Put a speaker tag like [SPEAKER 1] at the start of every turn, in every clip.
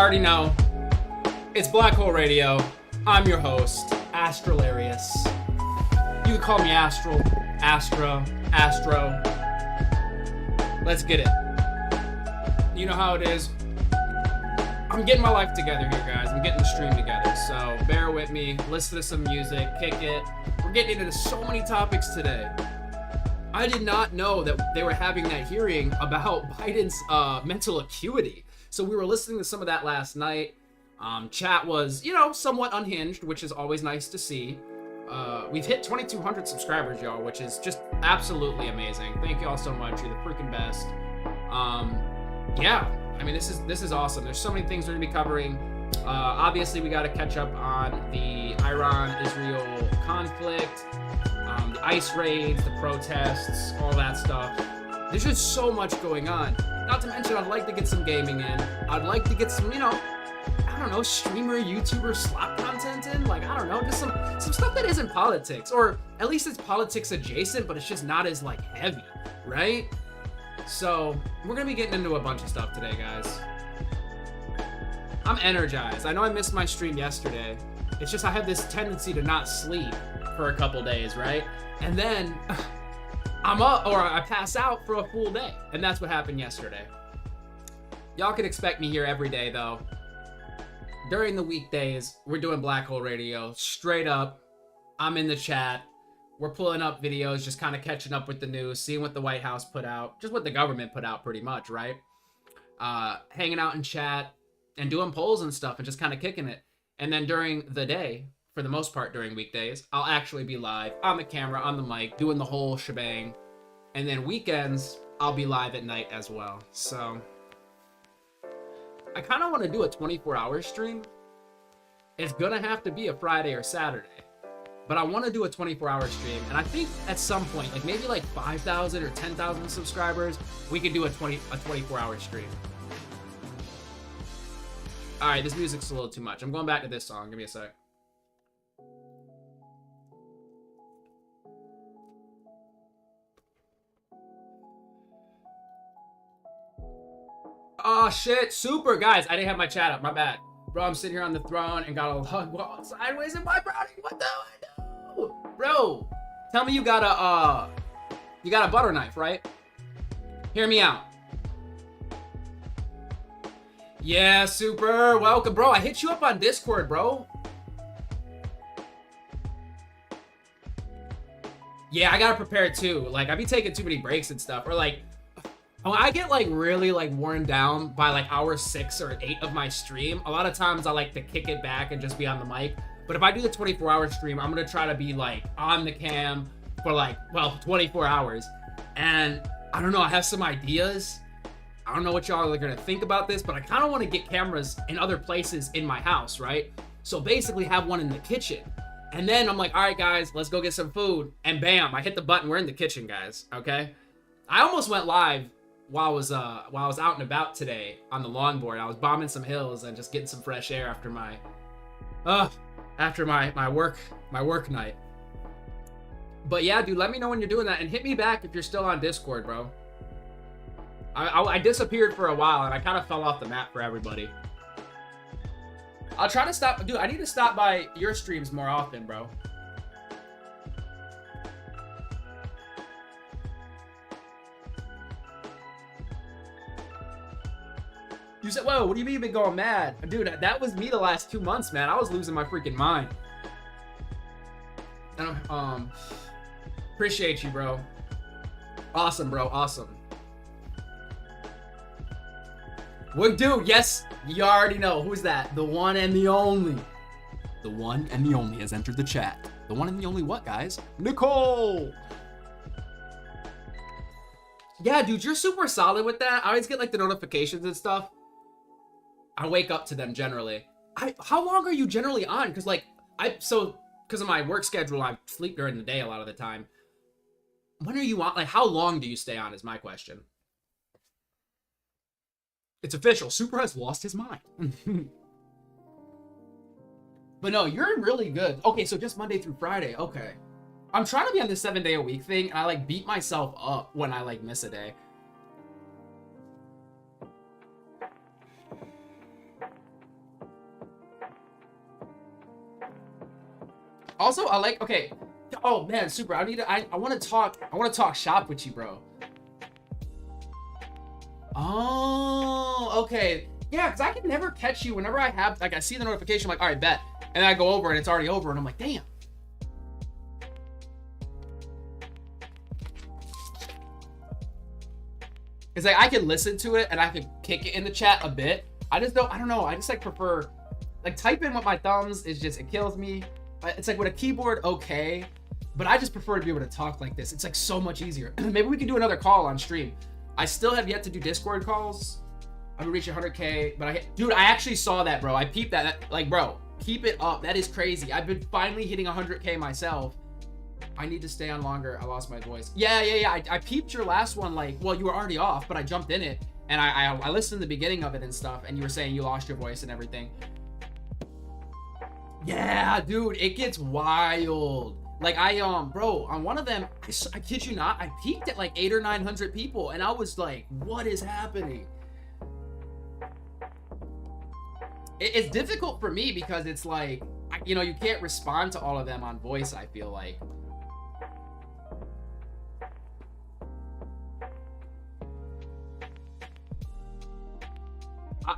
[SPEAKER 1] already know, it's Black Hole Radio. I'm your host, Astralarius. You can call me Astral, Astro. Let's get it. You know how it is. I'm getting my life together here, guys. I'm getting the stream together, so bear with me. Listen to some music, kick it. We're getting into so many topics today. I did not know that they were having that hearing about Biden's mental acuity. So we were listening to some of that last night. Chat was, somewhat unhinged, which is always nice to see. We've hit 2,200 subscribers, y'all, which is just absolutely amazing. Thank y'all so much. You're the freaking best. Yeah, I mean, this is awesome. There's so many things we're gonna be covering. Obviously, we got to catch up on the Iran-Israel conflict, the ICE raids, the protests, all that stuff. There's just so much going on. Not to mention, I'd like to get some gaming in. I'd like to get some, streamer, YouTuber, slot content in. Like, I don't know, just some stuff that isn't politics. Or at least it's politics adjacent, but it's just not as, heavy, right? So, we're going to be getting into a bunch of stuff today, guys. I'm energized. I know I missed my stream yesterday. It's just I have this tendency to not sleep for a couple days, right? And then I'm up, or I pass out for a full day. And that's what happened yesterday. Y'all can expect me here every day, though. During the weekdays, we're doing Black Hole Radio. Straight up, I'm in the chat. We're pulling up videos, just kind of catching up with the news, seeing what the White House put out, just what the government put out pretty much, right? Hanging out in chat and doing polls and stuff and just kind of kicking it. And then during the day, for the most part during weekdays, I'll actually be live on the camera, on the mic, doing the whole shebang. And then weekends, I'll be live at night as well. So I kind of want to do a 24-hour stream. It's going to have to be a Friday or Saturday. But I want to do a 24-hour stream. And I think at some point, maybe 5,000 or 10,000 subscribers, we could do a 24-hour stream. All right, this music's a little too much. I'm going back to this song. Give me a sec. Oh, shit. Super, guys. I didn't have my chat up. My bad. Bro, I'm sitting here on the throne and got a hug wall sideways in my brownie. What the hell? Bro, tell me you got a butter knife, right? Hear me out. Yeah, Super. Welcome, bro. I hit you up on Discord, bro. Yeah, I gotta prepare too. I be taking too many breaks and stuff. Or I get really worn down by hour 6 or 8 of my stream. A lot of times I like to kick it back and just be on the mic. But if I do the 24-hour stream, I'm gonna try to be on the cam for 24 hours. And I don't know, I have some ideas. I don't know what y'all are gonna think about this, but I kind of want to get cameras in other places in my house, right? So basically have one in the kitchen. And then I'm like, all right, guys, let's go get some food. And bam, I hit the button. We're in the kitchen, guys. Okay. I almost went live while I was out and about today on the longboard. I was bombing some hills and just getting some fresh air after my work night. But yeah, dude, let me know when you're doing that and hit me back if you're still on Discord, bro. I disappeared for a while and I kind of fell off the map for everybody. I'll try to stop. Dude, I need to stop by your streams more often, bro. You said, whoa, what do you mean you've been going mad? Dude, that was me the last 2 months, man. I was losing my freaking mind. Appreciate you, bro. Awesome, bro. Awesome. What, dude? Yes, you already know. Who's that? The one and the only. The one and the only has entered the chat. The one and the only what, guys? Nicole! Yeah, dude, you're super solid with that. I always get the notifications and stuff. I wake up to them generally. How long are you generally on? Because because of my work schedule, I sleep during the day a lot of the time. When are you on? How long do you stay on is my question. It's official. Super has lost his mind. But no, you're really good. Okay, so just Monday through Friday. Okay. I'm trying to be on this 7-day-a-week thing, and I beat myself up when I miss a day. Also, I like, okay. Oh man, super. I want to talk shop with you, bro. Oh, okay. Yeah, because I can never catch you whenever I have, like, I see the notification, I'm like, all right, bet. And then I go over and it's already over and I'm like, damn. It's like, I can listen to it and I can kick it in the chat a bit. I don't know. I just like prefer, like, typing with my thumbs is just, it kills me. It's like with a keyboard, okay. But I just prefer to be able to talk like this. It's like so much easier. Maybe we can do another call on stream. I still have yet to do Discord calls. I'm gonna reach 100K, but dude, I actually saw that, bro. I peeped that. Like, bro, keep it up. That is crazy. I've been finally hitting 100K myself. I need to stay on longer. I lost my voice. Yeah. I peeped your last one. Like, well, you were already off, but I jumped in it and I listened to the beginning of it and stuff. And you were saying you lost your voice and everything. Yeah, dude, it gets wild. Like, bro, on one of them, I kid you not, I peaked at like 800 or 900 people, and I was like, what is happening? It's difficult for me because it's like, you know, you can't respond to all of them on voice, I feel like.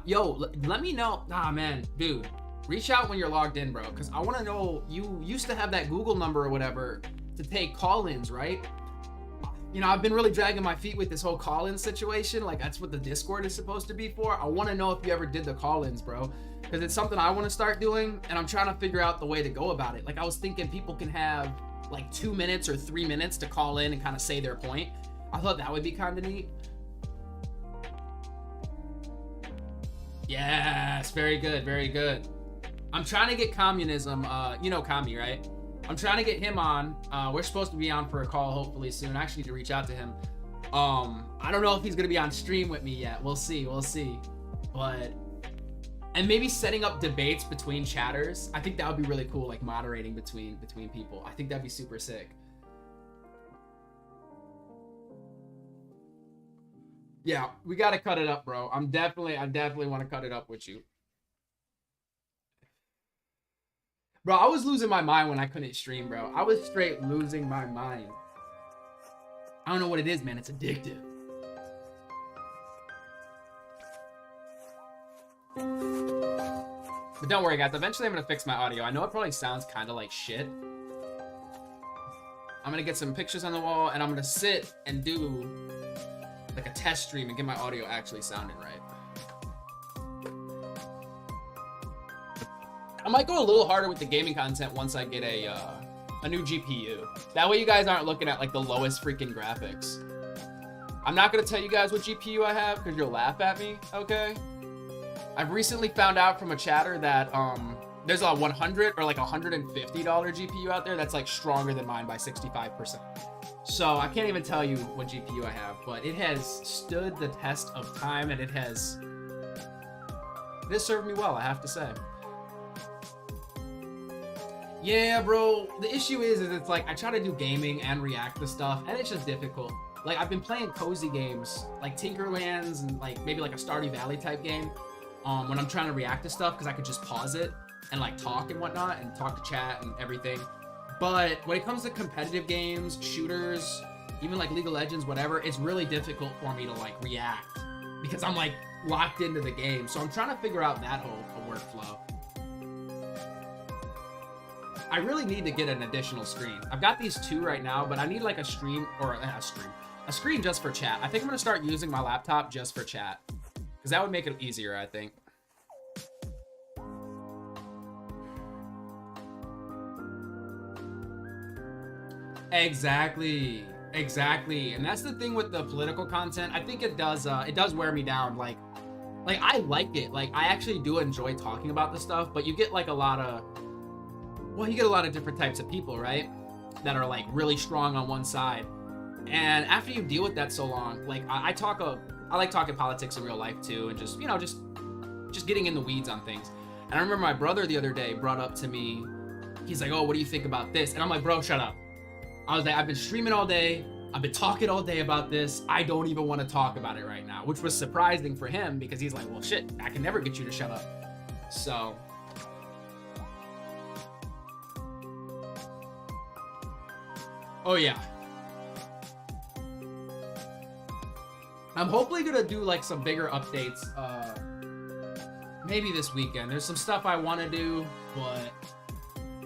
[SPEAKER 1] Yo, let me know. Nah, man, dude. Reach out when you're logged in, bro, because I want to know, you used to have that Google number or whatever to take call-ins, right? You know, I've been really dragging my feet with this whole call-in situation. Like, that's what the Discord is supposed to be for. I want to know if you ever did the call-ins, bro, because it's something I want to start doing, and I'm trying to figure out the way to go about it. Like, I was thinking people can have, like, 2 minutes or 3 minutes to call in and kind of say their point. I thought that would be kind of neat. Yes, very good, very good. I'm trying to get communism, you know Commie, right? I'm trying to get him on. We're supposed to be on for a call hopefully soon. I actually need to reach out to him. I don't know if he's gonna be on stream with me yet. We'll see. But, and maybe setting up debates between chatters. I think that would be really cool, like moderating between people. I think that'd be super sick. Yeah, we gotta cut it up, bro. I definitely want to cut it up with you. Bro, I was losing my mind when I couldn't stream, bro. I was straight losing my mind. I don't know what it is, man. It's addictive. But don't worry, guys. Eventually, I'm going to fix my audio. I know it probably sounds kind of like shit. I'm going to get some pictures on the wall, and I'm going to sit and do like a test stream and get my audio actually sounding right. I might go a little harder with the gaming content once I get a new GPU. That way you guys aren't looking at like the lowest freaking graphics. I'm not gonna tell you guys what GPU I have because you'll laugh at me, okay? I've recently found out from a chatter that there's a $100 or like $150 GPU out there that's like stronger than mine by 65%. So I can't even tell you what GPU I have, but it has stood the test of time and it has served me well, I have to say. Yeah, bro, the issue is it's like I try to do gaming and react to stuff and it's just difficult. Like, I've been playing cozy games like Tinkerlands and like maybe like a Stardew Valley type game when I'm trying to react to stuff because I could just pause it and like talk and whatnot and talk to chat and everything. But when it comes to competitive games, shooters, even like League of Legends, whatever, it's really difficult for me to like react because I'm like locked into the game. So I'm trying to figure out that whole workflow. I really need to get an additional screen. I've got these two right now, but I need like a screen just for chat. I think I'm gonna start using my laptop just for chat because that would make it easier, I think. Exactly. And that's the thing with the political content. I think it does wear me down. Like I like it. Like, I actually do enjoy talking about this stuff, but you get like a lot of different types of people, right? That are like really strong on one side. And after you deal with that so long, like I like talking politics in real life too, and just, you know, just getting in the weeds on things. And I remember my brother the other day brought up to me, he's like, oh, what do you think about this? And I'm like, bro, shut up. I was like, I've been streaming all day. I've been talking all day about this. I don't even want to talk about it right now, which was surprising for him because he's like, well, shit, I can never get you to shut up. So Oh yeah. I'm hopefully gonna do like some bigger updates maybe this weekend. There's some stuff I want to do, but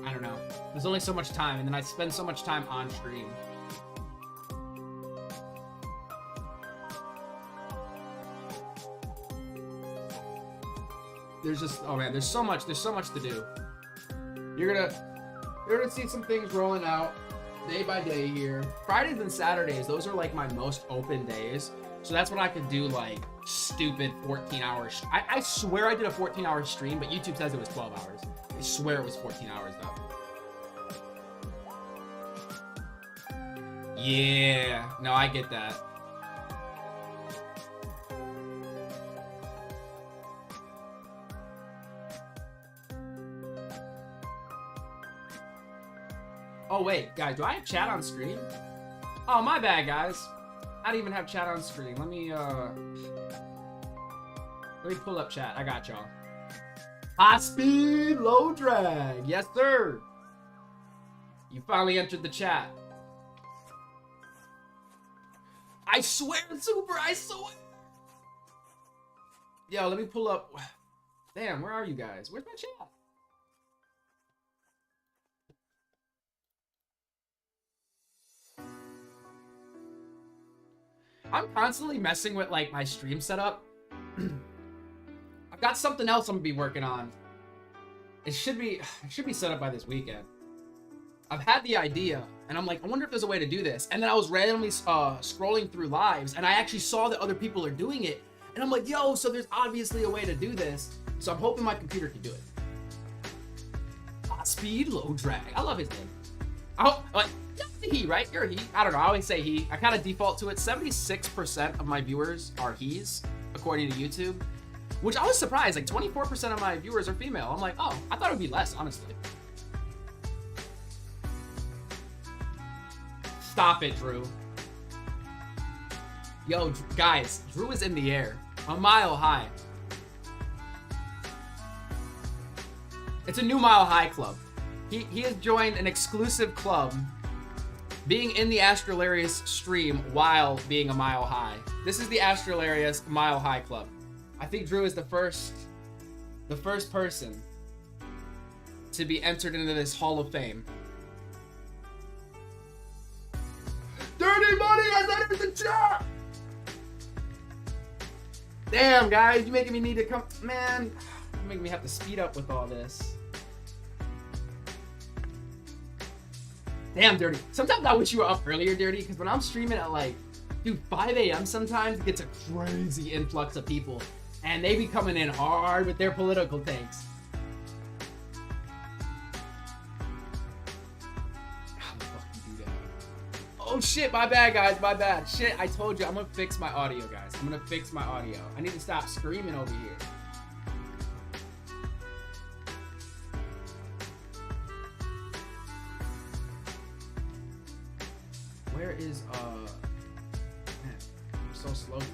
[SPEAKER 1] I don't know. There's only so much time, and then I spend so much time on stream. There's just, oh man, there's so much to do. You're gonna see some things rolling out day by day here. Fridays and Saturdays, those are like my most open days. So that's when I could do like stupid 14 hours. I swear I did a 14-hour stream, but YouTube says it was 12 hours. I swear it was 14 hours though. Yeah, no, I get that. Oh wait, guys, do I have chat on screen? Oh, my bad, guys. I don't even have chat on screen. Let me pull up chat. I got y'all. High speed, low drag. Yes, sir. You finally entered the chat. I swear, Super, I swear. Yo, let me pull up. Damn, where are you guys? Where's my chat? I'm constantly messing with like my stream setup. I've got something else I'm gonna be working on. It should be set up by this weekend. I've had the idea, and I'm like, I wonder if there's a way to do this. And then I was randomly scrolling through lives, and I actually saw that other people are doing it. And I'm like, yo, so there's obviously a way to do this. So I'm hoping my computer can do it. High speed, low drag. I love his name. I hope, like, he, right? You're a he. I don't know. I always say he. I kind of default to it. 76% of my viewers are he's, according to YouTube. Which I was surprised. Like, 24% of my viewers are female. I'm like, oh, I thought it would be less, honestly. Stop it, Drew. Yo, guys, Drew is in the air. A mile high. It's a new Mile High club. He has joined an exclusive club, being in the Astralarius stream while being a mile high. This is the Astralarius Mile High Club. I think Drew is the first person to be entered into this Hall of Fame. Dirty Money has entered the chat! Damn, guys, you're making me need to come. Man, you're making me have to speed up with all this. Damn, Dirty. Sometimes I wish you were up earlier, Dirty, because when I'm streaming at like, dude, 5 a.m. sometimes it gets a crazy influx of people, and they be coming in hard with their political takes. How the fuck you do that? Oh shit, my bad, guys, my bad. Shit, I told you, I'm gonna fix my audio, guys. I'm gonna fix my audio. I need to stop screaming over here. Where is, man, I'm so slow today.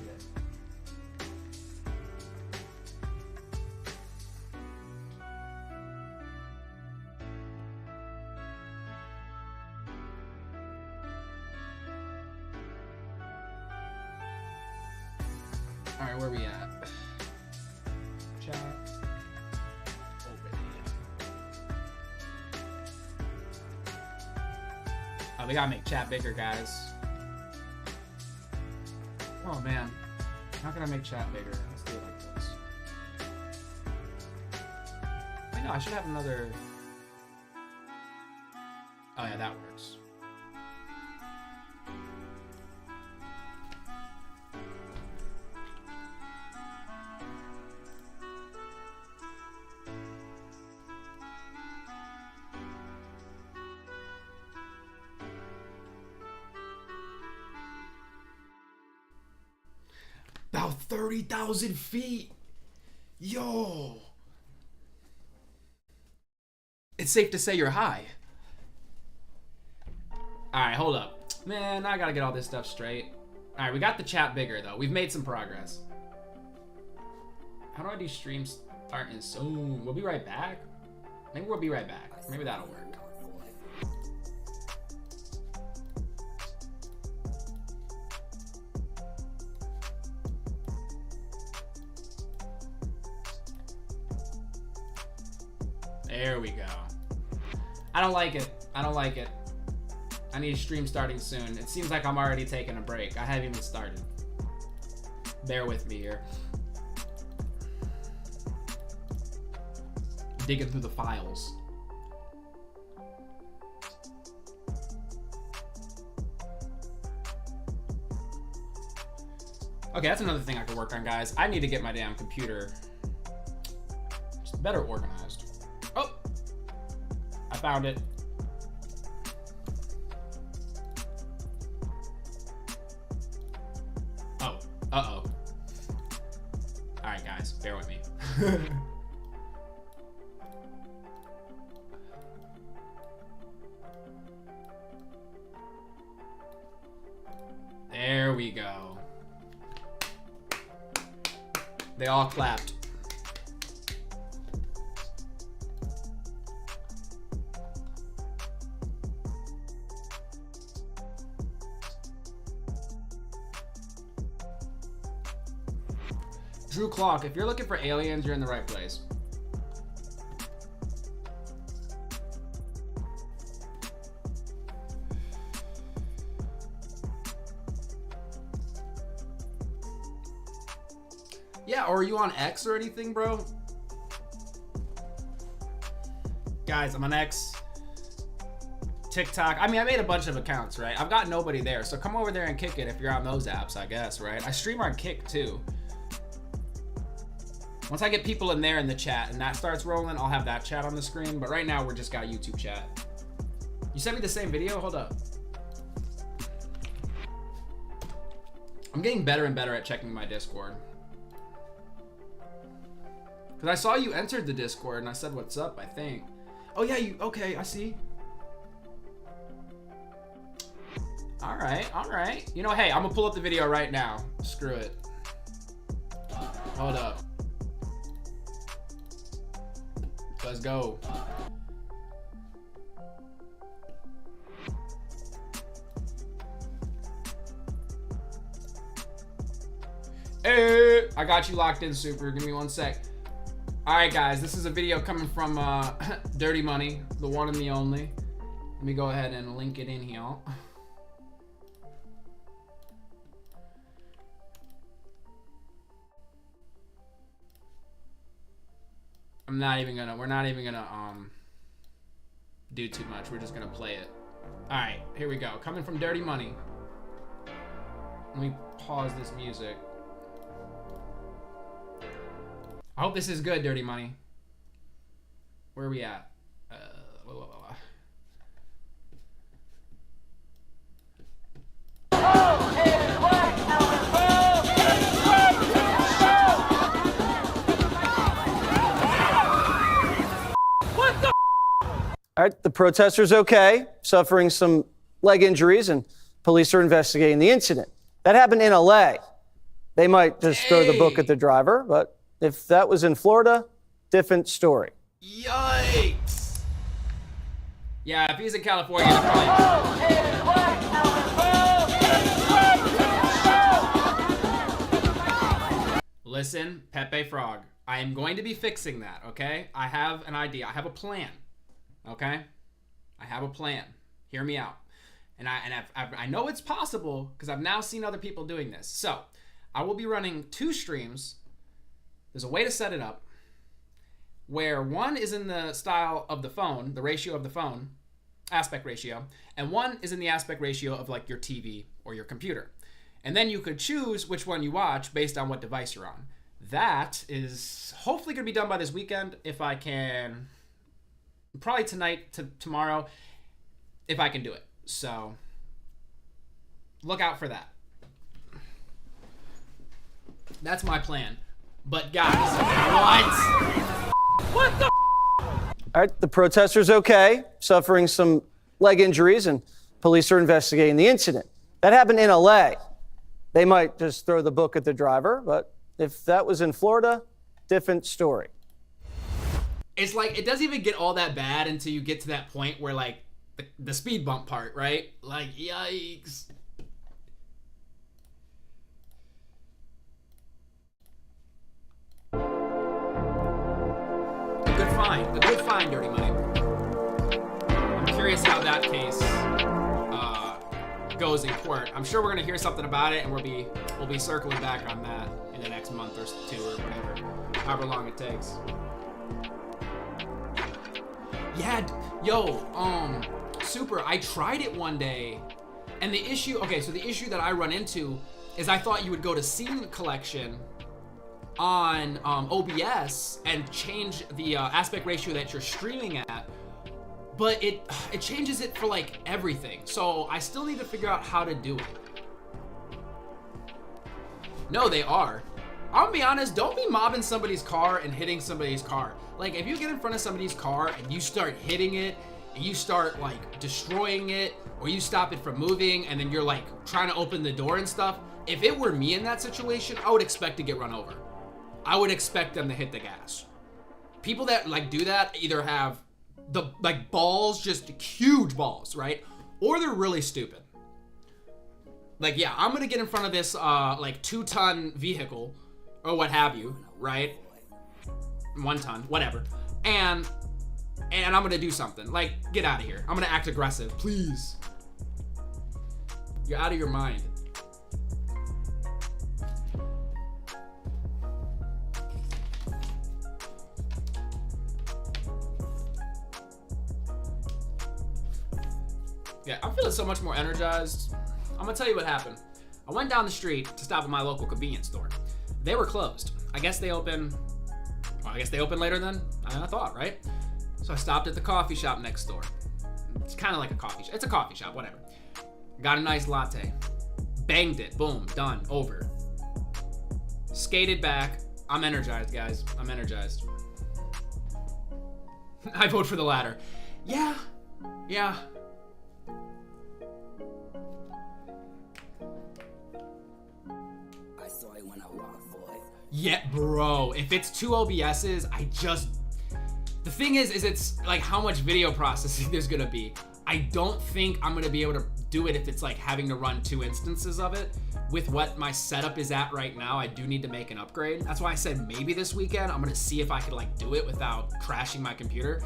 [SPEAKER 1] All right, where are we at? Chat. Open. Oh, we gotta make chat bigger, guys. Oh man, how can I make chat bigger? Let's do it like this. I know I should have another. Oh yeah, that works. About 30,000 feet. Yo. It's safe to say you're high. Alright, hold up. Man, I gotta get all this stuff straight. Alright, we got the chat bigger, though. We've made some progress. How do I do streams starting soon? We'll be right back. Maybe we'll be right back. Maybe that'll work. There we go. I don't like it. I don't like it. I need a stream starting soon. It seems like I'm already taking a break. I haven't even started. Bear with me here. Digging through the files. Okay, that's another thing I could work on, guys. I need to get my damn computer just better organized. Oh! I found it. Oh. Uh-oh. Alright, guys. Bear with me. There we go. They all clapped. Drew Clock, if you're looking for aliens, you're in the right place. Yeah, or are you on X or anything, bro? Guys, I'm on X, TikTok. I mean, I made a bunch of accounts, right? I've got nobody there, so come over there and kick it if you're on those apps, I guess, right? I stream on Kick too. Once I get people in there in the chat and that starts rolling, I'll have that chat on the screen. But right now, we're just got YouTube chat. You sent me the same video? Hold up. I'm getting better and better at checking my Discord. Because I saw you entered the Discord and I said, what's up, I think. Oh yeah, you, okay, I see. All right. You know, hey, I'm gonna pull up the video right now. Screw it. Hold up. Let's go. Hey, I got you locked in, Super. Give me 1 sec. All right, guys, this is a video coming from Dirty Money, the one and the only. Let me go ahead and link it in here. we're not even gonna do too much. We're just gonna play it. All right, here we go. Coming from Dirty Money. Let me pause this music. I hope this is good, Dirty Money. Where are we at?
[SPEAKER 2] All right, the protester's okay, suffering some leg injuries, and police are investigating the incident. That happened in LA. They might just throw the book at the driver, but if that was in Florida, different story.
[SPEAKER 1] Yikes! Yeah, if he's in California, probably... Listen, Pepe Frog, I am going to be fixing that, okay? I have an idea. I have a plan, okay? I have a plan. Hear me out. And I know it's possible because I've now seen other people doing this. So, I will be running 2 streams. There's a way to set it up where one is in the style of the phone, the ratio of the phone, aspect ratio, and one is in the aspect ratio of like your TV or your computer. And then you could choose which one you watch based on what device you're on. That is hopefully going to be done by this weekend if I can, probably tonight to tomorrow if I can do it. So look out for that. That's my plan. But guys, what the?
[SPEAKER 2] All right, the protester's okay, suffering some leg injuries, and police are investigating the incident. That happened in LA. They might just throw the book at the driver, but if that was in Florida, different story.
[SPEAKER 1] It's like, it doesn't even get all that bad until you get to that point where like the speed bump part, right? Like, yikes. Good find. fine. A good fine, Dirty Money. I'm curious how that case goes in court. I'm sure we're gonna hear something about it, and we'll be circling back on that in the next month or two or whatever, however long it takes. Yeah, yo, Super, I tried it one day, and the issue that I run into is I thought you would go to scene collection on OBS and change the aspect ratio that you're streaming at, but it changes it for like everything. So I still need to figure out how to do it. No, they are. I'll be honest, don't be mobbing somebody's car and hitting somebody's car. Like, if you get in front of somebody's car and you start hitting it, and you start like destroying it, or you stop it from moving, and then you're like trying to open the door and stuff, if it were me in that situation, I would expect to get run over. I would expect them to hit the gas. People that like do that either have the like balls, just huge balls, right? Or they're really stupid. Like, yeah, I'm gonna get in front of this like 2-ton vehicle or what have you, right? 1 ton, whatever. And I'm gonna do something. Like, get out of here. I'm gonna act aggressive, please. You're out of your mind. Yeah, I'm feeling so much more energized. I'm gonna tell you what happened. I went down the street to stop at my local convenience store. They were closed. I guess they open later than I thought, right? So I stopped at the coffee shop next door. It's kind of like a coffee shop. It's a coffee shop, whatever. Got a nice latte. Banged it, boom, done, over. Skated back. I'm energized, guys. I'm energized. I vote for the latter. Yeah. Yeah, bro, if it's 2 OBSs, the thing is it's like how much video processing there's gonna be. I don't think I'm gonna be able to do it if it's like having to run 2 instances of it. With what my setup is at right now, I do need to make an upgrade. That's why I said maybe this weekend, I'm gonna see if I could like do it without crashing my computer.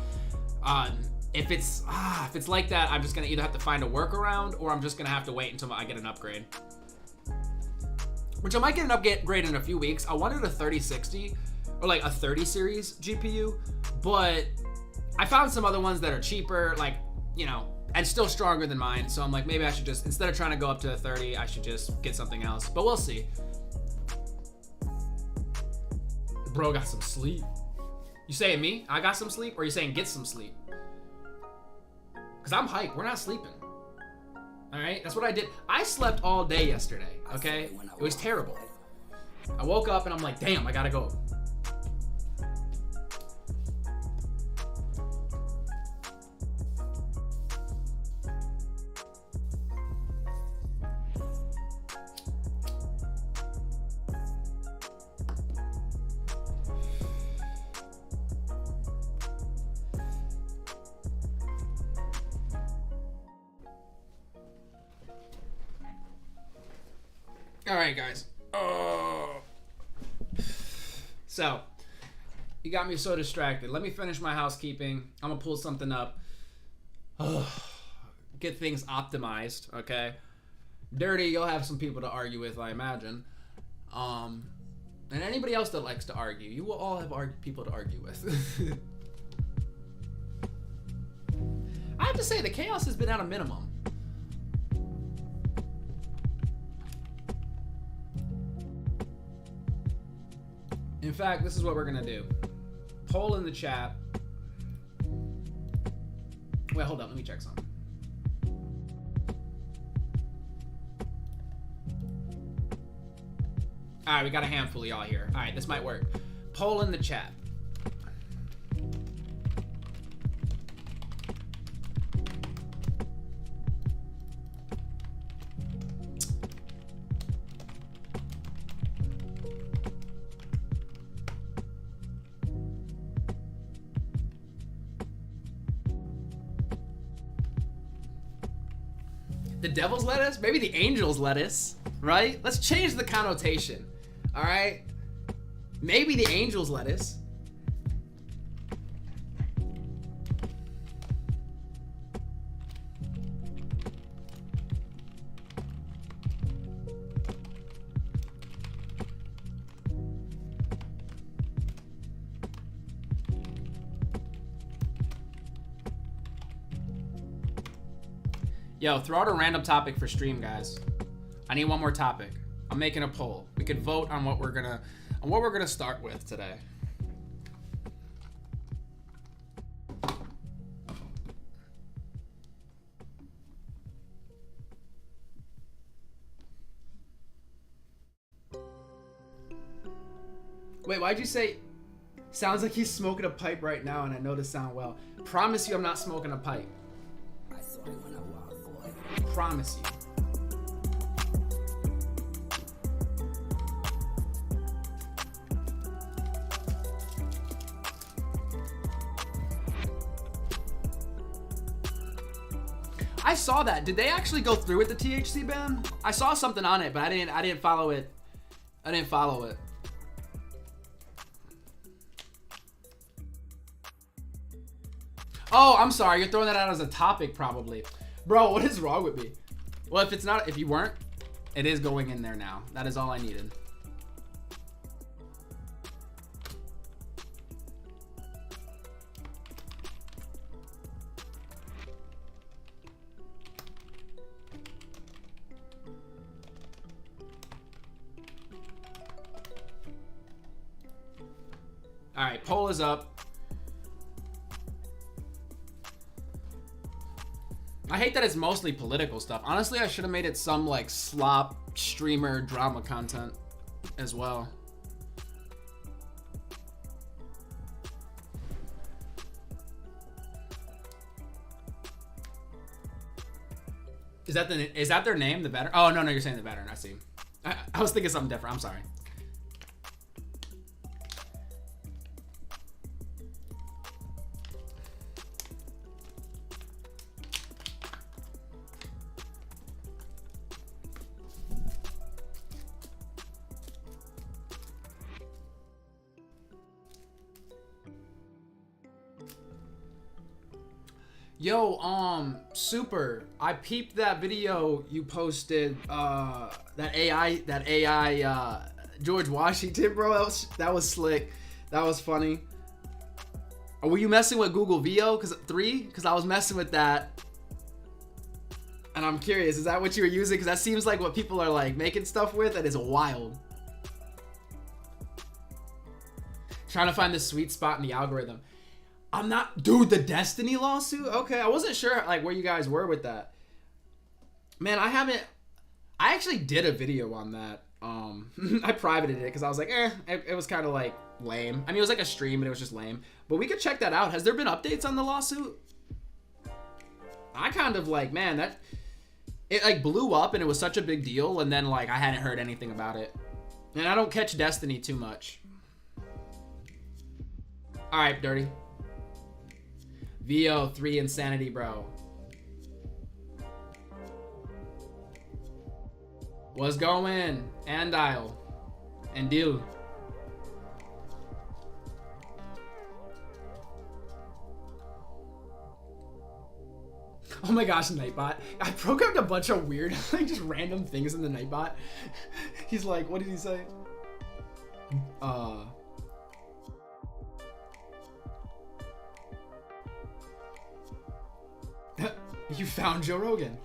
[SPEAKER 1] If it's like that, I'm just gonna either have to find a workaround or I'm just gonna have to wait until I get an upgrade. Which I might get an upgrade in a few weeks. I wanted a 3060 or like a 30 series GPU, but I found some other ones that are cheaper, like, you know, and still stronger than mine. So I'm like, maybe I should just, instead of trying to go up to a 30, I should just get something else, but we'll see. Bro got some sleep. You saying me? I got some sleep, or you saying get some sleep? Cause I'm hyped, we're not sleeping. All right, that's what I did. I slept all day yesterday, okay? It was terrible. I woke up and I'm like, damn, I gotta go. All right, guys. So, you got me so distracted. Let me finish my housekeeping. I'm gonna pull something up. Get things optimized, okay? Dirty, you'll have some people to argue with, I imagine. And anybody else that likes to argue, you will all have people to argue with. I have to say, the chaos has been at a minimum. In fact, this is what we're gonna do. Poll in the chat. Wait, hold up, let me check something. All right, we got a handful of y'all here. All right, this might work. Poll in the chat. The devil's lettuce? Maybe the angel's lettuce, right? Let's change the connotation, all right? Maybe the angel's lettuce. Yo, throw out a random topic for stream, guys. I need one more topic. I'm making a poll. We could vote on what we're gonna start with today. Wait, why'd you say? Sounds like he's smoking a pipe right now, and I know this sound well. Promise you, I'm not smoking a pipe. Promise you. I saw that. Did they actually go through with the THC ban? I saw something on it, but I didn't follow it. I didn't follow it. Oh, I'm sorry. You're throwing that out as a topic, probably. Bro, what is wrong with me? Well, if you weren't, it is going in there now. That is all I needed. All right, poll is up. I hate that it's mostly political stuff. Honestly, I should have made it some like slop streamer drama content as well. Is that their name, the veteran? Oh no, you're saying the veteran. I see. I was thinking something different. I'm sorry. Yo, Super, I peeped that video you posted, that AI, George Washington, bro. That was slick. That was funny. Or were you messing with Google VO? Cause I was messing with that. And I'm curious, is that what you were using? Cause that seems like what people are like making stuff with. That is wild. Trying to find the sweet spot in the algorithm. I'm not, dude, the Destiny lawsuit? Okay, I wasn't sure like where you guys were with that. Man, I actually did a video on that. I privated it because I was like, it was kind of like lame. I mean, it was like a stream, but it was just lame. But we could check that out. Has there been updates on the lawsuit? I kind of like, man, it like blew up and it was such a big deal. And then like, I hadn't heard anything about it. And I don't catch Destiny too much. All right, Dirty. VO3 insanity, bro. What's going? Andile. And deal. Oh my gosh, Nightbot. I programmed a bunch of weird, like just random things in the Nightbot. He's like, what did he say? You found Joe Rogan.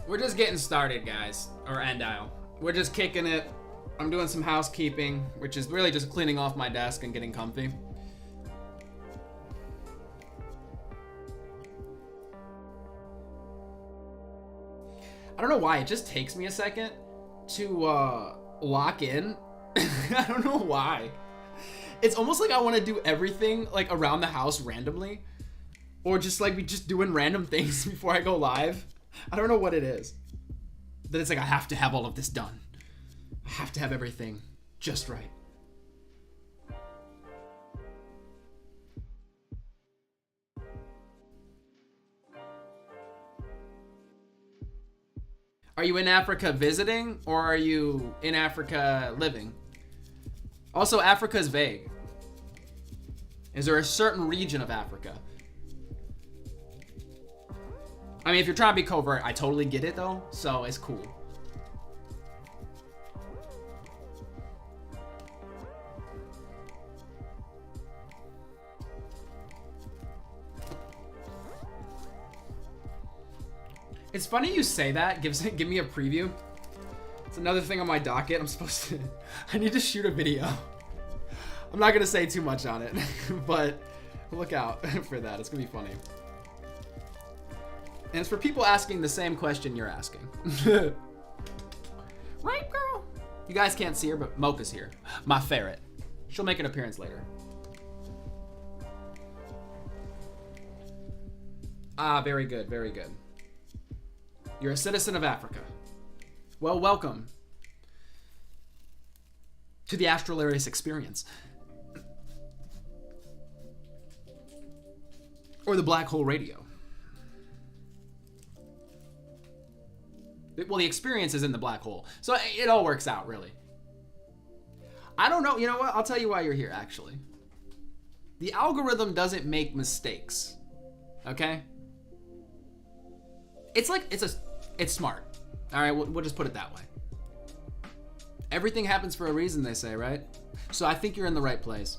[SPEAKER 1] We're just getting started, guys. Or Andile. We're just kicking it. I'm doing some housekeeping, which is really just cleaning off my desk and getting comfy. I don't know why, it just takes me a second to lock in. I don't know why. It's almost like I want to do everything like around the house randomly, or just like be just doing random things before I go live. I don't know what it is. That it's like I have to have all of this done. I have to have everything just right. Are you in Africa visiting, or are you in Africa living? Also, Africa is vague. Is there a certain region of Africa? I mean, if you're trying to be covert, I totally get it though, so it's cool. It's funny you say that. Give me a preview. It's another thing on my docket. I'm supposed to. I need to shoot a video. I'm not gonna say too much on it, but look out for that. It's gonna be funny. And it's for people asking the same question you're asking. Right, girl? You guys can't see her, but Mocha's here. My ferret. She'll make an appearance later. Ah, very good, very good. You're a citizen of Africa. Well, welcome to the Astralarius experience. Or the Black Hole Radio. Well, the experience is in the black hole. So it all works out, really. I don't know. You know what? I'll tell you why you're here, actually. The algorithm doesn't make mistakes. Okay? It's smart. All right, we'll just put it that way. Everything happens for a reason, they say, right? So I think you're in the right place.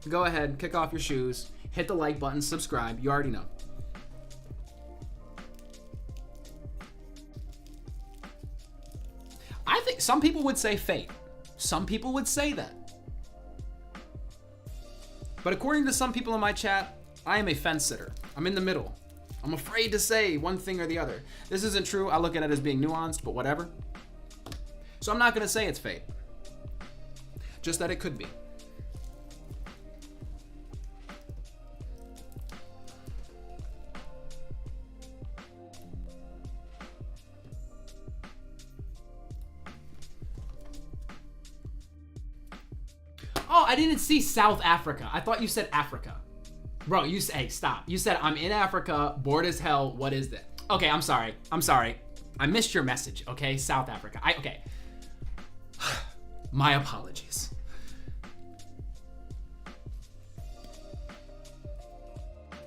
[SPEAKER 1] Go ahead, kick off your shoes, hit the like button, subscribe. You already know. I think some people would say fate. Some people would say that. But according to some people in my chat, I am a fence sitter. I'm in the middle. I'm afraid to say one thing or the other. This isn't true. I look at it as being nuanced, but whatever. So I'm not going to say it's fate. Just that it could be. Oh, I didn't see South Africa. I thought you said Africa. Bro, hey, stop. You said I'm in Africa, bored as hell. What is that? Okay, I'm sorry. I missed your message, okay? South Africa. Okay. My apologies.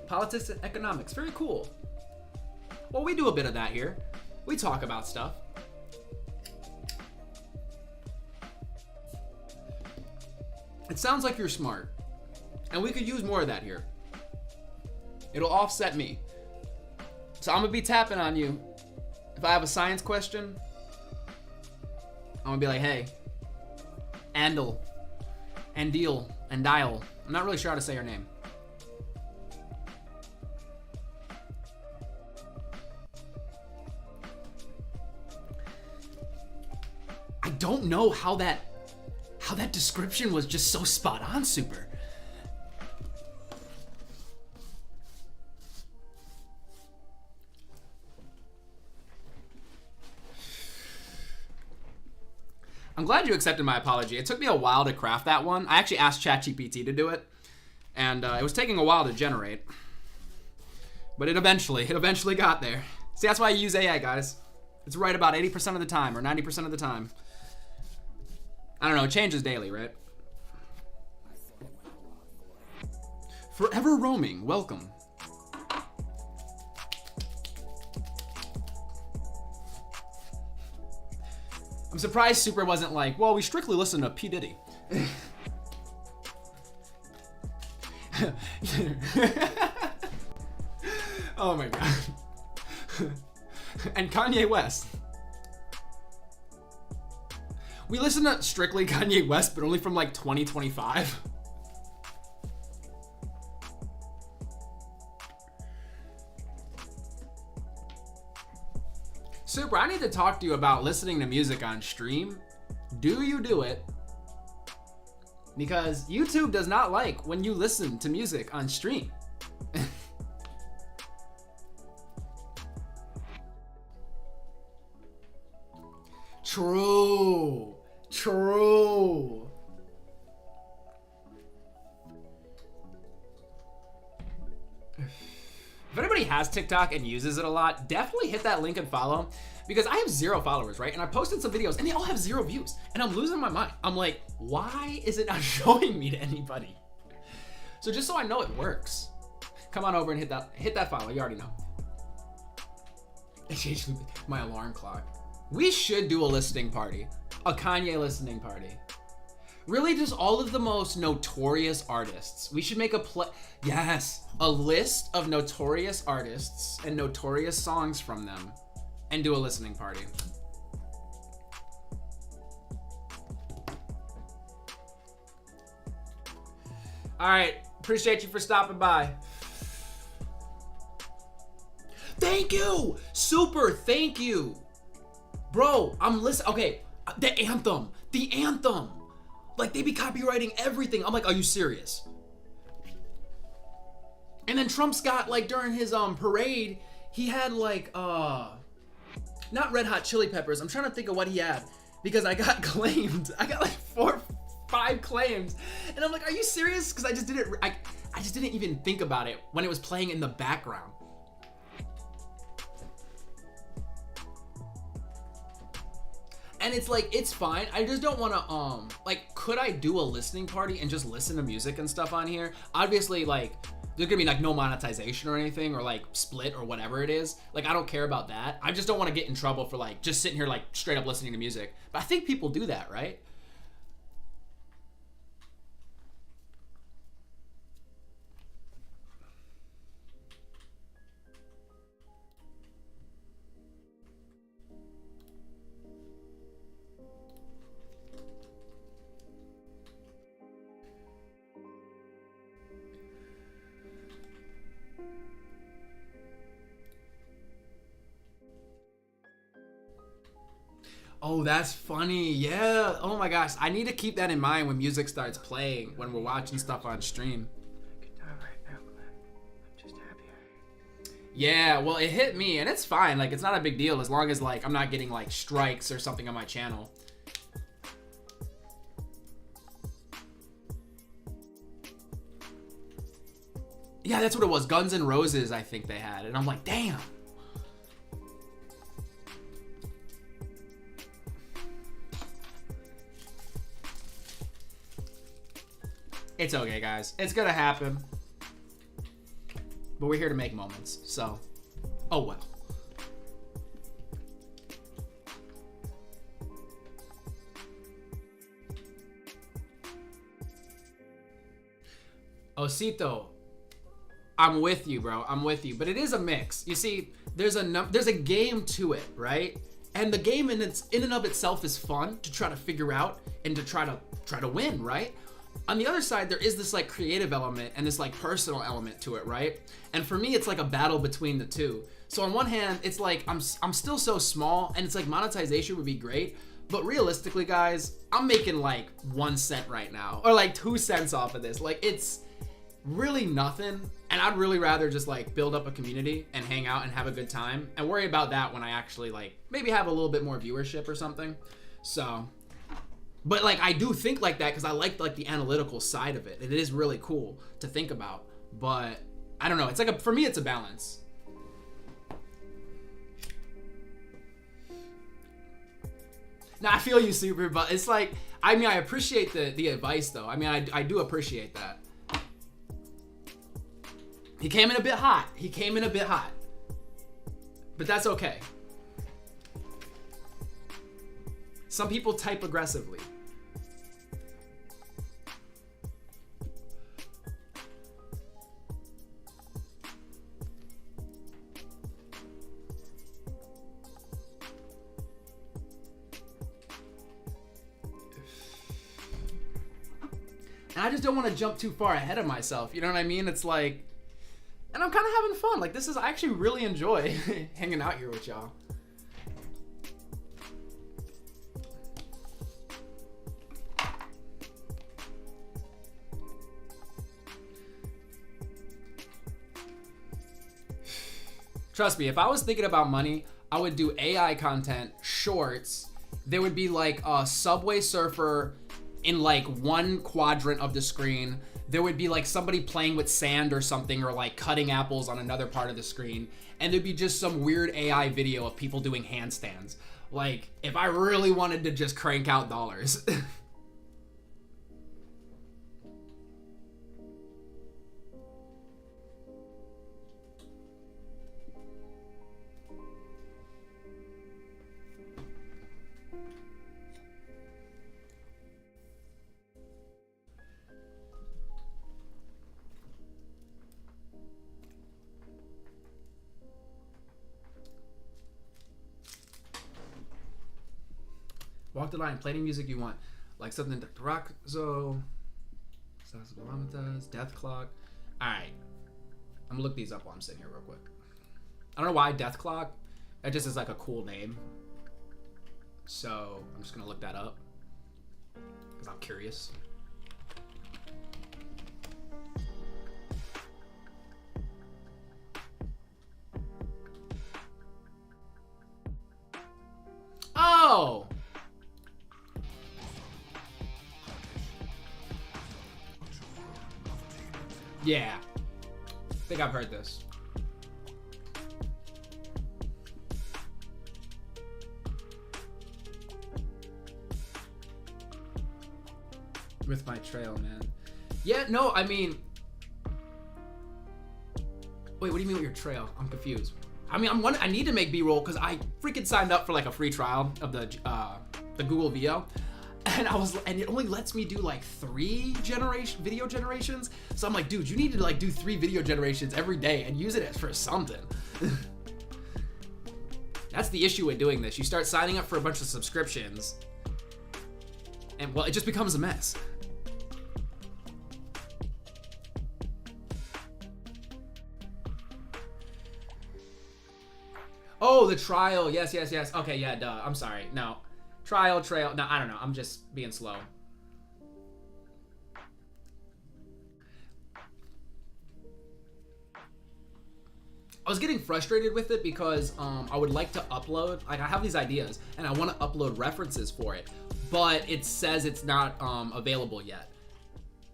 [SPEAKER 1] Politics and economics, very cool. Well, we do a bit of that here. We talk about stuff. It sounds like you're smart, and we could use more of that here. It'll offset me. So I'm gonna be tapping on you. If I have a science question, I'm gonna be like, hey, Andel, Andil, Andile. I'm not really sure how to say her name. I don't know how that description was just so spot on, Super. I'm glad you accepted my apology. It took me a while to craft that one. I actually asked ChatGPT to do it, and it was taking a while to generate. But it eventually got there. See, that's why I use AI, guys. It's right about 80% of the time, or 90% of the time. I don't know, it changes daily, right? Forever Roaming, welcome. I'm surprised Super wasn't like, well, we strictly listen to P. Diddy. Oh my god. And Kanye West. We listen to strictly Kanye West, but only from like 2025. Super, I need to talk to you about listening to music on stream. Do you do it? Because YouTube does not like when you listen to music on stream. True. If anybody has TikTok and uses it a lot, definitely hit that link and follow, because I have 0 followers, right? And I posted some videos and they all have 0 views, and I'm losing my mind. I'm like, why is it not showing me to anybody? So just so I know it works, come on over and hit that follow. You already know. My alarm clock. We should do a listening party, a Kanye listening party. Really, just all of the most notorious artists. We should make a list of notorious artists and notorious songs from them. and do a listening party. All right, appreciate you for stopping by. Thank you, super, thank you, bro. I'm listening. Okay, the anthem. Like, they be copywriting everything. I'm like, are you serious? And then Trump's got, like, during his parade, he had like not Red Hot Chili Peppers. I'm trying to think of what he had because I got claimed. I got like 4, 5 claims, and I'm like, are you serious? Because I just didn't even think about it when it was playing in the background. And it's like, it's fine. I just don't want to, like, could I do a listening party and just listen to music and stuff on here? Obviously, like, there's gonna be like no monetization or anything, or like split or whatever it is. Like, I don't care about that. I just don't want to get in trouble for like just sitting here like straight up listening to music. But I think people do that, right? Oh, that's funny. Yeah. Oh my gosh. I need to keep that in mind when music starts playing, when we're watching stuff on stream. Yeah, well, it hit me, and it's fine. Like, it's not a big deal as long as, like, I'm not getting, like, strikes or something on my channel. Yeah, that's what it was. Guns N' Roses, I think they had. And I'm like, damn. It's okay, guys. It's gonna happen. But we're here to make moments, so. Oh well. Osito, I'm with you, bro. I'm with you. But it is a mix. You see, there's a game to it, right? And the game in and of itself is fun to try to figure out and to try to win, right? On the other side, there is this like creative element and this like personal element to it, right? And for me, it's like a battle between the two. So on one hand, it's like I'm still so small, and it's like monetization would be great, but realistically, guys, I'm making like 1 cent right now, or like 2 cents off of this. Like, it's really nothing, and I'd really rather just like build up a community and hang out and have a good time and worry about that when I actually like maybe have a little bit more viewership or something. So. But like, I do think like that because I like the analytical side of it. It is really cool to think about. But I don't know. It's like for me, it's a balance. Now I feel you, Super, but it's like, I mean, I appreciate the advice though. I mean, I do appreciate that. He came in a bit hot. But that's okay. Some people type aggressively. And I just don't want to jump too far ahead of myself. You know what I mean? It's like, and I'm kind of having fun. Like, I actually really enjoy hanging out here with y'all. Trust me, if I was thinking about money, I would do AI content, shorts. There would be like a Subway Surfer in like one quadrant of the screen. There would be like somebody playing with sand or something, or like cutting apples on another part of the screen. And there'd be just some weird AI video of people doing handstands. Like, if I really wanted to just crank out dollars. Walk the line. Play any music you want. Like something Dr. Rock, Death Clock. Alright. I'm gonna look these up while I'm sitting here real quick. I don't know why Death Clock. That just is like a cool name. So I'm just gonna look that up. Because I'm curious. Oh! Yeah. I think I've heard this. With my trail, man. Yeah, no, I mean... Wait, what do you mean with your trail? I'm confused. I mean, I need to make B-roll because I freaking signed up for like a free trial of the Google VO. And it only lets me do like 3 video generations. So I'm like, dude, you need to like do 3 video generations every day and use it for something. That's the issue with doing this. You start signing up for a bunch of subscriptions and well, it just becomes a mess. Oh, the trial. Yes. Okay, yeah, duh. I'm sorry. No. Trial, trail. No, I don't know. I'm just being slow. I was getting frustrated with it because I would like to upload, like I have these ideas and I want to upload references for it, but it says it's not available yet.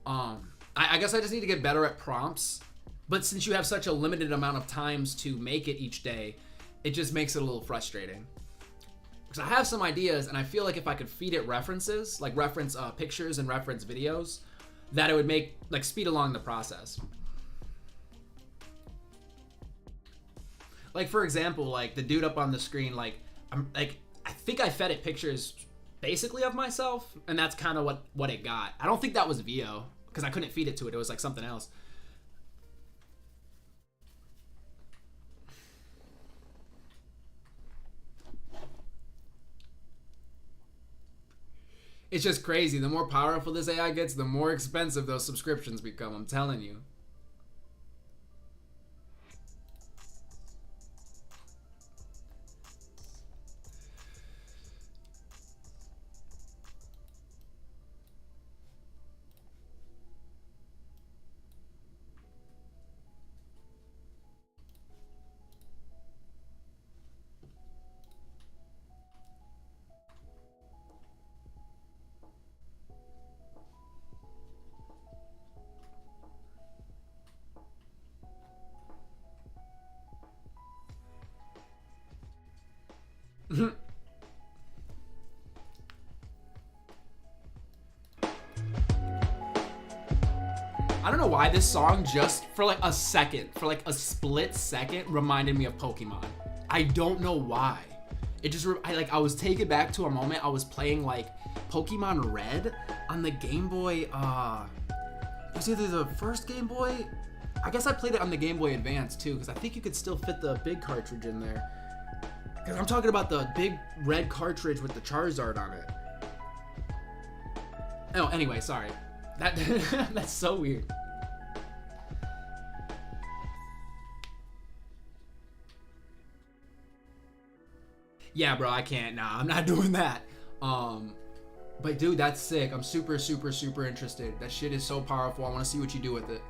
[SPEAKER 1] I guess I just need to get better at prompts, but since you have such a limited amount of times to make it each day, it just makes it a little frustrating. Because I have some ideas and I feel like if I could feed it references, like reference pictures and reference videos, that it would make, like speed along the process. Like for example, like the dude up on the screen, like I think I fed it pictures basically of myself, and that's kind of what it got. I don't think that was VO because I couldn't feed it to it. It was like something else. It's just crazy. The more powerful this AI gets, the more expensive those subscriptions become. I'm telling you. I don't know why this song just for like a second, for like a split second, reminded me of Pokemon. I don't know why. It just, I was taken back to a moment I was playing like Pokemon Red on the Game Boy, it was either the first Game Boy, I guess I played it on the Game Boy Advance too, because I think you could still fit the big cartridge in there. Because I'm talking about the big red cartridge with the Charizard on it. Oh, anyway, sorry. That's so weird. Yeah, bro, I can't. Nah, I'm not doing that. But dude, that's sick. I'm super interested. That shit is so powerful. I want to see what you do with it.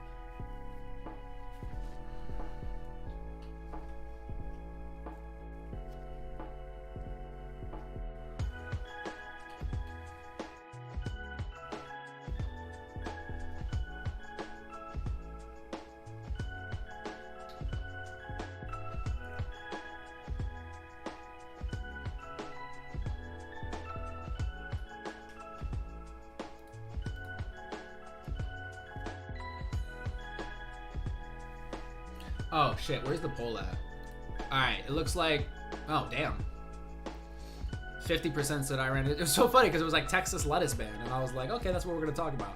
[SPEAKER 1] Oh shit, where's the poll at? Alright, it looks like, oh damn. 50% said I ran it. It was so funny because it was like Texas lettuce ban, and I was like, okay, that's what we're gonna talk about.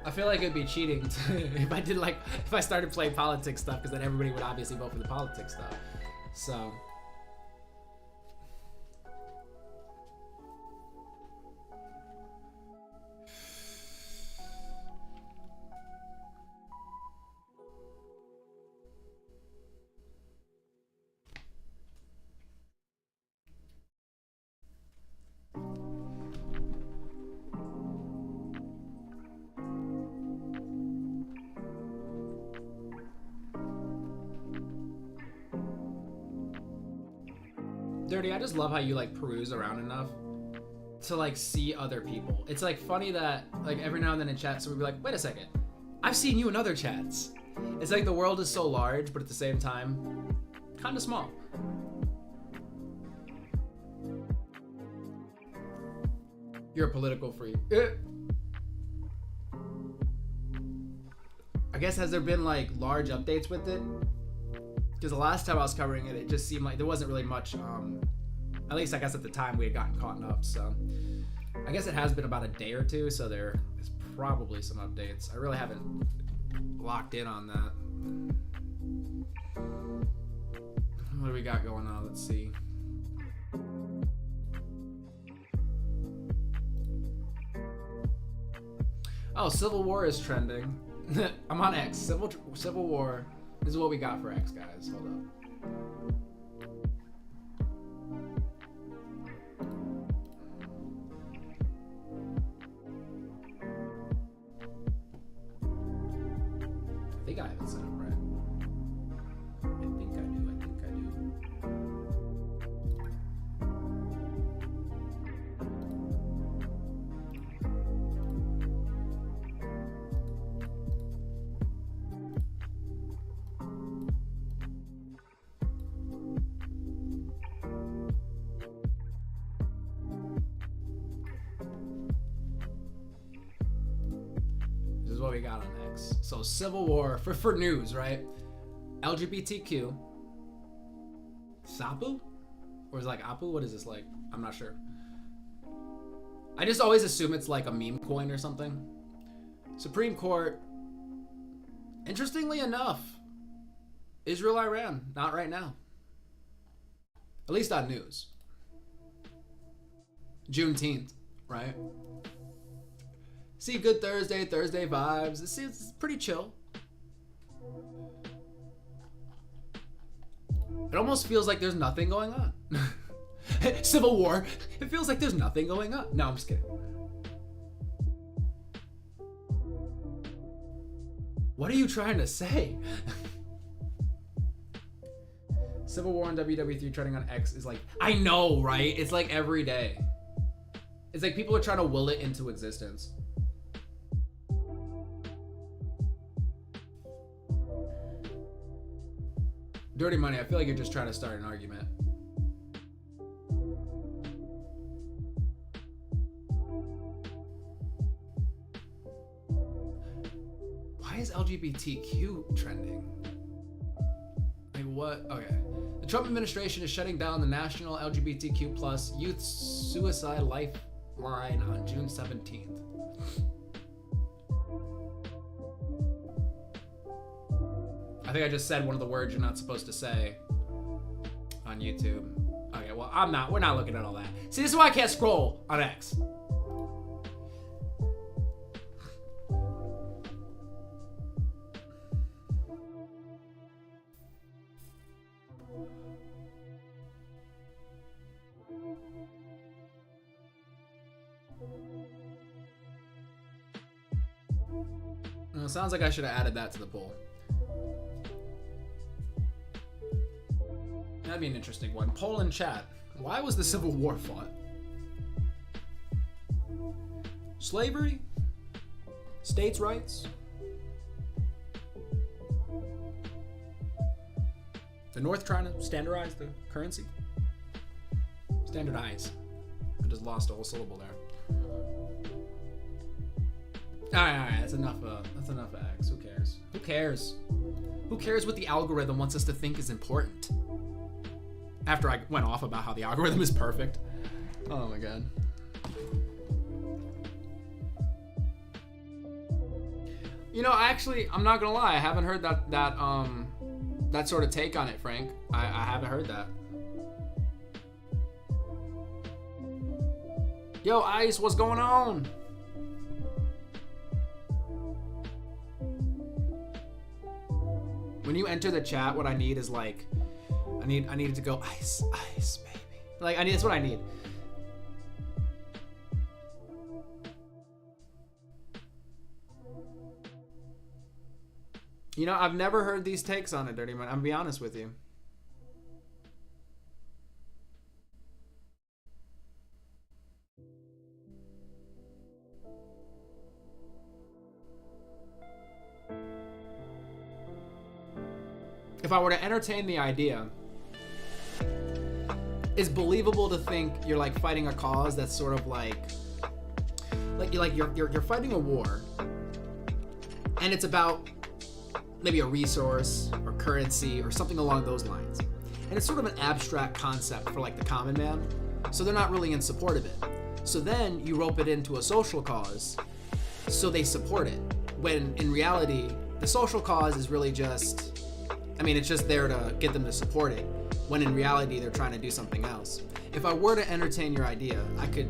[SPEAKER 1] I feel like it'd be cheating if I did like, if I started playing politics stuff, because then everybody would obviously vote for the politics stuff. So. Dirty, I just love how you like peruse around enough to like see other people. It's like funny that like every now and then in chat someone will be like, wait a second, I've seen you in other chats. It's like the world is so large, but at the same time, kind of small. You're a political freak. I guess, has there been like large updates with it? Because the last time I was covering it, it just seemed like there wasn't really much, at least I guess at the time we had gotten caught up. So I guess it has been about a day or two, so there is probably some updates. I really haven't locked in on that. What do we got going on? Let's see. Oh, Civil War is trending. I'm on X. Civil War. This is what we got for X, guys. Hold up. I think I have it set up right. I think I do. What we got on X. So Civil War for news, right? LGBTQ. Sapu? Or is it like Apu? What is this like? I'm not sure. I just always assume it's like a meme coin or something. Supreme Court. Interestingly enough, Israel, Iran, not right now. At least on news. Juneteenth, right? See, good Thursday vibes. It's pretty chill. It almost feels like there's nothing going on. Civil War. It feels like there's nothing going on. No, I'm just kidding. What are you trying to say? Civil War on WW3 trending on X is like, I know, right? It's like every day. It's like people are trying to will it into existence. Dirty Money, I feel like you're just trying to start an argument. Why is LGBTQ trending? Like what? Okay. The Trump administration is shutting down the National LGBTQ plus Youth Suicide Lifeline on June 17th. I think I just said one of the words you're not supposed to say on YouTube. Okay, well, we're not looking at all that. See, this is why I can't scroll on X. Well, it sounds like I should have added that to the poll. That'd be an interesting one. Poll in chat. Why was the Civil War fought? Slavery? States' rights? The North trying to standardize the currency? Standardize. I just lost a whole syllable there. Alright, that's enough of X. Who cares? Who cares? Who cares what the algorithm wants us to think is important? After I went off about how the algorithm is perfect. Oh my god. You know, actually, I'm not gonna lie. I haven't heard that sort of take on it, Frank. I haven't heard that. Yo, Ice, what's going on? When you enter the chat, what I need is like, I need it to go ice, ice, baby. Like that's what I need. You know, I've never heard these takes on it, Dirty Man. I'm gonna be honest with you. if I were to entertain the idea, it's believable to think you're like fighting a cause that's sort of like you're fighting a war, and it's about maybe a resource or currency or something along those lines, and it's sort of an abstract concept for like the common man, so they're not really in support of it. So then you rope it into a social cause, so they support it, when in reality the social cause is really just, I mean, it's just there to get them to support it, when in reality they're trying to do something else. If I were to entertain your idea, I could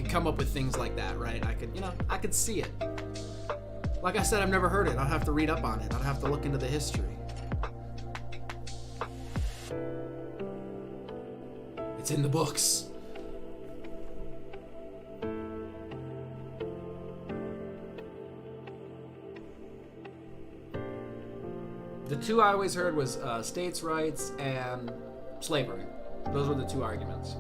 [SPEAKER 1] come up with things like that, right? I could see it. Like I said, I've never heard it. I'd have to read up on it. I'd have to look into the history. It's in the books. The two I always heard was states' rights and slavery. Those were the two arguments.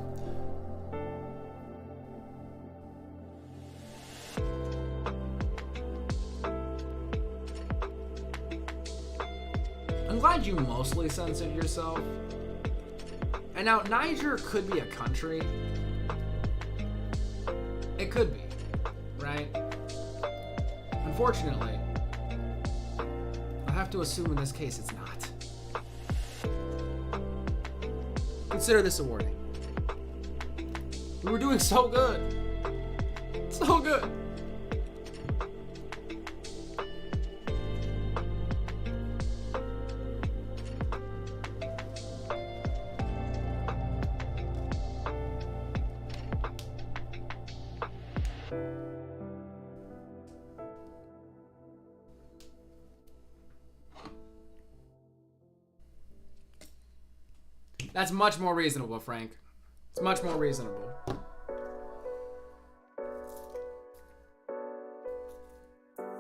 [SPEAKER 1] I'm glad you mostly censored yourself. And now, Niger could be a country. It could be, right? Unfortunately, I have to assume in this case it's not. Consider this a warning. We were doing so good. So good. That's much more reasonable, Frank. It's much more reasonable.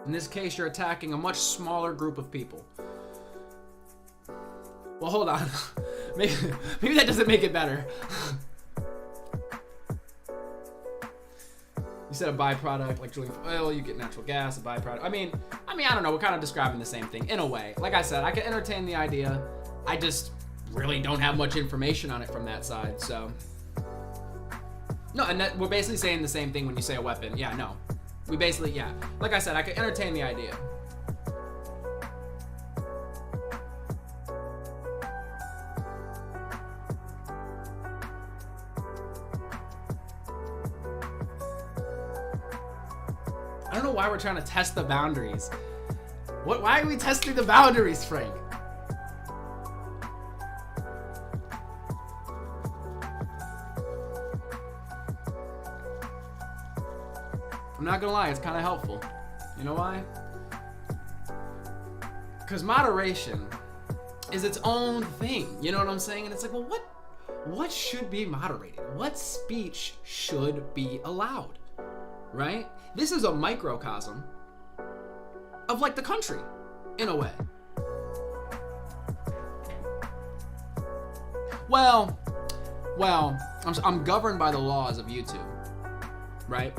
[SPEAKER 1] In this case, you're attacking a much smaller group of people. Well, hold on. maybe that doesn't make it better. You said a byproduct, like drilling for oil, you get natural gas, a byproduct. I mean, I don't know. We're kind of describing the same thing in a way. Like I said, I can entertain the idea. I just really don't have much information on it from that side, so. No, and we're basically saying the same thing when you say a weapon. Yeah, no. We basically, yeah. Like I said, I could entertain the idea. I don't know why we're trying to test the boundaries. Why are we testing the boundaries, Frank? I'm not gonna lie, it's kind of helpful. You know why? Because moderation is its own thing. You know what I'm saying? And it's like, well, what should be moderated? What speech should be allowed? Right? This is a microcosm of like the country, in a way. Well, I'm governed by the laws of YouTube, right?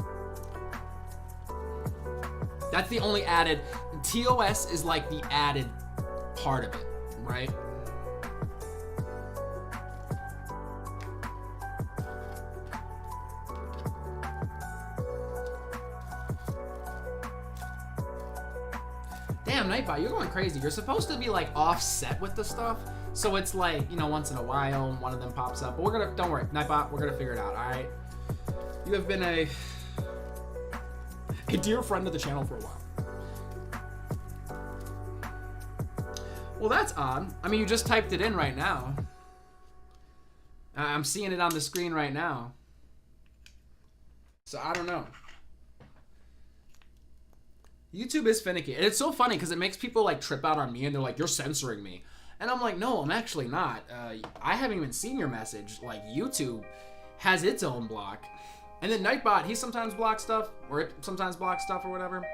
[SPEAKER 1] That's the only added, TOS is like the added part of it, right? Damn, Nightbot, you're going crazy. You're supposed to be like offset with the stuff. So it's like, you know, once in a while, one of them pops up. But don't worry, Nightbot, we're gonna figure it out, all right? You have been a dear friend of the channel for a while. Well, that's odd. I mean, you just typed it in right now. I'm seeing it on the screen right now. So I don't know. YouTube is finicky. And it's so funny because it makes people like trip out on me and they're like, you're censoring me. And I'm like, no, I'm actually not. I haven't even seen your message. Like, YouTube has its own block. And then Nightbot, he sometimes blocks stuff, or it sometimes blocks stuff or whatever.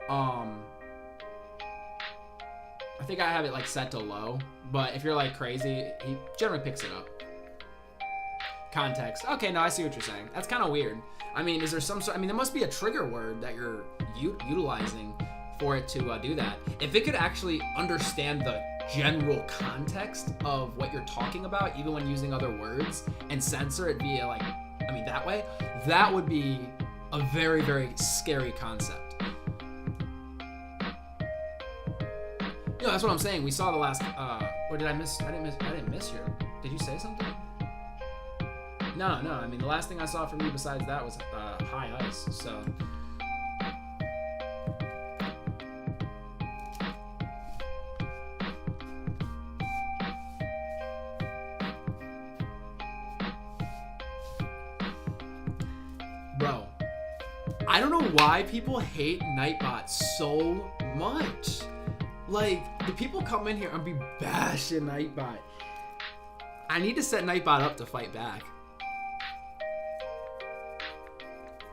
[SPEAKER 1] I think I have it like set to low, but if you're like crazy, he generally picks it up. Context. Okay, no, I see what you're saying. That's kind of weird. I mean, is there some sort, I mean, there must be a trigger word that you're utilizing for it to do that. If it could actually understand the general context of what you're talking about, even when using other words, and censor it via like, I mean, that way, that would be a very, very scary concept. You know, that's what I'm saying. We saw the last, or did I miss? I didn't miss you. Did you say something? No. I mean, the last thing I saw from you besides that was High Ice. So. Bro, I don't know why people hate Nightbot so much. Like, the people come in here and be bashing Nightbot. I need to set Nightbot up to fight back.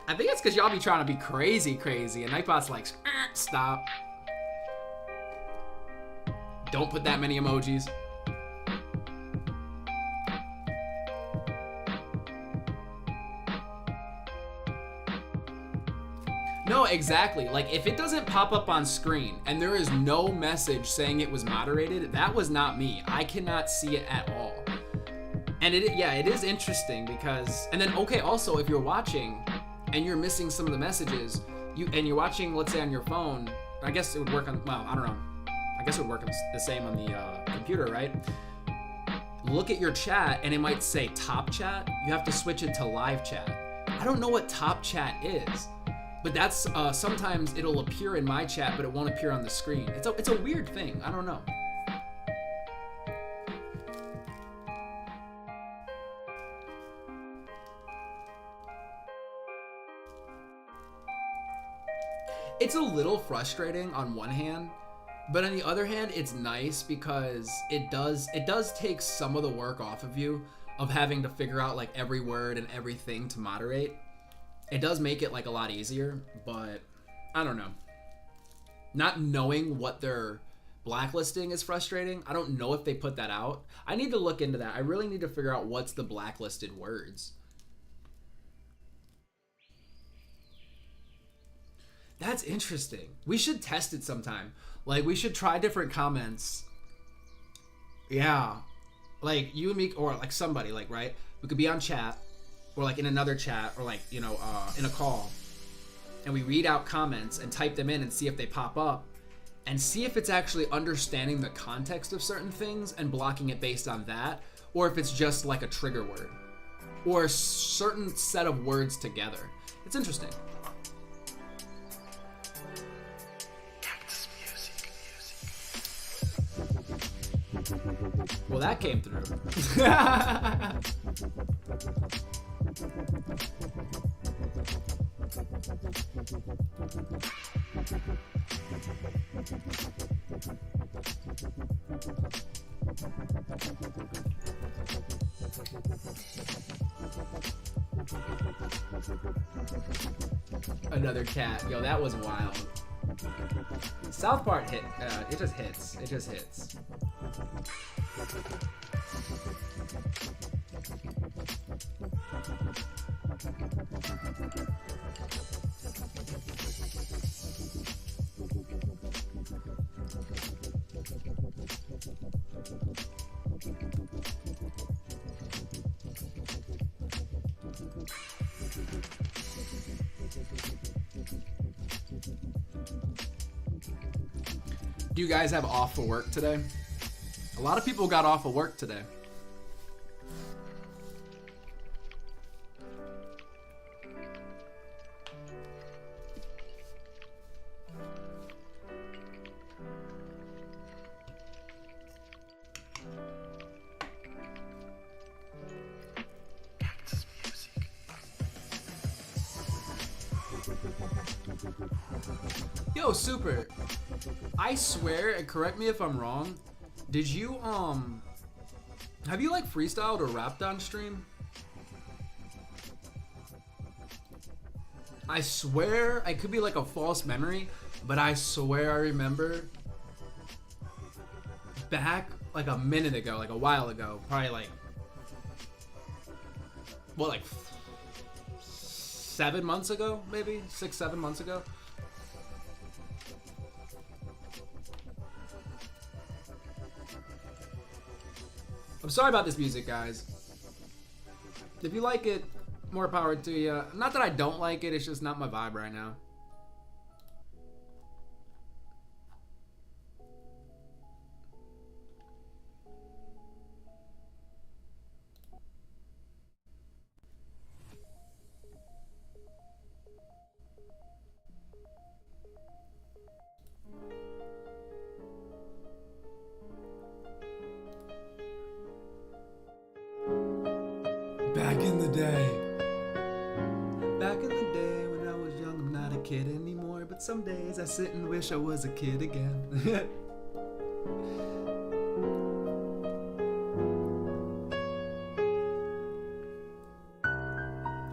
[SPEAKER 1] I think it's because y'all be trying to be crazy, and Nightbot's like, stop. Don't put that many emojis. No, exactly. Like, if it doesn't pop up on screen and there is no message saying it was moderated, that was not me. I cannot see it at all. And it is interesting because, and then, okay, also, if you're watching and you're missing some of the messages, you're watching, let's say, on your phone, I guess it would work on, well, I don't know. I guess it would work the same on the computer, right? Look at your chat and it might say top chat. You have to switch it to live chat. I don't know what top chat is. But that's, sometimes it'll appear in my chat, but it won't appear on the screen. It's a weird thing. I don't know. It's a little frustrating on one hand, but on the other hand, it's nice because it does take some of the work off of you of having to figure out like every word and everything to moderate. It does make it like a lot easier, but I don't know. Not knowing what they're blacklisting is frustrating. I don't know if they put that out. I need to look into that. I really need to figure out what's the blacklisted words. That's interesting. We should test it sometime. Like, we should try different comments. Yeah. Like, you and me, or like somebody, like, right? We could be on chat, or like in another chat, or like, you know, in a call. And we read out comments and type them in and see if they pop up. And see if it's actually understanding the context of certain things and blocking it based on that. Or if it's just like a trigger word. Or a certain set of words together. It's interesting. Well, that came through. Another cat. Yo, that was wild. South Park hit. It just hits. It just hits. Do you guys have off for work today? A lot of people got off of work today. Yo, Super. I swear, and correct me if I'm wrong, did you, have you, like, freestyled or rapped on stream? I swear, I could be, like, a false memory, but I swear I remember back, like, a minute ago, like, a while ago, probably, like, what, like, 7 months ago, maybe? 6, 7 months ago? I'm sorry about this music, guys. If you like it, more power to you. Not that I don't like it, it's just not my vibe right now. Back in the day. Back in the day when I was young, I'm not a kid anymore. But some days I sit and wish I was a kid again.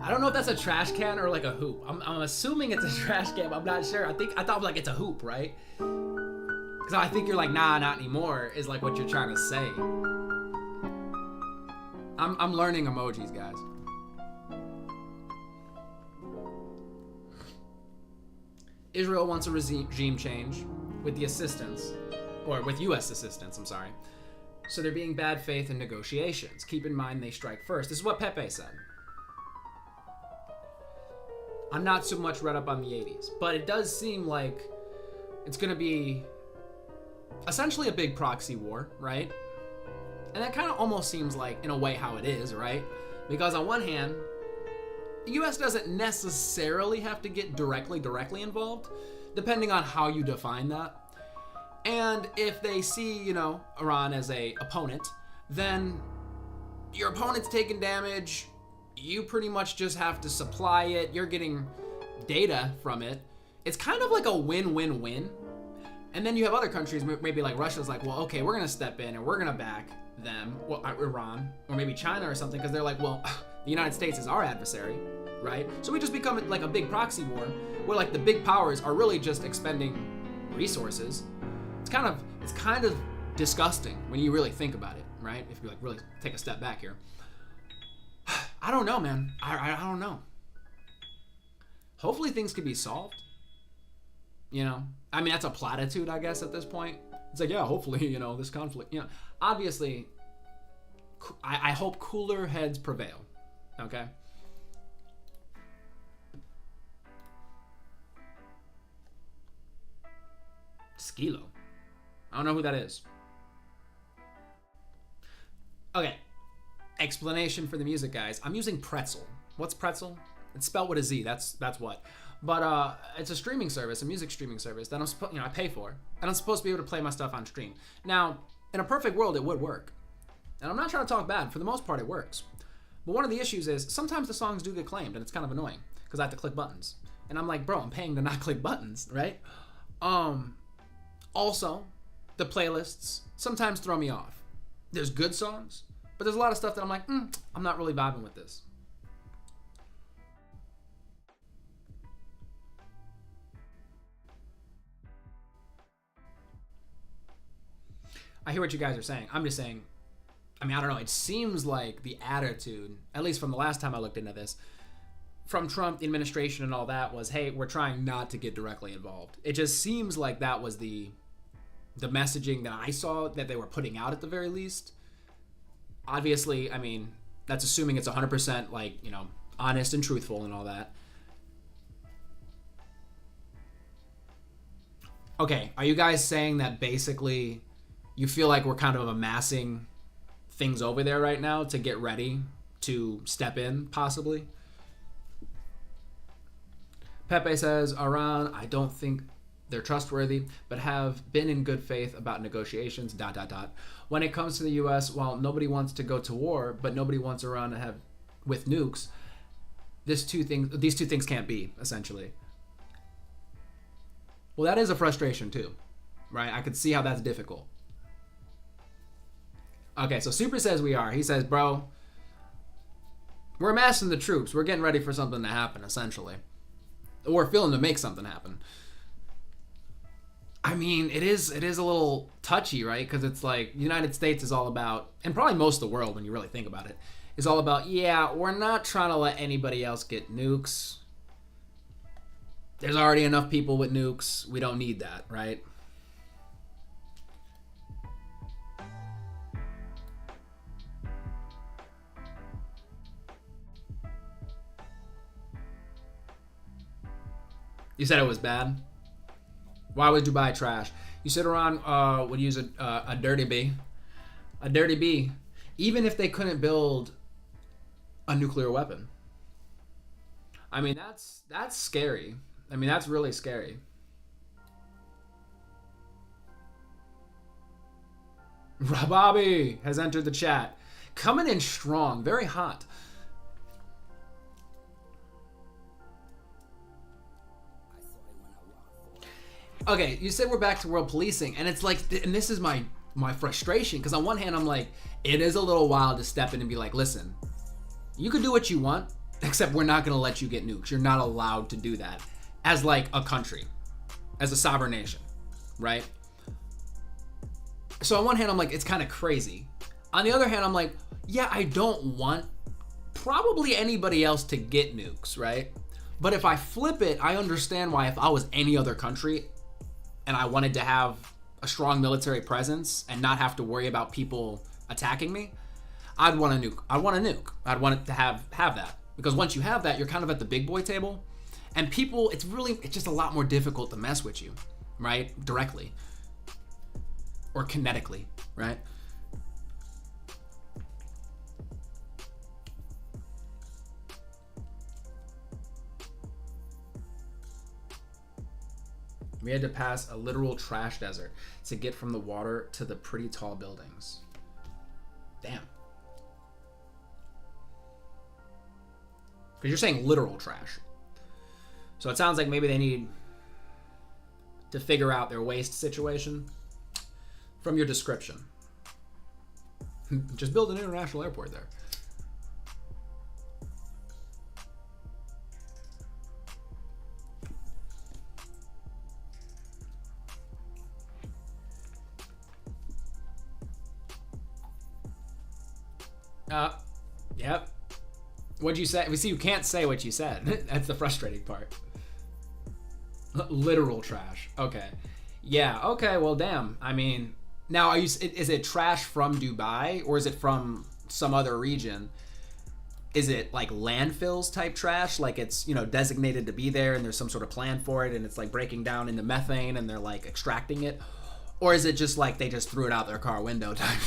[SPEAKER 1] I don't know if that's a trash can or like a hoop. I'm assuming it's a trash can, but I'm not sure. I thought like it's a hoop, right? Because I think you're like, nah, not anymore, is like what you're trying to say. I'm learning emojis, guys. Israel wants a regime change with the assistance, or with U.S. assistance, I'm sorry. So they're being bad faith in negotiations. Keep in mind they strike first. This is what Pepe said. I'm not so much read up on the 80s, but it does seem like it's going to be essentially a big proxy war, right? And that kind of almost seems like, in a way, how it is, right? Because on one hand, the U.S. doesn't necessarily have to get directly involved, depending on how you define that. And if they see, you know, Iran as a opponent, then your opponent's taking damage, you pretty much just have to supply it, you're getting data from it. It's kind of like a win-win-win. And then you have other countries, maybe like Russia's like, well, okay, we're gonna step in and we're gonna back them, well, Iran, or maybe China or something, because they're like, well, the United States is our adversary, right? So we just become like a big proxy war, where like the big powers are really just expending resources. It's kind of disgusting when you really think about it, right? If you like really take a step back here. I don't know, man. I don't know. Hopefully things can be solved. You know, I mean, that's a platitude, I guess, at this point. It's like, yeah, hopefully, you know, this conflict, you know, obviously, I hope cooler heads prevail, okay? Skilo. I don't know who that is. Okay, explanation for the music, guys. I'm using Pretzel. What's Pretzel? It's spelled with a Z, that's what. But it's a streaming service, a music streaming service that I pay for, and I'm supposed to be able to play my stuff on stream. Now, in a perfect world, it would work, and I'm not trying to talk bad. For the most part, it works. But one of the issues is sometimes the songs do get claimed, and it's kind of annoying because I have to click buttons, and I'm like, bro, I'm paying to not click buttons, right? Also, the playlists sometimes throw me off. There's good songs, but there's a lot of stuff that I'm like, I'm not really vibing with this. I hear what you guys are saying. I'm just saying, I mean, I don't know. It seems like the attitude, at least from the last time I looked into this, from Trump, the administration and all that was, hey, we're trying not to get directly involved. It just seems like that was the messaging that I saw that they were putting out at the very least. Obviously, I mean, that's assuming it's 100% like, you know, honest and truthful and all that. Okay, are you guys saying that basically you feel like we're kind of amassing things over there right now to get ready to step in, possibly? Pepe says, Iran, I don't think they're trustworthy, but have been in good faith about negotiations, ... When it comes to the U.S., while nobody wants to go to war, but nobody wants Iran to have with nukes, these two things can't be, essentially. Well, that is a frustration too, right? I could see how that's difficult. Okay, so Super says we are. He says, bro, we're amassing the troops. We're getting ready for something to happen, essentially. We're feeling to make something happen. I mean, it is a little touchy, right? Because it's like the United States is all about, and probably most of the world when you really think about it, is all about, yeah, we're not trying to let anybody else get nukes. There's already enough people with nukes. We don't need that, right? You said it was bad. Why was Dubai trash? You said Iran would use a dirty B. A dirty B. Even if they couldn't build a nuclear weapon. I mean, that's scary. I mean, that's really scary. Rababi has entered the chat. Coming in strong. Very hot. Okay, you said we're back to world policing, and it's like, and this is my frustration, because on one hand, I'm like, it is a little wild to step in and be like, listen, you can do what you want, except we're not going to let you get nukes. You're not allowed to do that as like a country, as a sovereign nation, right? So on one hand, I'm like, it's kind of crazy. On the other hand, I'm like, yeah, I don't want probably anybody else to get nukes, right? But if I flip it, I understand why if I was any other country and I wanted to have a strong military presence and not have to worry about people attacking me, I'd want a nuke. I'd want a nuke. I'd want it to have that. Because once you have that, you're kind of at the big boy table. And people, it's just a lot more difficult to mess with you, right? Directly. Or kinetically, right? We had to pass a literal trash desert to get from the water to the pretty tall buildings. Damn. Because you're saying literal trash. So it sounds like maybe they need to figure out their waste situation from your description. Just build an international airport there. Yep. What'd you say? We see you can't say what you said. That's the frustrating part. Literal trash. Okay. Yeah. Okay. Well, damn. I mean, now is it trash from Dubai or is it from some other region? Is it like landfills type trash? Like it's, designated to be there and there's some sort of plan for it and it's like breaking down into methane and they're like extracting it? Or is it just like they just threw it out their car window type?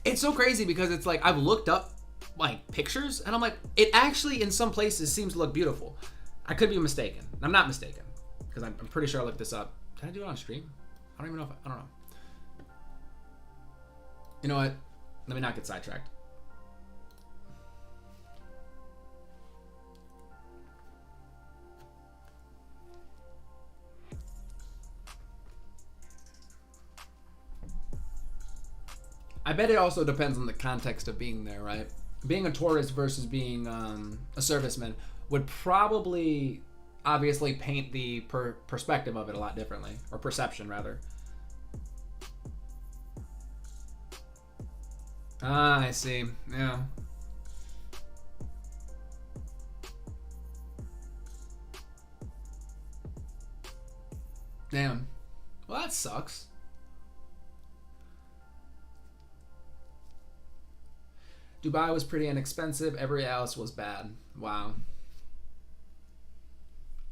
[SPEAKER 1] It's so crazy because it's like I've looked up like pictures and I'm like, it actually in some places seems to look beautiful. I could be mistaken. I'm not mistaken because I'm pretty sure I looked this up. Did I do it on stream? I don't even know I don't know. You know what? Let me not get sidetracked. I bet it also depends on the context of being there, right? Being a tourist versus being a serviceman would probably obviously paint the perspective of it a lot differently, or perception rather. Ah, I see. Yeah. Damn. Well, that sucks. Dubai was pretty inexpensive. Every else was bad. Wow.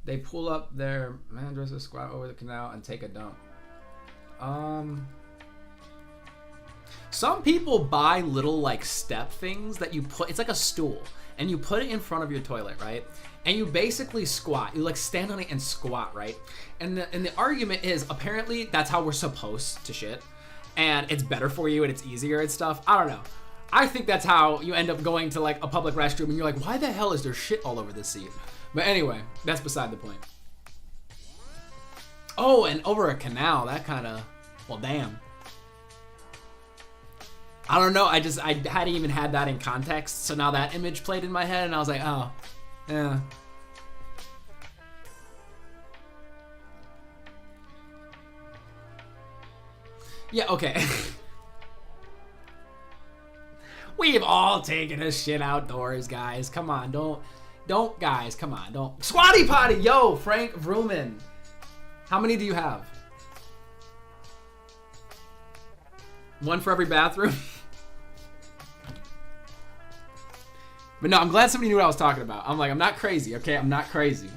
[SPEAKER 1] They pull up their mattresses, squat over the canal, and take a dump. Some people buy little like step things that you put. It's like a stool, and you put it in front of your toilet, right? And you basically squat. You like stand on it and squat, right? And the argument is apparently that's how we're supposed to shit, and it's better for you and it's easier and stuff. I don't know. I think that's how you end up going to like a public restroom and you're like, why the hell is there shit all over this seat? But anyway, that's beside the point. Oh, and over a canal, that kind of, well, damn. I don't know, I hadn't even had that in context, so now that image played in my head and I was like, oh, yeah. Yeah, okay. We've all taken a shit outdoors, guys. Come on, don't, guys, come on, don't. Squatty potty, yo, Frank Vrooman. How many do you have? One for every bathroom? But no, I'm glad somebody knew what I was talking about. I'm like, I'm not crazy, okay? I'm not crazy.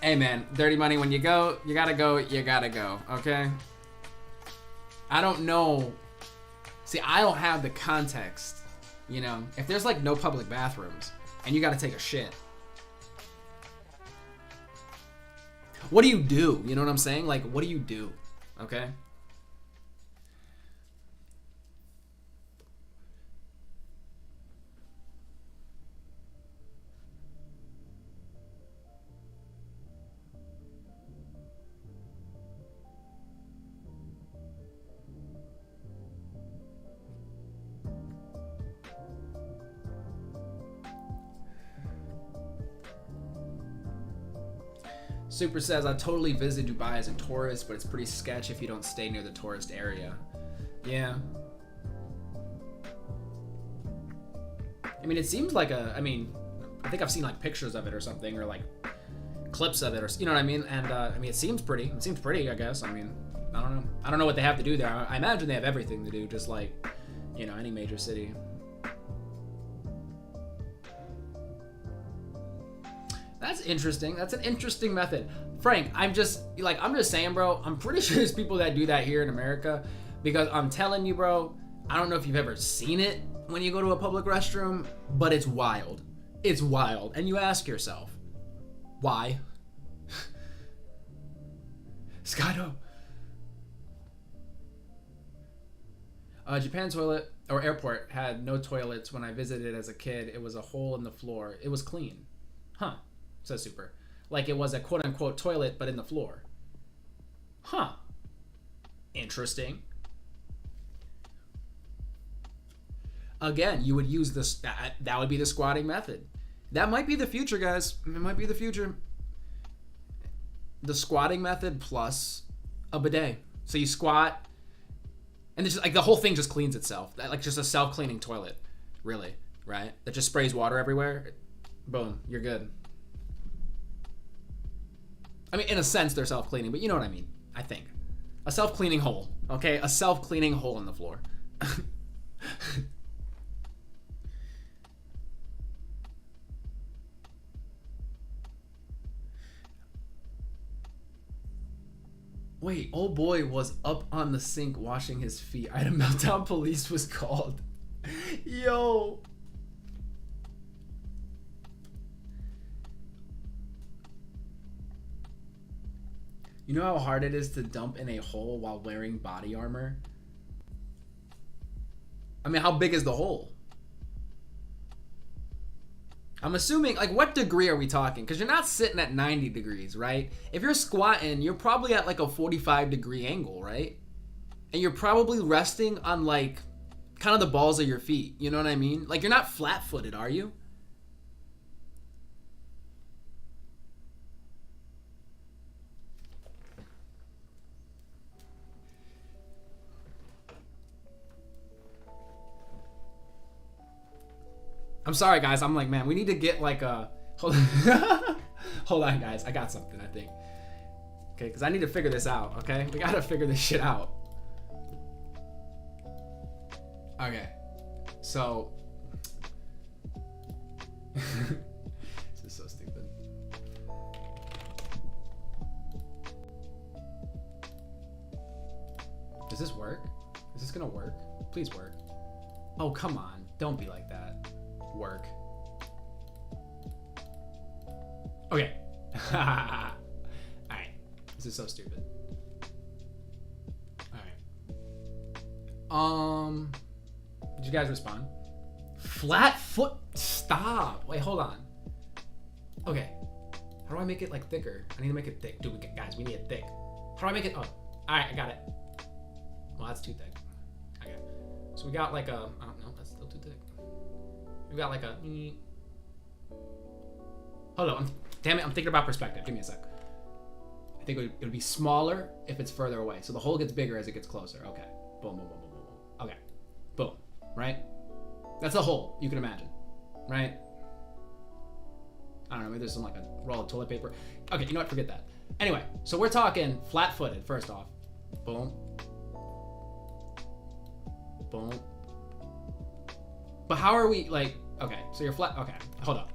[SPEAKER 1] Hey man, dirty money, when you go, you gotta go, okay? I don't know. See, I don't have the context, you know? If there's like no public bathrooms and you gotta take a shit, what do you do? You know what I'm saying? Like, what do you do? Okay? Super says, I totally visited Dubai as a tourist, but it's pretty sketch if you don't stay near the tourist area. Yeah. I mean, it seems like I think I've seen like pictures of it or something, or like clips of it, or you know what I mean? And I mean, it seems pretty, I guess. I mean, I don't know what they have to do there. I imagine they have everything to do, just like, you know, any major city. That's interesting. That's an interesting method. Frank, I'm just saying, bro, I'm pretty sure there's people that do that here in America, because I'm telling you, bro, I don't know if you've ever seen it when you go to a public restroom, but it's wild. It's wild. And you ask yourself, why? Skydo. Japan toilet or airport had no toilets when I visited as a kid. It was a hole in the floor. It was clean. Huh. Says Super. Like it was a quote-unquote toilet, but in the floor. Huh. Interesting. Again, you would use this. That would be the squatting method. That might be the future, guys. It might be the future. The squatting method plus a bidet. So you squat, and it's just, like the whole thing just cleans itself. Like just a self-cleaning toilet, really, right? That just sprays water everywhere. Boom, you're good. I mean, in a sense, they're self-cleaning, but you know what I mean, I think. A self-cleaning hole, okay? A self-cleaning hole in the floor. Wait, old boy was up on the sink washing his feet. I had a meltdown, police was called. Yo. You know how hard it is to dump in a hole while wearing body armor? I mean, how big is the hole? I'm assuming, like, what degree are we talking? Because you're not sitting at 90 degrees, right? If you're squatting, you're probably at like a 45-degree angle, right? And you're probably resting on like kind of the balls of your feet. You know what I mean? Like, you're not flat-footed, are you? I'm sorry, guys. I'm like, man, we need to get like a... Hold on. Hold on, guys. I got something, I think. Okay, because I need to figure this out, okay? We got to figure this shit out. Okay. So... This is so stupid. Does this work? Is this going to work? Please work. Oh, come on. Don't be like that. Work. Okay. Alright. This is so stupid. Alright. Did you guys respond? Flat foot. Stop. Wait, hold on. Okay. How do I make it like thicker? I need to make it thick. Dude, guys, we need it thick. How do I make it? Oh. Alright, I got it. Well, that's too thick. Okay. So we got like a... Oh, no, that's still too thick. We got like a... Hold on. Damn it, I'm thinking about perspective. Give me a sec. I think it would be smaller if it's further away. So the hole gets bigger as it gets closer. Okay. Boom, boom, boom, boom, boom, boom. Okay. Boom. Right? That's a hole, you can imagine. Right? I don't know, maybe there's some like a roll of toilet paper. Okay, you know what? Forget that. Anyway, so we're talking flat-footed, first off. Boom. Boom. But how are we, like, okay, so you're flat, okay, hold up.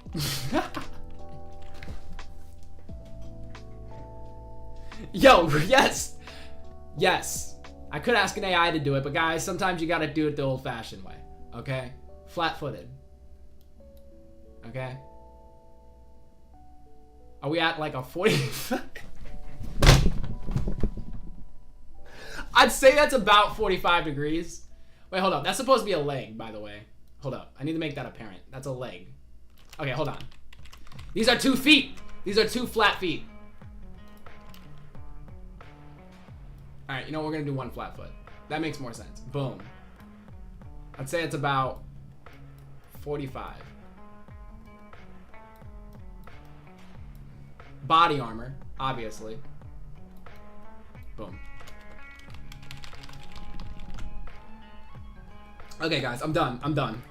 [SPEAKER 1] Yo, yes. Yes. I could ask an AI to do it, but guys, sometimes you gotta do it the old-fashioned way, okay? Flat-footed. Okay? Are we at like a 40? I'd say that's about 45 degrees. Wait, hold up. That's supposed to be a leg, by the way. Hold up. I need to make that apparent. That's a leg. Okay, hold on. These are 2 feet. These are 2 flat feet. All right, you know what? We're going to do 1 flat foot. That makes more sense. Boom. I'd say it's about 45. Body armor, obviously. Boom. Okay, guys, I'm done. I'm done.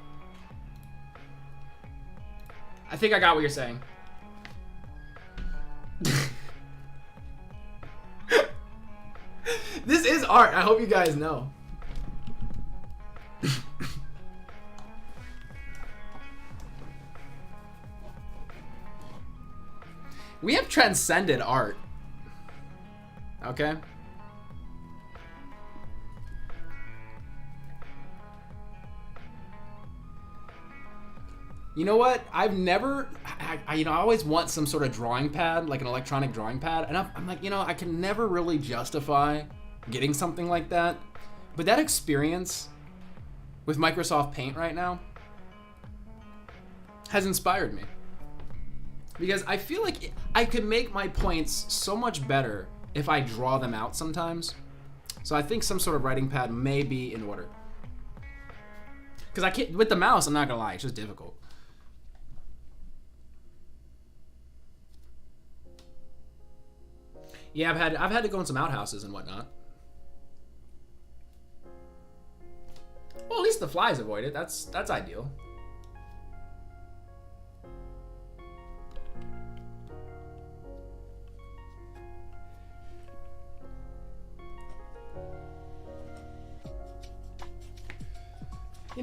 [SPEAKER 1] I think I got what you're saying. This is art. I hope you guys know. We have transcended art. Okay? You know what? I've never, I always want some sort of drawing pad, like an electronic drawing pad. And I'm like, I can never really justify getting something like that. But that experience with Microsoft Paint right now has inspired me. Because I feel like I could make my points so much better if I draw them out sometimes. So I think some sort of writing pad may be in order. Because I can't, with the mouse, I'm not gonna lie, it's just difficult. Yeah, I've had to go in some outhouses and whatnot. Well, at least the flies avoid it. That's ideal.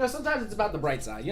[SPEAKER 1] Sometimes it's about the bright side,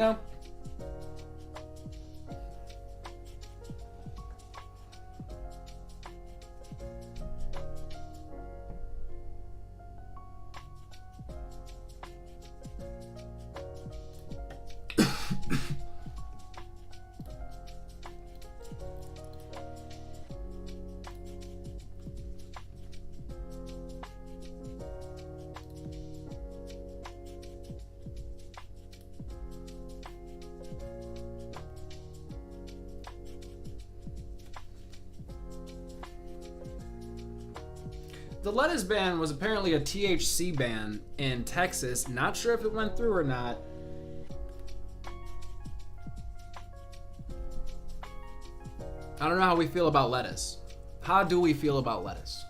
[SPEAKER 1] The lettuce ban was apparently a THC ban in Texas. Not sure if it went through or not. I don't know how we feel about lettuce. How do we feel about lettuce?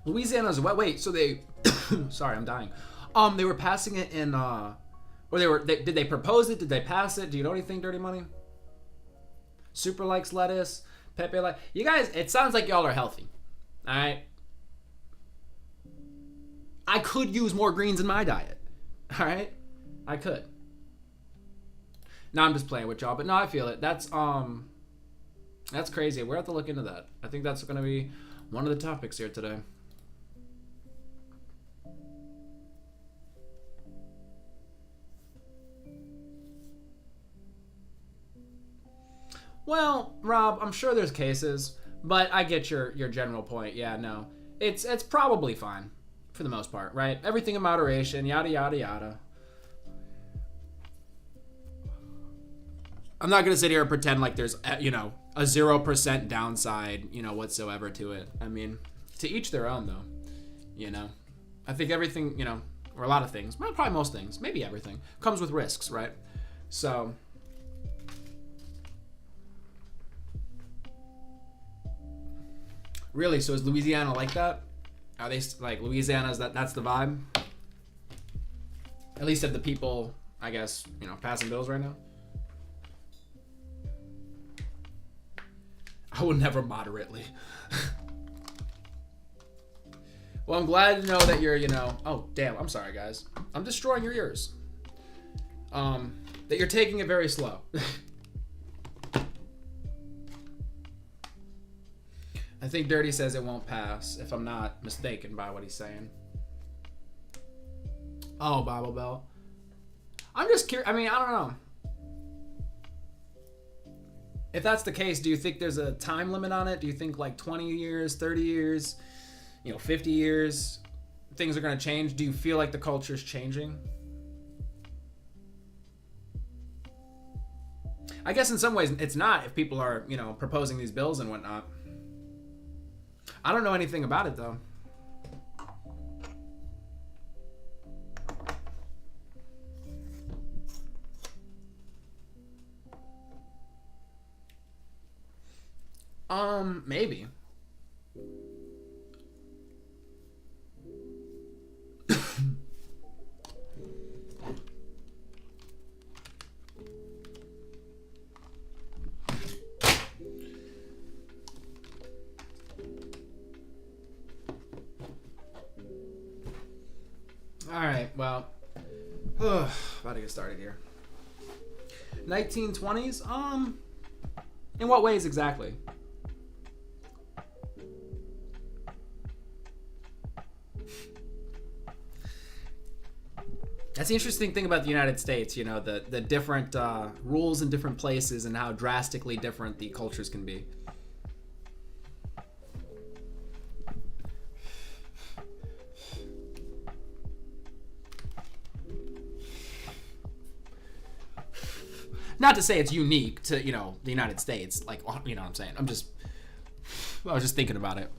[SPEAKER 1] Louisiana's wait, so they sorry, I'm dying. They were passing it in or did they propose it? Did they pass it? Do you know anything, Dirty Money? Super likes lettuce. Pepe like you guys, it sounds like y'all are healthy. Alright. I could use more greens in my diet. Alright? I could. No, I'm just playing with y'all, but no, I feel it. That's crazy. We're gonna have to look into that. I think that's gonna be one of the topics here today. Well, Rob, I'm sure there's cases, but I get your general point. Yeah, no. It's probably fine for the most part, right? Everything in moderation, yada yada yada. I'm not going to sit here and pretend like there's, a 0% downside, whatsoever to it. I mean, to each their own though. I think everything, or a lot of things, well, probably most things, maybe everything comes with risks, right? So Really? So is Louisiana like that? Are they like Louisiana's that's the vibe? At least of the people, I guess, you know, passing bills right now. I would never moderately. Well, I'm glad to know that you're, you know, oh damn, I'm sorry guys. I'm destroying your ears. That you're taking it very slow. I think Dirty says it won't pass, if I'm not mistaken by what he's saying. Oh, Bible Bell. I'm just curious. I mean, I don't know. If that's the case, do you think there's a time limit on it? Do you think like 20 years, 30 years, you know, 50 years, things are going to change? Do you feel like the culture is changing? I guess in some ways it's not if people are, you know, proposing these bills and whatnot. I don't know anything about it though. Maybe. All right, well, about to get started here. 1920s, in what ways exactly? That's the interesting thing about the United States, you know, the different rules in different places and how drastically different the cultures can be. Not to say it's unique to, you know, the United States, like, you know what I'm saying? I was just thinking about it.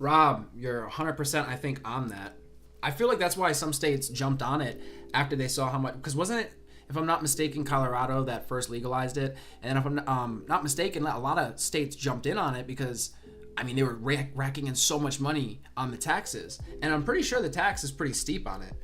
[SPEAKER 1] Rob, you're 100%, I think, on that. I feel like that's why some states jumped on it after they saw how much, because wasn't it, if I'm not mistaken, Colorado that first legalized it? And if I'm not mistaken, a lot of states jumped in on it because, I mean, they were racking in so much money on the taxes. And I'm pretty sure the tax is pretty steep on it.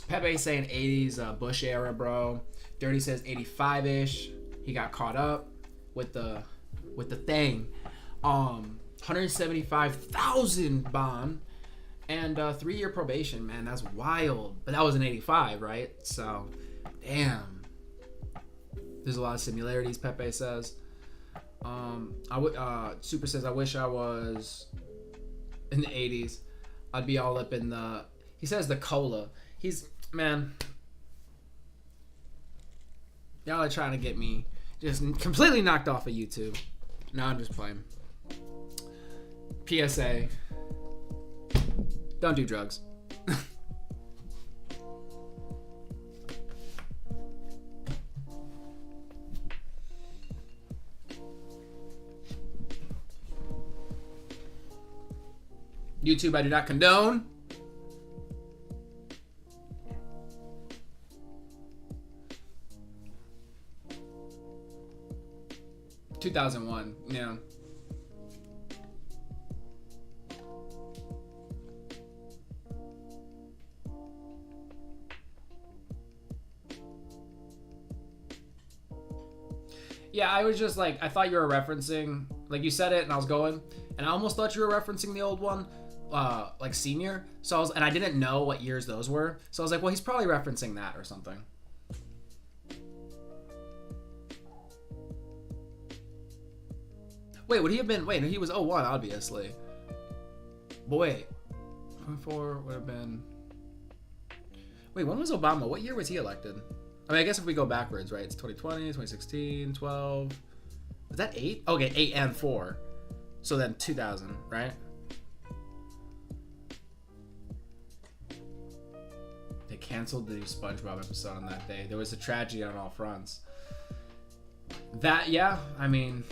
[SPEAKER 1] Pepe saying 80s Bush era, bro. Dirty says 85-ish. He got caught up with the thing. 175,000 bond and 3-year probation, man. That's wild. But that was in 85, right? So, damn. There's a lot of similarities, Pepe says. Super says, I wish I was in the 80s. I'd be all up in the... He says the cola. Man. Y'all are trying to get me just completely knocked off of YouTube. No, I'm just playing. PSA. Don't do drugs. YouTube, I do not condone. $2001, yeah. Yeah, I was just like, I thought you were referencing, like you said it and I was going, and I almost thought you were referencing the old one, like senior. So and I didn't know what years those were. So I was like, well, he's probably referencing that or something. Wait, would he have been, he was 01, obviously. But wait, 24 would have been, wait, when was Obama? What year was he elected? I mean, I guess if we go backwards, right? It's 2020, 2016, 12. Was that 8? Okay, 8 and 4. So then 2000, right? They canceled the new SpongeBob episode on that day. There was a tragedy on all fronts. That, yeah, I mean...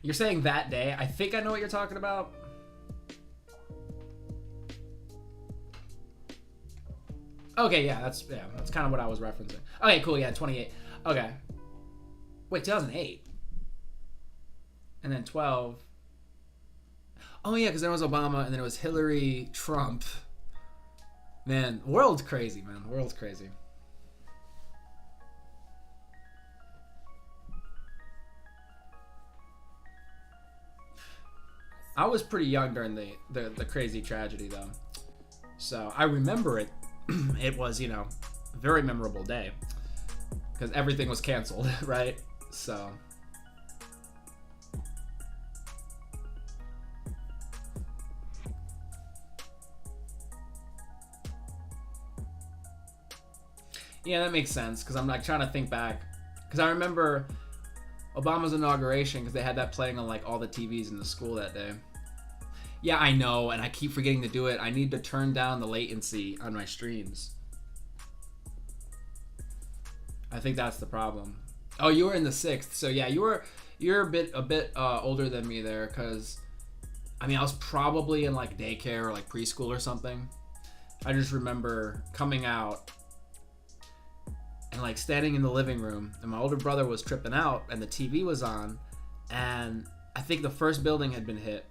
[SPEAKER 1] You're saying that day? I think I know what you're talking about. Okay, yeah, that's kind of what I was referencing. Okay, cool. Yeah, 28. Okay. Wait, 2008. And then 12. Oh yeah, because then it was Obama, and then it was Hillary, Trump. Man, world's crazy, man. The world's crazy. I was pretty young during the crazy tragedy, though. So I remember it. It was, you know, a very memorable day. Because everything was canceled, right? So... Yeah, that makes sense, because I'm like trying to think back. Because I remember Obama's inauguration, because they had that playing on like all the TVs in the school that day. Yeah, I know, and I keep forgetting to do it. I need to turn down the latency on my streams. I think that's the problem. Oh, you were in the 6th, so yeah, you're a bit older than me there, because I mean I was probably in like daycare or like preschool or something. I just remember coming out and like standing in the living room, and my older brother was tripping out, and the TV was on, and I think the first building had been hit,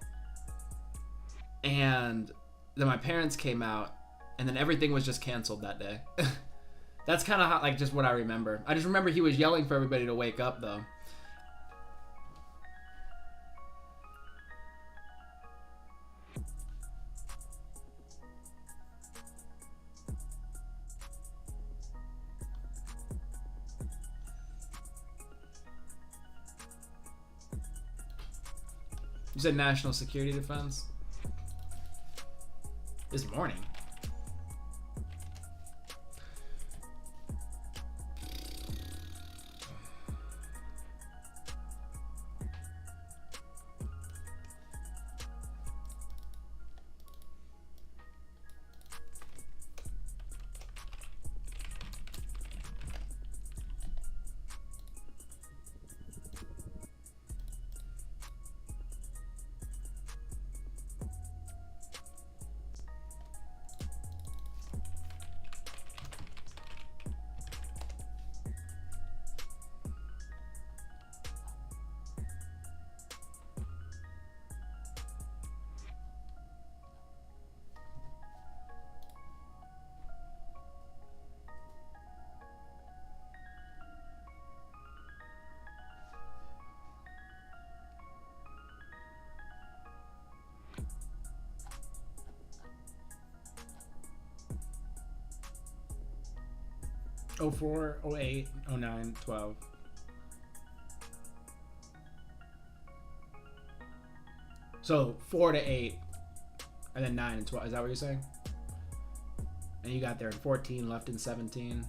[SPEAKER 1] and then my parents came out, and then everything was just canceled that day. That's kind of like just what I remember. I just remember he was yelling for everybody to wake up, though. You said national security defense? This morning. Oh 04, 08, 09, 12. So 4 to 8, and then 9 and 12. Is that what you're saying? And you got there in 14, left in 17.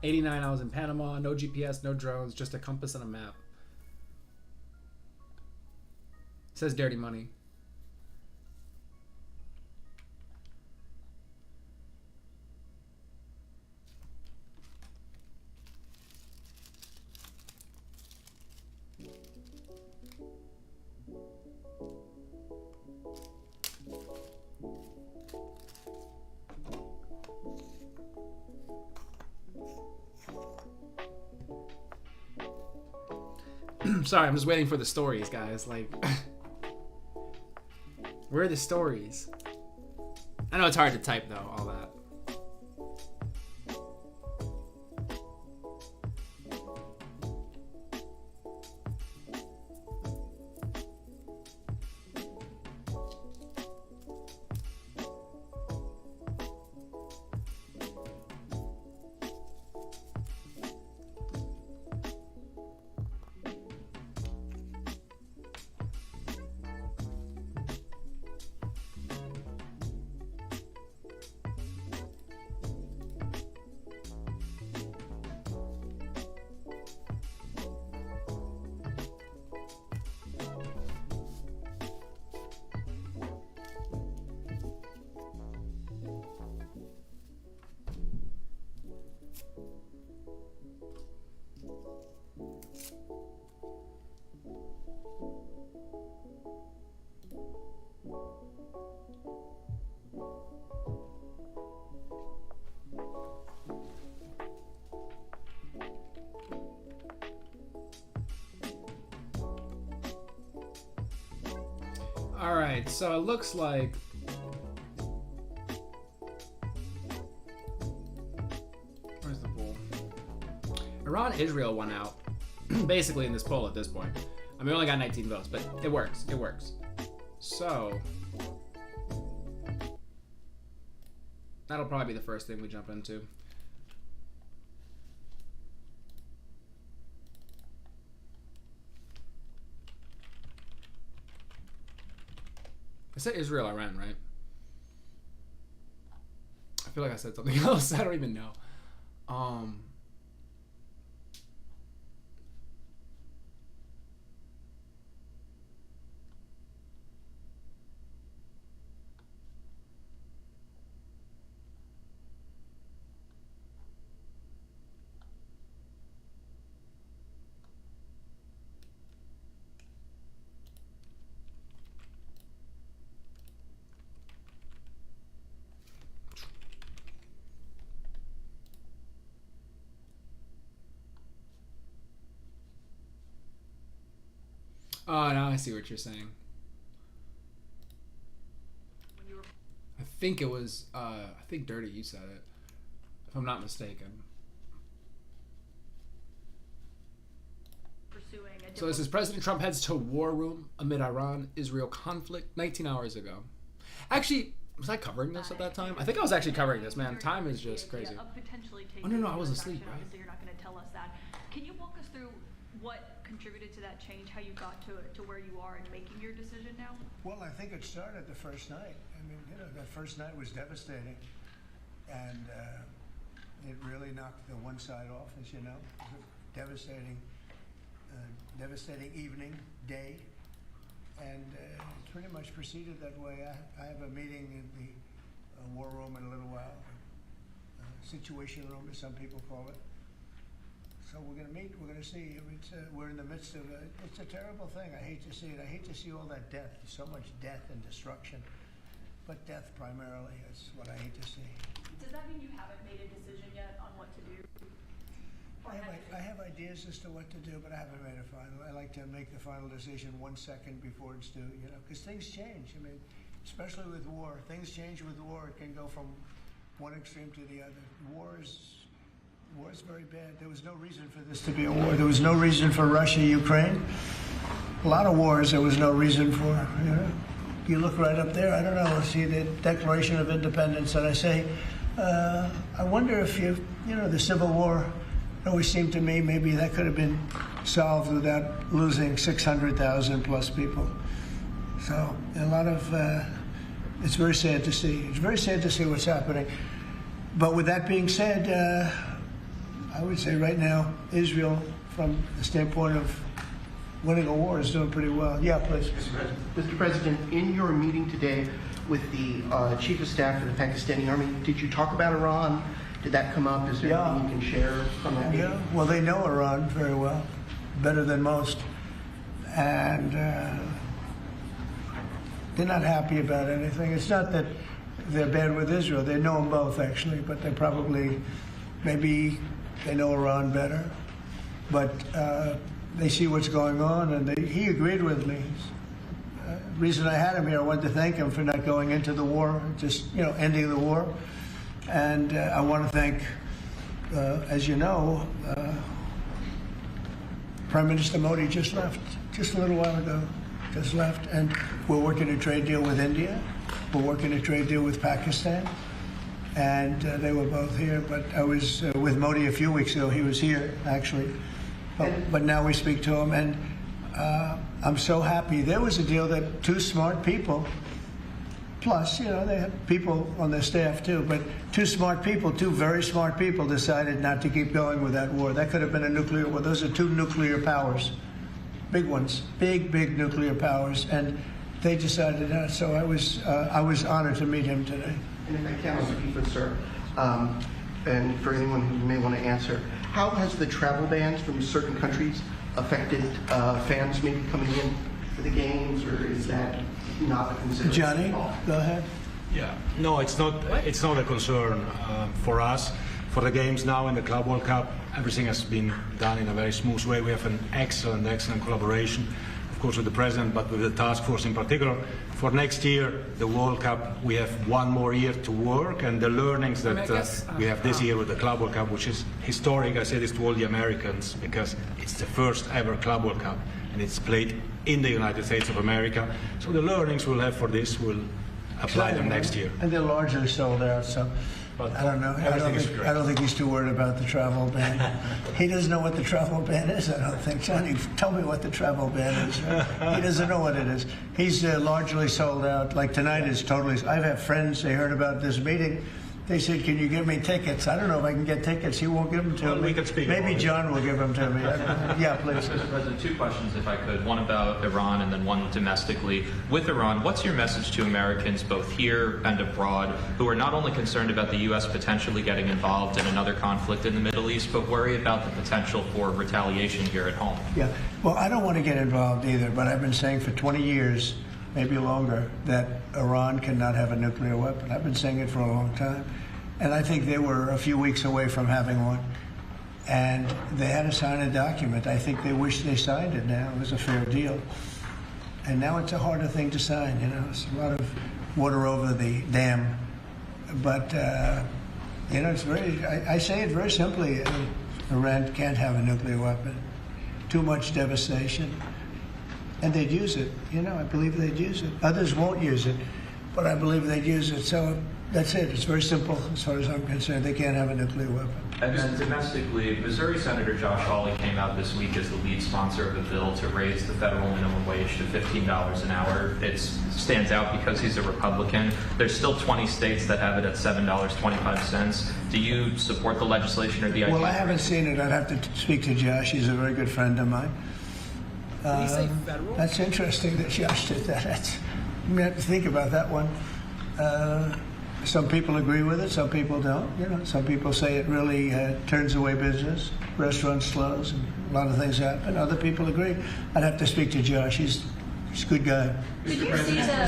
[SPEAKER 1] '89, I was in Panama. No GPS, no drones, just a compass and a map. It says Dirty Money. Sorry, I'm just waiting for the stories, guys. Like, where are the stories? I know it's hard to type, though, all that. right, so it looks like where's the poll? Iran, Israel won out basically in this poll at this point. I mean, we only got 19 votes, but it works. It works. So that'll probably be the first thing we jump into. I said Israel, Iran, right? I feel like I said something else. I don't even know. Oh, now I see what you're saying. I think it was, I think Dirty, you said it, if I'm not mistaken. So this is President Trump heads to war room amid Iran-Israel conflict 19 hours ago. Actually, was I covering this at that time? I think I was actually covering this, man. Time is just crazy. Oh, no, I was asleep, right?
[SPEAKER 3] Obviously, you're not going to tell us that. Can you walk us through what contributed to that change, how you got to where you are and making your decision now?
[SPEAKER 4] Well, I think it started the first night. I mean, you know, that first night was devastating. And it really knocked the one side off, as you know. It was a devastating evening, day. And it pretty much proceeded that way. I have a meeting in the war room in a little while. Situation room, as some people call it. So we're going to meet, we're going to see. We're in the midst of it's a terrible thing. I hate to see it. I hate to see all that death, so much death and destruction. But death primarily is what I hate to see.
[SPEAKER 3] Does that mean you haven't made a decision yet on what to do?
[SPEAKER 4] I have ideas as to what to do, but I haven't made a final. I like to make the final decision 1 second before it's due, you know, because things change. I mean, especially with war. Things change with war. It can go from one extreme to the other. War is very bad. There was no reason for this to be a war. There was no reason for Russia, Ukraine. A lot of wars there was no reason for. You know, you look right up there. I don't know. See the Declaration of Independence, and I say, I wonder if you know, the Civil War. It always seemed to me maybe that could have been solved without losing 600,000 plus people. So a lot of. It's very sad to see. It's very sad to see what's happening. But with that being said, I would say right now, Israel, from the standpoint of winning a war, is doing pretty well. Yeah, please.
[SPEAKER 5] Mr. President, in your meeting today with the Chief of Staff for the Pakistani Army, did you talk about Iran? Did that come up? Is there anything you can share from that meeting?
[SPEAKER 4] Yeah, well, they know Iran very well, better than most. And they're not happy about anything. It's not that they're bad with Israel. They know them both, actually, but they probably, maybe they know Iran better. But they see what's going on, and he agreed with me. Reason I had him here, I wanted to thank him for not going into the war, just, you know, ending the war. And I want to thank, as you know, Prime Minister Modi just left, just a little while ago, just left. And we're working a trade deal with India. We're working a trade deal with Pakistan. And they were both here. But I was with Modi a few weeks ago. He was here, actually. But now we speak to him. And I'm so happy. There was a deal that two smart people, plus, you know, they have people on their staff too, but two very smart people decided not to keep going with that war. That could have been a nuclear war. Those are two nuclear powers, big ones, big nuclear powers, and they decided not. So I was honored to meet him today.
[SPEAKER 5] And if I can, Mr. Keefer, sir, and for anyone who may want to answer, how has the travel bans from certain countries affected fans maybe coming in for the games, or is that not a consideration?
[SPEAKER 4] Johnny, go ahead.
[SPEAKER 6] Yeah, no, it's not a concern for us. For the games now in the Club World Cup, everything has been done in a very smooth way. We have an excellent collaboration. Of course, with the president, but with the task force in particular. For next year, the World Cup, we have one more year to work, and the learnings that we have this year with the Club World Cup, which is historic, I say this to all the Americans, because it's the first ever Club World Cup, and it's played in the United States of America. So the learnings we'll have for this will apply them next year.
[SPEAKER 4] And they're largely sold out, so
[SPEAKER 6] But
[SPEAKER 4] I don't know. I don't think he's too worried about the travel ban. He doesn't know what the travel ban is, I don't think. Johnny, tell me what the travel ban is. He doesn't know what it is. He's largely sold out. Like tonight is totally. I've had friends, they heard about this meeting. They said, can you give me tickets? I don't know if I can get tickets. He won't give them to
[SPEAKER 6] Well,
[SPEAKER 4] me.
[SPEAKER 6] we can speak
[SPEAKER 4] Maybe
[SPEAKER 6] about it.
[SPEAKER 4] John will give them to me. Yeah, please.
[SPEAKER 7] Mr. President, two questions, if I could. One about Iran and then one domestically. With Iran, what's your message to Americans, both here and abroad, who are not only concerned about the U.S. potentially getting involved in another conflict in the Middle East, but worry about the potential for retaliation here at home?
[SPEAKER 4] Yeah. Well, I don't want to get involved either, but I've been saying for 20 years, maybe longer, that Iran cannot have a nuclear weapon. I've been saying it for a long time. And I think they were a few weeks away from having one. And they had to sign a document. I think they wish they signed it now. It was a fair deal. And now it's a harder thing to sign, you know. It's a lot of water over the dam. But, you know, it's very, I say it very simply. Iran can't have a nuclear weapon. Too much devastation. And they'd use it. You know, I believe they'd use it. Others won't use it, but I believe they'd use it. So that's it. It's very simple as far as I'm concerned. They can't have a nuclear weapon.
[SPEAKER 7] And then domestically, Missouri Senator Josh Hawley came out this week as the lead sponsor of a bill to raise the federal minimum wage to $15 an hour. It stands out because he's a Republican. There's still 20 states that have it at $7.25. Do you support the legislation or the idea?
[SPEAKER 4] Well, I haven't seen it. I'd have to speak to Josh. He's a very good friend of mine.
[SPEAKER 1] Did he say federal?
[SPEAKER 4] That's interesting that Josh did that. I'm going to have to think about that one. Some people agree with it, some people don't. You know, some people say it really turns away business. Restaurants close, and a lot of things happen. Other people agree. I'd have to speak to Josh. He's a good guy.
[SPEAKER 3] Did you see the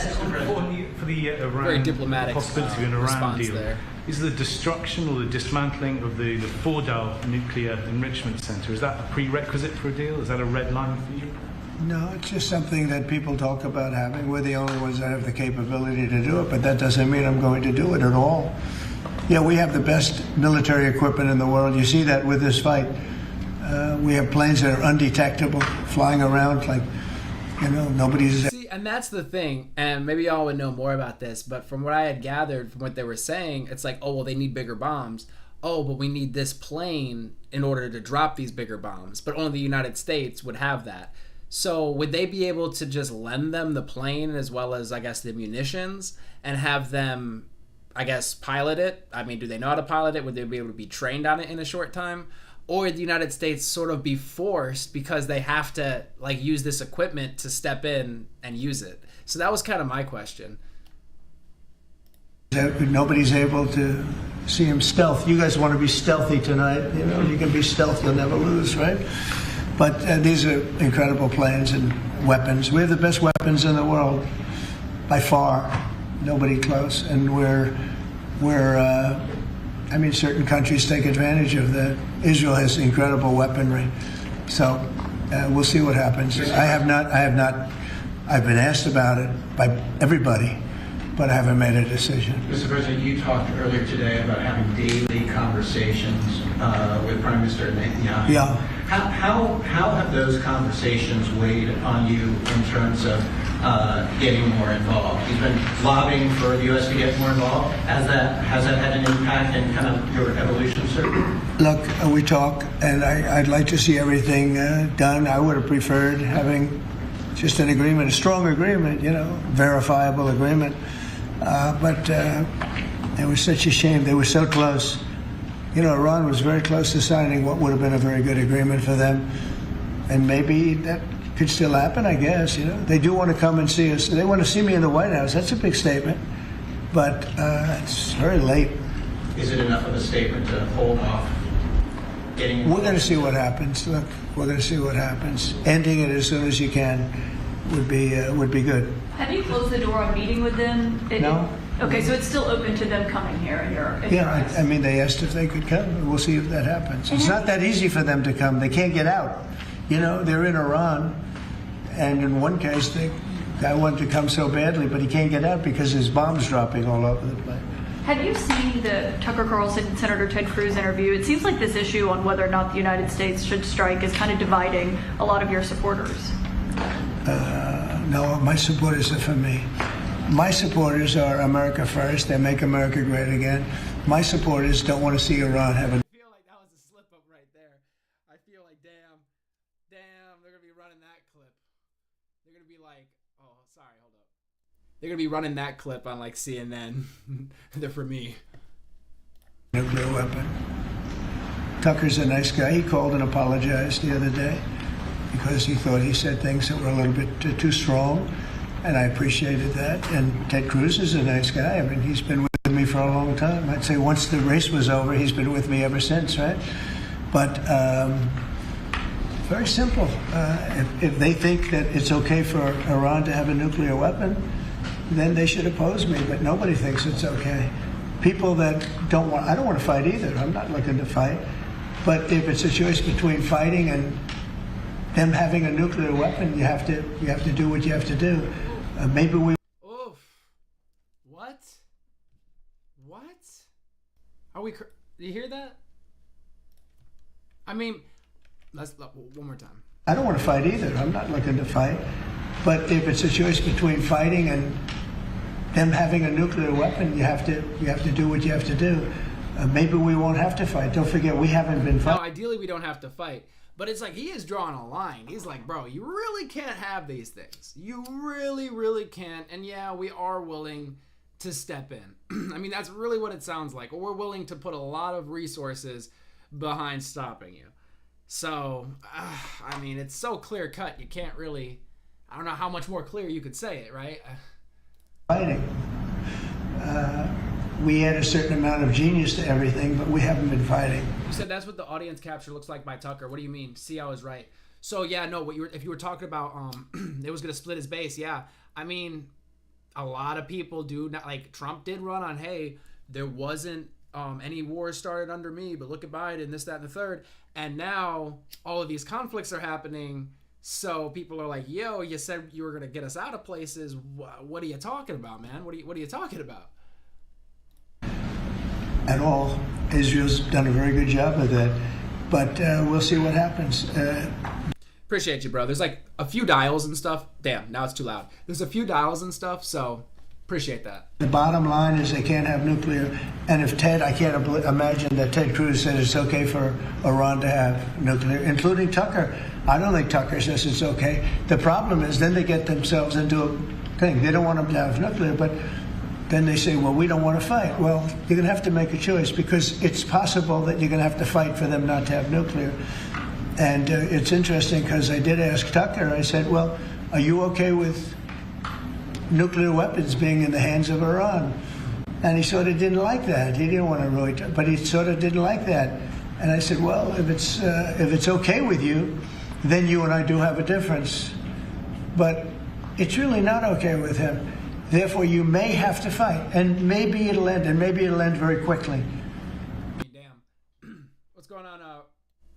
[SPEAKER 8] For the Iran,
[SPEAKER 1] Very diplomatic,
[SPEAKER 8] possibility of an Iran
[SPEAKER 1] response
[SPEAKER 8] deal,
[SPEAKER 1] there.
[SPEAKER 8] is the destruction or the dismantling of the Fordow nuclear enrichment center, is that a prerequisite for a deal? Is that a red line for you?
[SPEAKER 4] No, it's just something that people talk about having. We're the only ones that have the capability to do it, but that doesn't mean I'm going to do it at all. Yeah, we have the best military equipment in the world. You see that with this fight. We have planes that are undetectable, flying around like, you know, nobody's...
[SPEAKER 1] See, and that's the thing, and maybe y'all would know more about this, but from what I had gathered from what they were saying, it's like, oh, well, they need bigger bombs. Oh, but we need this plane in order to drop these bigger bombs, but only the United States would have that. So would they be able to just lend them the plane as well as, I guess, the munitions and have them, I guess, pilot it? I mean, do they know how to pilot it? Would they be able to be trained on it in a short time? Or would the United States sort of be forced because they have to, like, use this equipment to step in and use it? So that was kind of my question.
[SPEAKER 4] Nobody's able to see him stealth. You guys want to be stealthy tonight. You know, you can be stealth, you'll never lose, right? But these are incredible planes and weapons. We have the best weapons in the world, by far. Nobody close. And I mean, certain countries take advantage of that. Israel has incredible weaponry. So we'll see what happens. I've been asked about it by everybody, but I haven't made a decision.
[SPEAKER 9] Mr. President, you talked earlier today about having daily conversations with Prime Minister Netanyahu.
[SPEAKER 4] Yeah.
[SPEAKER 9] How have those conversations weighed on you in terms of getting more involved? You've been lobbying for the U.S. to get more involved. Has that had an impact in kind of your evolution, sir?
[SPEAKER 4] Look, we talk, and I'd like to see everything done. I would have preferred having just an agreement, a strong agreement, you know, verifiable agreement. But it was such a shame. They were so close. You know, Iran was very close to signing what would have been a very good agreement for them. And maybe that could still happen, I guess, you know. They do want to come and see us. They want to see me in the White House. That's a big statement. But it's very late.
[SPEAKER 9] Is it enough of a statement to hold off getting involved?
[SPEAKER 4] We're going to see what happens. Look, we're going to see what happens. Ending it as soon as you can would be good.
[SPEAKER 3] Have you closed the door on meeting with them?
[SPEAKER 4] No.
[SPEAKER 3] Okay, so it's still open to them coming here in your eyes.
[SPEAKER 4] I mean, they asked if they could come. We'll see if that happens. It's not that easy for them to come. They can't get out. You know, they're in Iran, And in one case, the guy wanted to come so badly, but he can't get out because his bomb's dropping all over the place.
[SPEAKER 3] Have you seen the Tucker Carlson and Senator Ted Cruz interview? It seems like this issue on whether or not the United States should strike is kind of dividing a lot of your supporters.
[SPEAKER 4] No, my supporters are for me. My supporters are America first. They make America great again. My supporters don't want to see Iran have a...
[SPEAKER 1] I feel like that was a slip up right there. I feel like, damn, they're going to be running that clip. They're going to be like, oh, sorry, hold up. They're going to be running that clip on like CNN. They're for me.
[SPEAKER 4] Nuclear weapon. Tucker's a nice guy. He called and apologized the other day because he thought he said things that were a little bit too strong, and I appreciated that. And Ted Cruz is a nice guy. I mean, he's been with me for a long time. I'd say once the race was over, he's been with me ever since, right? But very simple. If they think that it's okay for Iran to have a nuclear weapon, then they should oppose me. But nobody thinks it's okay. People that don't want, I don't want to fight either. I'm not looking to fight. But if it's a choice between fighting and them having a nuclear weapon, you have to do what you have to do. Maybe we...
[SPEAKER 1] Oof. What? Are we... Do you hear that? I mean, let's... One more time.
[SPEAKER 4] I don't want to fight either. I'm not looking to fight. But if it's a choice between fighting and them having a nuclear weapon, you have to do what you have to do. Maybe we won't have to fight. Don't forget, we haven't been fighting.
[SPEAKER 1] No, ideally we don't have to fight. But it's like he is drawing a line. He's like, bro, you really can't have these things. You really, really can't. And yeah, we are willing to step in. I mean, that's really what it sounds like. Or we're willing to put a lot of resources behind stopping you. So, I mean, it's so clear cut. You can't really, I don't know how much more clear you could say it, right?
[SPEAKER 4] Fighting. We add a certain amount of genius to everything, but we haven't been fighting.
[SPEAKER 1] You said that's what the audience capture looks like by Tucker. What do you mean? See, I was right. So yeah, no. If you were talking about it was gonna split his base. Yeah, I mean, a lot of people do not like Trump did run on. Hey, there wasn't any wars started under me, but look at Biden, this, that, and the third. And now all of these conflicts are happening. So people are like, yo, you said you were gonna get us out of places. What are you talking about, man? What are you talking about?
[SPEAKER 4] At all. Israel's done a very good job of that. But we'll see what happens.
[SPEAKER 1] Appreciate you, bro. There's like a few dials and stuff. Damn, now it's too loud. There's a few dials and stuff, so appreciate that.
[SPEAKER 4] The bottom line is they can't have nuclear. And if Ted, I can't imagine that Ted Cruz said it's okay for Iran to have nuclear, including Tucker. I don't think Tucker says it's okay. The problem is then they get themselves into a thing. They don't want them to have nuclear, but then they say, well, we don't want to fight. Well, you're going to have to make a choice because it's possible that you're going to have to fight for them not to have nuclear. And it's interesting because I did ask Tucker, I said, well, are you okay with nuclear weapons being in the hands of Iran? And he sort of didn't like that. He didn't want to really, but he sort of didn't like that. And I said, well, if it's okay with you, then you and I do have a difference. But it's really not okay with him. Therefore, you may have to fight, and maybe it'll end, and maybe it'll end very quickly.
[SPEAKER 1] Damn. What's going on?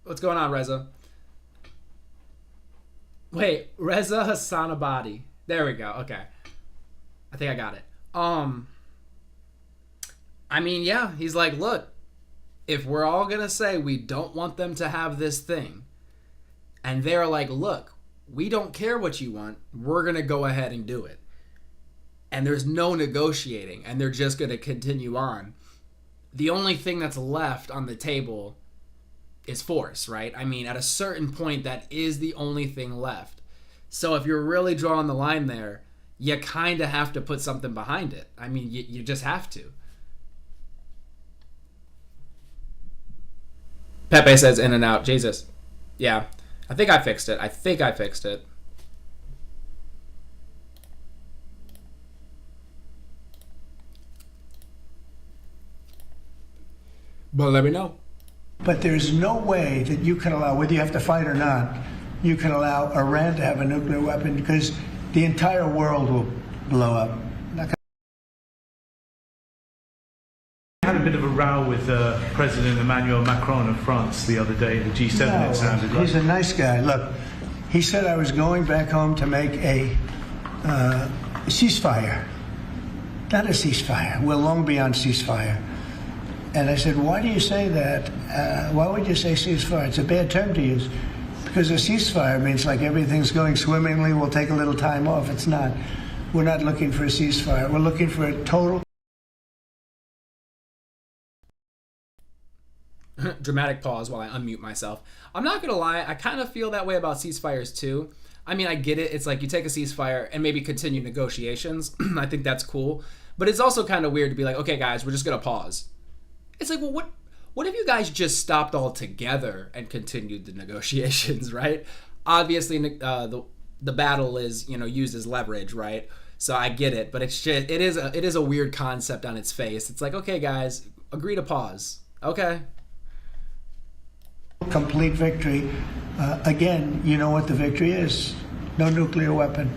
[SPEAKER 1] What's going on, Reza? Wait, Reza Hassanabadi. There we go. Okay, I think I got it. I mean, yeah, he's like, look, if we're all gonna say we don't want them to have this thing, and they're like, look, we don't care what you want, we're gonna go ahead and do it. And there's no negotiating, and they're just going to continue on. The only thing that's left on the table is force, right? I mean, at a certain point, that is the only thing left. So if you're really drawing the line there, you kind of have to put something behind it. I mean, you just have to. Pepe says in and out. Jesus. Yeah, I think I fixed it. But let me know.
[SPEAKER 4] But there's no way that you can allow, whether you have to fight or not, you can allow Iran to have a nuclear weapon because the entire world will blow up.
[SPEAKER 8] I had a bit of a row with President Emmanuel Macron of France the other day at the G7, it sounded like.
[SPEAKER 4] He's a nice guy. Look, He said I was going back home to make a ceasefire. Not a ceasefire. We're long beyond ceasefire. And I said, why do you say that? Why would you say ceasefire? It's a bad term to use. Because a ceasefire means like everything's going swimmingly, we'll take a little time off. It's not. We're not looking for a ceasefire. We're looking for a total...
[SPEAKER 1] Dramatic pause while I unmute myself. I'm not gonna lie, I kind of feel that way about ceasefires too. I mean, I get it. It's like you take a ceasefire and maybe continue negotiations. I think that's cool. But it's also kind of weird to be like, okay, guys, we're just gonna pause. It's like, well, what if you guys just stopped altogether and continued the negotiations, right? Obviously, the battle is, you know, used as leverage, right? So I get it, but it's just, it is a weird concept on its face. It's like, okay, guys, agree to pause. Okay.
[SPEAKER 4] Complete victory. Again, you know what the victory is. No nuclear weapon.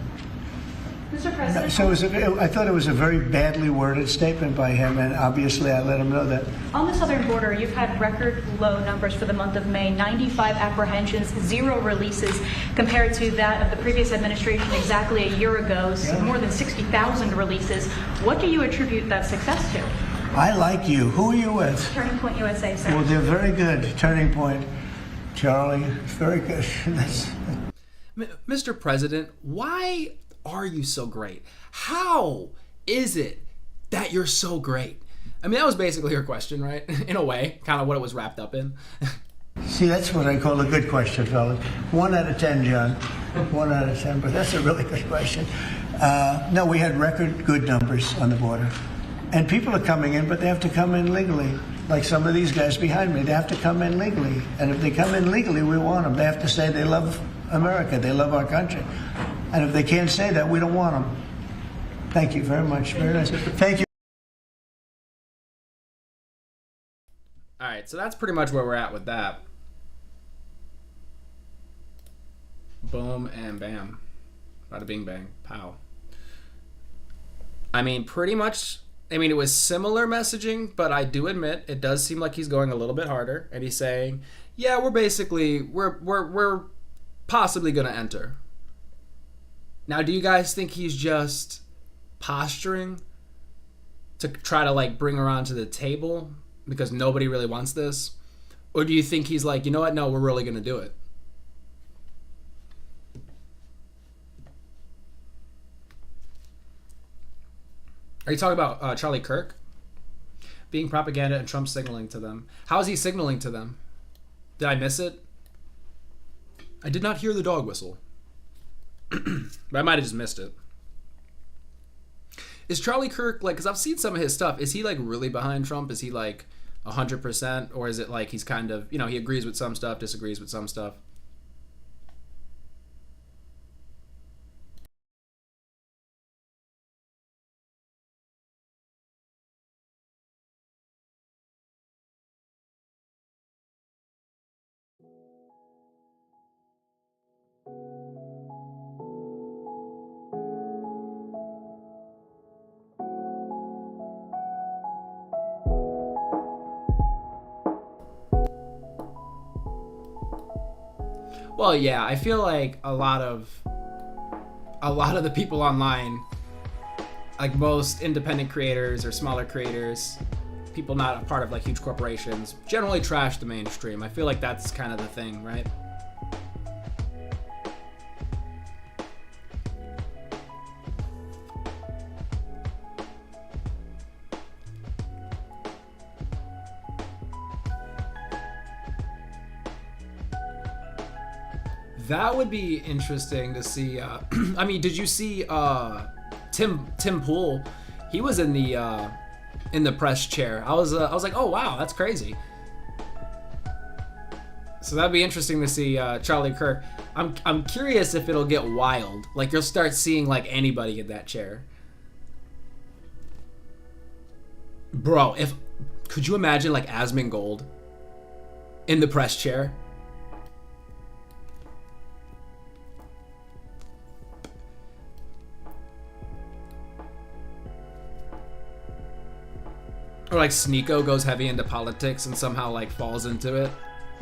[SPEAKER 3] Mr. President.
[SPEAKER 4] So I thought it was a very badly worded statement by him, and obviously I let him know that.
[SPEAKER 3] On the southern border, you've had record low numbers for the month of May, 95 apprehensions, 0 releases, compared to that of the previous administration exactly a year ago, so more than 60,000 releases. What do you attribute that success to?
[SPEAKER 4] I like you. Who are you with?
[SPEAKER 3] Turning Point USA, sir.
[SPEAKER 4] Well, they're very good. Turning Point. Charlie, very good.
[SPEAKER 1] Mr. President, why are you so great? How is it that you're so great? I mean, that was basically her question, right? In a way, kind of what it was wrapped up in.
[SPEAKER 4] See, that's what I call a good question, fellas. 1 out of 10, John. 1 out of 10, but that's a really good question. No, we had record good numbers on the border. And people are coming in, but they have to come in legally. Like some of these guys behind me, they have to come in legally. And if they come in legally, we want them. They have to say they love America, they love our country. And if they can't say that, we don't want them. Thank you very much. Very nice. Thank you.
[SPEAKER 1] All right, so that's pretty much where we're at with that. Boom and bam. Bada bing bang. Pow. I mean, pretty much, I mean, it was similar messaging, but I do admit it does seem like he's going a little bit harder, and he's saying, yeah, we're basically, we're possibly going to enter. Now, do you guys think he's just posturing to try to, like, bring her onto the table because nobody really wants this? Or do you think he's like, you know what, no, we're really going to do it? Are you talking about Charlie Kirk? Being propaganda and Trump signaling to them. How is he signaling to them? Did I miss it? I did not hear the dog whistle. But I might have just missed it. Is Charlie Kirk, like, because I've seen some of his stuff, is he, like, really behind Trump? Is he, like, 100%? Or is it, like, he's kind of, you know, he agrees with some stuff, disagrees with some stuff? Well, yeah, I feel like a lot of the people online, like most independent creators or smaller creators, people not a part of like huge corporations, generally trash the mainstream. I feel like that's kind of the thing, right? That would be interesting to see. I mean, did you see Tim Pool? He was in the press chair. I was like, oh wow, that's crazy. So that'd be interesting to see Charlie Kirk. I'm curious if it'll get wild. Like you'll start seeing like anybody in that chair. Bro, could you imagine like Asmongold in the press chair? Or like Sneeko goes heavy into politics and somehow like falls into it.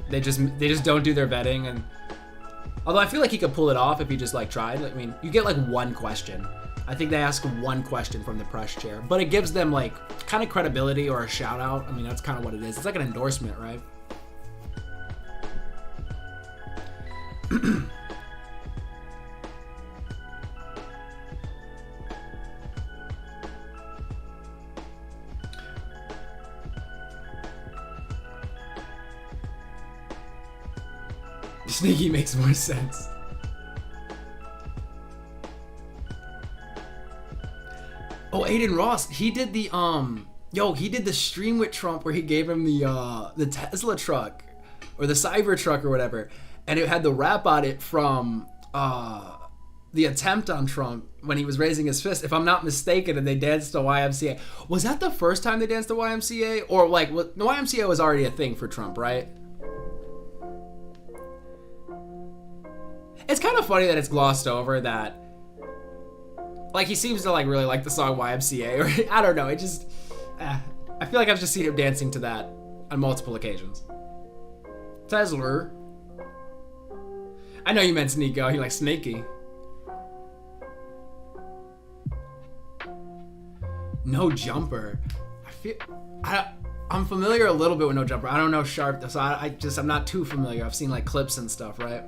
[SPEAKER 1] They just don't do their vetting and Although I feel like he could pull it off if he just like tried. I mean, you get like one question. I think they ask one question from the press chair, but it gives them like kind of credibility or a shout out. I mean, that's kind of what it is. It's like an endorsement, right? Sneaky makes more sense. Oh, Aiden Ross, he did the he did the stream with Trump where he gave him the Tesla truck or the Cybertruck or whatever, and it had the rap on it from the attempt on Trump when he was raising his fist, if I'm not mistaken, and they danced to YMCA. Was that the first time they danced to YMCA, or like the YMCA was already a thing for Trump, right? It's kind of funny that it's glossed over that, like, he seems to like really like the song YMCA, or I don't know. It just, I feel like I've just seen him dancing to that on multiple occasions. Tesla. I know you meant Sneeko. You like Snaky. No Jumper. I'm familiar a little bit with No Jumper. I don't know Sharp, so I'm not too familiar. I've seen like clips and stuff, right?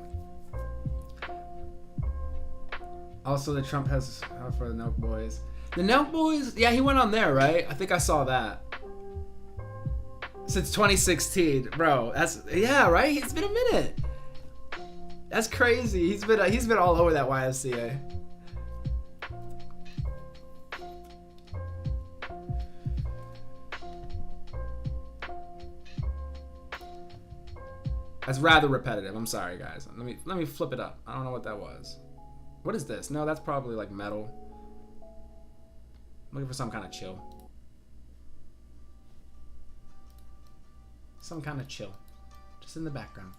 [SPEAKER 1] Also, the Trump has for the Nelk Boys. The Nelk Boys, yeah, he went on there, right? I think I saw that. Since 2016, bro. Yeah, right. It's been a minute. That's crazy. He's been all over that YMCA. That's rather repetitive. I'm sorry, guys. Let me flip it up. I don't know what that was. What is this? No, that's probably like metal. I'm looking for some kind of chill. Some kind of chill. Just in the background.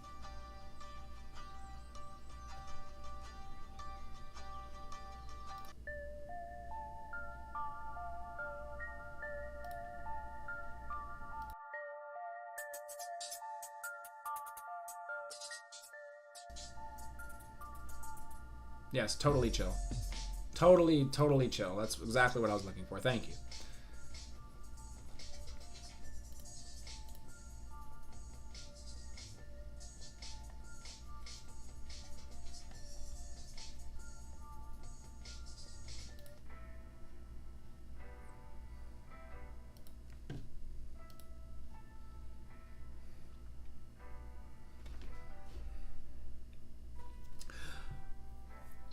[SPEAKER 1] Yes, totally chill. Totally chill. That's exactly what I was looking for. Thank you.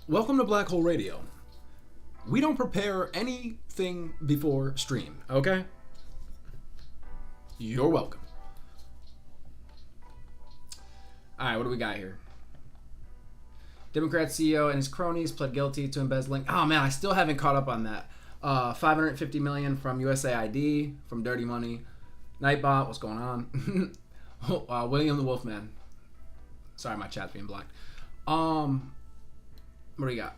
[SPEAKER 1] Welcome to Black Hole Radio. We don't prepare anything before stream, okay? You're welcome. Alright, what do we got here? Democrat CEO and his cronies pled guilty to embezzling. Oh man, I still haven't caught up on that. $550 million from USAID, from Dirty Money. Nightbot, what's going on? William the Wolfman. Sorry, my chat's being blocked. What do we got?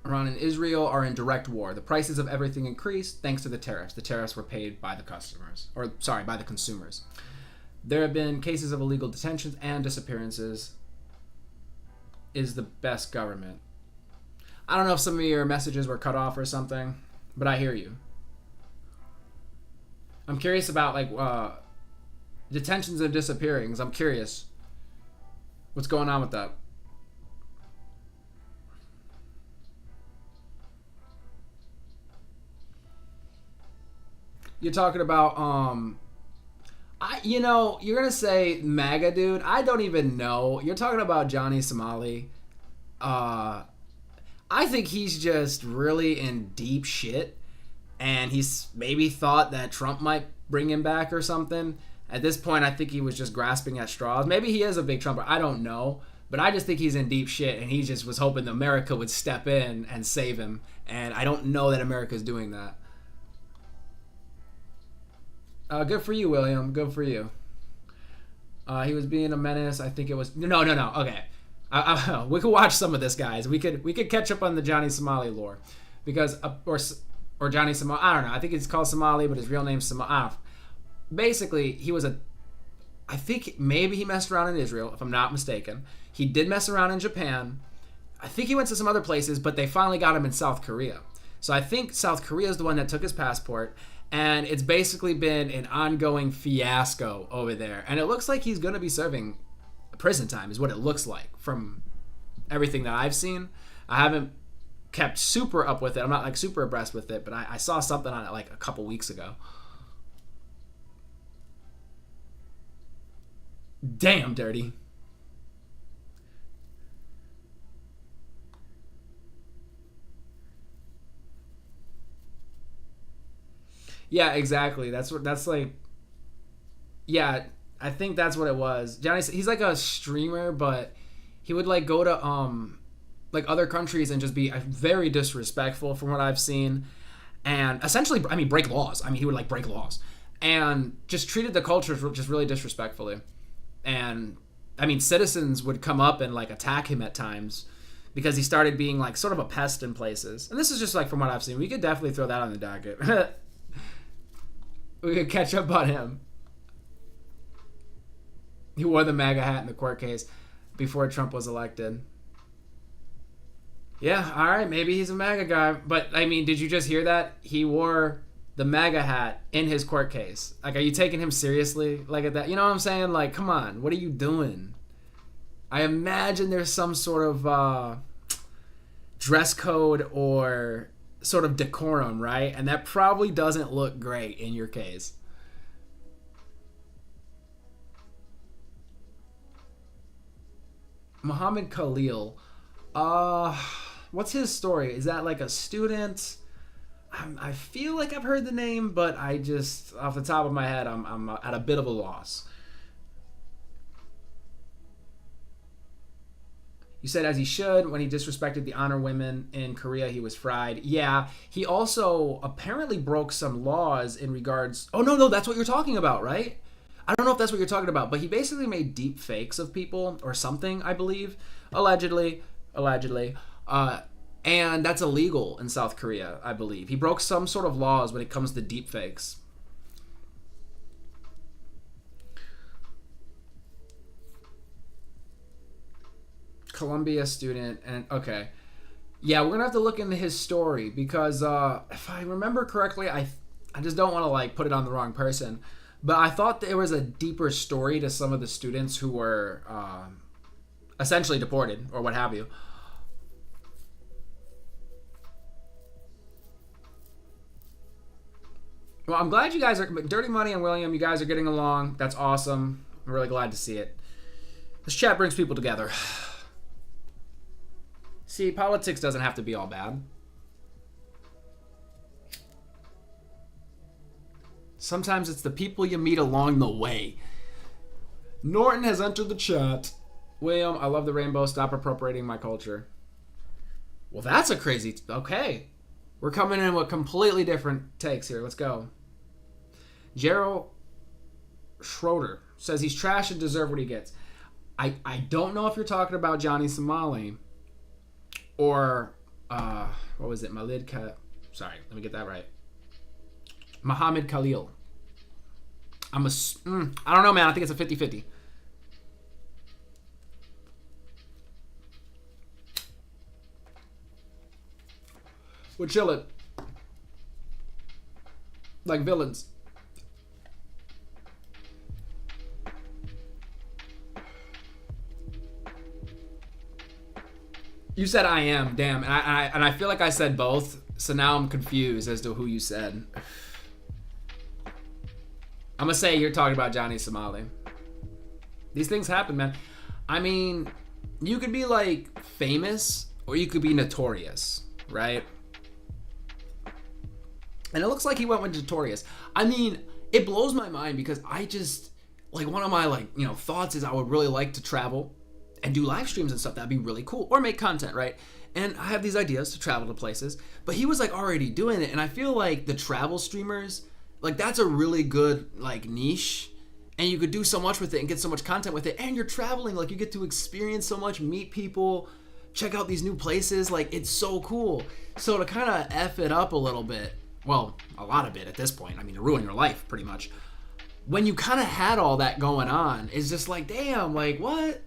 [SPEAKER 1] Iran and Israel are in direct war. The prices of everything increased thanks to the tariffs. The tariffs were paid by the customers, or sorry, by the consumers. There have been cases of illegal detentions and disappearances. Is the best government. I don't know if some of your messages were cut off or something, but I hear you. I'm curious about like detentions and disappearings. I'm curious. What's going on with that? You're talking about, you're going to say MAGA, dude. I don't even know. You're talking about Johnny Somali. I think he's just really in deep shit. And he's maybe thought that Trump might bring him back or something. At this point, I think he was just grasping at straws. Maybe he is a big Trumper. I don't know. But I just think he's in deep shit. And he just was hoping that America would step in and save him. And I don't know that America's doing that. Good for you, William. Good for you. He was being a menace. I think it was no. Okay, we could watch some of this, guys. We could catch up on the Johnny Somali lore, because or Johnny Somali. I don't know. I think it's called Somali, but his real name's Somali. Basically, he was I think maybe he messed around in Israel, if I'm not mistaken. He did mess around in Japan. I think he went to some other places, but they finally got him in South Korea. So I think South Korea is the one that took his passport, and it's basically been an ongoing fiasco over there. And it looks like he's going to be serving prison time, is what it looks like from everything that I've seen. I haven't kept super up with it. I'm not like super abreast with it, but I saw something on it like a couple weeks ago. Damn, dirty. Yeah, exactly. That's like. Yeah, I think that's what it was. Johnny, he's like a streamer, but he would like go to like other countries and just be very disrespectful from what I've seen, and essentially, I mean, break laws. I mean, he would like break laws and just treated the culture just really disrespectfully. And I mean, citizens would come up and like attack him at times because he started being like sort of a pest in places. And this is just like from what I've seen. We could definitely throw that on the docket. We could catch up on him. He wore the MAGA hat in the court case before Trump was elected. Yeah, all right, maybe he's a MAGA guy. But, I mean, did you just hear that? He wore the MAGA hat in his court case. Like, are you taking him seriously? Like, at that? You know what I'm saying? Like, come on, what are you doing? I imagine there's some sort of dress code or sort of decorum, right? And that probably doesn't look great in your case. Muhammad Khalil. What's his story? Is that like a student? I feel like I've heard the name, but I just, off the top of my head, I'm at a bit of a loss. You said, as he should, when he disrespected the honor women in Korea, he was fried. Yeah, he also apparently broke some laws in regards... Oh, no, that's what you're talking about, right? I don't know if that's what you're talking about, but he basically made deep fakes of people or something, I believe. Allegedly. And that's illegal in South Korea, I believe. He broke some sort of laws when it comes to deep fakes. Columbia student, and okay. Yeah, we're gonna have to look into his story because if I remember correctly, I just don't want to like put it on the wrong person, but I thought there was a deeper story to some of the students who were essentially deported or what have you. Well, I'm glad you guys are... Dirty Money and William, you guys are getting along. That's awesome. I'm really glad to see it. This chat brings people together. See, politics doesn't have to be all bad. Sometimes it's the people you meet along the way. Norton has entered the chat. William, I love the rainbow. Stop appropriating my culture. Well, that's a crazy... Okay. We're coming in with completely different takes here. Let's go. Gerald Schroeder says he's trash and deserve what he gets. I don't know if you're talking about Johnny Somali or what was it? Sorry, let me get that right. Muhammad Khalil. I don't know, man. I think it's a 50-50. We're chilling. Like villains. You said I am, damn. And I feel like I said both, so now I'm confused as to who you said. I'm gonna say you're talking about Johnny Somali. These things happen, man. I mean, you could be like famous or you could be notorious, right? And it looks like he went with notorious. I mean, it blows my mind because I just, like, one of my, like, you know, thoughts is I would really like to travel and do live streams and stuff. That'd be really cool. Or make content, right? And I have these ideas to travel to places. But he was, like, already doing it. And I feel like the travel streamers, like, that's a really good, like, niche. And you could do so much with it and get so much content with it. And you're traveling. Like, you get to experience so much, meet people, check out these new places. Like, it's so cool. So to kind of F it up a little bit, well, a lot of it at this point. I mean, to ruin your life, pretty much. when you kind of had all that going on, it's just like, damn, like, what?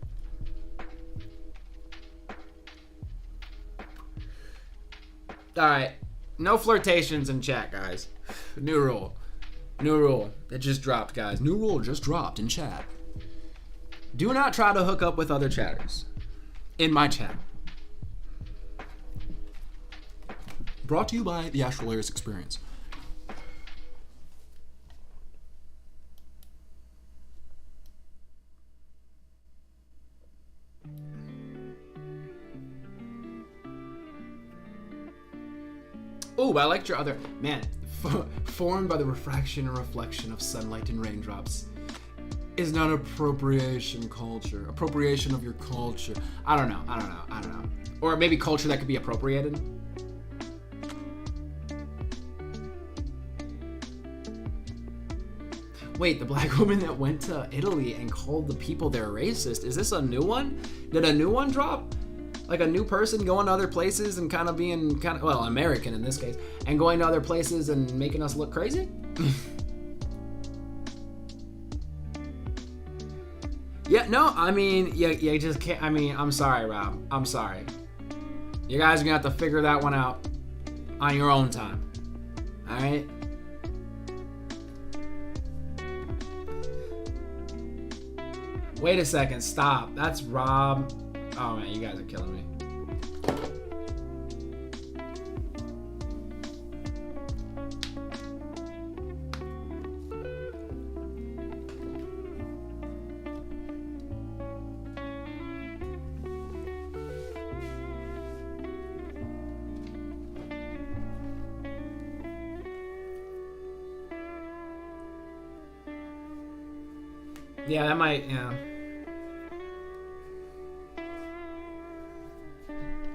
[SPEAKER 1] Alright, no flirtations in chat, guys. New rule. New rule. It just dropped, guys. New rule just dropped in chat. Do not try to hook up with other chatters in my chat. Brought to you by the Astral Layers Experience. Oh, I liked your other... Man, formed by the refraction and reflection of sunlight and raindrops is not appropriation culture. Appropriation of your culture. I don't know. Or maybe culture that could be appropriated. Wait, the black woman that went to Italy and called the people there racist. Is this a new one? Did a new one drop? Like a new person going to other places and kind of being well, American in this case, and going to other places and making us look crazy? Yeah, no, I mean, you just can't. I mean, I'm sorry, Rob. I'm sorry. You guys are gonna have to figure that one out on your own time. All right. Wait a second. Stop. That's Rob. Oh man, you guys are killing me. Yeah, that might, yeah.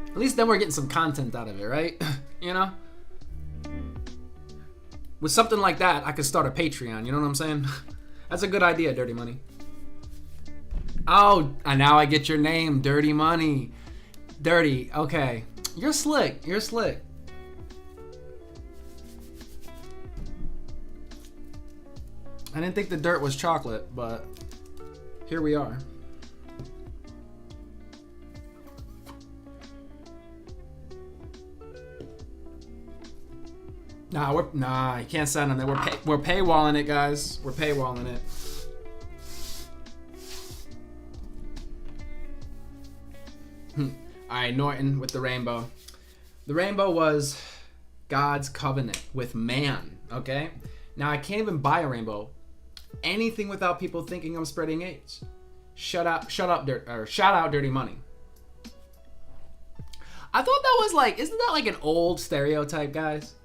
[SPEAKER 1] At least then we're getting some content out of it, right? You know? With something like that, I could start a Patreon, you know what I'm saying? That's a good idea, Dirty Money. Oh, and now I get your name, Dirty Money. Dirty, okay. You're slick, you're slick. I didn't think the dirt was chocolate, but here we are. Nah, you can't send them there. We're paywalling it, guys. We're paywalling it. All right, Norton with the rainbow. The rainbow was God's covenant with man. Okay. Now I can't even buy a rainbow, anything without people thinking I'm spreading AIDS. Shout out, Dirty Money. I thought that was like, isn't that like an old stereotype, guys?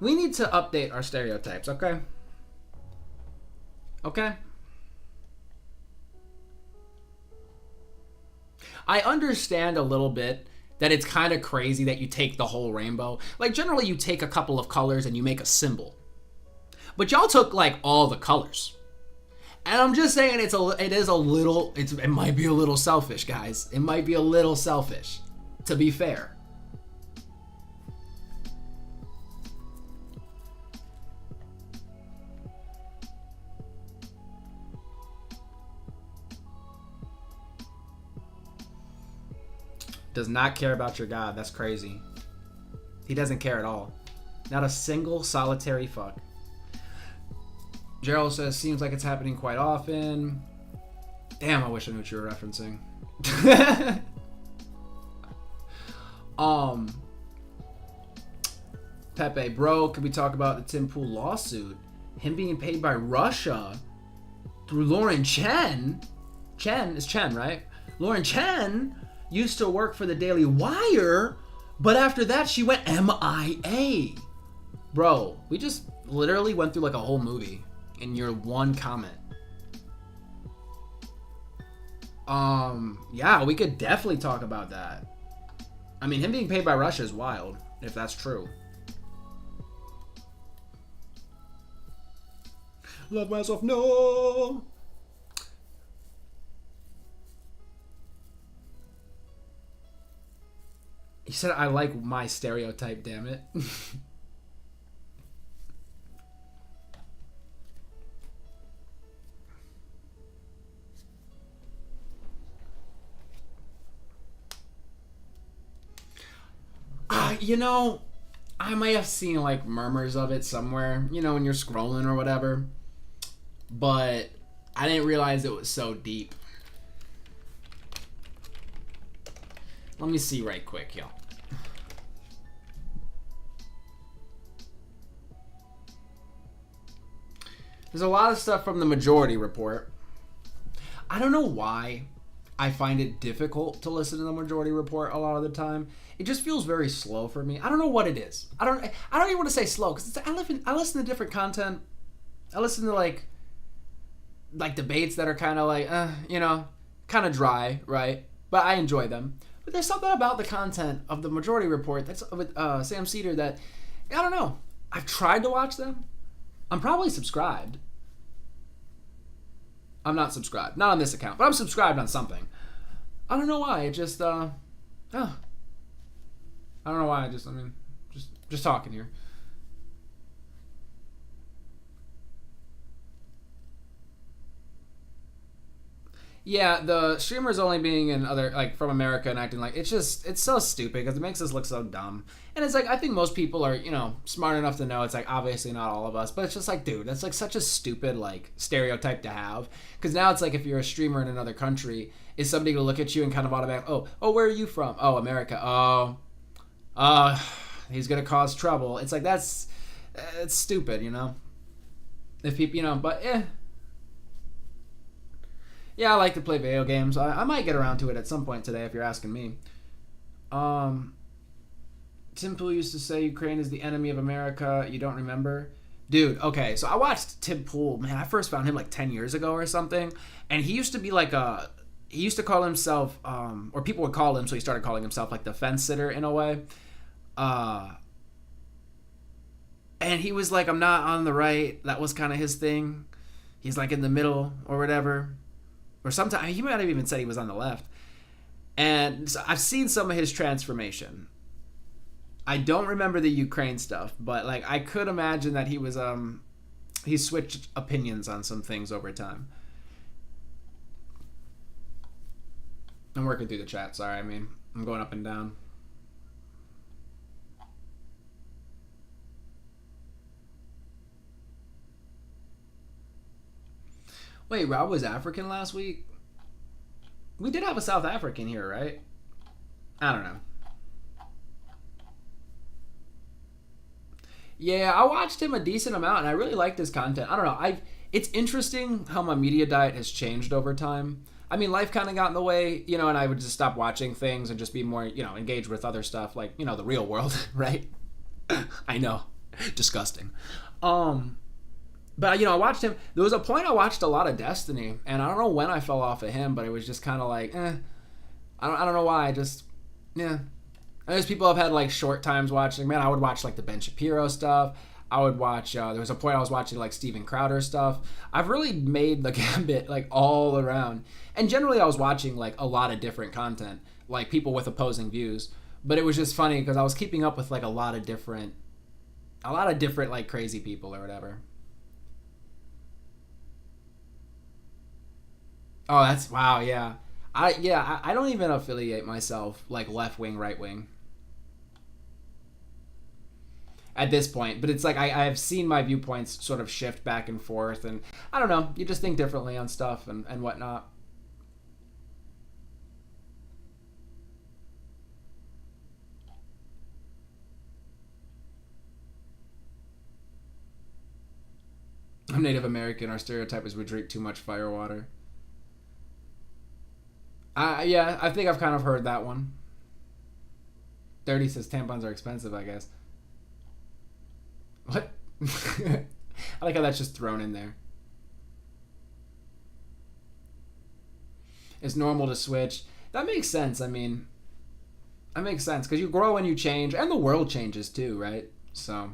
[SPEAKER 1] We need to update our stereotypes, okay? Okay? I understand a little bit that it's kind of crazy that you take the whole rainbow. Like, generally you take a couple of colors and you make a symbol. But y'all took, like, all the colors. And I'm just saying it might be a little selfish, guys. It might be a little selfish, to be fair. Does not care about your God. That's crazy. He doesn't care at all. Not a single solitary fuck. Gerald says, seems like it's happening quite often. Damn, I wish I knew what you were referencing. Pepe, bro, could we talk about the Tim Pool lawsuit? Him being paid by Russia through Lauren Chen. Chen is Chen, right? Lauren Chen used to work for the Daily Wire, but after that she went MIA. Bro, we just literally went through like a whole movie in your one comment. Yeah, we could definitely talk about that. I mean, him being paid by Russia is wild, if that's true. Love myself, no. He said, I like my stereotype, damn it. I might have seen like murmurs of it somewhere, when you're scrolling or whatever. But I didn't realize it was so deep. Let me see right quick, y'all. There's a lot of stuff from the Majority Report. I don't know why I find it difficult to listen to the Majority Report a lot of the time. It just feels very slow for me. I don't know what it is. I don't even want to say slow, because I listen to different content. I listen to like debates that are kind of like, kind of dry, right? But I enjoy them. But there's something about the content of the Majority Report that's with Sam Cedar that, I don't know. I've tried to watch them. I'm probably subscribed. I'm not subscribed. Not on this account, but I'm subscribed on something. I don't know why. It just, I don't know why. Just talking here. Yeah, the streamers only being in other, like, from America and acting like, it's so stupid because it makes us look so dumb. And it's like, I think most people are, smart enough to know it's like, obviously not all of us, but it's just like, dude, that's like such a stupid, like, stereotype to have. Because now it's like, if you're a streamer in another country, is somebody going to look at you and kind of automatically, oh, where are you from? Oh, America. He's going to cause trouble. It's like, it's stupid, If people, but yeah, I like to play video games. I might get around to it at some point today if you're asking me. Tim Pool used to say Ukraine is the enemy of America. You don't remember? Dude, okay, so I watched Tim Pool. Man, I first found him like 10 years ago or something. And he used to be like he used to call himself, or people would call him, so he started calling himself like the fence sitter in a way. And he was like, I'm not on the right. That was kind of his thing. He's like in the middle or whatever. Or sometimes he might have even said he was on the left. And so I've seen some of his transformation. I don't remember the Ukraine stuff, but like I could imagine that he was he switched opinions on some things over time. I'm working through the chat, sorry. I'm going up and down. Wait, Rob was African last week? We did have a South African here, right? I don't know. Yeah, I watched him a decent amount, and I really liked his content. I don't know. It's interesting how my media diet has changed over time. I mean, life kind of got in the way, and I would just stop watching things and just be more, engaged with other stuff, like, the real world, right? I know. Disgusting. But, I watched him. There was a point I watched a lot of Destiny, and I don't know when I fell off of him, but it was just kind of like, I don't know why. There's people have had, like, short times watching. Man, I would watch, like, the Ben Shapiro stuff. I would watch, there was a point I was watching, like, Steven Crowder stuff. I've really made the gambit, like, all around. And generally I was watching, like, a lot of different content, like, people with opposing views. But it was just funny because I was keeping up with, like, a lot of different, like, crazy people or whatever. Oh, that's, wow, yeah. I don't even affiliate myself, like, left-wing, right-wing. At this point. But it's like, I've seen my viewpoints sort of shift back and forth, and I don't know, you just think differently on stuff and whatnot. I'm Native American. Our stereotype is we drink too much firewater. Yeah, I think I've kind of heard that one. 30 says tampons are expensive, I guess. What? I like how that's just thrown in there. It's normal to switch. That makes sense. I mean, that makes sense because you grow and you change, and the world changes too, right? So.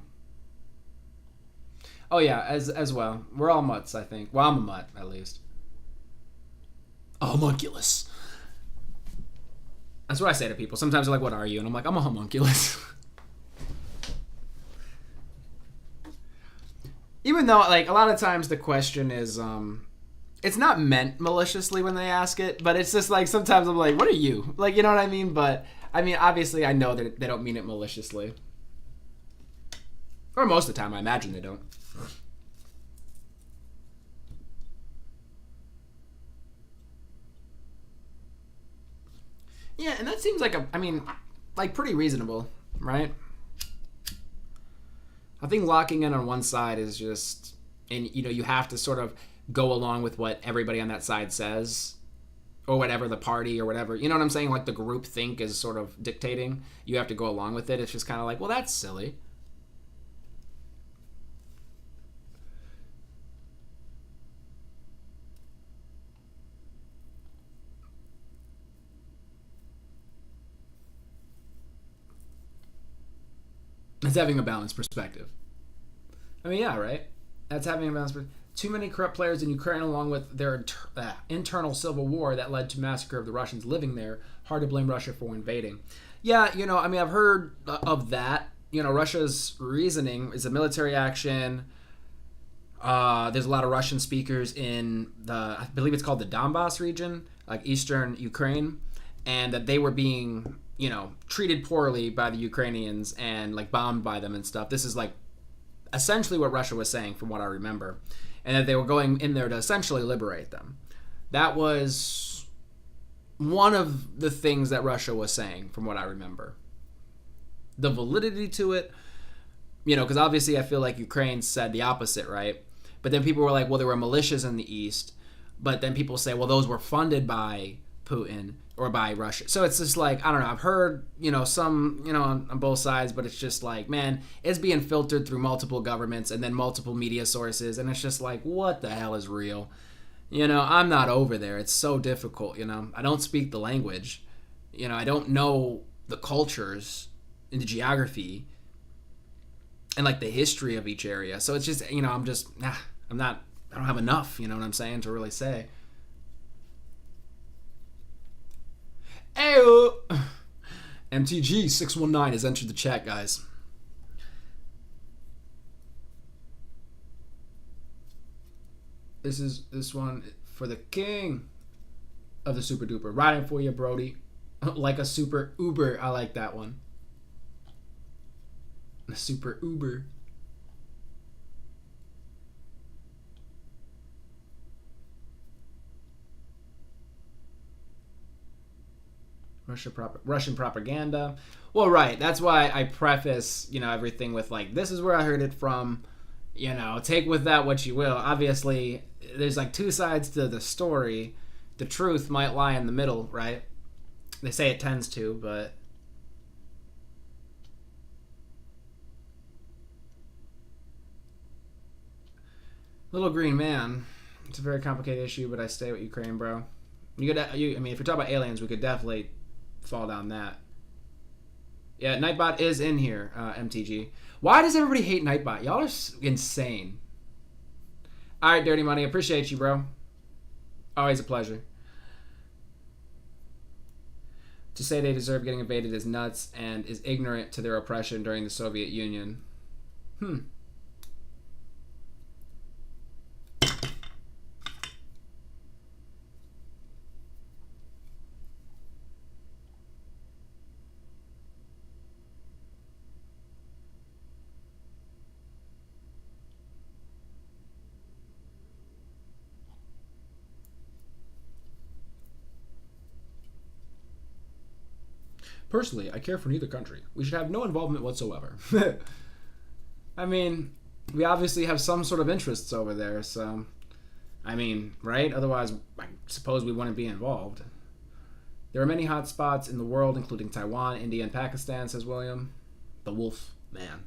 [SPEAKER 1] Oh yeah, as well. We're all mutts, I think. Well, I'm a mutt at least. A homunculus. That's what I say to people. Sometimes they're like, what are you? And I'm like, I'm a homunculus. Even though, like, a lot of times the question is, it's not meant maliciously when they ask it, but it's just like, sometimes I'm like, what are you? Like, you know what I mean? But I mean, obviously, I know that they don't mean it maliciously. Or most of the time, I imagine they don't. Yeah, and that seems like pretty reasonable, right? I think locking in on one side is just, and you have to sort of go along with what everybody on that side says, or whatever the party or whatever, you know what I'm saying? Like the group think is sort of dictating. You have to go along with it. It's just kind of like, well, that's silly. It's having a balanced perspective. I mean, yeah, right? That's having a balanced perspective. Too many corrupt players in Ukraine, along with their internal civil war that led to massacre of the Russians living there. Hard to blame Russia for invading. Yeah, I've heard of that. Russia's reasoning is a military action. There's a lot of Russian speakers in I believe it's called the Donbass region, like eastern Ukraine, and that they were being, treated poorly by the Ukrainians and like bombed by them and stuff. This is like essentially what Russia was saying from what I remember. And that they were going in there to essentially liberate them. That was one of the things that Russia was saying, from what I remember. The validity to it, because obviously I feel like Ukraine said the opposite, right? But then people were like, well, there were militias in the east. But then people say, well, those were funded by Putin or by Russia. So it's just like, I don't know. I've heard, some, on both sides, but it's just like, man, it's being filtered through multiple governments and then multiple media sources. And it's just like, what the hell is real? I'm not over there. It's so difficult, I don't speak the language. I don't know the cultures and the geography and like the history of each area. So it's just, I don't have enough, you know what I'm saying, to really say. Ayo! MTG619 has entered the chat, guys. This one for the king of the super duper. Riding for you, Brody. Like a super Uber. I like that one. A super Uber. Russian propaganda. Well, right. That's why I preface, everything with like, this is where I heard it from. Take with that what you will. Obviously, there's like two sides to the story. The truth might lie in the middle, right? They say it tends to, but Little Green Man. It's a very complicated issue, but I stay with Ukraine, bro. If you're talking about aliens, we could definitely fall down that. Yeah, Nightbot is in here, MTG. Why does everybody hate Nightbot? Y'all are insane. All right, Dirty Money. Appreciate you, bro. Always a pleasure. To say they deserve getting invaded is nuts and is ignorant to their oppression during the Soviet Union. Personally, I care for neither country. We should have no involvement whatsoever. I mean, we obviously have some sort of interests over there, so... right? Otherwise, I suppose we wouldn't be involved. There are many hot spots in the world, including Taiwan, India, and Pakistan, says William. The Wolf Man.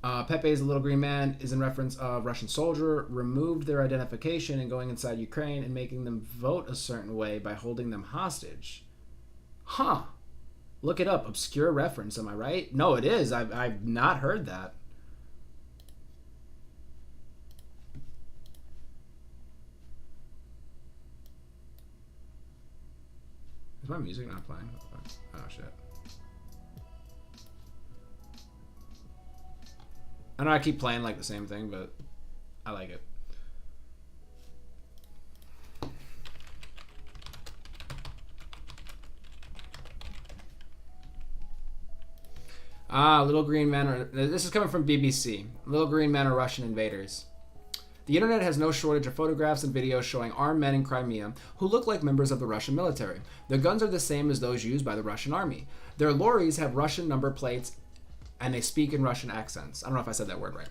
[SPEAKER 1] Pepe's Little Green Man is in reference of Russian soldier removed their identification and going inside Ukraine and making them vote a certain way by holding them hostage. Huh. Look it up. Obscure reference, am I right? No, it is. I've not heard that. Is my music not playing? Oh, shit. I know I keep playing like the same thing, but I like it. Little green men are... This is coming from BBC. Little green men are Russian invaders. The internet has no shortage of photographs and videos showing armed men in Crimea who look like members of the Russian military. Their guns are the same as those used by the Russian army. Their lorries have Russian number plates, and they speak in Russian accents. I don't know if I said that word right.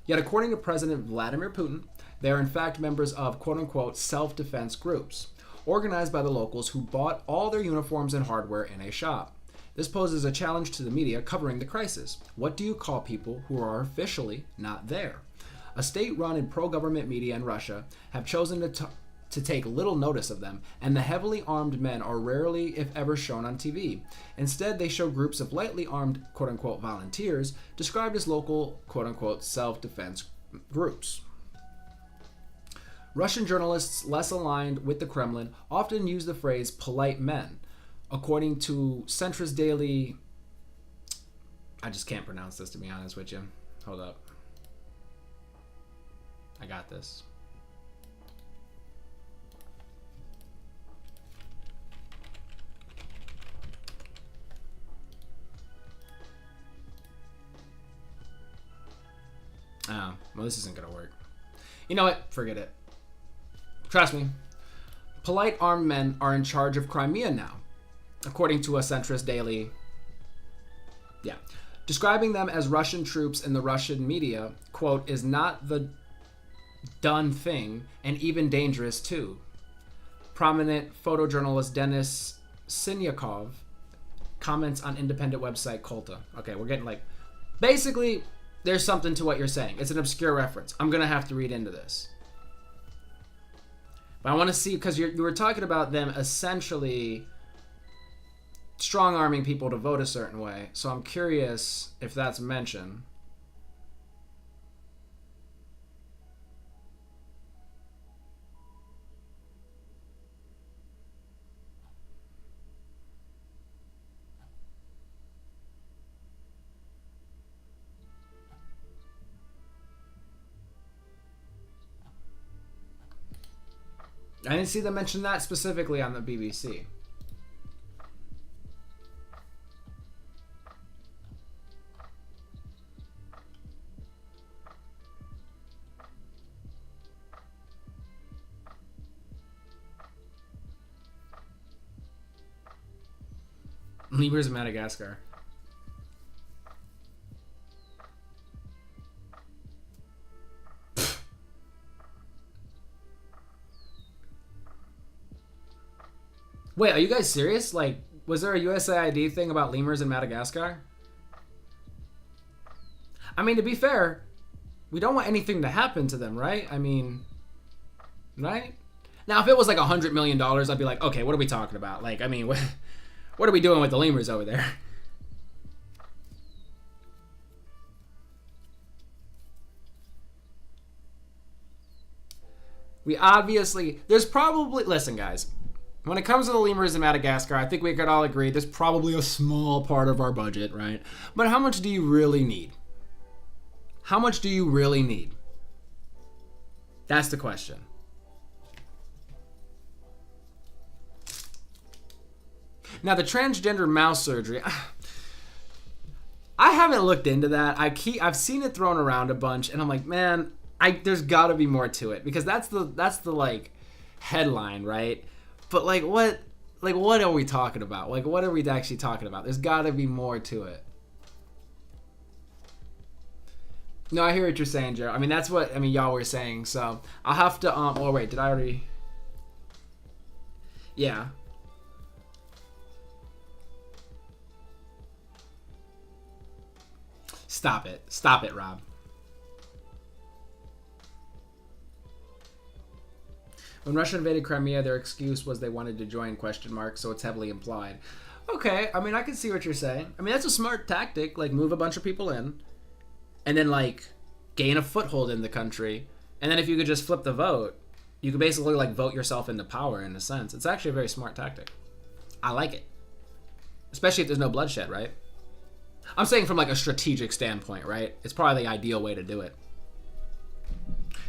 [SPEAKER 1] Yet according to President Vladimir Putin, they are in fact members of quote-unquote self-defense groups, organized by the locals who bought all their uniforms and hardware in a shop. This poses a challenge to the media covering the crisis. What do you call people who are officially not there? A state-run and pro-government media in Russia have chosen to take little notice of them, and the heavily armed men are rarely, if ever, shown on TV. Instead, they show groups of lightly armed quote-unquote volunteers described as local quote-unquote self-defense groups. Russian journalists less aligned with the Kremlin often use the phrase polite men. According to centrist daily... I just can't pronounce this, to be honest with you. Hold up. I got this. Oh, well, this isn't gonna work. You know what? Forget it. Trust me. Polite armed men are in charge of Crimea now, according to a centrist daily. Yeah. Describing them as Russian troops in the Russian media, quote, is not the done thing and even dangerous too. Prominent photojournalist Denis Sinyakov comments on independent website Kolta. Okay, we're getting like... Basically, there's something to what you're saying. It's an obscure reference. I'm going to have to read into this. But I want to see, because you were talking about them essentially strong-arming people to vote a certain way. So I'm curious if that's mentioned. I didn't see them mention that specifically on the BBC. Lemurs of Madagascar. Wait, are you guys serious? Like, was there a USAID thing about lemurs in Madagascar? I mean, to be fair, we don't want anything to happen to them, right? I mean, right? Now, if it was like $100 million, I'd be like, okay, what are we talking about? Like, I mean, what are we doing with the lemurs over there? We obviously, there's probably, listen guys, when it comes to the lemurs in Madagascar, I think we could all agree there's probably a small part of our budget, right? But how much do you really need? How much do you really need? That's the question. Now, the transgender mouse surgery, I haven't looked into that. I've seen it thrown around a bunch, and I'm like, man, there's got to be more to it, because that's the like headline, right? But like what are we talking about? Like, what are we actually talking about? There's got to be more to it. No, I hear what you're saying, Joe. I mean, that's what y'all were saying. So I'll have to oh wait, did I already? Yeah. Stop it, Rob. When Russia invaded Crimea, their excuse was they wanted to join, ? So it's heavily implied. Okay, I mean, I can see what you're saying. I mean, that's a smart tactic, like move a bunch of people in, and then like gain a foothold in the country. And then if you could just flip the vote, you could basically like vote yourself into power in a sense. It's actually a very smart tactic. I like it. Especially if there's no bloodshed, right? I'm saying from like a strategic standpoint, right? It's probably the ideal way to do it.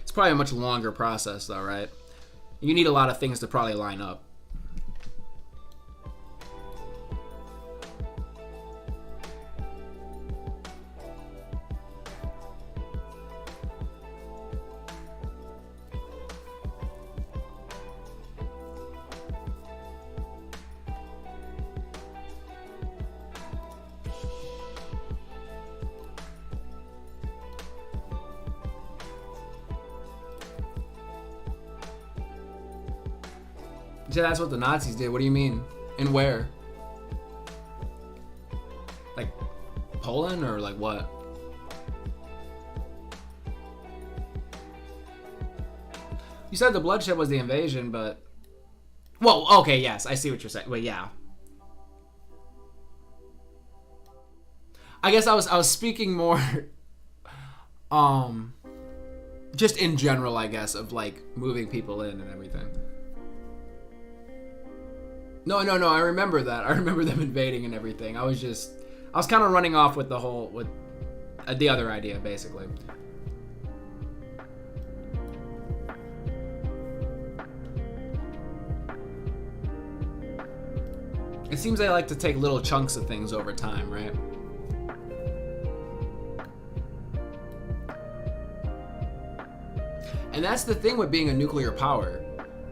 [SPEAKER 1] It's probably a much longer process though, right? You need a lot of things to probably line up. Yeah, that's what the Nazis did. What do you mean? And where? Like Poland or like what? You said the bloodshed was the invasion, but... Well, okay, yes, I see what you're saying. Wait, yeah. I guess I was speaking more... just in general, I guess, of like moving people in and everything. No, I remember that. I remember them invading and everything. I was kind of running off with the other idea, basically. It seems they like to take little chunks of things over time, right? And that's the thing with being a nuclear power,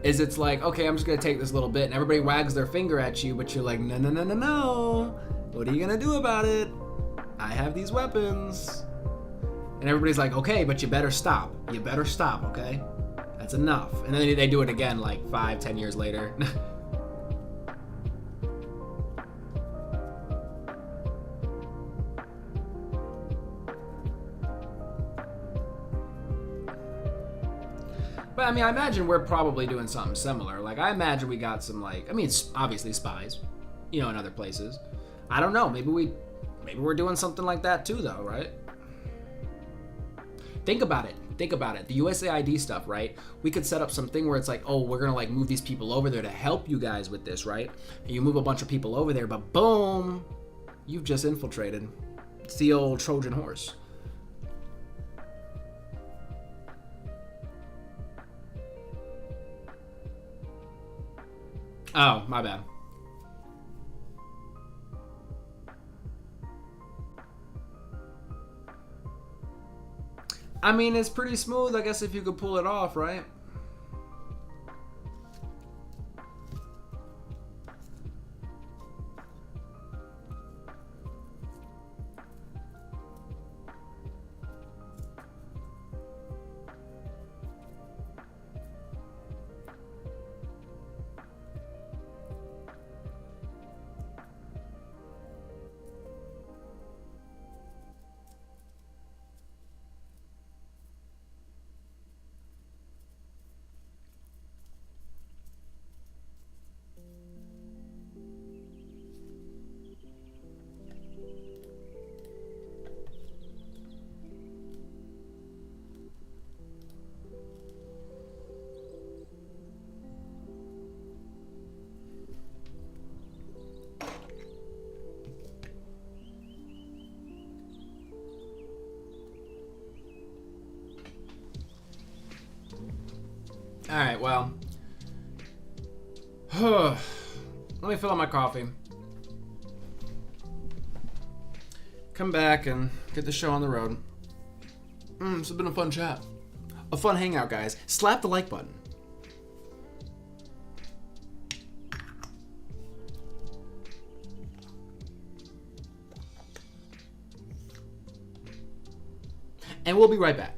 [SPEAKER 1] is it's like, okay, I'm just gonna take this little bit, and everybody wags their finger at you, but you're like, no. What are you gonna do about it? I have these weapons. And everybody's like, okay, but you better stop. You better stop, okay? That's enough. And then they do it again like 5-10 years later. But I mean, I imagine we're probably doing something similar. Like, I imagine we got some, like, I mean, obviously spies, in other places. I don't know. Maybe we're doing something like that too, though, right? Think about it. The USAID stuff, right? We could set up something where it's like, oh, we're gonna like move these people over there to help you guys with this, right? And you move a bunch of people over there, but boom, you've just infiltrated. It's the old Trojan horse. Oh, my bad. I mean, it's pretty smooth, I guess, if you could pull it off, right? Alright, well. Let me fill up my coffee. Come back and get the show on the road. This has been a fun chat. A fun hangout, guys. Slap the like button. And we'll be right back.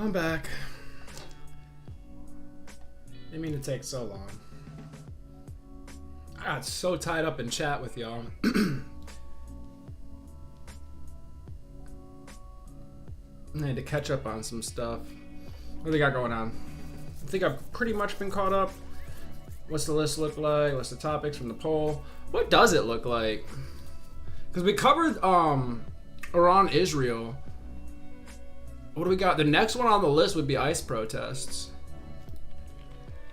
[SPEAKER 1] I'm back. Didn't mean to take so long. I got so tied up in chat with y'all. I had to catch up on some stuff. What do we got going on? I think I've pretty much been caught up. What's the list look like? What's the topics from the poll? What does it look like? Because we covered Iran, Israel. What do we got? The next one on the list would be ICE protests.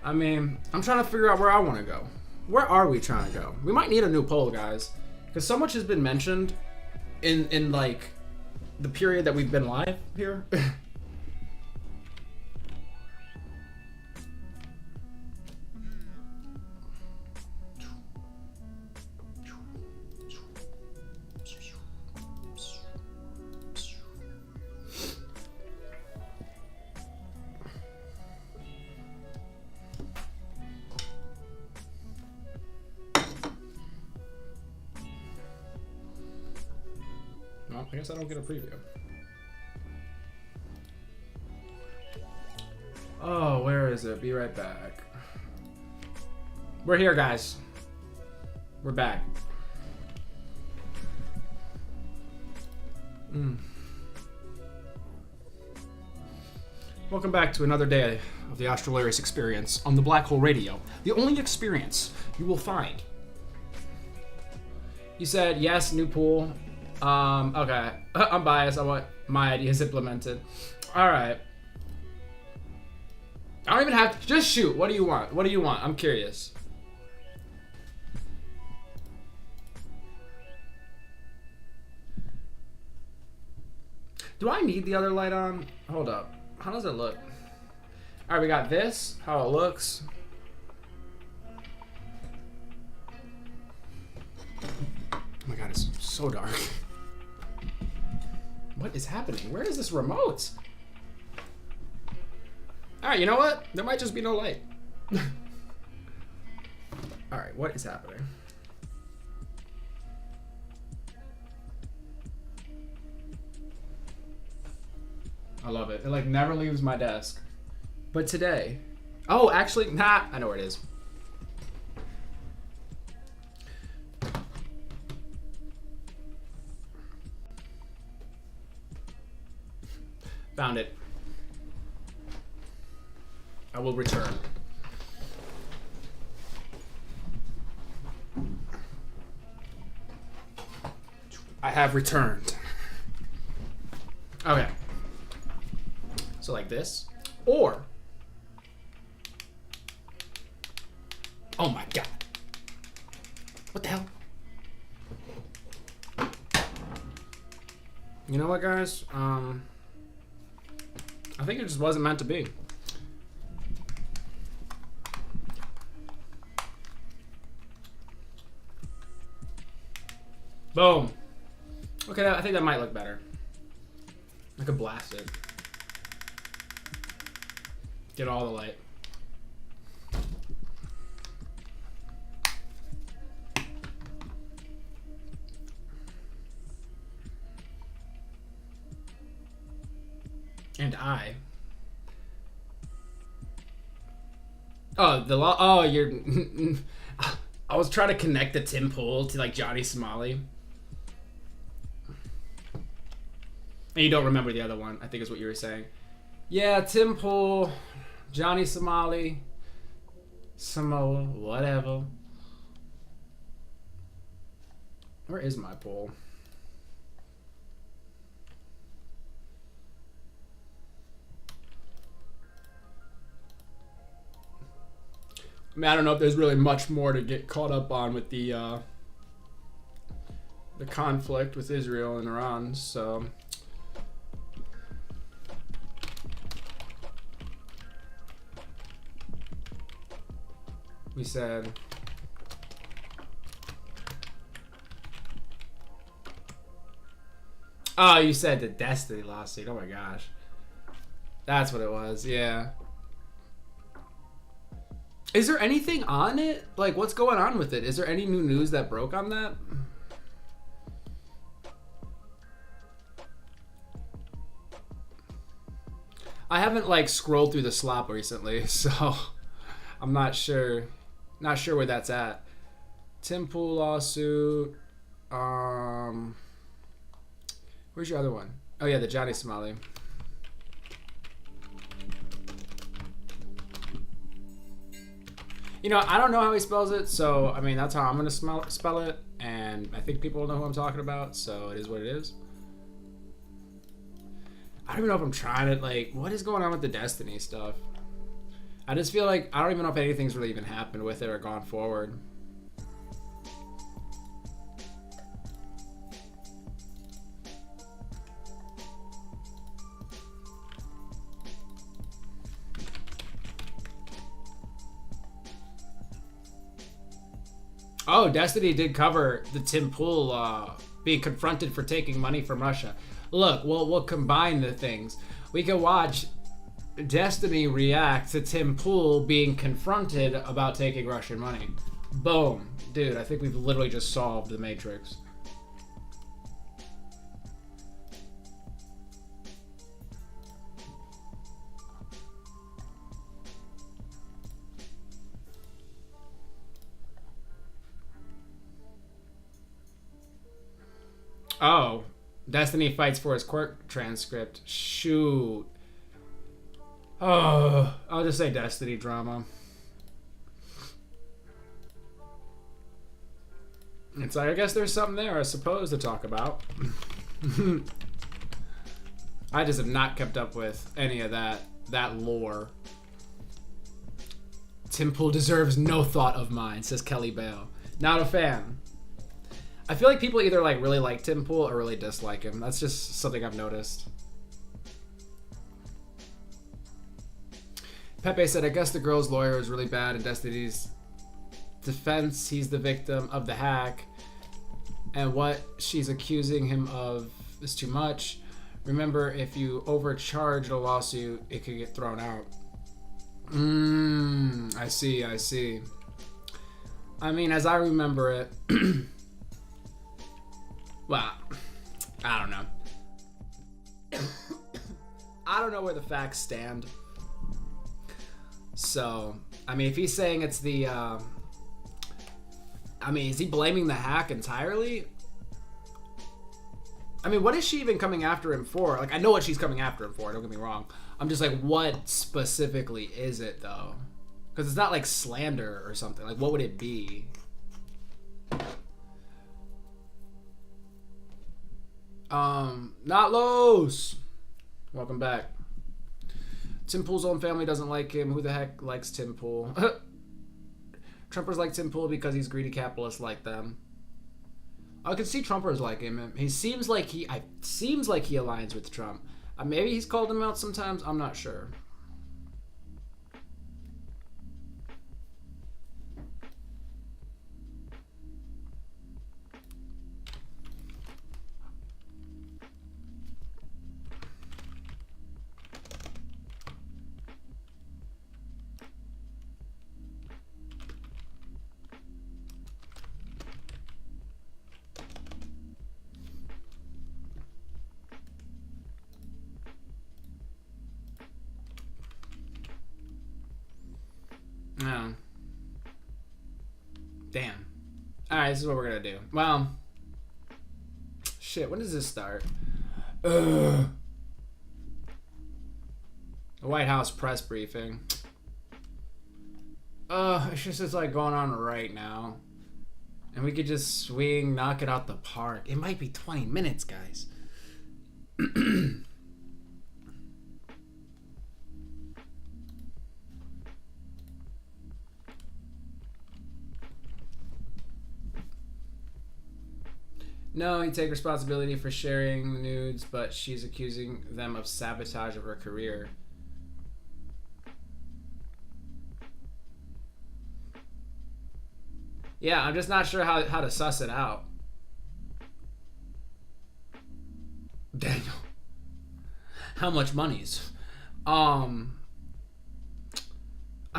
[SPEAKER 1] I mean, I'm trying to figure out where I want to go. Where are we trying to go? We might need a new poll, guys. Because so much has been mentioned in like the period that we've been live here. Well, I guess I don't get a preview. Oh, where is it? Be right back. We're here, guys. We're back. Welcome back to another day of the Astrolarius experience on the Black Hole Radio. The only experience you will find. You said yes, new pool. Okay. I'm biased. I want my ideas implemented. Alright. I don't even have to. Just shoot. What do you want? What do you want? I'm curious. Do I need the other light on? Hold up. How does it look? Alright, we got this. How it looks. Oh my god, it's so dark. What is happening? Where is this remote? Alright, you know what? There might just be no light. Alright, what is happening? I love it. It like never leaves my desk. But today... Oh, actually, nah. I know where it is. Found it. I will return. I have returned. Okay. So like this, or oh my god, what the hell? You know what, guys? I think it just wasn't meant to be. Boom. Okay, I think that might look better. I could blast it. Get all the light. And I. Oh, the law. Oh, you're. I was trying to connect the Tim Pool to like Johnny Somali. And you don't remember the other one, I think is what you were saying. Yeah, Tim Pool, Johnny Somali, Samoa, whatever. Where is my poll? I mean, I don't know if there's really much more to get caught up on with the conflict with Israel and Iran, so... We said... Oh, you said the Destiny lawsuit. Oh my gosh. That's what it was, yeah. Is there anything on it? Like, what's going on with it? Is there any new news that broke on that? I haven't like scrolled through the slop recently, so I'm not sure. Not sure where that's at. Tim Pool lawsuit. Where's your other one? Oh yeah, the Johnny Somali. You know, I don't know how he spells it, so I mean that's how I'm gonna spell it, and I think people know who I'm talking about, so it is what it is. I don't even know if I'm trying to, like, what is going on with the Destiny stuff? I just feel like I don't even know if anything's really even happened with it or gone forward. Oh, Destiny did cover the Tim Pool being confronted for taking money from Russia. Look, we'll combine the things. We can watch Destiny react to Tim Pool being confronted about taking Russian money. Boom. Dude, I think we've literally just solved the Matrix. Oh, Destiny fights for his court transcript. Shoot. Oh, I'll just say Destiny drama. It's like, I guess there's something there, I suppose, to talk about. I just have not kept up with any of that lore. Tim Pool deserves no thought of mine, says Kelly Bale. Not a fan. I feel like people either like really like Tim Pool or really dislike him. That's just something I've noticed. Pepe said, I guess the girl's lawyer is really bad in Destiny's defense. He's the victim of the hack. And what she's accusing him of is too much. Remember, if you overcharge a lawsuit, it could get thrown out. I see. I mean, as I remember it... Well, I don't know. I don't know where the facts stand. So, I mean, if he's saying it's the, I mean, is he blaming the hack entirely? I mean, what is she even coming after him for? Like, I know what she's coming after him for, don't get me wrong. I'm just like, what specifically is it, though? Because it's not like slander or something. Like, what would it be? Not Los. Welcome back. Tim Pool's own family doesn't like him. Who the heck likes Tim Pool? Trumpers like Tim Pool because he's greedy capitalists like them. I can see Trumpers like him. He seems like he aligns with Trump. Maybe he's called him out sometimes. I'm not sure. No. Damn. Alright, this is what we're gonna do. Well, shit, when does this start? The White House press briefing. It's just it's like going on right now. And we could just swing, knock it out the park. It might be 20 minutes, guys. No, he'd take responsibility for sharing the nudes, but she's accusing them of sabotage of her career. Yeah, I'm just not sure how to suss it out. Daniel. How much monies? I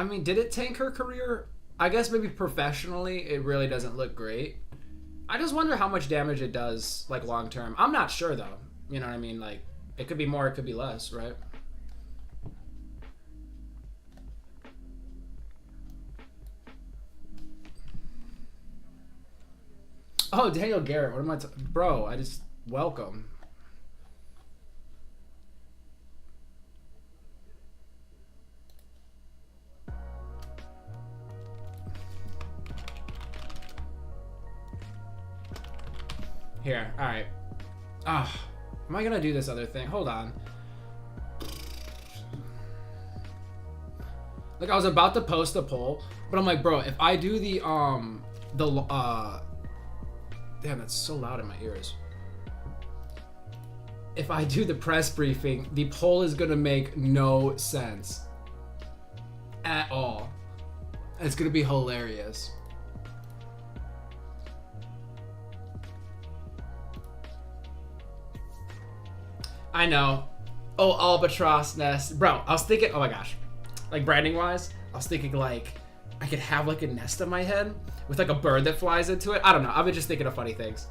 [SPEAKER 1] mean, did it tank her career? I guess maybe professionally it really doesn't look great. I just wonder how much damage it does, like, long term. I'm not sure, though. You know what I mean? Like, it could be more, it could be less, right? Oh, Daniel Garrett. What am I? Bro, I just welcome. Here, all right. Ah, am I gonna do this other thing? Hold on. Like I was about to post a poll, but I'm like, bro, if I do the damn, that's so loud in my ears. If I do the press briefing, the poll is gonna make no sense at all. It's gonna be hilarious. I know. Oh, albatross nest. Bro, I was thinking, oh my gosh. Like branding wise, I was thinking like I could have like a nest on my head with like a bird that flies into it. I don't know. I've been just thinking of funny things.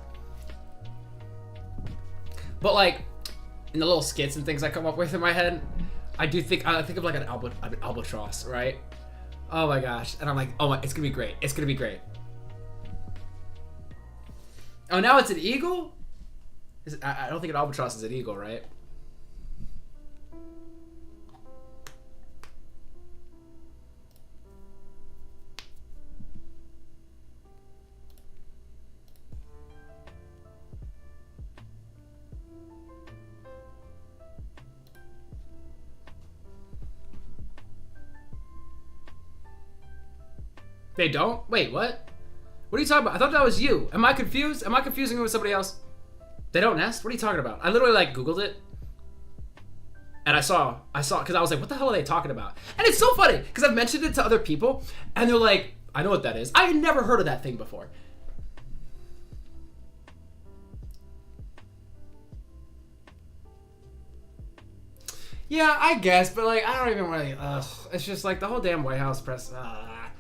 [SPEAKER 1] But like in the little skits and things I come up with in my head, I think of like an albatross, right? Oh my gosh. And I'm like, oh my, it's gonna be great. It's gonna be great. Oh, now it's an eagle? I don't think an albatross is an eagle, right? They don't? Wait, what? What are you talking about? I thought that was you. Am I confused? Am I confusing it with somebody else? They don't nest? What are you talking about? I literally like Googled it. And I saw, because I was like, what the hell are they talking about? And it's so funny, because I've mentioned it to other people, and they're like, I know what that is. I had never heard of that thing before. Yeah, I guess, but like, I don't even really, it's just like the whole damn White House press, I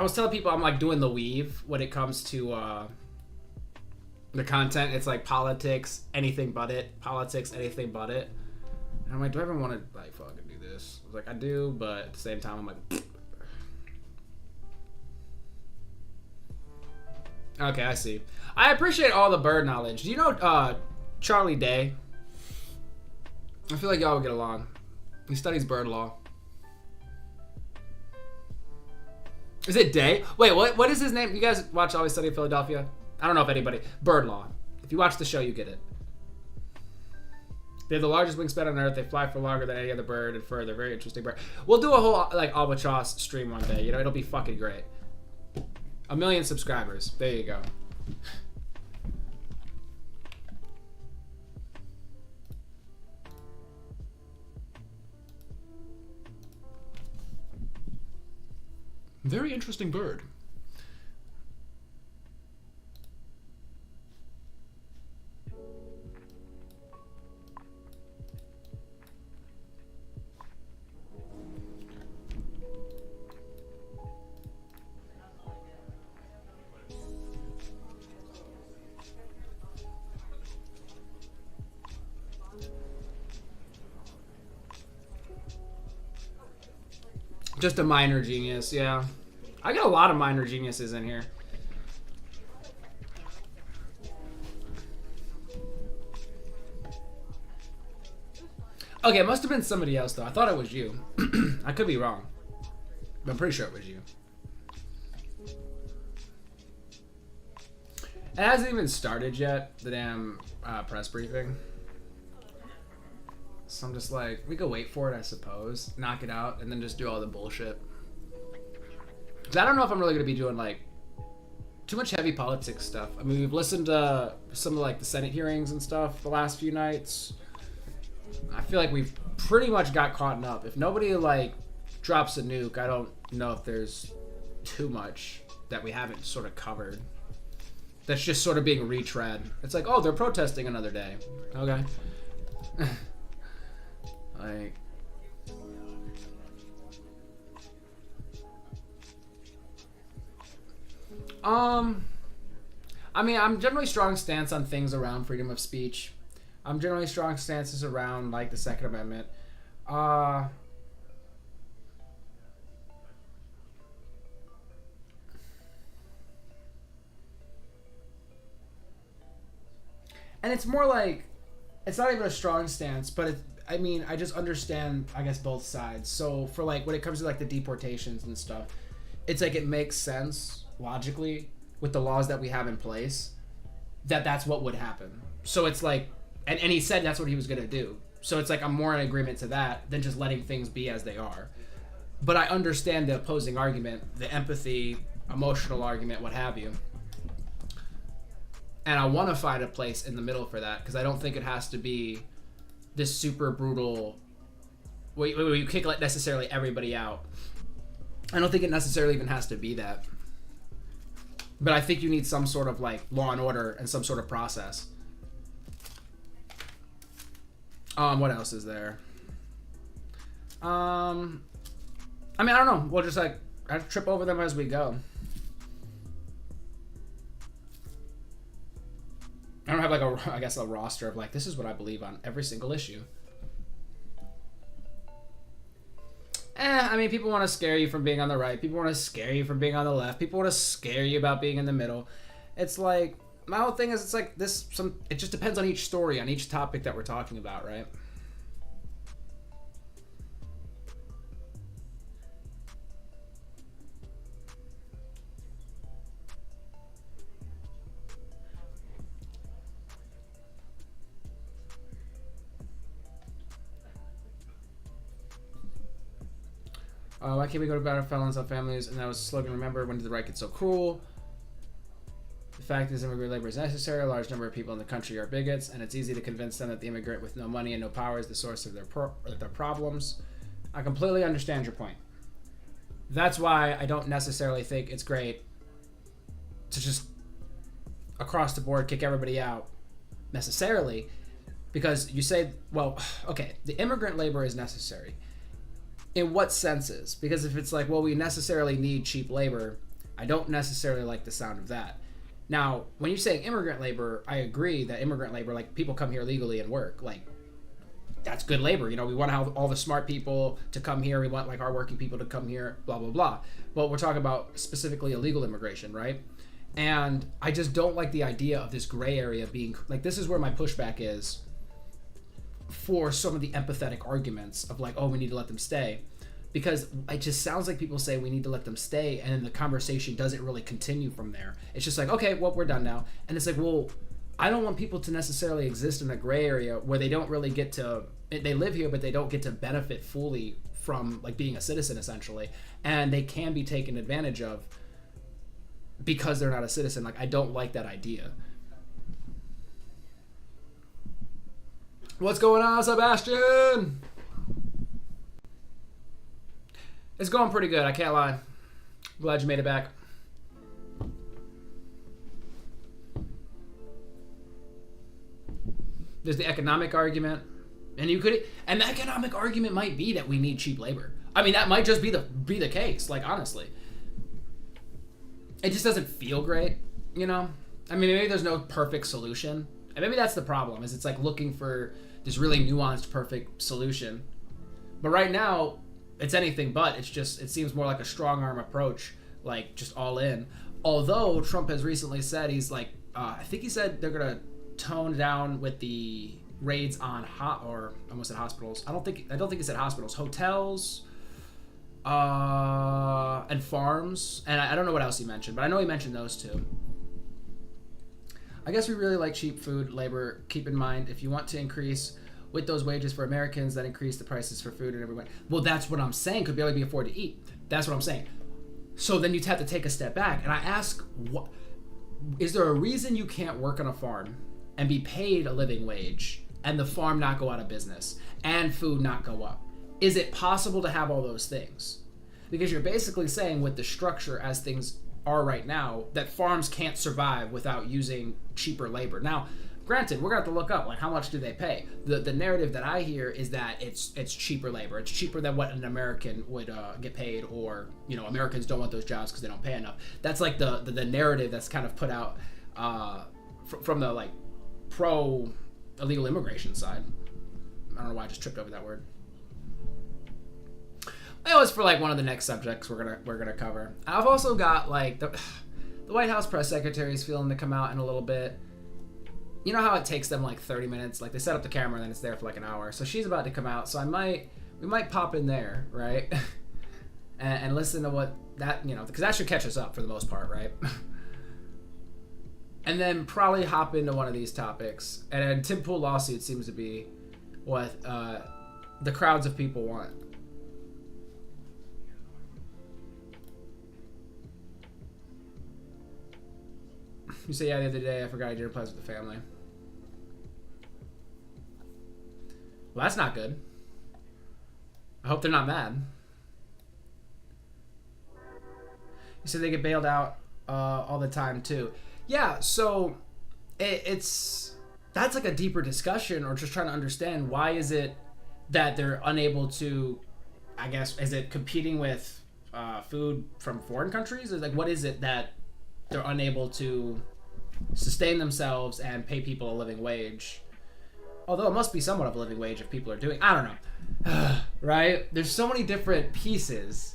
[SPEAKER 1] was telling people I'm like doing the weave when it comes to, the content. It's like politics, anything but it. Politics, anything but it. And I'm like, do I ever want to like fucking do this? I was like, I do, but at the same time, I'm like, okay, I see. I appreciate all the bird knowledge. Do you know Charlie Day? I feel like y'all would get along. He studies bird law. Is it Day? Wait, what is his name? You guys watch Always Sunny in Philadelphia? I don't know if anybody. Bird law. If you watch the show, you get it. They have the largest wingspan on Earth. They fly for longer than any other bird and fur. They're a very interesting bird. We'll do a whole like albatross stream one day. You know, it'll be fucking great. 1 million subscribers. There you go. Very interesting bird. Just a minor genius, yeah. I got a lot of minor geniuses in here. Okay, it must have been somebody else though. I thought it was you. I could be wrong, but I'm pretty sure it was you. It hasn't even started yet, the damn press briefing. So I'm just like, we could wait for it, I suppose. Knock it out, and then just do all the bullshit. Because I don't know if I'm really going to be doing, like, too much heavy politics stuff. I mean, we've listened to some of, like, the Senate hearings and stuff the last few nights. I feel like we've pretty much got caught up. If nobody, like, drops a nuke, I don't know if there's too much that we haven't sort of covered. That's just sort of being retread. It's like, oh, they're protesting another day. Okay. Like... I mean, I'm generally strong stance on things around freedom of speech. I'm generally strong stances around, like, the Second Amendment. and it's more like, it's not even a strong stance, but I mean, I just understand, I guess, both sides. So for like, when it comes to like the deportations and stuff, it's like it makes sense logically with the laws that we have in place that that's what would happen. So it's like, and he said that's what he was going to do. So it's like I'm more in agreement to that than just letting things be as they are. But I understand the opposing argument, the empathy, emotional argument, what have you. And I want to find a place in the middle for that, because I don't think it has to be this super brutal, where you kick necessarily everybody out. I don't think it necessarily even has to be that. But I think you need some sort of like law and order and some sort of process. What else is there? I mean, I don't know. We'll just like, I have to trip over them as we go. I don't have like a roster of like, this is what I believe on every single issue. I mean, people want to scare you from being on the right. People want to scare you from being on the left. People want to scare you about being in the middle. It's like, my whole thing is, it's like this, it just depends on each story, on each topic that we're talking about, right? Why can't we go to battle felons on families? And that was a slogan, remember, when did the right get so cruel? The fact is, immigrant labor is necessary. A large number of people in the country are bigots, and it's easy to convince them that the immigrant with no money and no power is the source of their problems. I completely understand your point. That's why I don't necessarily think it's great to just across the board kick everybody out necessarily, because you say, well, okay, the immigrant labor is necessary. In what senses? Because if it's like, well, we necessarily need cheap labor, I don't necessarily like the sound of that. Now, when you say immigrant labor, I agree that immigrant labor, like people come here legally and work, like that's good labor. You know, we want to have all the smart people to come here. We want like our working people to come here, blah, blah, blah. But we're talking about specifically illegal immigration, right? And I just don't like the idea of this gray area being like, this is where my pushback is for some of the empathetic arguments of like, oh, we need to let them stay, because it just sounds like people say we need to let them stay, and then the conversation doesn't really continue from there. It's just like, okay, well, we're done now. And it's like, well, I don't want people to necessarily exist in a gray area where they don't really get to, they live here, but they don't get to benefit fully from like being a citizen essentially, and they can be taken advantage of because they're not a citizen. Like, I don't like that idea. What's going on, Sebastian? It's going pretty good, I can't lie. Glad you made it back. There's the economic argument. And the economic argument might be that we need cheap labor. I mean, that might just be the case, like, honestly. It just doesn't feel great, you know? I mean, maybe there's no perfect solution. And maybe that's the problem, is it's like looking for this really nuanced, perfect solution. But right now, it's anything but. It's just, it seems more like a strong arm approach, like just all in. Although Trump has recently said, he's like, I think he said they're gonna tone down with the raids on almost at hospitals. I don't think he said hospitals, hotels, and farms. And I don't know what else he mentioned, but I know he mentioned those two. I guess we really like cheap food, labor. Keep in mind, if you want to increase with those wages for Americans, that increase the prices for food and everyone. Well, that's what I'm saying. Could barely be afford to eat. That's what I'm saying. So then you'd have to take a step back. And I ask, what is there a reason you can't work on a farm and be paid a living wage and the farm not go out of business and food not go up? Is it possible to have all those things? Because you're basically saying with the structure as things are right now, that farms can't survive without using cheaper labor. Now, granted, we're gonna have to look up, like, how much do they pay? The narrative that I hear is that it's cheaper labor. It's cheaper than what an American would get paid, or, you know, Americans don't want those jobs because they don't pay enough. That's like the narrative that's kind of put out from the like pro illegal immigration side. I don't know why I just tripped over that word. It was for like one of the next subjects we're gonna cover. I've also got like the White House press secretary is feeling to come out in a little bit. you know how it takes them like 30 minutes? Like they set up the camera and then it's there for like an hour. So she's about to come out. So we might pop in there, right? and listen to what that, because that should catch us up for the most part, right? And then probably hop into one of these topics. And Tim Pool lawsuit seems to be what the crowds of people want. You say, yeah, the other day I forgot I did replies with the family. Well, that's not good. I hope they're not mad. You said they get bailed out all the time too. Yeah, so that's like a deeper discussion, or just trying to understand why is it that they're unable to, I guess, is it competing with food from foreign countries? Or like, what is it that they're unable to sustain themselves and pay people a living wage? Although it must be somewhat of a living wage if people are doing, I don't know. Right? There's so many different pieces.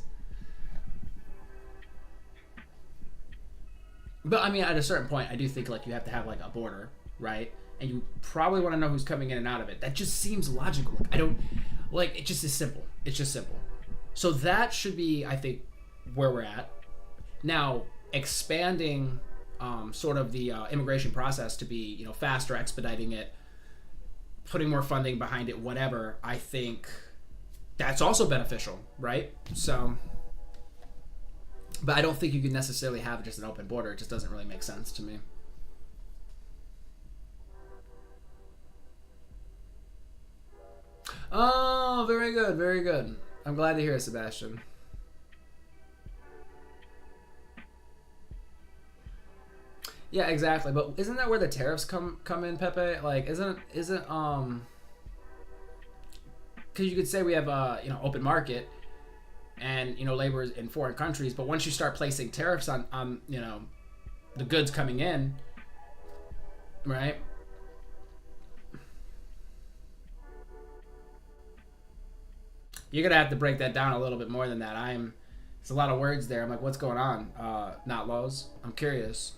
[SPEAKER 1] But I mean, at a certain point, I do think like you have to have like a border, right? And you probably want to know who's coming in and out of it. That just seems logical. It just is simple. It's just simple. So that should be, I think, where we're at. Now, expanding sort of the immigration process to be, faster, expediting it, putting more funding behind it, whatever, I think that's also beneficial, right? So, but I don't think you can necessarily have just an open border. It just doesn't really make sense to me. Oh, very good, very good. I'm glad to hear it, Sebastian. Yeah, exactly. But isn't that where the tariffs come in, Pepe? Like, isn't because you could say we have open market and labor in foreign countries, but once you start placing tariffs on the goods coming in, right? You're gonna have to break that down a little bit more than that. It's a lot of words there. I'm like, what's going on? Not laws. I'm curious.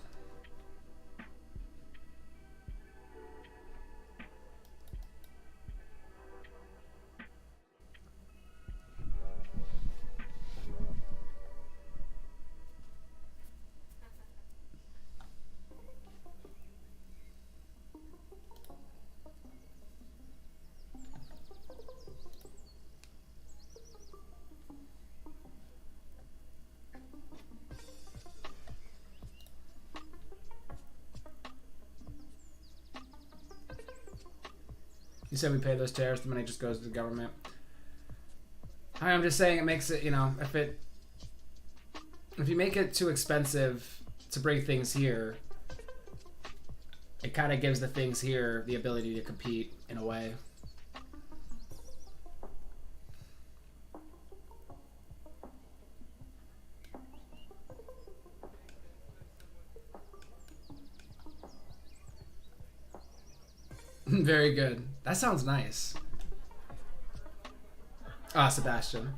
[SPEAKER 1] You said we pay those tariffs, the money just goes to the government. I'm just saying it makes it, if you make it too expensive to bring things here, it kind of gives the things here the ability to compete in a way. Very good. That sounds nice. Ah, Sebastian.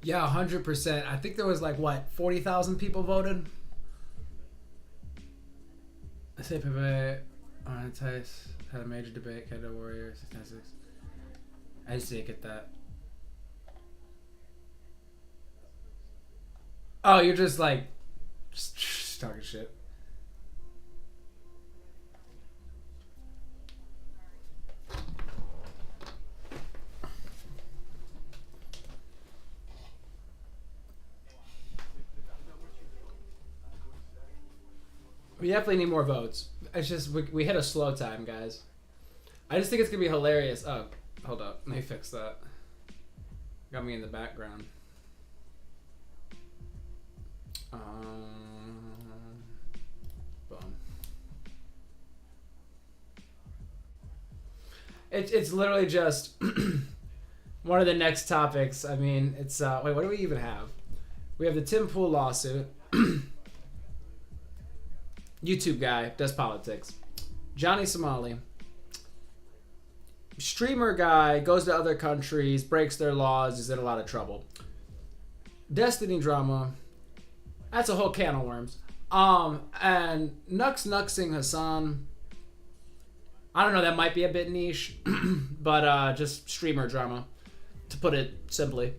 [SPEAKER 1] Yeah, 100%. I think there was like, what, 40,000 people voted? I say Pepe on Tice had a major debate, Kendo Warrior, 696. I just didn't get that. Oh, you're just like, just talking shit. We definitely need more votes. It's just, we hit a slow time, guys. I just think it's going to be hilarious. Oh, hold up. Let me fix that. Got me in the background. Boom. It's literally just one of the next topics. I mean, it's, wait, what do we even have? We have the Tim Pool lawsuit. YouTube guy, does politics. Johnny Somali. Streamer guy, goes to other countries, breaks their laws, is in a lot of trouble. Destiny drama. That's a whole can of worms. And Nuxing Hassan. I don't know, that might be a bit niche. But just streamer drama, to put it simply.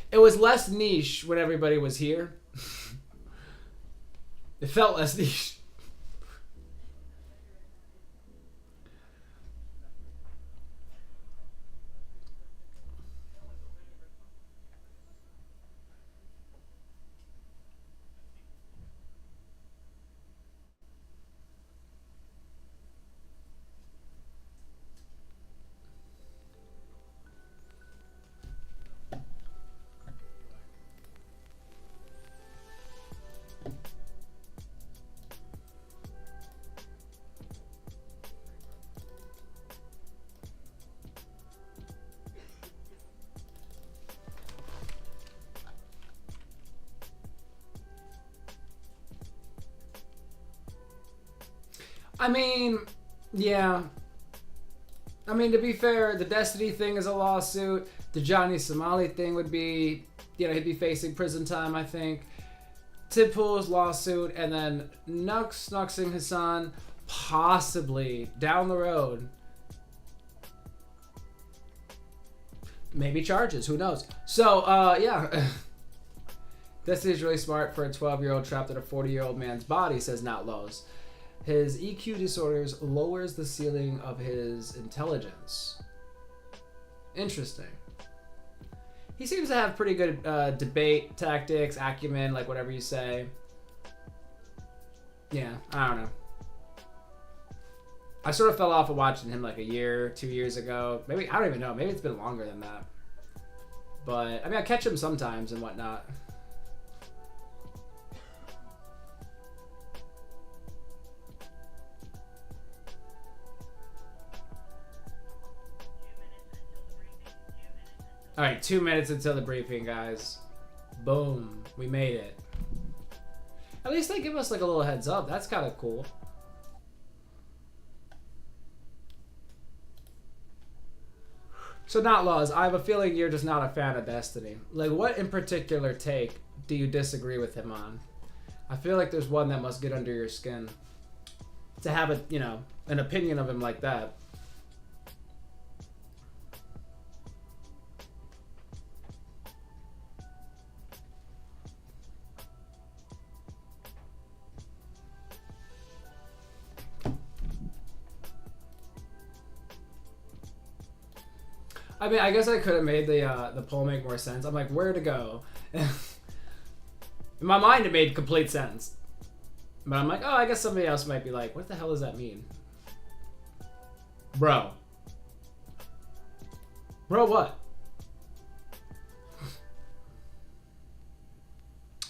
[SPEAKER 1] It was less niche when everybody was here. It felt less niche. I mean, yeah. I mean, to be fair, the Destiny thing is a lawsuit. The Johnny Somali thing would be, you know, he'd be facing prison time, I think. Tim Pool's lawsuit, and then Nuxing Hassan, possibly down the road. Maybe charges, who knows? So, yeah. Destiny's really smart for a 12-year-old trapped in a 40-year-old man's body, says Not Lowe's. His EQ disorders lowers the ceiling of his intelligence. Interesting. He seems to have pretty good debate tactics, acumen, like whatever you say. Yeah, I don't know. I sort of fell off of watching him like a year, 2 years ago. Maybe, I don't even know. Maybe it's been longer than that. But, I mean, I catch him sometimes and whatnot. All right, 2 minutes until the briefing, guys. Boom, we made it. At least they give us like a little heads up. That's kind of cool. So Not Laws, I have a feeling you're just not a fan of Destiny. Like, what in particular take do you disagree with him on? I feel like there's one that must get under your skin. To have a, you know, an opinion of him like that. I mean, I guess I could have made the poll make more sense. I'm like, where to go? In my mind, it made complete sense. But I'm like, oh, I guess somebody else might be like, what the hell does that mean? Bro. Bro, what?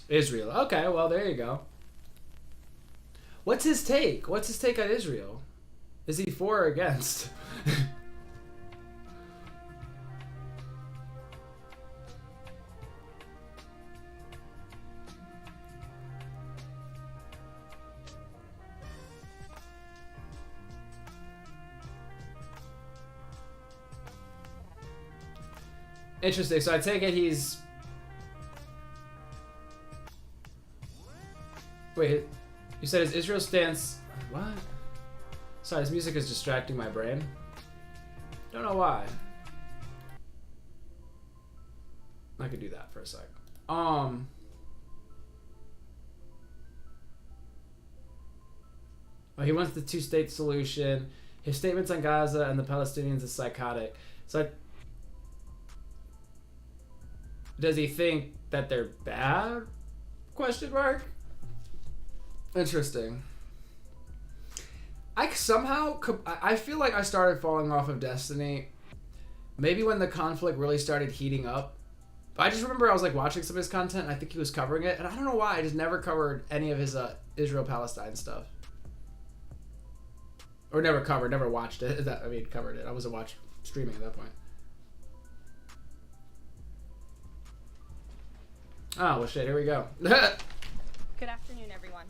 [SPEAKER 1] Israel. Okay, well, there you go. What's his take? What's his take on Israel? Is he for or against? Interesting. So I take it he's... Wait, you said his Israel stance... What? Sorry, this music is distracting my brain. Don't know why. I could do that for a sec. Well, he wants the two-state solution. His statements on Gaza and the Palestinians is psychotic. So, does he think that they're bad? Question mark. Interesting. I feel like I started falling off of Destiny. Maybe when the conflict really started heating up. I just remember I was like watching some of his content. And I think he was covering it, and I don't know why I just never covered any of his Israel-Palestine stuff. Or never watched it. Covered it. I wasn't streaming at that point. Oh, well, shit, here we go.
[SPEAKER 10] Good afternoon, everyone.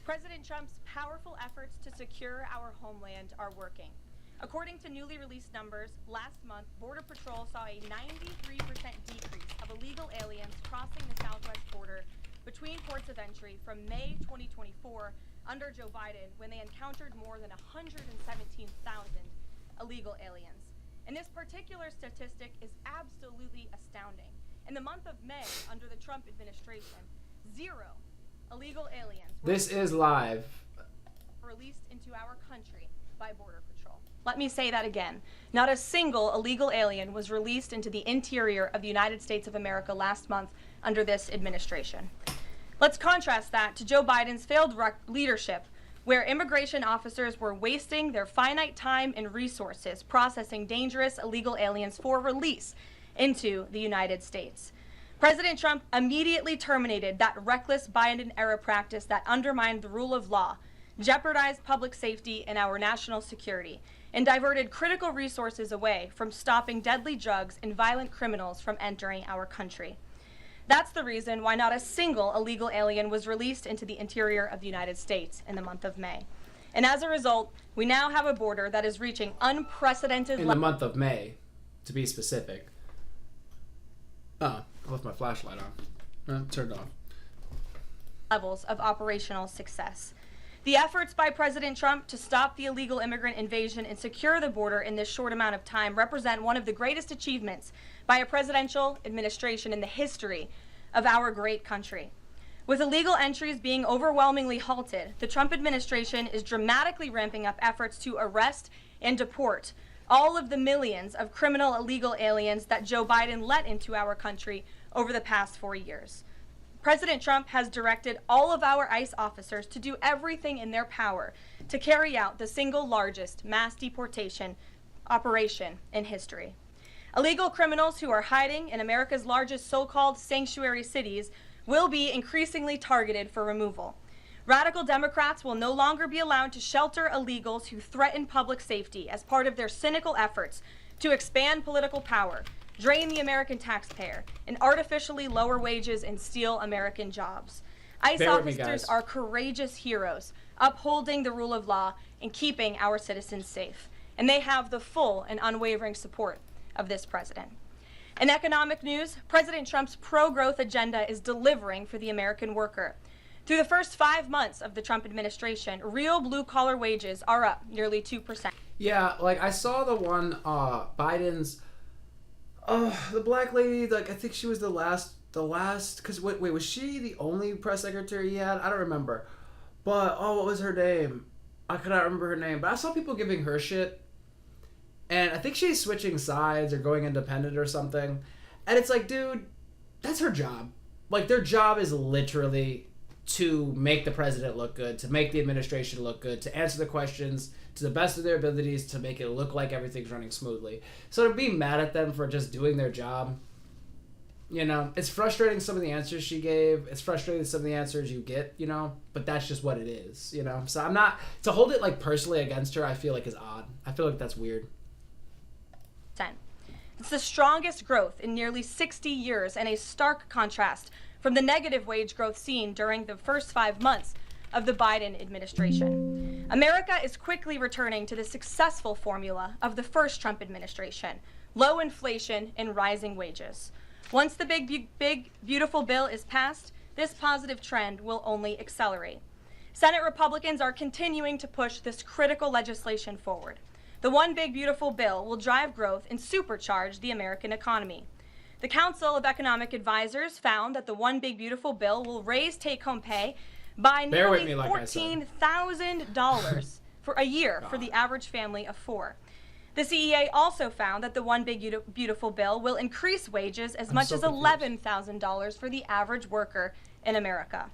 [SPEAKER 10] President Trump's powerful efforts to secure our homeland are working. According to newly released numbers, last month, Border Patrol saw a 93% decrease of illegal aliens crossing the southwest border between ports of entry from May 2024 under Joe Biden, when they encountered more than 117,000 illegal aliens. And this particular statistic is absolutely astounding. In the month of May, under the Trump administration, 0 illegal aliens were
[SPEAKER 1] This is live.
[SPEAKER 10] released into our country by Border Patrol. Let me say that again. Not a single illegal alien was released into the interior of the United States of America last month under this administration. Let's contrast that to Joe Biden's failed leadership, where immigration officers were wasting their finite time and resources processing dangerous illegal aliens for release into the United States. President Trump immediately terminated that reckless Biden-era practice that undermined the rule of law, jeopardized public safety and our national security, and diverted critical resources away from stopping deadly drugs and violent criminals from entering our country. That's the reason why not a single illegal alien was released into the interior of the United States in the month of May. And as a result, we now have a border that is reaching unprecedented
[SPEAKER 1] In the month of May, to be specific. Oh, I left my flashlight on. Turned off.
[SPEAKER 10] levels of operational success. The efforts by President Trump to stop the illegal immigrant invasion and secure the border in this short amount of time represent one of the greatest achievements by a presidential administration in the history of our great country. With illegal entries being overwhelmingly halted, the Trump administration is dramatically ramping up efforts to arrest and deport all of the millions of criminal illegal aliens that Joe Biden let into our country over the past 4 years. President Trump has directed all of our ICE officers to do everything in their power to carry out the single largest mass deportation operation in history. Illegal criminals who are hiding in America's largest so-called sanctuary cities will be increasingly targeted for removal. Radical Democrats will no longer be allowed to shelter illegals who threaten public safety as part of their cynical efforts to expand political power, drain the American taxpayer, and artificially lower wages and steal American jobs. ICE officers are courageous heroes, upholding the rule of law and keeping our citizens safe. And they have the full and unwavering support of this president. In economic news, President Trump's pro-growth agenda is delivering for the American worker. Through the first 5 months of the Trump administration, real blue-collar wages are up nearly 2%.
[SPEAKER 1] Yeah, like I saw the one, Biden's, the black lady, like I think she was the last, because wait, was she the only press secretary he had? I don't remember. But, what was her name? I cannot remember her name, but I saw people giving her shit. And I think she's switching sides or going independent or something. And it's like, dude, that's her job. Like, their job is literally to make the president look good, to make the administration look good, to answer the questions to the best of their abilities, to make it look like everything's running smoothly. So to be mad at them for just doing their job, you know, it's frustrating some of the answers she gave. It's frustrating some of the answers you get, you know, but that's just what it is, you know. So I'm not, to hold it like personally against her, I feel like is odd. I feel like that's weird.
[SPEAKER 10] It's the strongest growth in nearly 60 years and a stark contrast from the negative wage growth seen during the first 5 months of the Biden administration. America is quickly returning to the successful formula of the first Trump administration: low inflation and rising wages. Once the big, beautiful bill is passed, this positive trend will only accelerate. Senate Republicans are continuing to push this critical legislation forward. The One Big Beautiful Bill will drive growth and supercharge the American economy. The Council of Economic Advisors found that the One Big Beautiful Bill will raise take-home pay by nearly $14,000 for a year for the average family of 4. The CEA also found that the One Big Beautiful Bill will increase wages as much as $11,000 for the average worker in America.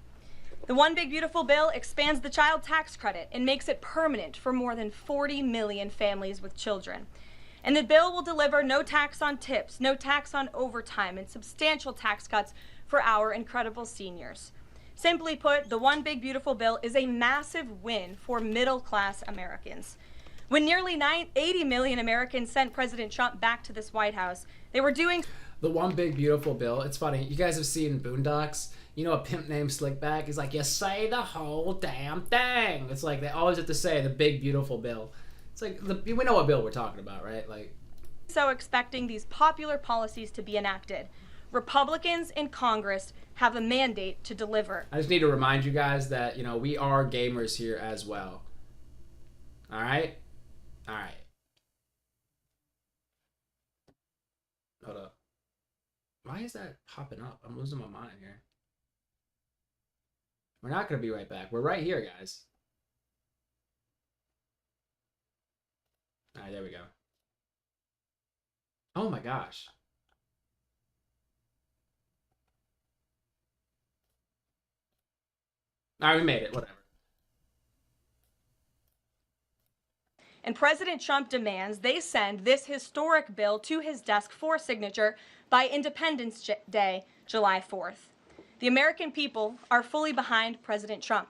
[SPEAKER 10] The One Big Beautiful Bill expands the child tax credit and makes it permanent for more than 40 million families with children. And the bill will deliver no tax on tips, no tax on overtime, and substantial tax cuts for our incredible seniors. Simply put, the One Big Beautiful Bill is a massive win for middle-class Americans. When nearly 80 million Americans sent President Trump back to this White House, they were doing
[SPEAKER 1] the One Big Beautiful Bill. It's funny. You guys have seen Boondocks. You know a pimp named Slickback? He's like, you say the whole damn thing. It's like they always have to say the Big Beautiful Bill. It's like, we know what bill we're talking about, right? Like,
[SPEAKER 10] so expecting these popular policies to be enacted. Republicans in Congress have a mandate to deliver.
[SPEAKER 1] I just need to remind you guys that, you know, we are gamers here as well. All right? All right. Hold up. Why is that popping up? I'm losing my mind here. We're not going to be right back. We're right here, guys. All right, there we go. Oh my gosh. All right, we made it. Whatever.
[SPEAKER 10] And President Trump demands they send this historic bill to his desk for signature by Independence Day, July 4th. The American people are fully behind President Trump.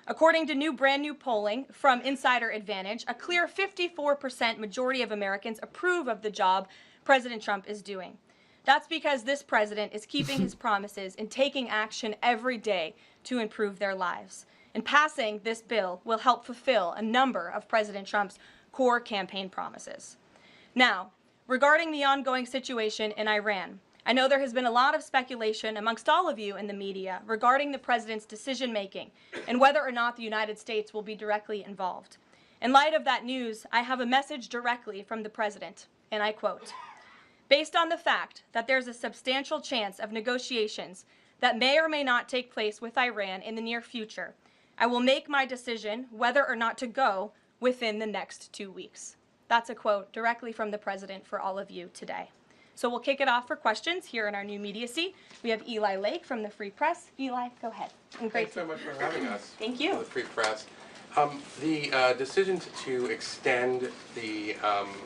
[SPEAKER 10] According to brand new polling from Insider Advantage, a clear 54% majority of Americans approve of the job President Trump is doing. That's because this president is keeping his promises and taking action every day to improve their lives. And passing this bill will help fulfill a number of President Trump's core campaign promises. Now, regarding the ongoing situation in Iran, I know there has been a lot of speculation amongst all of you in the media regarding the president's decision-making and whether or not the United States will be directly involved. In light of that news, I have a message directly from the president, and I quote, "Based on the fact that there's a substantial chance of negotiations that may or may not take place with Iran in the near future, I will make my decision whether or not to go within the next 2 weeks." That's a quote directly from the president for all of you today. So we'll kick it off for questions here in our new media seat. We have Eli Lake from the Free Press. Eli, go ahead. And great.
[SPEAKER 11] Thanks so much for having us.
[SPEAKER 10] Thank you.
[SPEAKER 11] The Free Press. The decision to extend the,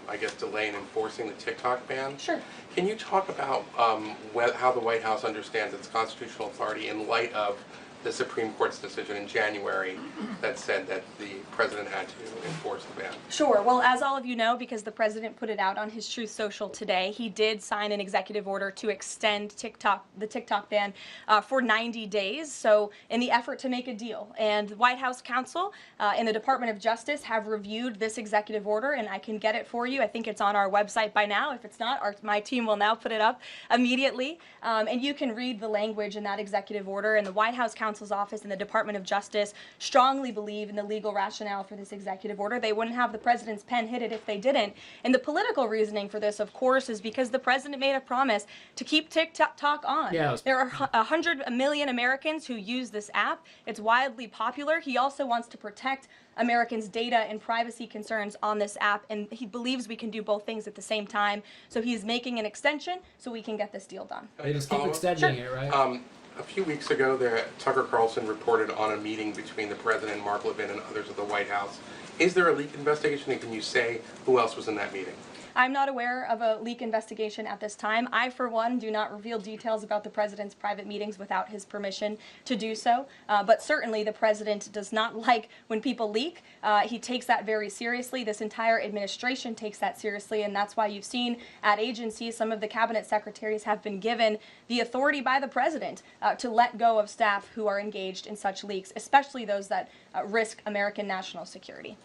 [SPEAKER 11] I guess, delay in enforcing the TikTok ban.
[SPEAKER 10] Sure.
[SPEAKER 11] Can you talk about how the White House understands its constitutional authority in light of the Supreme Court's decision in January that said that the president had to enforce the ban?
[SPEAKER 10] Sure. Well, as all of you know, because the president put it out on his Truth Social today, he did sign an executive order to extend the TikTok ban for 90 days. So in the effort to make a deal. And the White House counsel and the Department of Justice have reviewed this executive order, and I can get it for you. I think it's on our website by now. If it's not, my team will now put it up immediately. And you can read the language in that executive order. And the White House counsel's office and the Department of Justice strongly believe in the legal rationale for this executive order. They wouldn't have the president's pen hit it if they didn't. And the political reasoning for this, of course, is because the president made a promise to keep TikTok on.
[SPEAKER 1] Yes.
[SPEAKER 10] There are 100 million Americans who use this app. It's wildly popular. He also wants to protect Americans' data and privacy concerns on this app, and he believes we can do both things at the same time. So he's making an extension so we can get this deal done.
[SPEAKER 1] They just keep extending it, right?
[SPEAKER 11] A few weeks ago, Tucker Carlson reported on a meeting between the president, Mark Levin, and others at the White House. Is there a leak investigation, and can you say who else was in that meeting?
[SPEAKER 10] I'm not aware of a leak investigation at this time. I, for one, do not reveal details about the president's private meetings without his permission to do so. But certainly the president does not like when people leak. He takes that very seriously. This entire administration takes that seriously, and that's why you've seen at agencies some of the cabinet secretaries have been given the authority by the president to let go of staff who are engaged in such leaks, especially those that risk American national security.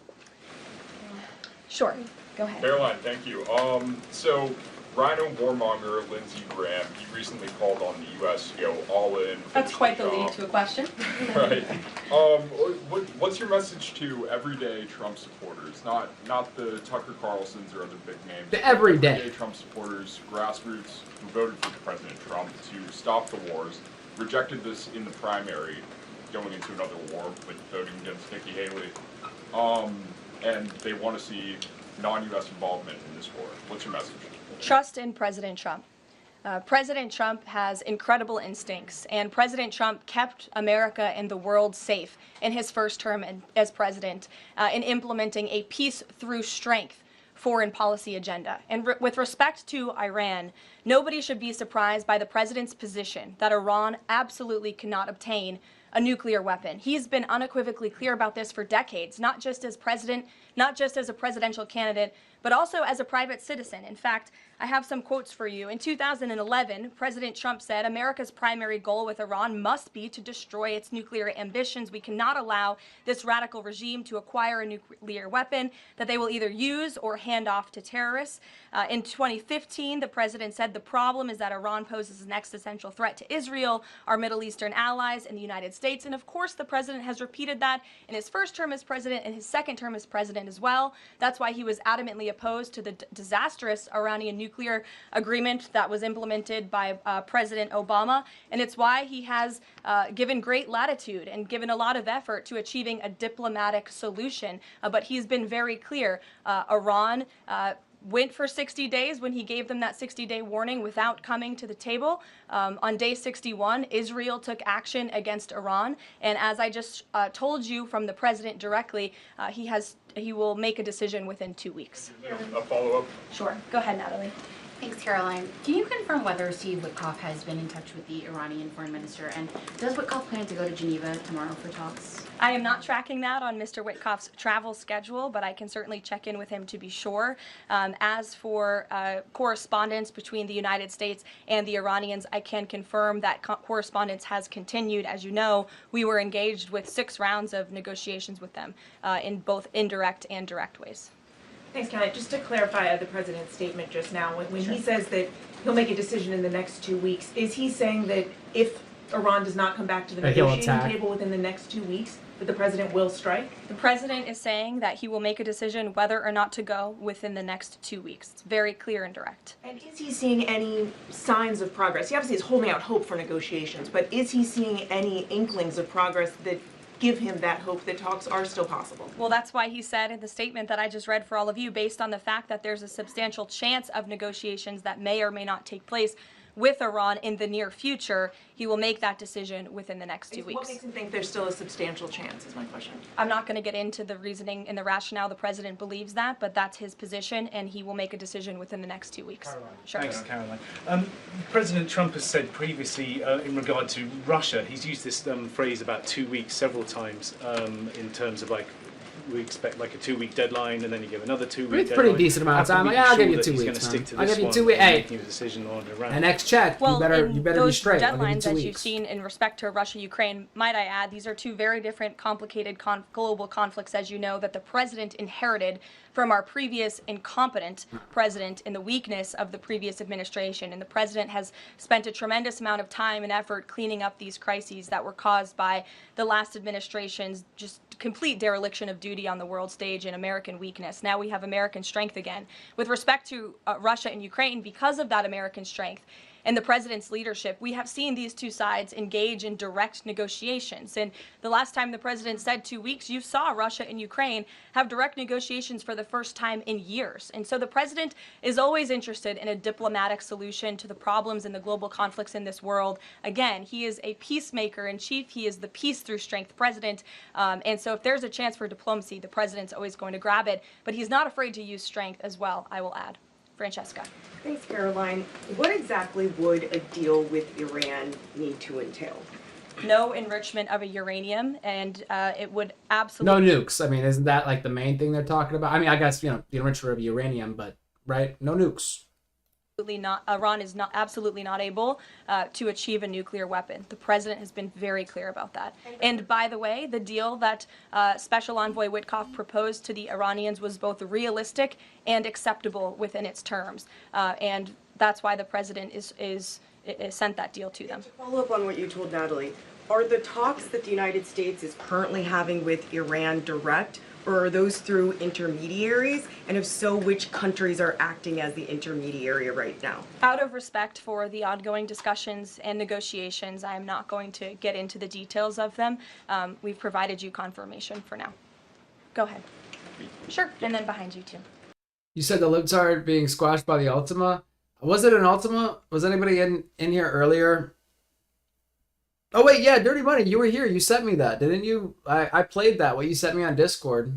[SPEAKER 10] Sure. Go ahead.
[SPEAKER 12] Caroline, thank you. So, Rhino warmonger Lindsey Graham, he recently called on the U.S. to go all in.
[SPEAKER 10] That's quite the lead to a question.
[SPEAKER 12] Right. What's your message to everyday Trump supporters? Not the Tucker Carlsons or other big names.
[SPEAKER 1] The everyday
[SPEAKER 12] Trump supporters, grassroots who voted for President Trump to stop the wars, rejected this in the primary, going into another war, like voting against Nikki Haley, and they want to see non-U.S. involvement in this war. What's your message?
[SPEAKER 10] Trust in President Trump. President Trump has incredible instincts, and President Trump kept America and the world safe in his first term as president in implementing a peace through strength foreign policy agenda. And with respect to Iran, nobody should be surprised by the president's position that Iran absolutely cannot obtain a nuclear weapon. He's been unequivocally clear about this for decades, not just as president, not just as a presidential candidate, but also as a private citizen. In fact, I have some quotes for you. In 2011, President Trump said, America's primary goal with Iran must be to destroy its nuclear ambitions. We cannot allow this radical regime to acquire a nuclear weapon that they will either use or hand off to terrorists. In 2015, the president said the problem is that Iran poses an existential threat to Israel, our Middle Eastern allies, and the United States. And of course, the president has repeated that in his first term as president and his second term as president as well. That's why he was adamantly opposed to the disastrous Iranian nuclear agreement that was implemented by President Obama. And it's why he has given great latitude and given a lot of effort to achieving a diplomatic solution. But he's been very clear. Iran went for 60 days when he gave them that 60-day warning without coming to the table. On day 61, Israel took action against Iran. And as I just told you from the president directly, he will make a decision within 2 weeks.
[SPEAKER 12] A follow-up?
[SPEAKER 10] Sure. Go ahead, Natalie.
[SPEAKER 13] Thanks, Caroline. Can you confirm whether Steve Witkoff has been in touch with the Iranian foreign minister? And does Witkoff plan to go to Geneva tomorrow for talks?
[SPEAKER 10] I am not tracking that on Mr. Witkoff's travel schedule, but I can certainly check in with him to be sure. As for correspondence between the United States and the Iranians, I can confirm that correspondence has continued. As you know, we were engaged with 6 rounds of negotiations with them in both indirect and direct ways.
[SPEAKER 14] Thanks, Kelly. Just to clarify the president's statement just now, when he says that he'll make a decision in the next 2 weeks, is he saying that if Iran does not come back to the negotiating table within the next 2 weeks, that the president will strike?
[SPEAKER 10] The president is saying that he will make a decision whether or not to go within the next 2 weeks. It's very clear and direct.
[SPEAKER 14] And is he seeing any signs of progress? He obviously is holding out hope for negotiations, but is he seeing any inklings of progress that give him that hope that talks are still possible?
[SPEAKER 10] Well, that's why he said in the statement that I just read for all of you, based on the fact that there's a substantial chance of negotiations that may or may not take place with Iran in the near future, he will make that decision within the next 2 weeks.
[SPEAKER 14] What makes him think there's still a substantial chance, is my question.
[SPEAKER 10] I'm not going to get into the reasoning and the rationale the president believes that, but that's his position, and he will make a decision within the next 2 weeks.
[SPEAKER 8] Caroline.
[SPEAKER 10] Sure.
[SPEAKER 8] Thanks, Caroline. President Trump has said previously in regard to Russia, he's used this phrase about 2 weeks several times in terms of like, we expect like a 2-week deadline, and then you give another 2 week.
[SPEAKER 1] It's a pretty decent amount of time. Like, I'll give you 2 weeks. I'll give you 2 weeks. Hey, an next check.
[SPEAKER 10] Well,
[SPEAKER 1] you better be straight. I'll give you 2
[SPEAKER 10] deadlines, as
[SPEAKER 1] weeks.
[SPEAKER 10] you've seen in respect to Russia, Ukraine, might I add, these are 2 very different, complicated global conflicts, as you know, that the president inherited from our previous incompetent president in the weakness of the previous administration. And the president has spent a tremendous amount of time and effort cleaning up these crises that were caused by the last administration's just complete dereliction of duty on the world stage and American weakness. Now we have American strength again. With respect to Russia and Ukraine, because of that American strength and the president's leadership, we have seen these 2 sides engage in direct negotiations. And the last time the president said 2 weeks, you saw Russia and Ukraine have direct negotiations for the first time in years. And so the president is always interested in a diplomatic solution to the problems and the global conflicts in this world. Again, he is a peacemaker in chief. He is the peace through strength president. And so if there's a chance for diplomacy, the president's always going to grab it. But he's not afraid to use strength as well, I will add. Francesca.
[SPEAKER 15] Thanks, Caroline. What exactly would a deal with Iran need to entail?
[SPEAKER 10] No enrichment of a uranium, and it would absolutely...
[SPEAKER 1] No nukes. I mean, isn't that like the main thing they're talking about? I mean, I guess, the enrichment of uranium, but, right? No nukes.
[SPEAKER 10] Iran is absolutely not able to achieve a nuclear weapon. The president has been very clear about that. And by the way, the deal that Special Envoy Witkoff proposed to the Iranians was both realistic and acceptable within its terms. And that's why the president is sent that deal to them.
[SPEAKER 15] To follow up on what you told Natalie, are the talks that the United States is currently having with Iran direct, or are those through intermediaries? And if so, which countries are acting as the intermediary right now?
[SPEAKER 10] Out of respect for the ongoing discussions and negotiations, I am not going to get into the details of them. We've provided you confirmation for now. Go ahead. Sure, and then behind you too.
[SPEAKER 1] You said the libs are being squashed by the Ultima. Was it an Ultima? Was anybody in here earlier? Oh wait, yeah, Dirty Money, you were here. You sent me that, didn't you? I played that, what you sent me on Discord.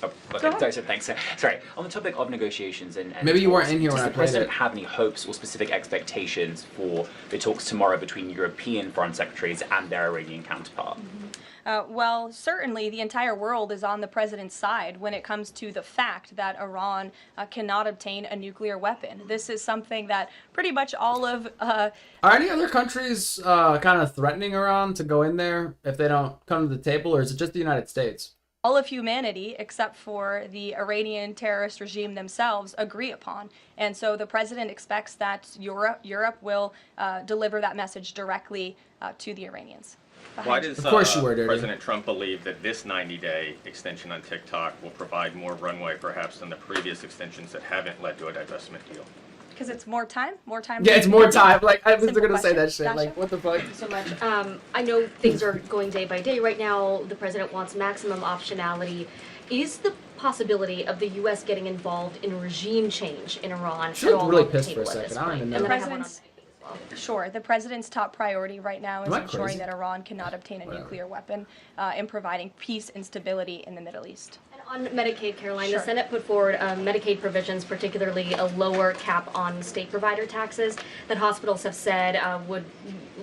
[SPEAKER 16] Oh, okay. So thanks. Sorry. On the topic of negotiations and
[SPEAKER 1] maybe you
[SPEAKER 16] talks,
[SPEAKER 1] weren't in here when I
[SPEAKER 16] played it. Does the president have any hopes or specific expectations for the talks tomorrow between European foreign secretaries and their Iranian counterpart?
[SPEAKER 10] Well, certainly the entire world is on the president's side when it comes to the fact that Iran cannot obtain a nuclear weapon. This is something that pretty much all of...
[SPEAKER 1] Are any other countries kind of threatening Iran to go in there if they don't come to the table, or is it just the United States?
[SPEAKER 10] All of humanity, except for the Iranian terrorist regime themselves, agree upon. And so the president expects that Europe will deliver that message directly to the Iranians.
[SPEAKER 17] Why does
[SPEAKER 1] of course you were,
[SPEAKER 17] President Trump believe that this 90-day extension on TikTok will provide more runway perhaps than the previous extensions that haven't led to a divestment deal?
[SPEAKER 10] Because it's more time?
[SPEAKER 1] Yeah, it's more time. Like, I was
[SPEAKER 10] Simple
[SPEAKER 1] going to say
[SPEAKER 10] question.
[SPEAKER 1] that shit.
[SPEAKER 10] Dasha?
[SPEAKER 1] Like, what the fuck?
[SPEAKER 18] Thank you so much. I know things are going day by day right now. The president wants maximum optionality. Is the possibility of the U.S. getting involved in regime change in Iran
[SPEAKER 1] She
[SPEAKER 18] at
[SPEAKER 1] looked
[SPEAKER 18] all
[SPEAKER 1] really
[SPEAKER 18] on the
[SPEAKER 1] pissed for a
[SPEAKER 18] table at this
[SPEAKER 1] second. I don't
[SPEAKER 18] point?
[SPEAKER 1] even
[SPEAKER 18] And
[SPEAKER 1] know.
[SPEAKER 18] then I have one on-
[SPEAKER 10] Sure. The president's top priority right now is
[SPEAKER 1] Am I
[SPEAKER 10] ensuring
[SPEAKER 1] crazy?
[SPEAKER 10] that Iran cannot obtain a nuclear weapon and providing peace and stability in the Middle East.
[SPEAKER 18] On Medicaid, Caroline,
[SPEAKER 10] Sure.
[SPEAKER 18] the Senate put forward Medicaid provisions, particularly a lower cap on state provider taxes that hospitals have said would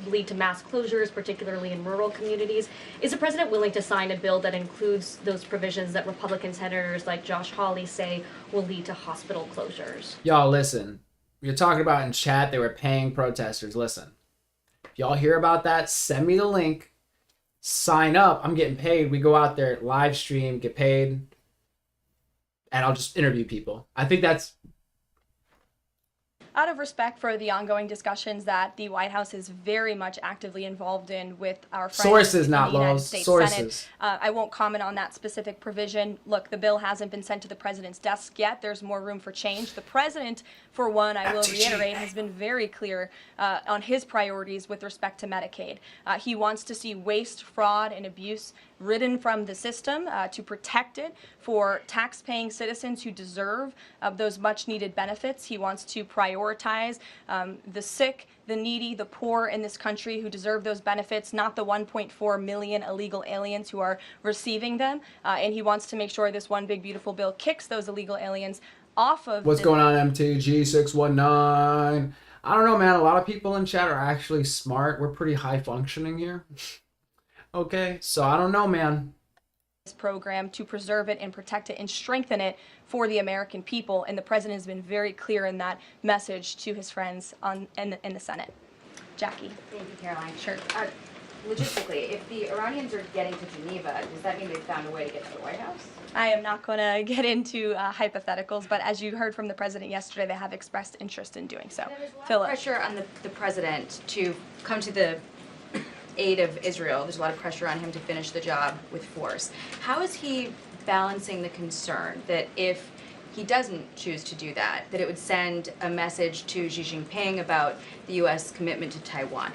[SPEAKER 18] lead to mass closures, particularly in rural communities. Is the president willing to sign a bill that includes those provisions that Republican senators like Josh Hawley say will lead to hospital closures?
[SPEAKER 1] Y'all, listen. You're talking about in chat they were paying protesters. Listen. If y'all hear about that, send me the link. Sign up. I'm getting paid. We go out there, live stream, get paid. And I'll just interview people. I think that's...
[SPEAKER 10] Out of respect for the ongoing discussions that the White House is very much actively involved in with our friends
[SPEAKER 1] Sources,
[SPEAKER 10] in
[SPEAKER 1] not
[SPEAKER 10] the United
[SPEAKER 1] laws.
[SPEAKER 10] States
[SPEAKER 1] Sources.
[SPEAKER 10] Senate, I won't comment on that specific provision. Look, the bill hasn't been sent to the president's desk yet. There's more room for change. The president, for one, I will reiterate, has been very clear on his priorities with respect to Medicaid. He wants to see waste, fraud, and abuse ridden from the system to protect it for tax-paying citizens who deserve those much-needed benefits. He wants to prioritize the sick, the needy, the poor in this country who deserve those benefits, not the 1.4 million illegal aliens who are receiving them. And he wants to make sure this one big beautiful bill kicks those illegal aliens off of...
[SPEAKER 1] What's going on, MTG619? I don't know, man. A lot of people in chat are actually smart. We're pretty high functioning here. Okay, so I don't know, man.
[SPEAKER 10] This program to preserve it and protect it and strengthen it for the American people, and the president has been very clear in that message to his friends in the Senate. Jackie.
[SPEAKER 13] Thank you, Caroline.
[SPEAKER 10] Sure.
[SPEAKER 13] Logistically, if the Iranians are getting to Geneva, does that mean they've found a way to get to the White House?
[SPEAKER 10] I am not going to get into hypotheticals, but as you heard from the president yesterday, they have expressed interest in doing so.
[SPEAKER 13] There's a lot of
[SPEAKER 10] Philip.
[SPEAKER 13] pressure on the president to come to the aid of Israel. There's a lot of pressure on him to finish the job with force. How is he balancing the concern that if he doesn't choose to do that, that it would send a message to Xi Jinping about the U.S. commitment to Taiwan?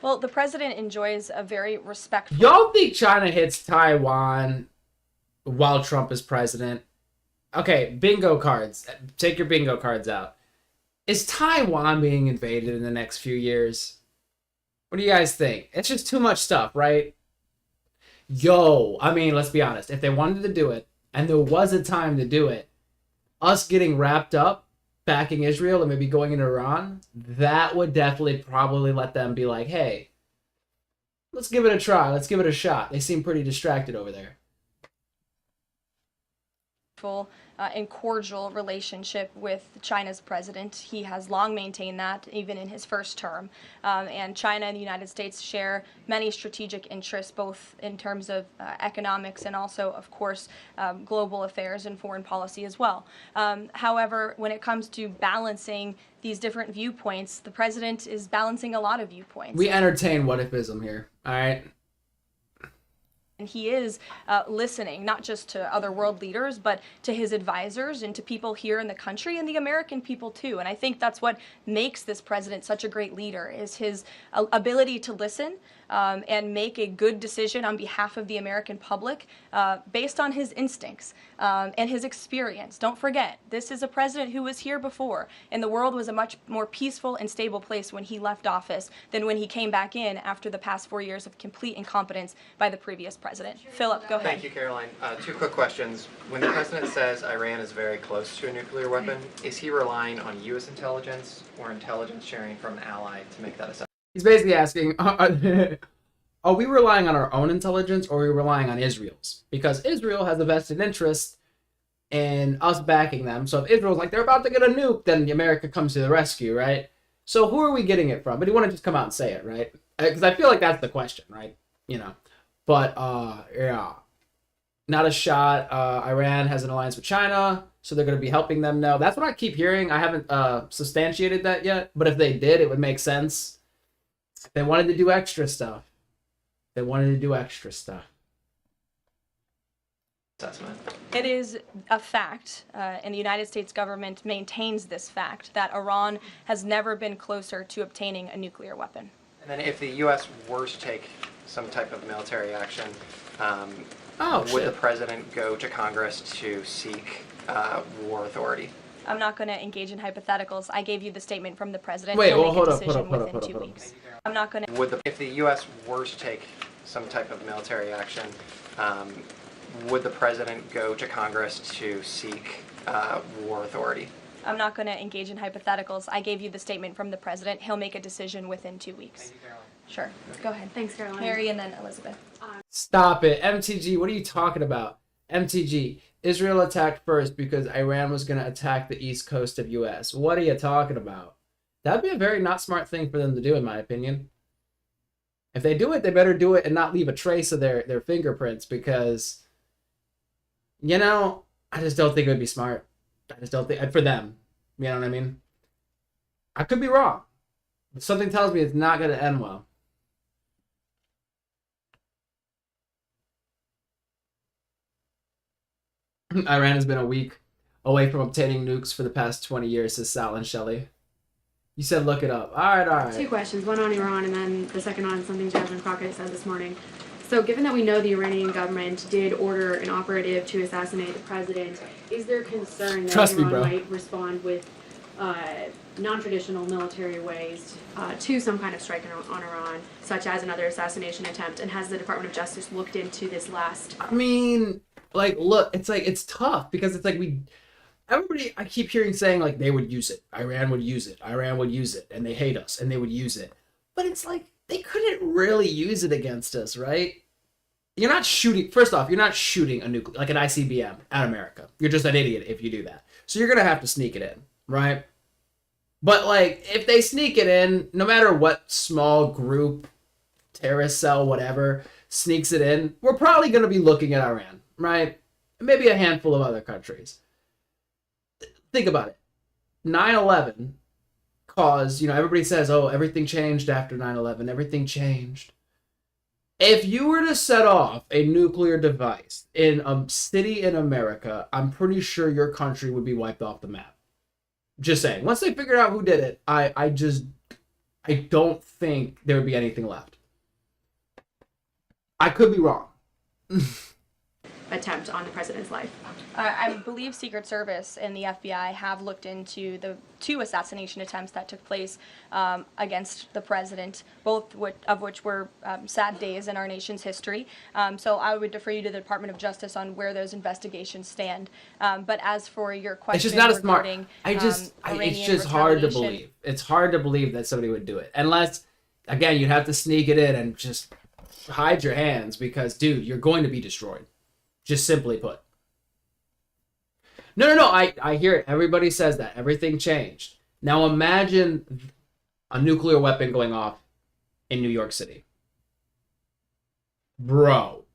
[SPEAKER 10] Well, the president enjoys a very respectful...
[SPEAKER 1] Y'all think China hits Taiwan while Trump is president? Okay, bingo cards. Take your bingo cards out. Is Taiwan being invaded in the next few years? What do you guys think? It's just too much stuff, right? Yo, I mean, let's be honest. If they wanted to do it, and there was a time to do it, us getting wrapped up backing Israel and maybe going into Iran, that would definitely probably let them be like, hey, let's give it a try. Let's give it a shot. They seem pretty distracted over there.
[SPEAKER 10] And cordial relationship with China's president. He has long maintained that, even in his first term. And China and the United States share many strategic interests, both in terms of economics and also, of course, global affairs and foreign policy as well. However, when it comes to balancing these different viewpoints, the president is balancing a lot of viewpoints.
[SPEAKER 1] We entertain what-ifism here, all right?
[SPEAKER 10] And he is listening, not just to other world leaders, but to his advisors and to people here in the country and the American people too. And I think that's what makes this president such a great leader, is his ability to listen and make a good decision on behalf of the American public based on his instincts and his experience. Don't forget, this is a president who was here before, and the world was a much more peaceful and stable place when he left office than when he came back in after the past 4 years of complete incompetence by the previous president. Philip, go ahead.
[SPEAKER 19] Thank you, Caroline. Two quick questions. When the president says Iran is very close to a nuclear weapon, is he relying on U.S. intelligence or intelligence sharing from an ally to make that assessment?
[SPEAKER 1] He's basically asking, are we relying on our own intelligence or are we relying on Israel's? Because Israel has a vested interest in us backing them. So if Israel's like, they're about to get a nuke, then America comes to the rescue, right? So who are we getting it from? But you want to just come out and say it, right? Because I feel like that's the question, right? You know. But, yeah. Not a shot. Iran has an alliance with China, so they're going to be helping them now. That's what I keep hearing. I haven't substantiated that yet. But if they did, it would make sense. They wanted to do extra stuff. They wanted to do extra stuff.
[SPEAKER 10] It is a fact, and the United States government maintains this fact, that Iran has never been closer to obtaining a nuclear weapon.
[SPEAKER 19] And then if the U.S. were to take some type of military action, would the president go to Congress to seek war authority?
[SPEAKER 10] I'm not going to engage in hypotheticals. I gave you the statement from the president.
[SPEAKER 1] Wait,
[SPEAKER 10] He'll
[SPEAKER 1] well,
[SPEAKER 10] make a
[SPEAKER 1] hold up,
[SPEAKER 10] decision
[SPEAKER 1] hold up.
[SPEAKER 10] within 2 weeks. I'm not going to.
[SPEAKER 19] If the U.S. were to take some type of military action, would the president go to Congress to seek war authority?
[SPEAKER 10] I'm not going to engage in hypotheticals. I gave you the statement from the president. He'll make a decision within 2 weeks.
[SPEAKER 19] Thank you, Caroline.
[SPEAKER 10] Sure. Go ahead.
[SPEAKER 18] Thanks, Caroline.
[SPEAKER 10] Mary and then Elizabeth.
[SPEAKER 1] Stop it. MTG, what are you talking about? MTG, Israel attacked first because Iran was going to attack the east coast of U.S. What are you talking about? That'd be a very not smart thing for them to do, in my opinion. If they do it, they better do it and not leave a trace of their fingerprints because, you know, I just don't think it would be smart. I just don't think, for them, you know what I mean? I could be wrong, but something tells me it's not going to end well. Iran has been a week away from obtaining nukes for the past 20 years, says Sal and Shelley. You said look it up. All right.
[SPEAKER 18] Two questions, one on Iran and then the second on something Jasmine Crockett said this morning. So given that we know the Iranian government did order an operative to assassinate the president, is there concern that Iran might respond with non-traditional military ways to some kind of strike on Iran, such as another assassination attempt? And has the Department of Justice looked into this last?
[SPEAKER 1] I mean, like, look, it's tough because it's like everybody, I keep hearing saying like they would use it. Iran would use it. Iran would use it. And they hate us and they would use it. But it's like, they couldn't really use it against us, right? You're not shooting, first off, you're not shooting a nuclear, like an ICBM at America. You're just an idiot if you do that. So you're going to have to sneak it in, right? But like, if they sneak it in, no matter what small group, terrorist cell, whatever, sneaks it in, we're probably going to be looking at Iran, right? Maybe a handful of other countries. Think about it. 9/11 caused, everybody says, oh, everything changed after 9/11. Everything changed. If you were to set off a nuclear device in a city in America, I'm pretty sure your country would be wiped off the map. Just saying. Once they figured out who did it, I don't think there would be anything left. I could be wrong.
[SPEAKER 18] attempt on the president's life?
[SPEAKER 10] I believe Secret Service and the FBI have looked into the 2 assassination attempts that took place against the president, both of which were sad days in our nation's history. So I would defer you to the Department of Justice on where those investigations stand. But as for your question,
[SPEAKER 1] It's just not as smart.
[SPEAKER 10] regarding
[SPEAKER 1] It's
[SPEAKER 10] Iranian
[SPEAKER 1] just hard to
[SPEAKER 10] retaliation,
[SPEAKER 1] believe. It's hard to believe that somebody would do it. Unless, again, you'd have to sneak it in and just hide your hands because, dude, you're going to be destroyed. Just simply put. No. I hear it. Everybody says that. Everything changed. Now imagine a nuclear weapon going off in New York City. Bro.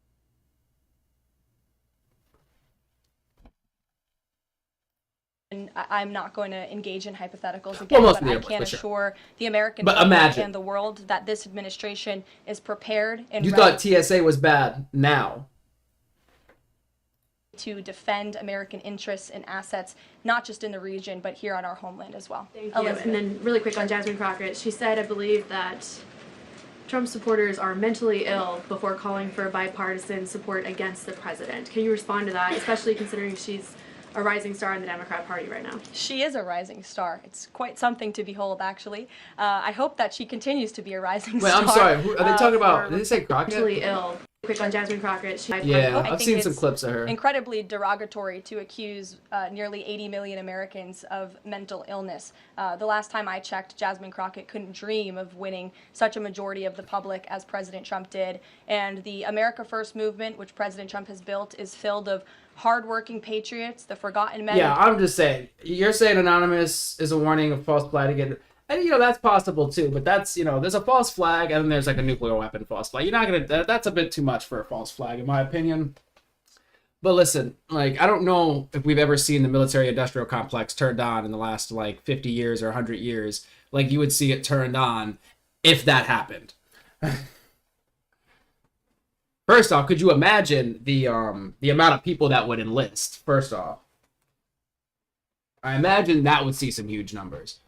[SPEAKER 10] I'm not going to engage in hypotheticals again,
[SPEAKER 1] Well, most
[SPEAKER 10] but
[SPEAKER 1] of the
[SPEAKER 10] I
[SPEAKER 1] airports,
[SPEAKER 10] can
[SPEAKER 1] for sure.
[SPEAKER 10] assure the American
[SPEAKER 1] But
[SPEAKER 10] public
[SPEAKER 1] imagine.
[SPEAKER 10] and the world that this administration is prepared and
[SPEAKER 1] You
[SPEAKER 10] ready
[SPEAKER 1] thought TSA was bad. Now.
[SPEAKER 10] to defend American interests and assets, not just in the region, but here on our homeland as well.
[SPEAKER 18] Thank you. And then really quick on Jasmine Crockett, she said, I believe, that Trump supporters are mentally ill before calling for bipartisan support against the president. Can you respond to that, especially considering she's a rising star in the Democrat Party right now?
[SPEAKER 10] She is a rising star. It's quite something to behold, actually. I hope that she continues to be a rising
[SPEAKER 1] Wait,
[SPEAKER 10] star.
[SPEAKER 1] I'm sorry. Who, are they talking about?
[SPEAKER 10] for-
[SPEAKER 1] Did they say Crockett?
[SPEAKER 18] Mentally ill. Quick on Jasmine Crockett.
[SPEAKER 1] Yeah,
[SPEAKER 10] I
[SPEAKER 1] I've
[SPEAKER 10] think
[SPEAKER 1] seen some
[SPEAKER 10] it's
[SPEAKER 1] clips of her.
[SPEAKER 10] Incredibly derogatory to accuse nearly 80 million Americans of mental illness. The last time I checked, Jasmine Crockett couldn't dream of winning such a majority of the public as President Trump did. And the America First movement, which President Trump has built, is filled of hardworking patriots, the forgotten men.
[SPEAKER 1] Yeah, I'm just saying. You're saying anonymous is a warning of false flag again. And, that's possible too, but that's, there's a false flag and then there's like a nuclear weapon false flag. You're not going to, that's a bit too much for a false flag in my opinion. But listen, I don't know if we've ever seen the military industrial complex turned on in the last 50 years or 100 years. You would see it turned on if that happened. First off, could you imagine the amount of people that would enlist? First off, I imagine that would see some huge numbers.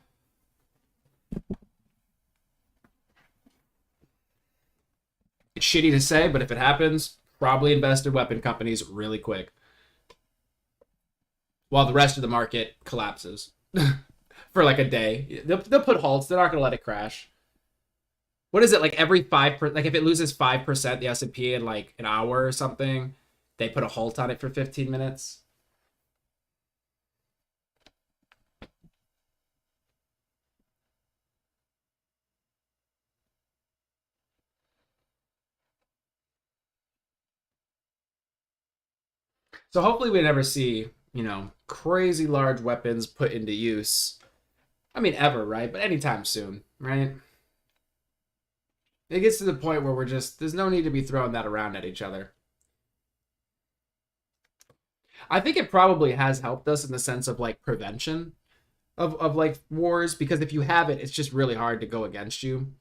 [SPEAKER 1] It's shitty to say, but if it happens, probably invest in weapon companies really quick, while the rest of the market collapses for a day. They'll put halts. They're not going to let it crash. What is it, every 5%? If it loses 5%, the S&P in an hour or something, they put a halt on it for 15 minutes. So hopefully we never see, crazy large weapons put into use. I mean, ever, right? But anytime soon, right? It gets to the point where there's no need to be throwing that around at each other. I think it probably has helped us in the sense of prevention of wars, because if you have it, it's just really hard to go against you.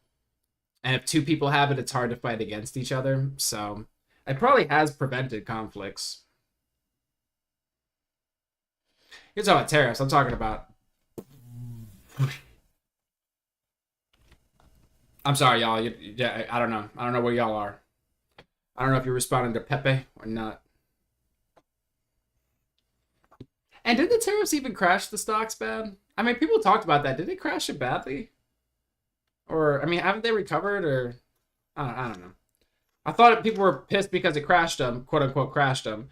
[SPEAKER 1] And if 2 people have it, it's hard to fight against each other. So it probably has prevented conflicts. You're talking about tariffs. I'm talking about... I'm sorry, y'all. I don't know. I don't know where y'all are. I don't know if you're responding to Pepe or not. And did the tariffs even crash the stocks bad? I mean, people talked about that. Did it crash it badly? Or, haven't they recovered? Or I don't know. I thought people were pissed because it crashed them, quote unquote crashed them.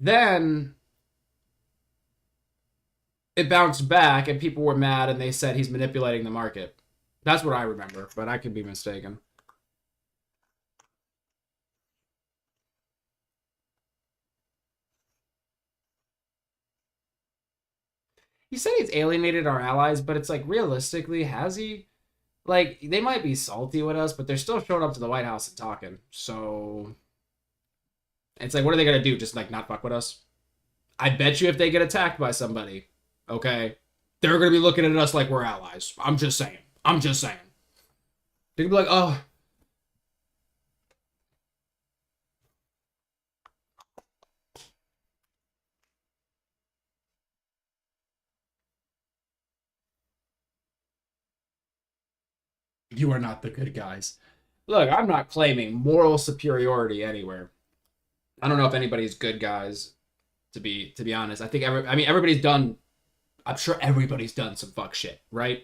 [SPEAKER 1] Then it bounced back and people were mad and they said he's manipulating the market. That's what I remember, but I could be mistaken. He said he's alienated our allies, but it's realistically, has he? They might be salty with us, but they're still showing up to the White House and talking. So it's what are they going to do? Just not fuck with us? I bet you if they get attacked by somebody, okay, they're going to be looking at us like we're allies. I'm just saying. They're going to be like, oh. You are not the good guys. Look, I'm not claiming moral superiority anywhere. I don't know if anybody's good guys, to be honest. I think everybody's done. I'm sure everybody's done some fuck shit, right?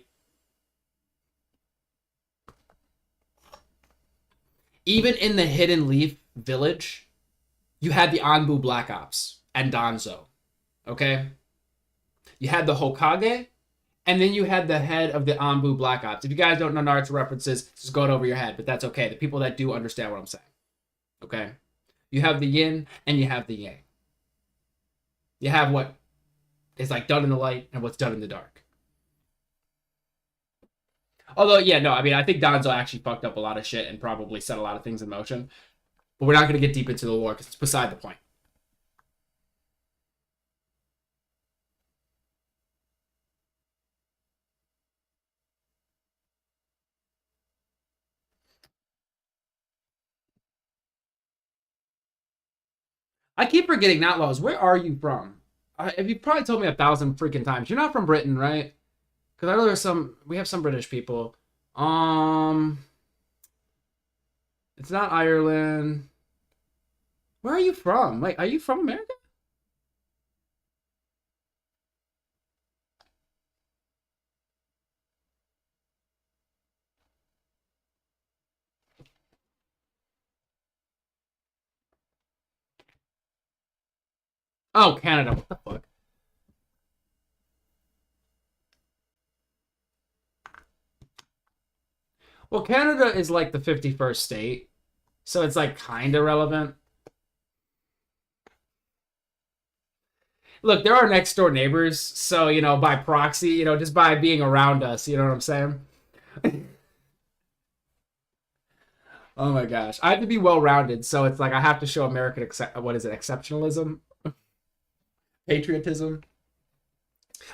[SPEAKER 1] Even in the Hidden Leaf village, you had the Anbu Black Ops and Danzo, okay? You had the Hokage, and then you had the head of the Anbu Black Ops. If you guys don't know Naruto references, just go it over your head, but that's okay. The people that do understand what I'm saying, okay? You have the yin and you have the yang. You have what is like done in the light and what's done in the dark. Although, yeah, no, I mean, I think Danzo actually fucked up a lot of shit and probably set a lot of things in motion. But we're not going to get deep into the lore because it's beside the point. I keep forgetting Outlaws. Where are you from? If you probably told me 1,000 freaking times. You're not from Britain, right? Because I know we have some British people. It's not Ireland. Where are you from? Like, are you from America? Oh, Canada. What the fuck? Well, Canada is like the 51st state, so it's like kind of relevant. Look, they're our next door neighbors, so, you know, by proxy, you know, just by being around us, you know what I'm saying? Oh my gosh. I have to be well-rounded, so it's like I have to show American, exceptionalism? Patriotism?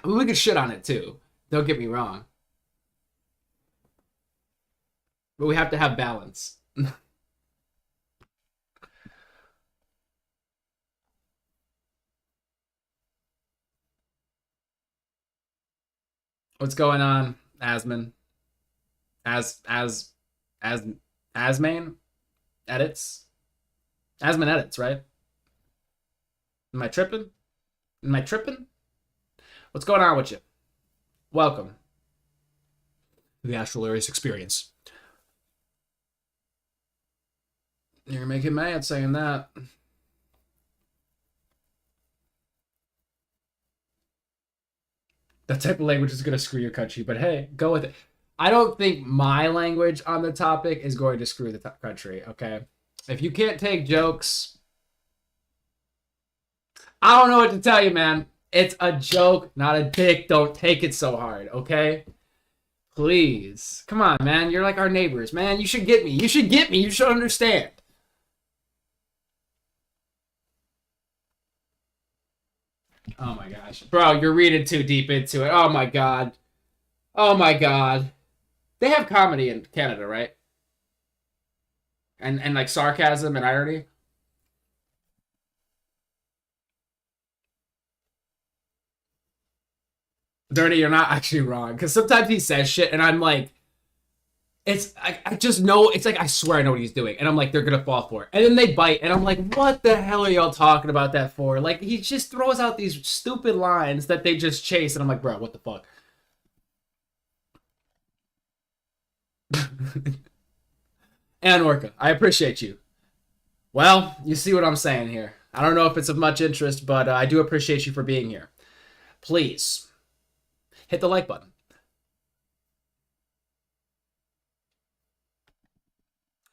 [SPEAKER 1] I mean, we could shit on it too. Don't get me wrong. But we have to have balance. What's going on, Asman? Asman edits? Asman edits, right? Am I tripping? Am I tripping? What's going on with you? Welcome to the Astral Aries experience. You're making mad saying that. That type of language is going to screw your country, but hey, go with it. I don't think my language on the topic is going to screw the country, okay? If you can't take jokes, I don't know what to tell you, man. It's a joke, not a dick. Don't take it so hard, okay? Please. Come on, man. You're like our neighbors, man. You should get me. You should get me. You should understand. Oh my gosh. Bro, you're reading too deep into it. Oh my god. Oh my god. They have comedy in Canada, right? And like sarcasm and irony. Dirty, you're not actually wrong. Because sometimes he says shit and I'm like, I just know, it's like, I swear I know what he's doing. And I'm like, they're gonna fall for it. And then they bite and I'm like, what the hell are y'all talking about that for? Like, he just throws out these stupid lines that they just chase. And I'm like, bro, what the fuck? And Orca, I appreciate you. Well, you see what I'm saying here. I don't know if it's of much interest, but I do appreciate you for being here. Please, hit the like button.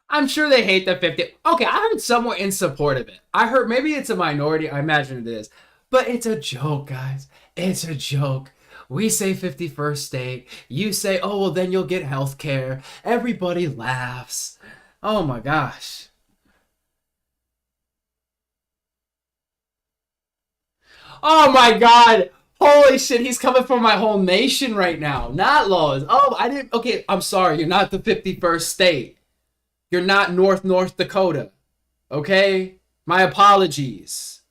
[SPEAKER 1] I'm sure they hate the 50. Okay, I heard somewhere in support of it. I heard maybe it's a minority. I imagine it is. But it's a joke, guys. It's a joke. We say 51st state. You say, oh, well, then you'll get health care. Everybody laughs. Oh, my gosh. Oh, my God. Holy shit, he's coming for my whole nation right now. Not laws. Oh, I didn't. Okay, I'm sorry. You're not the 51st state. You're not North Dakota. Okay? My apologies.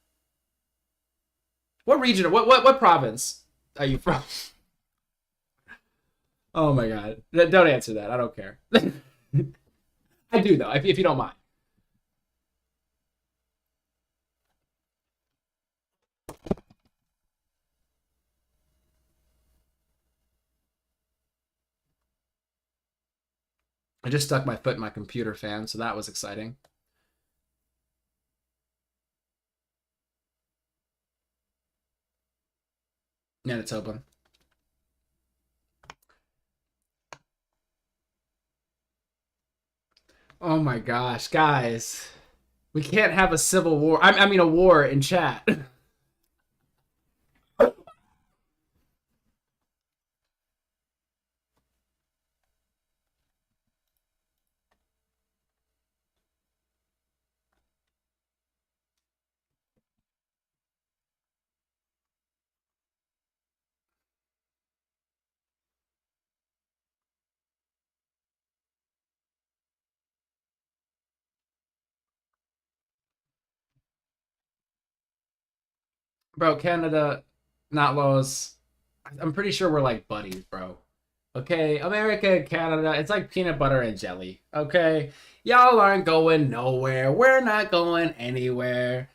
[SPEAKER 1] What region? What province are you from? Oh my god. Don't answer that. I don't care. I do though, if you don't mind. I just stuck my foot in my computer fan, so that was exciting. Yeah, it's open. Oh my gosh, guys. We can't have a civil war. I mean, a war in chat. Bro, Canada, not Lowe's. I'm pretty sure we're like buddies, bro. Okay, America and Canada, it's like peanut butter and jelly. Okay, y'all aren't going nowhere. We're not going anywhere.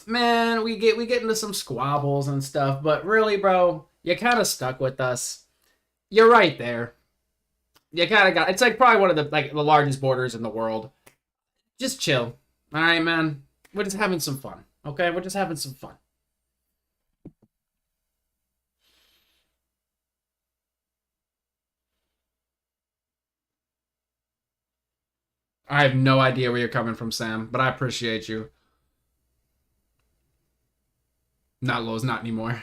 [SPEAKER 1] Man, we get into some squabbles and stuff, but really, bro, you kind of stuck with us. You're right there. You kind of got. It's like probably one of the largest borders in the world. Just chill, all right, man. We're just having some fun. Okay, we're just having some fun. I have no idea where you're coming from, Sam, but I appreciate you. Not Lowe's, not anymore.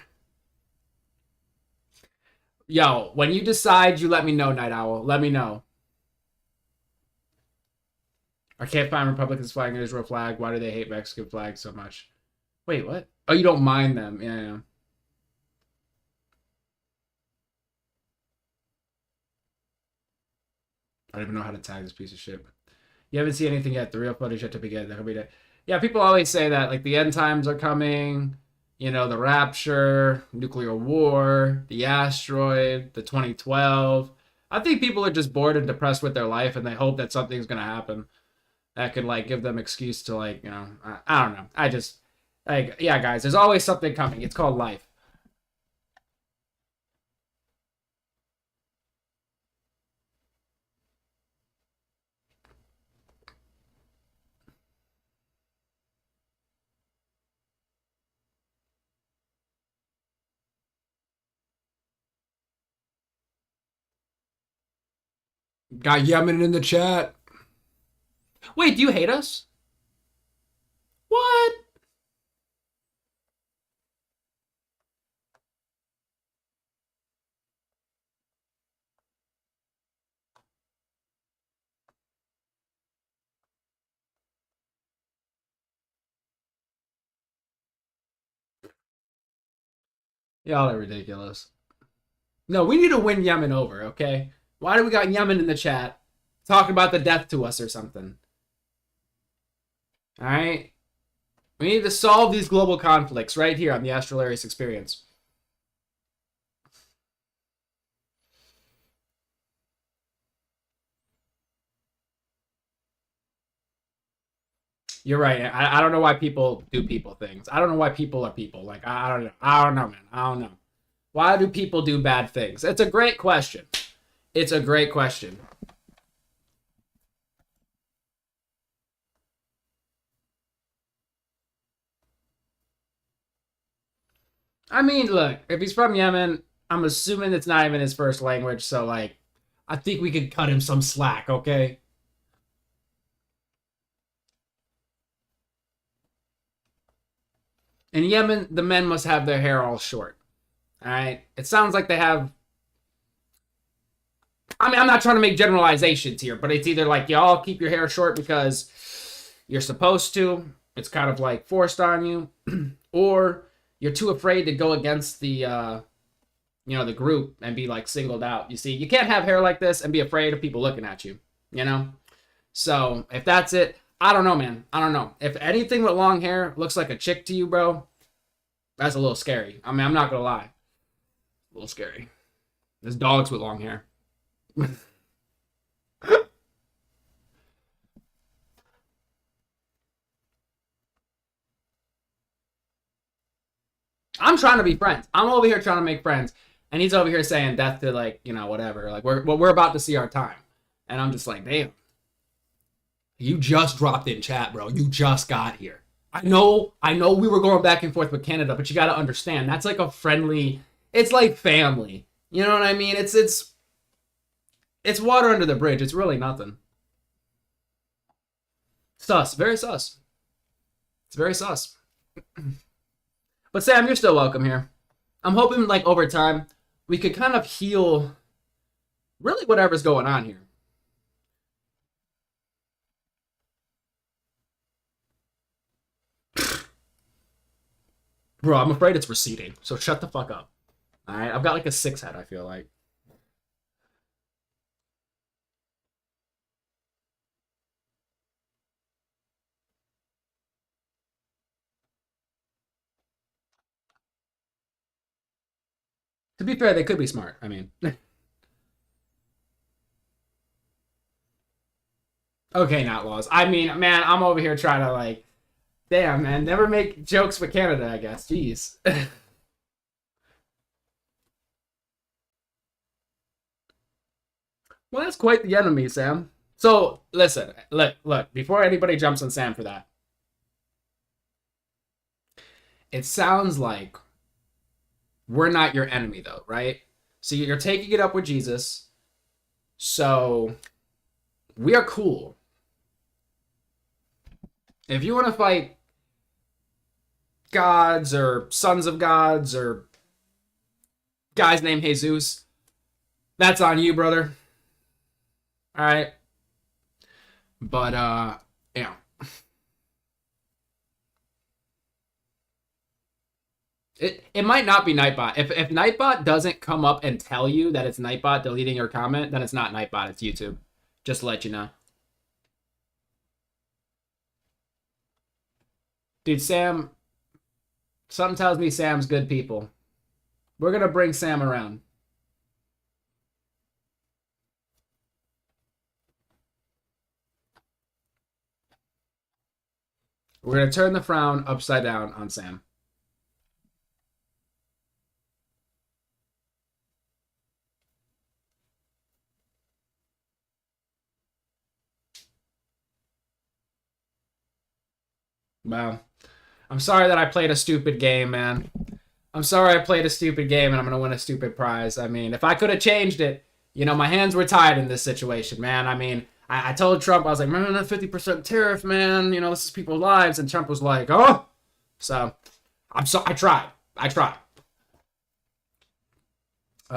[SPEAKER 1] Yo, when you decide, you let me know, Night Owl. Let me know. I can't find Republicans flying an Israel flag. Why do they hate Mexican flags so much? Wait, what? Oh, you don't mind them. Yeah. I don't even know how to tag this piece of shit. You haven't seen anything yet. The real footage yet to begin. Yeah, people always say that, like, the end times are coming. You know, the rapture, nuclear war, the asteroid, the 2012. I think people are just bored and depressed with their life, and they hope that something's going to happen that could, like, give them excuse to, like, you know, I don't know. I just, like, yeah, guys, there's always something coming. It's called life. Got Yemen in the chat. Wait, do you hate us? What? Y'all are ridiculous. No, we need to win Yemen over, okay? Why do we got Yemen in the chat talking about the death to us or something? All right? We need to solve these global conflicts right here on the Astral Aries Experience. You're right. I don't know why people do people things. I don't know why people are people. Like, I don't know. I don't know, man. I don't know. Why do people do bad things? It's a great question. It's a great question. I mean, look, if he's from Yemen, I'm assuming it's not even his first language, so, like, I think we could cut him some slack, okay? In Yemen, the men must have their hair all short. All right? It sounds like they have... I mean, I'm not trying to make generalizations here, but it's either like y'all keep your hair short because you're supposed to. It's kind of like forced on you. Or you're too afraid to go against the, the group and be, like, singled out. You see, you can't have hair like this and be afraid of people looking at you, you know? So, if that's it, I don't know, man. I don't know. If anything with long hair looks like a chick to you, bro, that's a little scary. I mean, I'm not gonna lie. A little scary. There's dogs with long hair. I'm trying to be friends. I'm over here trying to make friends. And he's over here saying death to, like, you know, whatever. Like, we're about to see our time. And I'm just like, damn. You just dropped in chat, bro. You just got here. I know we were going back and forth with Canada, but you got to understand, that's like a friendly, it's like family. You know what I mean? It's water under the bridge. It's really nothing. Sus. Very sus. It's very sus. But Sam, you're still welcome here. I'm hoping, like, over time, we could kind of heal really whatever's going on here. Bro, I'm afraid it's receding, so shut the fuck up. Alright, I've got like a 6 head, I feel like. To be fair, they could be smart. I mean. Okay, not laws. I mean, man, I'm over here trying to, like, damn, man, never make jokes with Canada, I guess. Jeez. Well, that's quite the enemy, Sam. So, listen, look, before anybody jumps on Sam for that, it sounds like we're not your enemy, though, right? So you're taking it up with Jesus. So we are cool. If you want to fight gods or sons of gods or guys named Jesus, that's on you, brother. All right. But, yeah. It might not be Nightbot. If Nightbot doesn't come up and tell you that it's Nightbot deleting your comment, then it's not Nightbot, it's YouTube. Just to let you know. Dude, Sam, something tells me Sam's good people. We're going to bring Sam around. We're going to turn the frown upside down on Sam. Wow. I'm sorry that I played a stupid game, man. I'm sorry I played a stupid game and I'm going to win a stupid prize. I mean, if I could have changed it, you know, my hands were tied in this situation, man. I mean, I told Trump, I was like, man, that 50% tariff, man, you know, this is people's lives. And Trump was like, oh. So, I tried.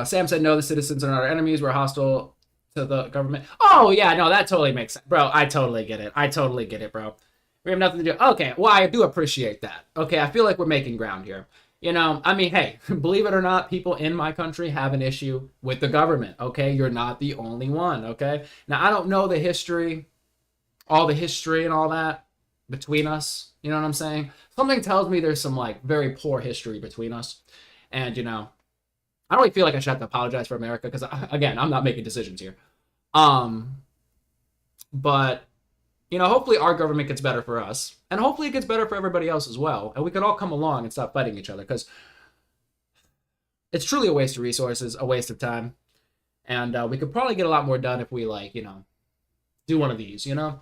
[SPEAKER 1] Sam said, no, the citizens are not our enemies. We're hostile to the government. Oh, yeah, no, that totally makes sense. Bro, I totally get it, bro. We have nothing to do. Okay, well, I do appreciate that. Okay, I feel like we're making ground here. You know, I mean, hey, believe it or not, people in my country have an issue with the government, okay? You're not the only one, okay? Now, I don't know the history, all the history and all that between us. You know what I'm saying? Something tells me there's some, like, very poor history between us. And, you know, I don't really feel like I should have to apologize for America because, again, I'm not making decisions here. But, you know, hopefully our government gets better for us. And hopefully it gets better for everybody else as well. And we can all come along and stop fighting each other. Because it's truly a waste of resources, a waste of time. And we could probably get a lot more done if we, like, you know, do one of these, you know?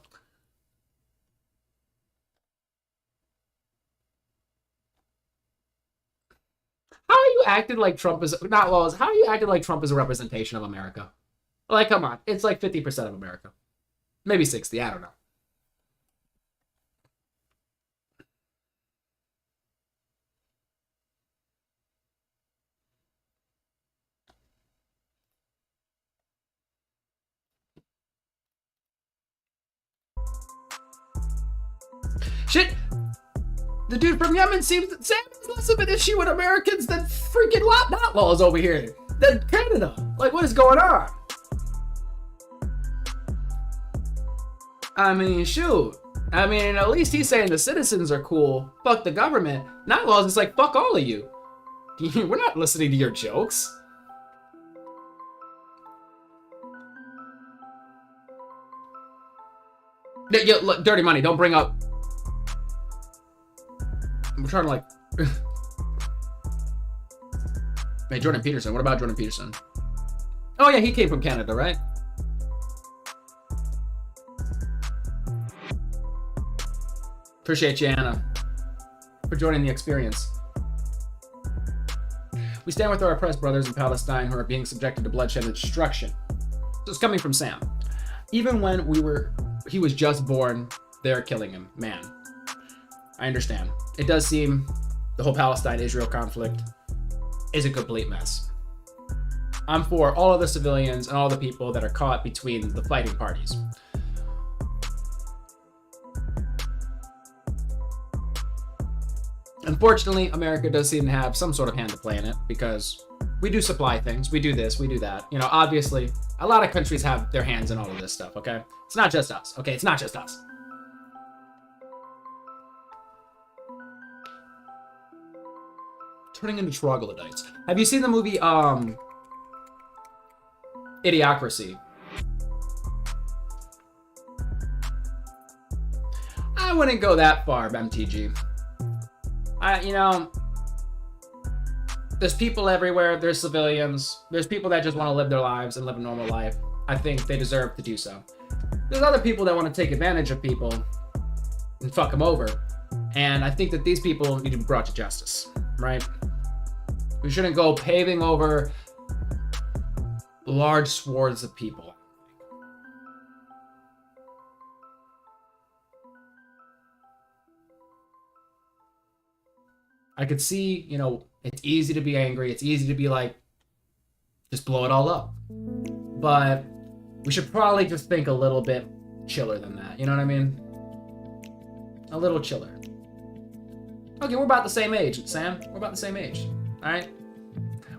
[SPEAKER 1] How are you acting like Trump is, not laws, how are you acting like Trump is a representation of America? Like, come on. It's like 50% of America. Maybe 60, I don't know. Shit! The dude from Yemen seems less of an issue with Americans than freaking not laws over here. Than Canada. Like, what is going on? I mean, shoot. I mean, at least he's saying the citizens are cool. Fuck the government. Not laws, it's like, fuck all of you. We're not listening to your jokes. Yeah, look, dirty money, don't bring up. I'm trying to, like. Hey, Jordan Peterson. What about Jordan Peterson? Oh, yeah, he came from Canada, right? Appreciate you, Anna, for joining the experience. We stand with our oppressed brothers in Palestine who are being subjected to bloodshed and destruction. So it's coming from Sam. Even when he was just born, they're killing him. Man, I understand. It does seem the whole Palestine-Israel conflict is a complete mess. I'm for all of the civilians and all the people that are caught between the fighting parties. Unfortunately, America does seem to have some sort of hand to play in it because we do supply things, we do this, we do that. You know, obviously, a lot of countries have their hands in all of this stuff, okay? It's not just us, okay? It's not just us. Turning into troglodytes. Have you seen the movie, Idiocracy? I wouldn't go that far, MTG. You know, there's people everywhere. There's civilians. There's people that just want to live their lives and live a normal life. I think they deserve to do so. There's other people that want to take advantage of people and fuck them over. And I think that these people need to be brought to justice, right? We shouldn't go paving over large swaths of people. I could see, you know, it's easy to be angry. It's easy to be like, just blow it all up. But we should probably just think a little bit chiller than that. You know what I mean? A little chiller. Okay, we're about the same age, Sam. We're about the same age. All right?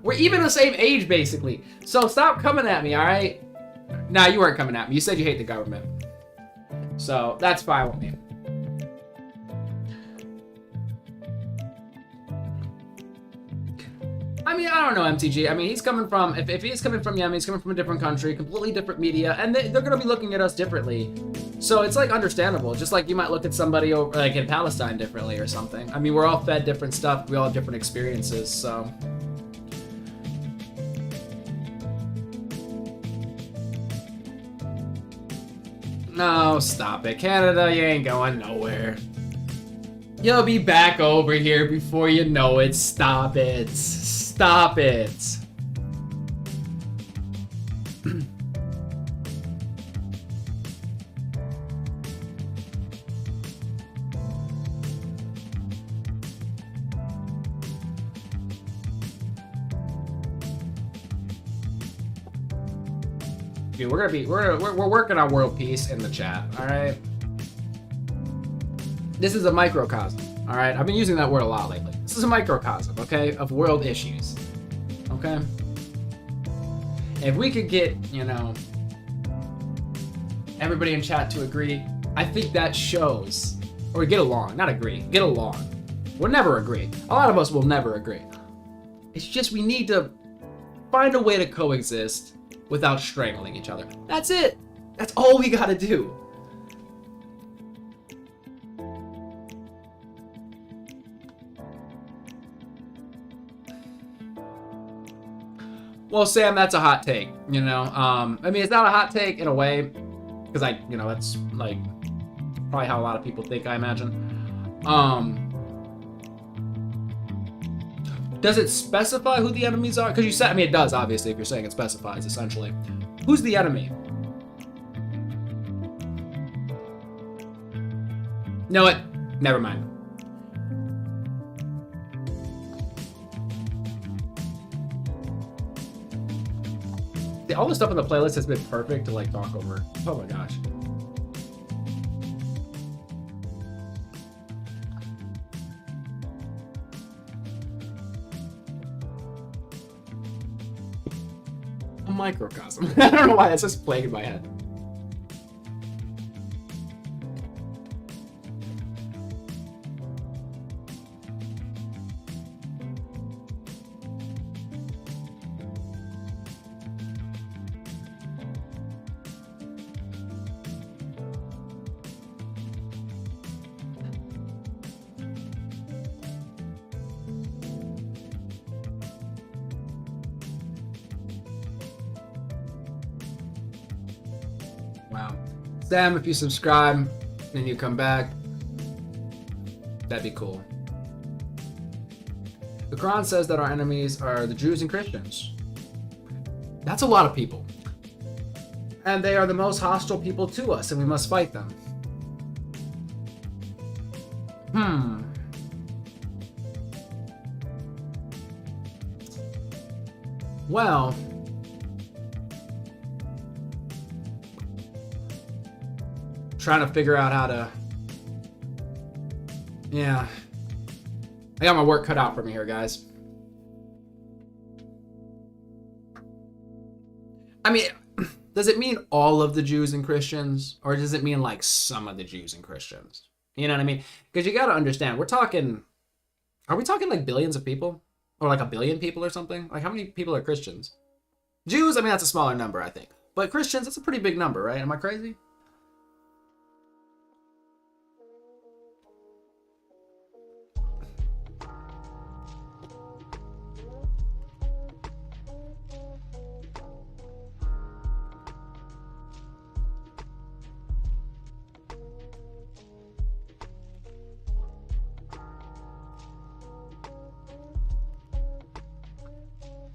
[SPEAKER 1] We're even the same age, basically. So stop coming at me, all right? Nah, you weren't coming at me. You said you hate the government. So that's fine with me. I mean, I don't know, MTG. I mean, he's coming from, if he's coming from Yemen, he's coming from a different country, completely different media, and they're going to be looking at us differently. So it's, like, understandable. Just like you might look at somebody over, like, in Palestine differently or something. I mean, we're all fed different stuff. We all have different experiences, so. No, stop it. Canada, you ain't going nowhere. You'll be back over here before you know it. Stop it. Stop it. Dude, we're working on world peace in the chat, all right? This is a microcosm, all right? I've been using that word a lot lately. This is a microcosm, okay, of world issues, okay? If we could get, you know, everybody in chat to agree, I think that shows, or get along, not agree, get along. We'll never agree. A lot of us will never agree. It's just we need to find a way to coexist without strangling each other. That's it. That's all we gotta do. Well, Sam, that's a hot take, you know. I mean, it's not a hot take in a way, because you know, that's like probably how a lot of people think, I imagine. Does it specify who the enemies are? Because you said, I mean, it does, obviously, if you're saying it specifies, essentially. Who's the enemy? Know it. Never mind. All the stuff on the playlist has been perfect to, like, talk over. Oh my gosh. A microcosm. I don't know why that's just playing in my head. Wow. Sam, if you subscribe, then you come back. That'd be cool. The Quran says that our enemies are the Jews and Christians. That's a lot of people. And they are the most hostile people to us, and we must fight them. Well, trying to figure out how to... Yeah. I got my work cut out for me here, guys. I mean, does it mean all of the Jews and Christians? Or does it mean like some of the Jews and Christians? You know what I mean? Because you got to understand, we're talking... Are we talking like billions of people? Or like a billion people or something? Like how many people are Christians? Jews, I mean, that's a smaller number, I think. But Christians, that's a pretty big number, right? Am I crazy?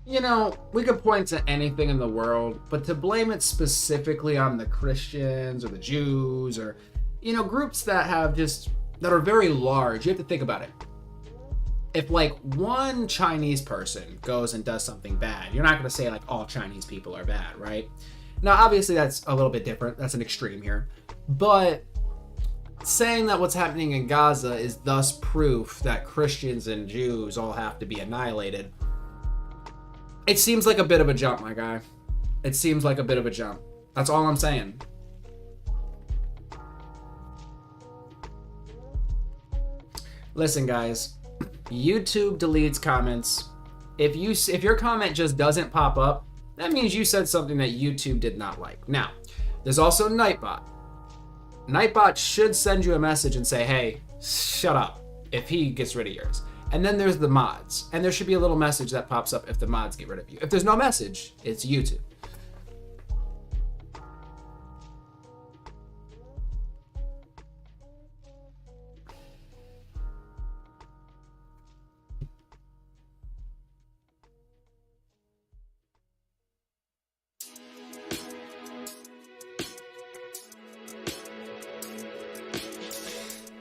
[SPEAKER 1] You know, we could point to anything in the world, but to blame it specifically on the Christians or the Jews or, you know, groups that have just, that are very large, you have to think about it. If like one Chinese person goes and does something bad, you're not going to say like all Chinese people are bad, right? Now, obviously that's a little bit different. That's an extreme here. But saying that what's happening in Gaza is thus proof that Christians and Jews all have to be annihilated, it seems like a bit of a jump, my guy. It seems like a bit of a jump. That's all I'm saying. Listen, guys. YouTube deletes comments. If your comment just doesn't pop up, that means you said something that YouTube did not like. Now, there's also Nightbot. Nightbot should send you a message and say, hey, shut up, if he gets rid of yours. And then there's the mods. And there should be a little message that pops up if the mods get rid of you. If there's no message, it's YouTube.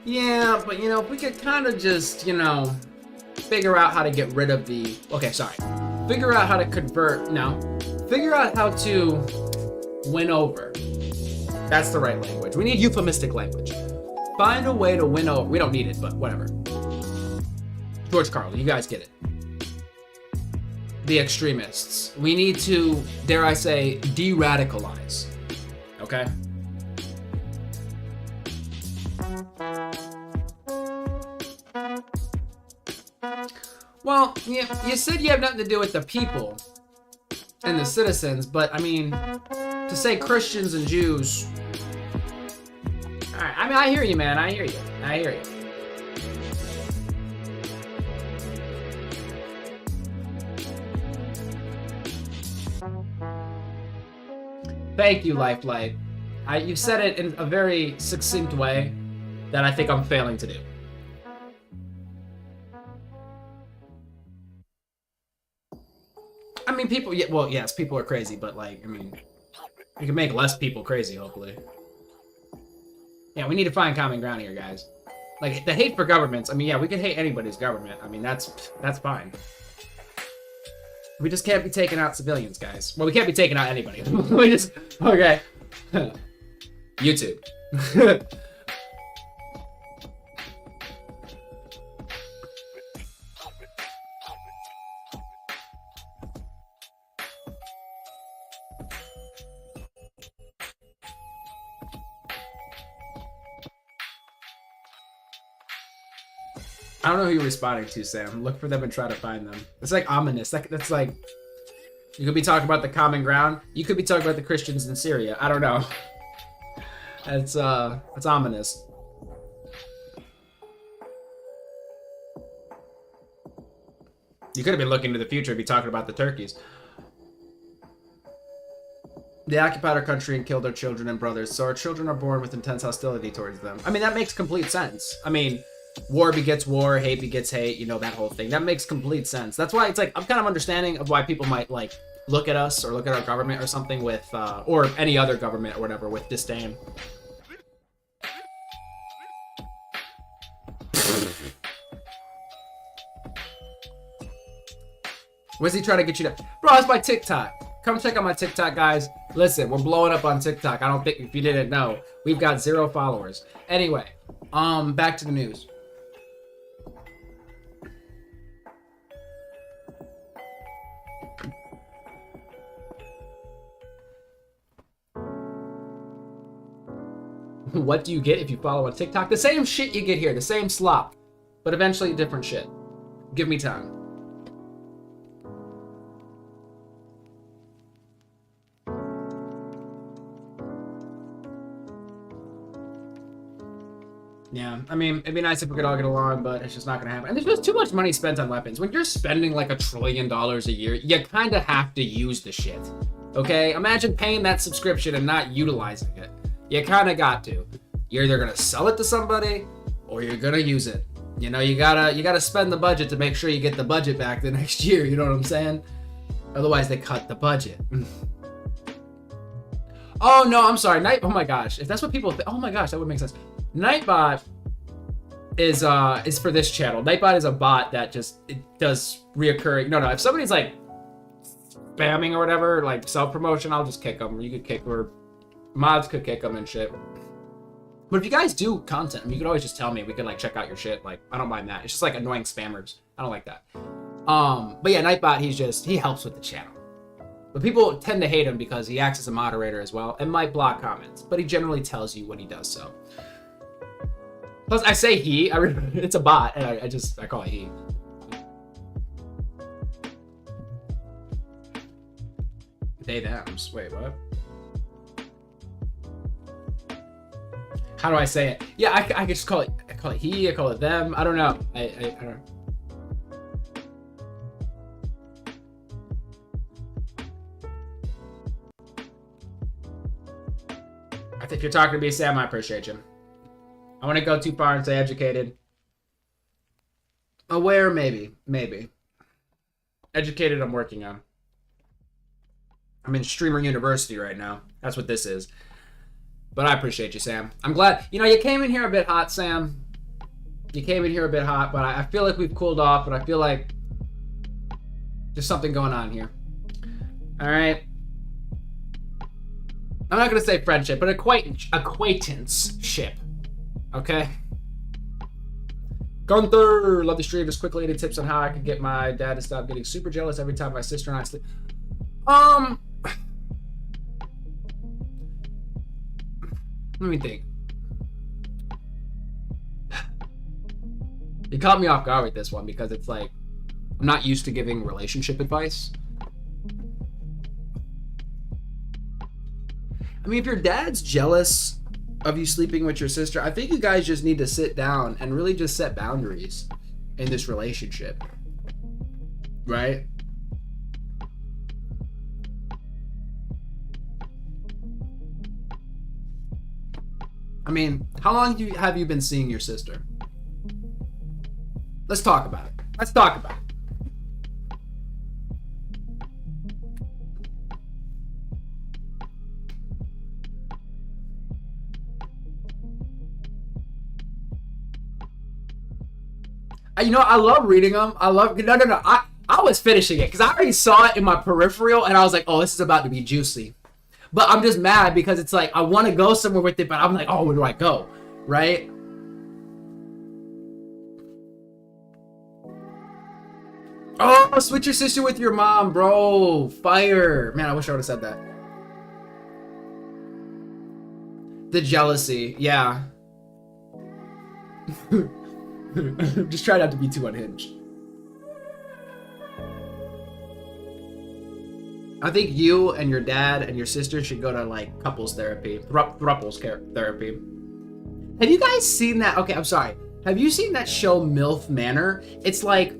[SPEAKER 1] Yeah, but you know, if we could kind of just, you know, figure out how to get rid of the... Okay, sorry. Figure out how to convert... No. Figure out how to win over. That's the right language. We need euphemistic language. Find a way to win over... We don't need it, but whatever. George Carlin, you guys get it. The extremists. We need to, dare I say, de-radicalize. Okay? Well, you said you have nothing to do with the people and the citizens, but I mean, to say Christians and Jews... Alright, I mean, I hear you, man. I hear you. I hear you. Thank you, Lifelight. You've said it in a very succinct way that I think I'm failing to do. I mean, people, yeah, well, yes, people are crazy, but like, I mean, we can make less people crazy, hopefully. Yeah, we need to find common ground here, guys. Like, the hate for governments, I mean, yeah, we can hate anybody's government. I mean, that's fine. We just can't be taking out civilians, guys. Well, we can't be taking out anybody. We just, okay. YouTube. I don't know who you're responding to, Sam. Look for them and try to find them. It's like ominous. That's like, you could be talking about the common ground. You could be talking about the Christians in Syria. I don't know. It's ominous. You could have been looking to the future and be talking about the turkeys. They occupied our country and killed our children and brothers, so our children are born with intense hostility towards them. I mean, that makes complete sense. I mean, war begets war, hate begets hate, you know, that whole thing. That makes complete sense. That's why it's like, I'm kind of understanding of why people might like look at us or look at our government or something with, or any other government or whatever with disdain. Where's he trying to get you to? Bro, it's my TikTok. Come check out my TikTok, guys. Listen, we're blowing up on TikTok. I don't think, if you didn't know, we've got 0 followers. Anyway, back to the news. What do you get if you follow on TikTok? The same shit you get here, the same slop, but eventually different shit. Give me time. Yeah, I mean, it'd be nice if we could all get along, but it's just not gonna happen. And there's just too much money spent on weapons. When you're spending like $1 trillion a year, you kind of have to use the shit. Okay? Imagine paying that subscription and not utilizing it. You kind of got to. You're either gonna sell it to somebody or you're gonna use it. You know, you gotta spend the budget to make sure you get the budget back the next year. You know what I'm saying? Otherwise, they cut the budget. Oh no, I'm sorry. Oh my gosh, if that's what people think, oh my gosh, that would make sense. Nightbot is for this channel. Nightbot is a bot that just does reoccurring. No, if somebody's like spamming or whatever, like self-promotion, I'll just kick them. You could kick, or mods could kick them and shit. But if you guys do content, I mean, you could always just tell me. We could like check out your shit. Like, I don't mind that. It's just like annoying spammers. I don't like that. But yeah, Nightbot, he helps with the channel. But people tend to hate him because he acts as a moderator as well and might block comments. But he generally tells you when he does so. Plus, I say he. It's a bot, and I call it he. They, thems. Wait, what? How do I say it? Yeah, I could just call it. I call it he. I call it them. I don't know. I don't know. I think if you're talking to me, Sam, I appreciate you. I want to go too far and say educated. Aware, maybe. Educated, I'm working on. I'm in Streamer University right now. That's what this is. But I appreciate you, Sam. I'm glad. You know, you came in here a bit hot, Sam. You came in here a bit hot, but I feel like we've cooled off, but I feel like there's something going on here. All right. I'm not going to say friendship, but acquaintanceship. Okay? Gunther, love the stream. Just quickly, any tips on how I can get my dad to stop getting super jealous every time my sister and I sleep? Let me think. You caught me off guard with this one because it's like, I'm not used to giving relationship advice. I mean, if your dad's jealous of you sleeping with your sister, I think you guys just need to sit down and really just set boundaries in this relationship. Right? I mean, how long have you been seeing your sister? Let's talk about it. Let's talk about it. You know, I love reading them. No. I was finishing it because I already saw it in my peripheral and I was like, oh, this is about to be juicy. But I'm just mad because it's like, I want to go somewhere with it, but I'm like, oh, where do I go? Right? Oh, switch your sister with your mom, bro. Fire. Man, I wish I would have said that. The jealousy. Yeah. Just try not to be too unhinged. I think you and your dad and your sister should go to like couples therapy, thruples therapy. Have you guys seen that? Okay, I'm sorry. Have you seen that show MILF Manor? It's like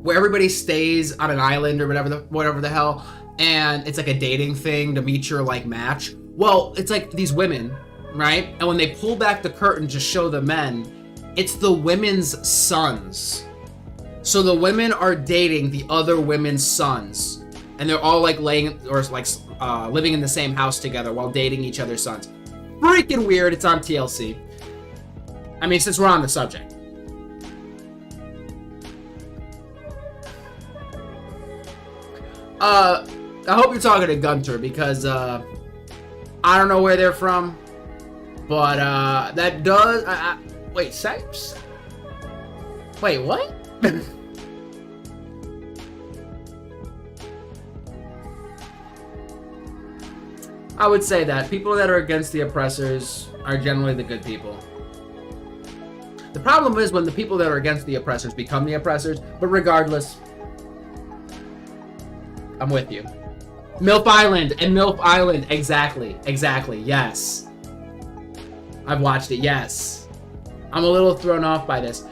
[SPEAKER 1] where everybody stays on an island or whatever the hell, and it's like a dating thing to meet your like match. Well, it's like these women, right? And when they pull back the curtain to show the men, It's the women's sons. So the women are dating the other women's sons, and they're all like living in the same house together while dating each other's sons. Freaking weird. It's on TLC. I mean, since we're on the subject. I hope you're talking to Gunter, because I don't know where they're from, but that does. Wait, sex? Wait, what? I would say that people that are against the oppressors are generally the good people. The problem is when the people that are against the oppressors become the oppressors, but regardless, I'm with you. MILF Island and MILF Island, exactly, yes. I've watched it, yes. I'm a little thrown off by this.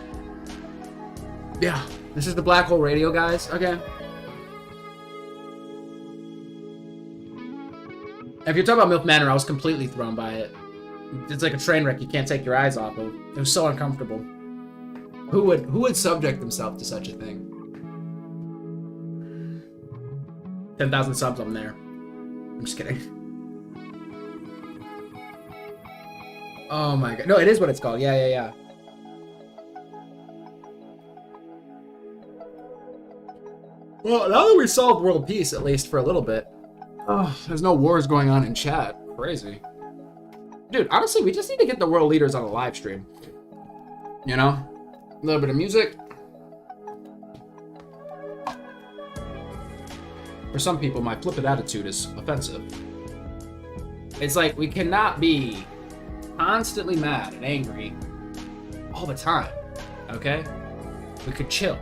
[SPEAKER 1] Yeah, this is the Black Hole Radio, guys, okay. If you're talking about MILF Manor, I was completely thrown by it. It's like a train wreck you can't take your eyes off of. It was so uncomfortable. Who would subject themselves to such a thing? 10,000 subs, I'm there. I'm just kidding. Oh my god. No, it is what it's called. Yeah. Well, now that we solved world peace, at least for a little bit. Oh, there's no wars going on in chat. Crazy. Dude, honestly, we just need to get the world leaders on a live stream. You know? A little bit of music. For some people, my flippant attitude is offensive. It's like, we cannot be constantly mad and angry all the time, okay? We could chill.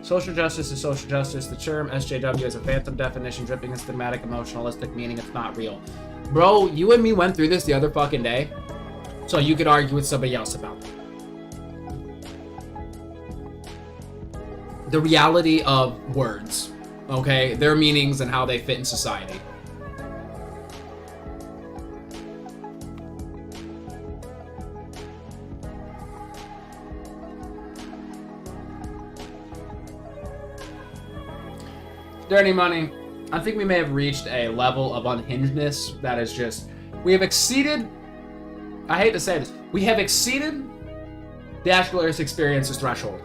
[SPEAKER 1] Social justice is social justice. The term SJW is a phantom definition, dripping in thematic, emotionalistic meaning. It's not real. Bro, you and me went through this the other fucking day, so you could argue with somebody else about it. The reality of words, okay? Their meanings and how they fit in society. Dirty Money, I think we may have reached a level of unhingedness that is just, we have exceeded, I hate to say this, we have exceeded the Ashler's experience's threshold.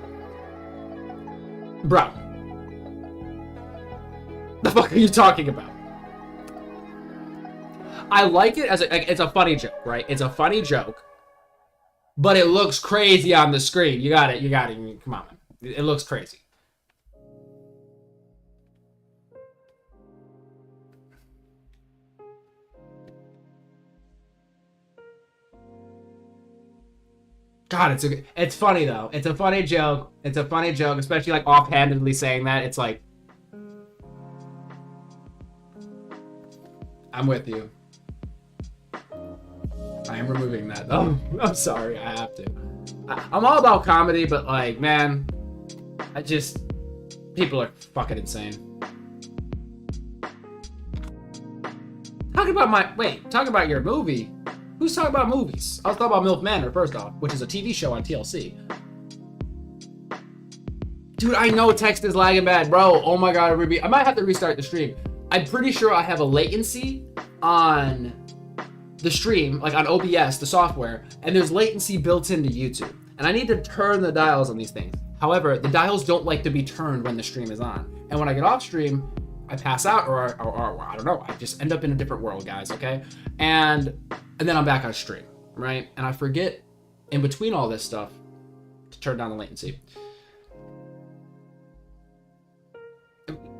[SPEAKER 1] Bro. The fuck are you talking about? I like it as it's a funny joke, right? It's a funny joke, but it looks crazy on the screen. You got it, come on, man. It looks crazy. God, it's funny though. It's a funny joke. It's a funny joke, especially like offhandedly saying that. It's like, I'm with you. I am removing that though. I'm sorry, I have to. I'm all about comedy, but like, man, people are fucking insane. Talk about your movie. Who's talking about movies? I was talking about MILF Manor, first off, which is a TV show on TLC. Dude, I know text is lagging bad, bro. Oh my god, I might have to restart the stream. I'm pretty sure I have a latency on the stream, like on OBS, the software, and there's latency built into YouTube. And I need to turn the dials on these things. However, the dials don't like to be turned when the stream is on. And when I get off stream, I pass out or I don't know. I just end up in a different world, guys, okay? And then I'm back on stream, right? And I forget in between all this stuff to turn down the latency.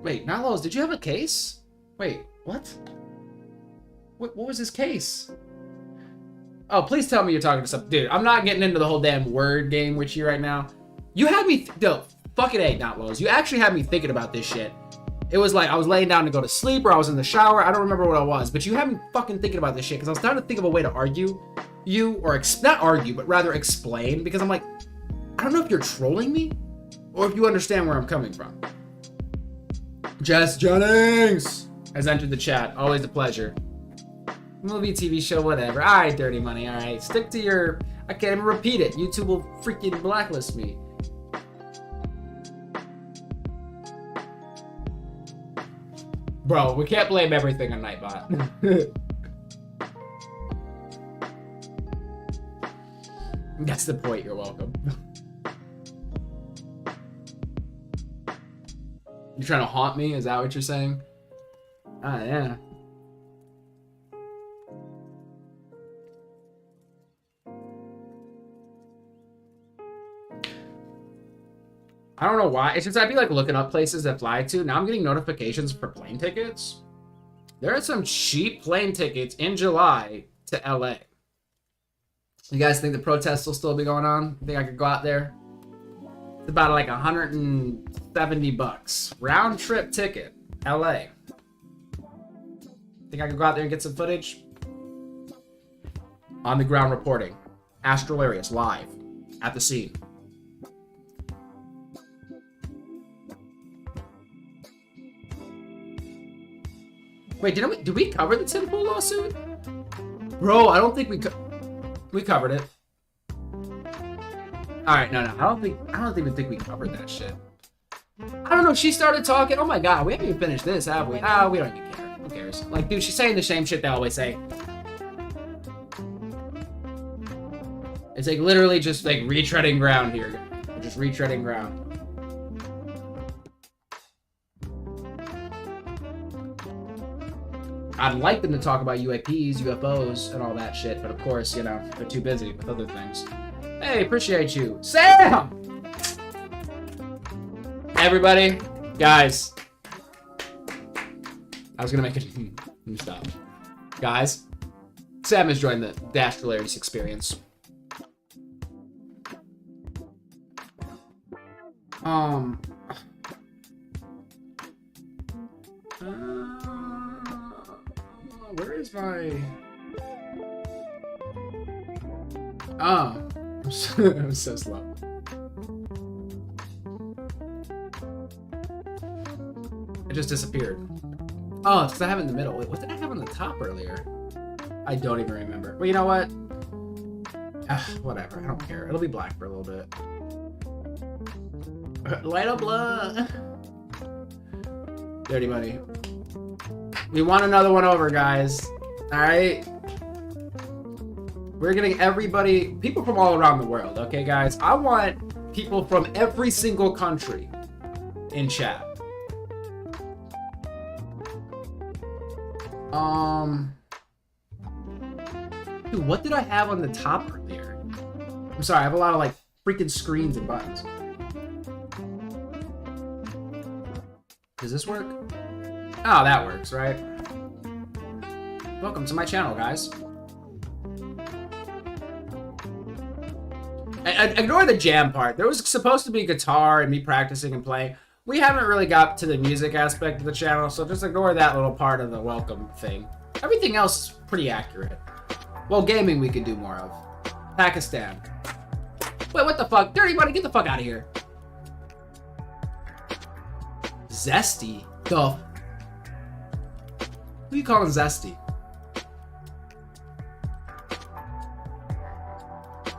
[SPEAKER 1] Wait, Nalos, did you have a case? Wait, what? What was his case? Oh, please tell me you're talking to something. Dude, I'm not getting into the whole damn word game with you right now. You had me, fucking A, Nalos. You actually had me thinking about this shit. It was like I was laying down to go to sleep or I was in the shower. I don't remember what I was, but you had me fucking thinking about this shit because I was trying to think of a way to argue not argue, but rather explain, because I'm like, I don't know if you're trolling me or if you understand where I'm coming from. Jess Jennings has entered the chat. Always a pleasure. Movie, TV show, whatever. All right, Dirty Money. All right, stick to your. I can't even repeat it. YouTube will freaking blacklist me. Bro, we can't blame everything on Nightbot. That's the point, you're welcome. You're trying to haunt me? Is that what you're saying? Ah, yeah. I don't know why. It's just I'd be like looking up places to fly to. Now I'm getting notifications for plane tickets. There are some cheap plane tickets in July to LA. You guys think the protests will still be going on? Think I could go out there? It's about like $170. Round trip ticket, LA. Think I could go out there and get some footage? On the ground reporting. Astral Arius live at the scene. Wait, did we cover the Tim Pool lawsuit? Bro, I don't think we covered it. All right, no, I don't even think we covered that shit. I don't know. She started talking. Oh my god, we haven't even finished this, have we? Ah, we don't even care. Who cares? Like, dude, she's saying the same shit they always say. It's like literally just like retreading ground here. We're just retreading ground. I'd like them to talk about UAPs, UFOs, and all that shit, but of course, you know, they're too busy with other things. Hey, appreciate you. Sam! Everybody, guys. I was gonna make it... Stop. Guys, Sam has joined the Astral Arius experience. Where is my... Oh. I'm so slow. It just disappeared. Oh, it's because I have it in the middle. Wait, what did I have on the top earlier? I don't even remember. Well, you know what? Whatever. I don't care. It'll be black for a little bit. Light up blah. Dirty money. We want another one over, guys. Alright? We're getting everybody, people from all around the world, okay, guys? I want people from every single country in chat. Dude, what did I have on the top earlier? I'm sorry, I have a lot of, like, freaking screens and buttons. Does this work? Oh, that works, right? Welcome to my channel, guys. Ignore the jam part. There was supposed to be guitar and me practicing and playing. We haven't really got to the music aspect of the channel, so just ignore that little part of the welcome thing. Everything else is pretty accurate. Well, gaming we could do more of. Pakistan. Wait, what the fuck? Dirty money, get the fuck out of here. Zesty? The... Who you calling Zesty?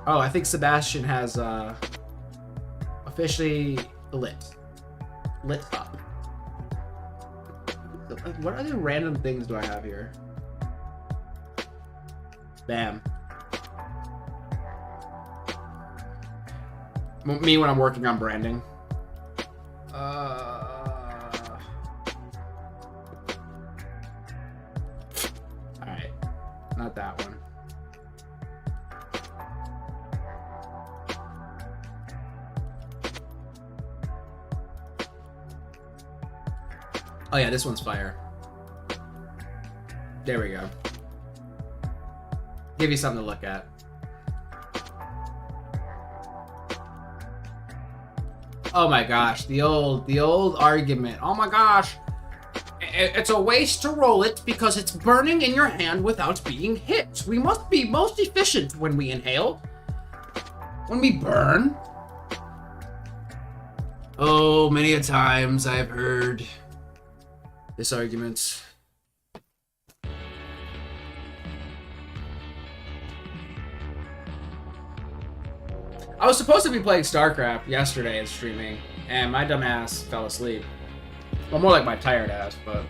[SPEAKER 1] Oh, I think Sebastian has officially lit up. What other random things do I have here? Bam. Me when I'm working on branding. Alright. Not that one. Oh yeah, this one's fire. There we go. Give you something to look at. Oh my gosh, the old argument. Oh my gosh. It's a waste to roll it because it's burning in your hand without being hit. We must be most efficient when we inhale. When we burn. Oh, many a times I've heard this argument. I was supposed to be playing StarCraft yesterday and streaming, and my dumb ass fell asleep. Well, more like my tired ass, but...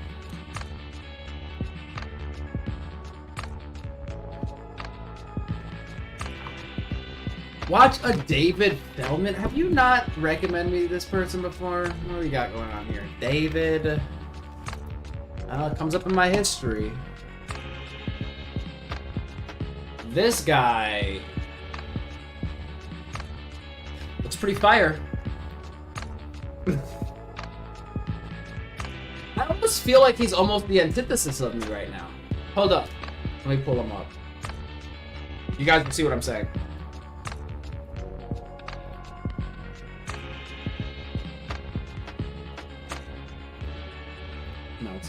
[SPEAKER 1] Watch a David Feldman. Have you not recommended me this person before? What do we got going on here? David. It comes up in my history. This guy looks pretty fire. I almost feel like he's almost the antithesis of me right now. Hold up. Let me pull him up. You guys can see what I'm saying.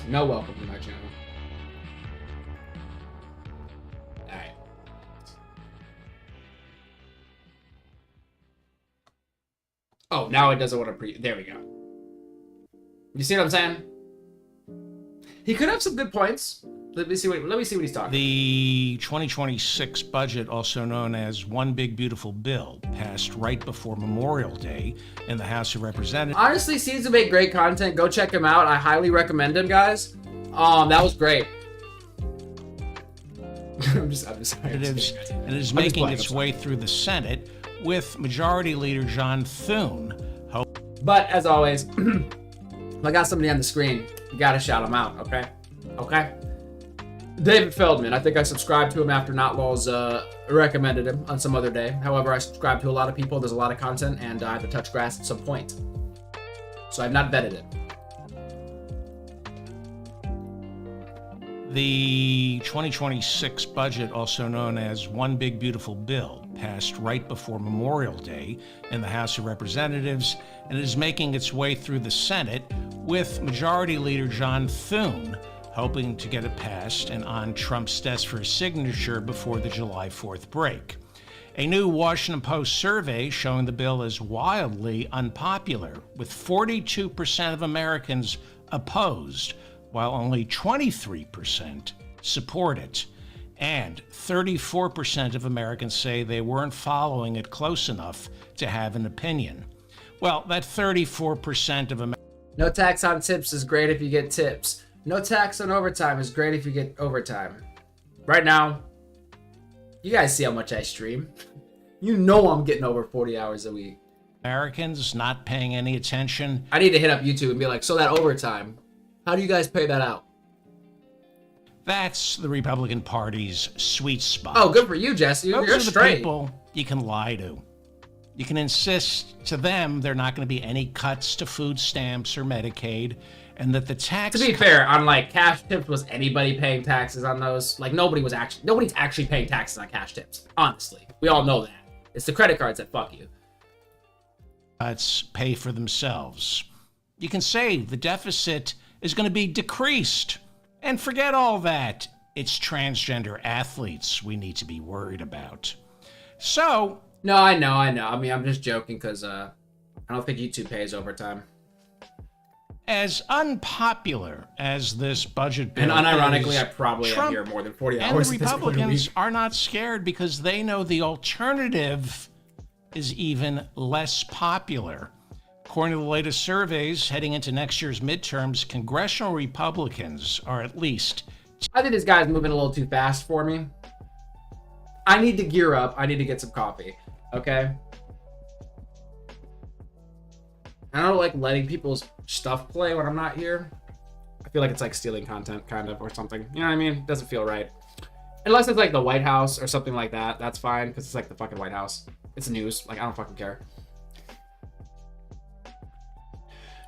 [SPEAKER 1] No welcome to my channel. Alright. Oh, now it doesn't want to there we go. You see what I'm saying? He could have some good points. Let me see what he's talking about.
[SPEAKER 20] The 2026 budget, also known as One Big Beautiful Bill, passed right before Memorial Day in the House of Representatives.
[SPEAKER 1] Honestly, seems to make great content. Go check him out. I highly recommend him, guys. That was great. I'm sorry.
[SPEAKER 20] And it is making its way through the Senate with Majority Leader John Thune.
[SPEAKER 1] But as always, if I got somebody on the screen, you gotta shout him out, okay? Okay? David Feldman. I think I subscribed to him after Notlaw's recommended him on some other day. However, I subscribe to a lot of people. There's a lot of content, and I have to touch grass at some point. So I've not vetted it.
[SPEAKER 20] The 2026 budget, also known as One Big Beautiful Bill, passed right before Memorial Day in the House of Representatives and is making its way through the Senate with Majority Leader John Thune hoping to get it passed and on Trump's desk for his signature before the July 4th break. A new Washington Post survey showing the bill is wildly unpopular, with 42% of Americans opposed, while only 23% support it. And 34% of Americans say they weren't following it close enough to have an opinion. Well, that 34% of Americans...
[SPEAKER 1] No tax on tips is great if you get tips. No tax on overtime is great if you get overtime. Right now, you guys see how much I stream. You know I'm getting over 40 hours a week.
[SPEAKER 20] Americans not paying any attention.
[SPEAKER 1] I need to hit up YouTube and be like, so that overtime, how do you guys pay that out?
[SPEAKER 20] That's the Republican Party's sweet spot.
[SPEAKER 1] Oh, good for you, Jesse.
[SPEAKER 20] Those
[SPEAKER 1] You're
[SPEAKER 20] are the
[SPEAKER 1] straight.
[SPEAKER 20] people you can lie to. You can insist to them there are not going to be any cuts to food stamps or Medicaid, and that the tax...
[SPEAKER 1] To be fair, on like cash tips, was anybody paying taxes on those? Like nobody's actually paying taxes on cash tips. Honestly, we all know that. It's the credit cards that fuck you.
[SPEAKER 20] Cuts pay for themselves. You can say the deficit is going to be decreased, and forget all that. It's transgender athletes we need to be worried about. So...
[SPEAKER 1] No, I know. I mean, I'm just joking because I don't think YouTube pays overtime.
[SPEAKER 20] As unpopular as this budget bill
[SPEAKER 1] and unironically,
[SPEAKER 20] is,
[SPEAKER 1] I probably have here more than 40
[SPEAKER 20] and
[SPEAKER 1] hours.
[SPEAKER 20] the Republicans are not scared because they know the alternative is even less popular. According to the latest surveys, heading into next year's midterms, congressional Republicans are at least...
[SPEAKER 1] I think this guy's moving a little too fast for me. I need to gear up. I need to get some coffee. Okay? I don't like letting people's stuff play when I'm not here. I feel like it's like stealing content, kind of, or something. You know what I mean? It doesn't feel right. Unless it's like the White House or something like that. That's fine, because it's like the fucking White House. It's news. Like, I don't fucking care.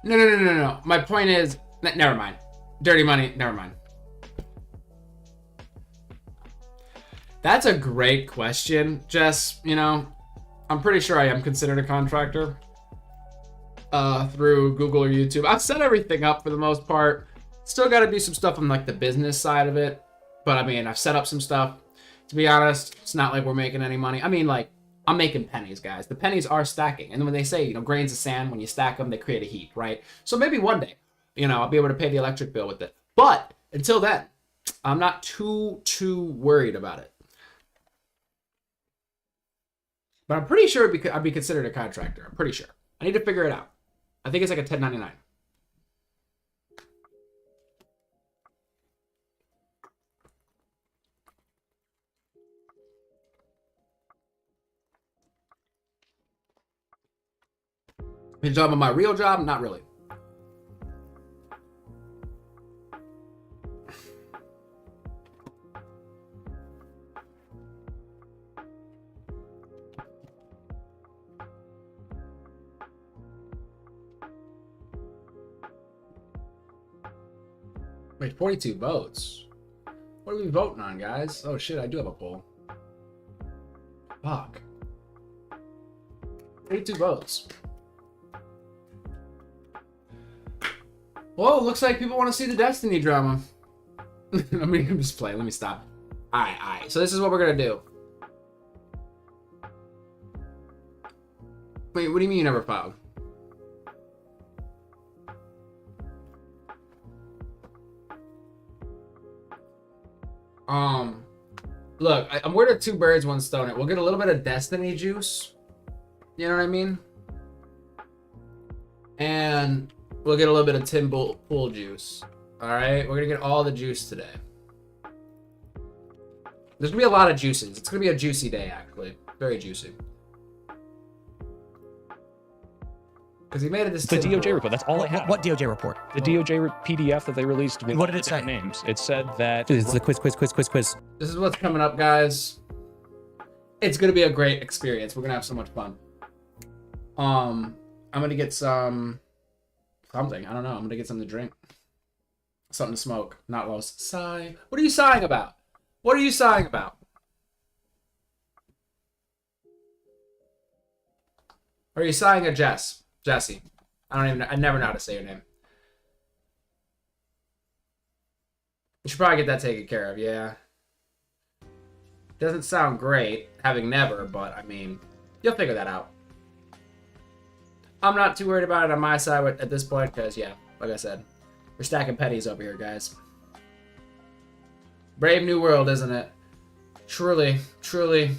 [SPEAKER 1] No. My point is... Never mind. Dirty money. Never mind. That's a great question, Jess. You know, I'm pretty sure I am considered a contractor through Google or YouTube. I've set everything up for the most part. Still got to do some stuff on like the business side of it. But I mean, I've set up some stuff. To be honest, it's not like we're making any money. I mean, like, I'm making pennies, guys. The pennies are stacking. And when they say, you know, grains of sand, when you stack them, they create a heap, right? So maybe one day, you know, I'll be able to pay the electric bill with it. But until then, I'm not too worried about it. But I'm pretty sure I'd be considered a contractor. I'm pretty sure. I need to figure it out. I think it's like a 1099. You talking about my real job? Not really. Wait, 42 votes. What are we voting on, guys? Oh shit, I do have a poll. Fuck. 42 votes. Whoa, looks like people want to see the Destiny drama. I mean, I'm just playing. Let me stop. Alright. So this is what we're gonna do. Wait, what do you mean you never filed? Look, I'm worried of two birds, one stone. We'll get a little bit of Destiny juice. You know what I mean? And we'll get a little bit of Tim Pool juice. Alright? We're gonna get all the juice today. There's gonna be a lot of juices. It's gonna be a juicy day, actually. Very juicy. Because he made it this.
[SPEAKER 21] The DOJ report. That's all it had.
[SPEAKER 22] What DOJ report?
[SPEAKER 21] The DOJ PDF that they released.
[SPEAKER 22] And what did it say?
[SPEAKER 21] Names. It said that.
[SPEAKER 22] It's the quiz.
[SPEAKER 1] This is what's coming up, guys. It's gonna be a great experience. We're gonna have so much fun. I'm gonna get something. I don't know. I'm gonna get something to drink. Something to smoke. Not lost. Sigh. What are you sighing about? What are you sighing about? Are you sighing at Jess? Jesse. I never know how to say your name. You should probably get that taken care of, yeah. Doesn't sound great, having never, but I mean, you'll figure that out. I'm not too worried about it on my side at this point, because, yeah, like I said, we're stacking pennies over here, guys. Brave new world, isn't it? Truly, truly.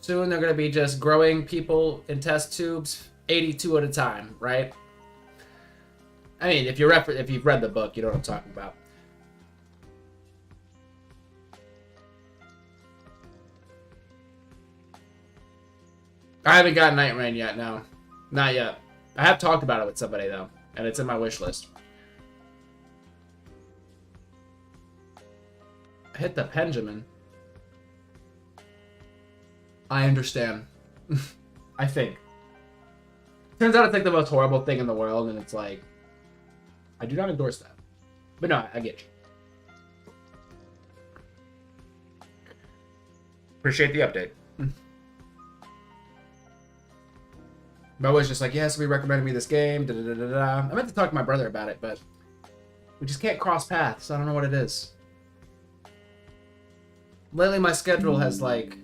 [SPEAKER 1] Soon they're going to be just growing people in test tubes 82 at a time, right? I mean, if you've read the book, you know what I'm talking about. I haven't got Nightreign yet, no. Not yet. I have talked about it with somebody, though, and it's in my wish list. I hit the Benjamin. I understand. I think. Turns out it's like the most horrible thing in the world, and it's like, I do not endorse that. But no, I get you. Appreciate the update. But I was just like, yeah, somebody recommended me this game, I meant to talk to my brother about it, but we just can't cross paths. I don't know what it is. Lately, my schedule has, like,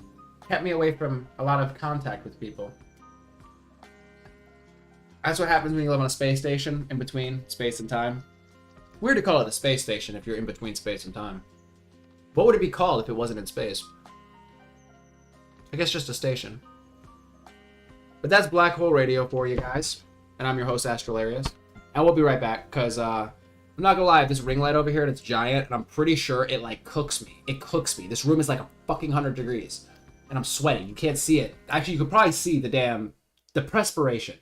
[SPEAKER 1] kept me away from a lot of contact with people. That's what happens when you live on a space station, in between space and time. Weird to call it a space station if you're in between space and time. What would it be called if it wasn't in space? I guess just a station. But that's Black Hole Radio for you guys. And I'm your host, Astrolarius. And we'll be right back, because, I'm not gonna lie, this ring light over here, it's giant, and I'm pretty sure it, like, cooks me. It cooks me. This room is like a fucking 100 degrees. And I'm sweating. You can't see it. Actually, you could probably see the perspiration.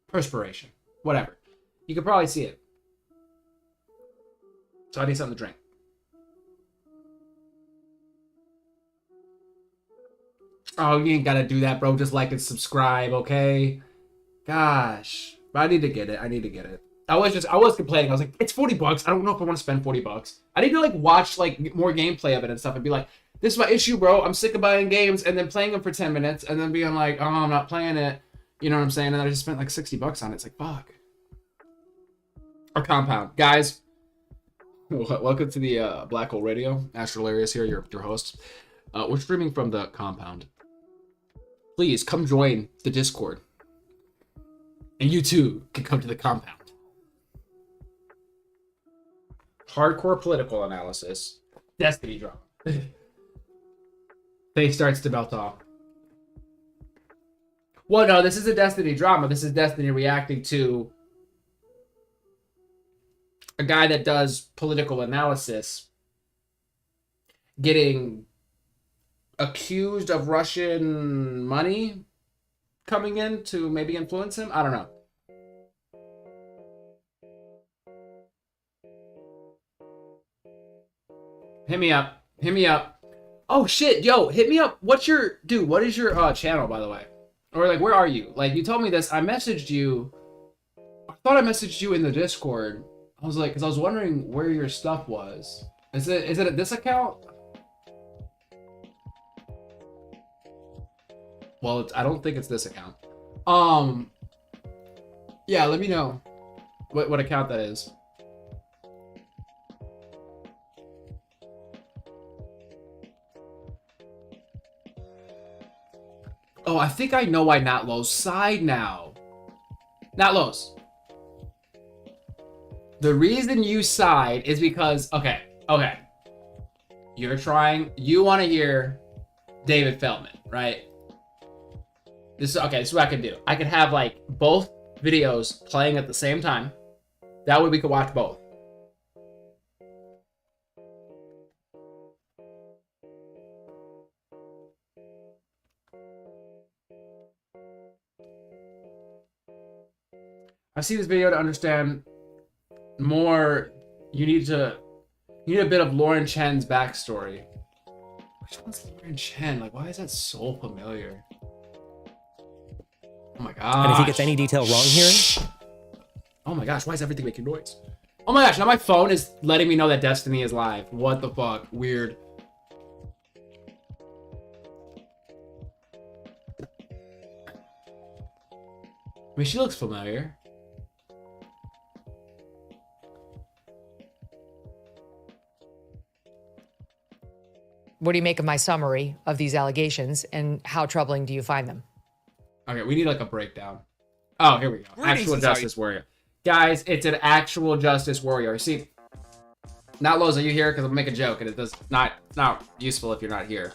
[SPEAKER 1] Perspiration. Whatever. You could probably see it. So I need something to drink. Oh, you ain't gotta do that, bro. Just like and subscribe, okay? Gosh. But I need to get it. I need to get it. I was complaining. I was like, it's $40. I don't know if I want to spend $40. I need to, like, watch, like, more gameplay of it and stuff and be like, this is my issue, bro. I'm sick of buying games and then playing them for 10 minutes and then being like, oh, I'm not playing it. You know what I'm saying? And then I just spent like $60 on it. It's like, fuck. Our compound. Guys, welcome to the Black Hole Radio. Astrolarius here, your host. We're streaming from the compound. Please come join the Discord. And you too can come to the compound. Hardcore political analysis. Destiny drama. Faith starts to melt off. Well, no, this is a Destiny drama. This is Destiny reacting to a guy that does political analysis getting accused of Russian money coming in to maybe influence him. I don't know. Hit me up. Hit me up. Oh shit, yo, hit me up. What is your channel, by the way? Or like, where are you? Like, you told me this. I messaged you. I thought I messaged you in the Discord. I was like, because I was wondering where your stuff was. Is it at this account? Well, I don't think it's this account. Yeah, let me know what account that is. Oh, I think I know why Natlo's side now. Natlo's. The reason you side is because, okay. You want to hear David Feldman, right? This is what I could do. I could have like both videos playing at the same time. That way we could watch both. I see this video to understand more. You need a bit of Lauren Chen's backstory. Which one's Lauren Chen? Like, why is that so familiar? Oh my gosh.
[SPEAKER 2] And if he gets any detail wrong here...
[SPEAKER 1] Oh my gosh, why is everything making noise? Oh my gosh, now my phone is letting me know that Destiny is live. What the fuck? Weird. I mean, she looks familiar.
[SPEAKER 22] What do you make of my summary of these allegations, and how troubling do you find them?
[SPEAKER 1] Okay, we need like a breakdown. Oh, here we go. Actual Justice Warrior. Guys, it's an actual Justice Warrior. See, not Lowe's, are you here? Because I'll make a joke, and it does not, it's not useful if you're not here.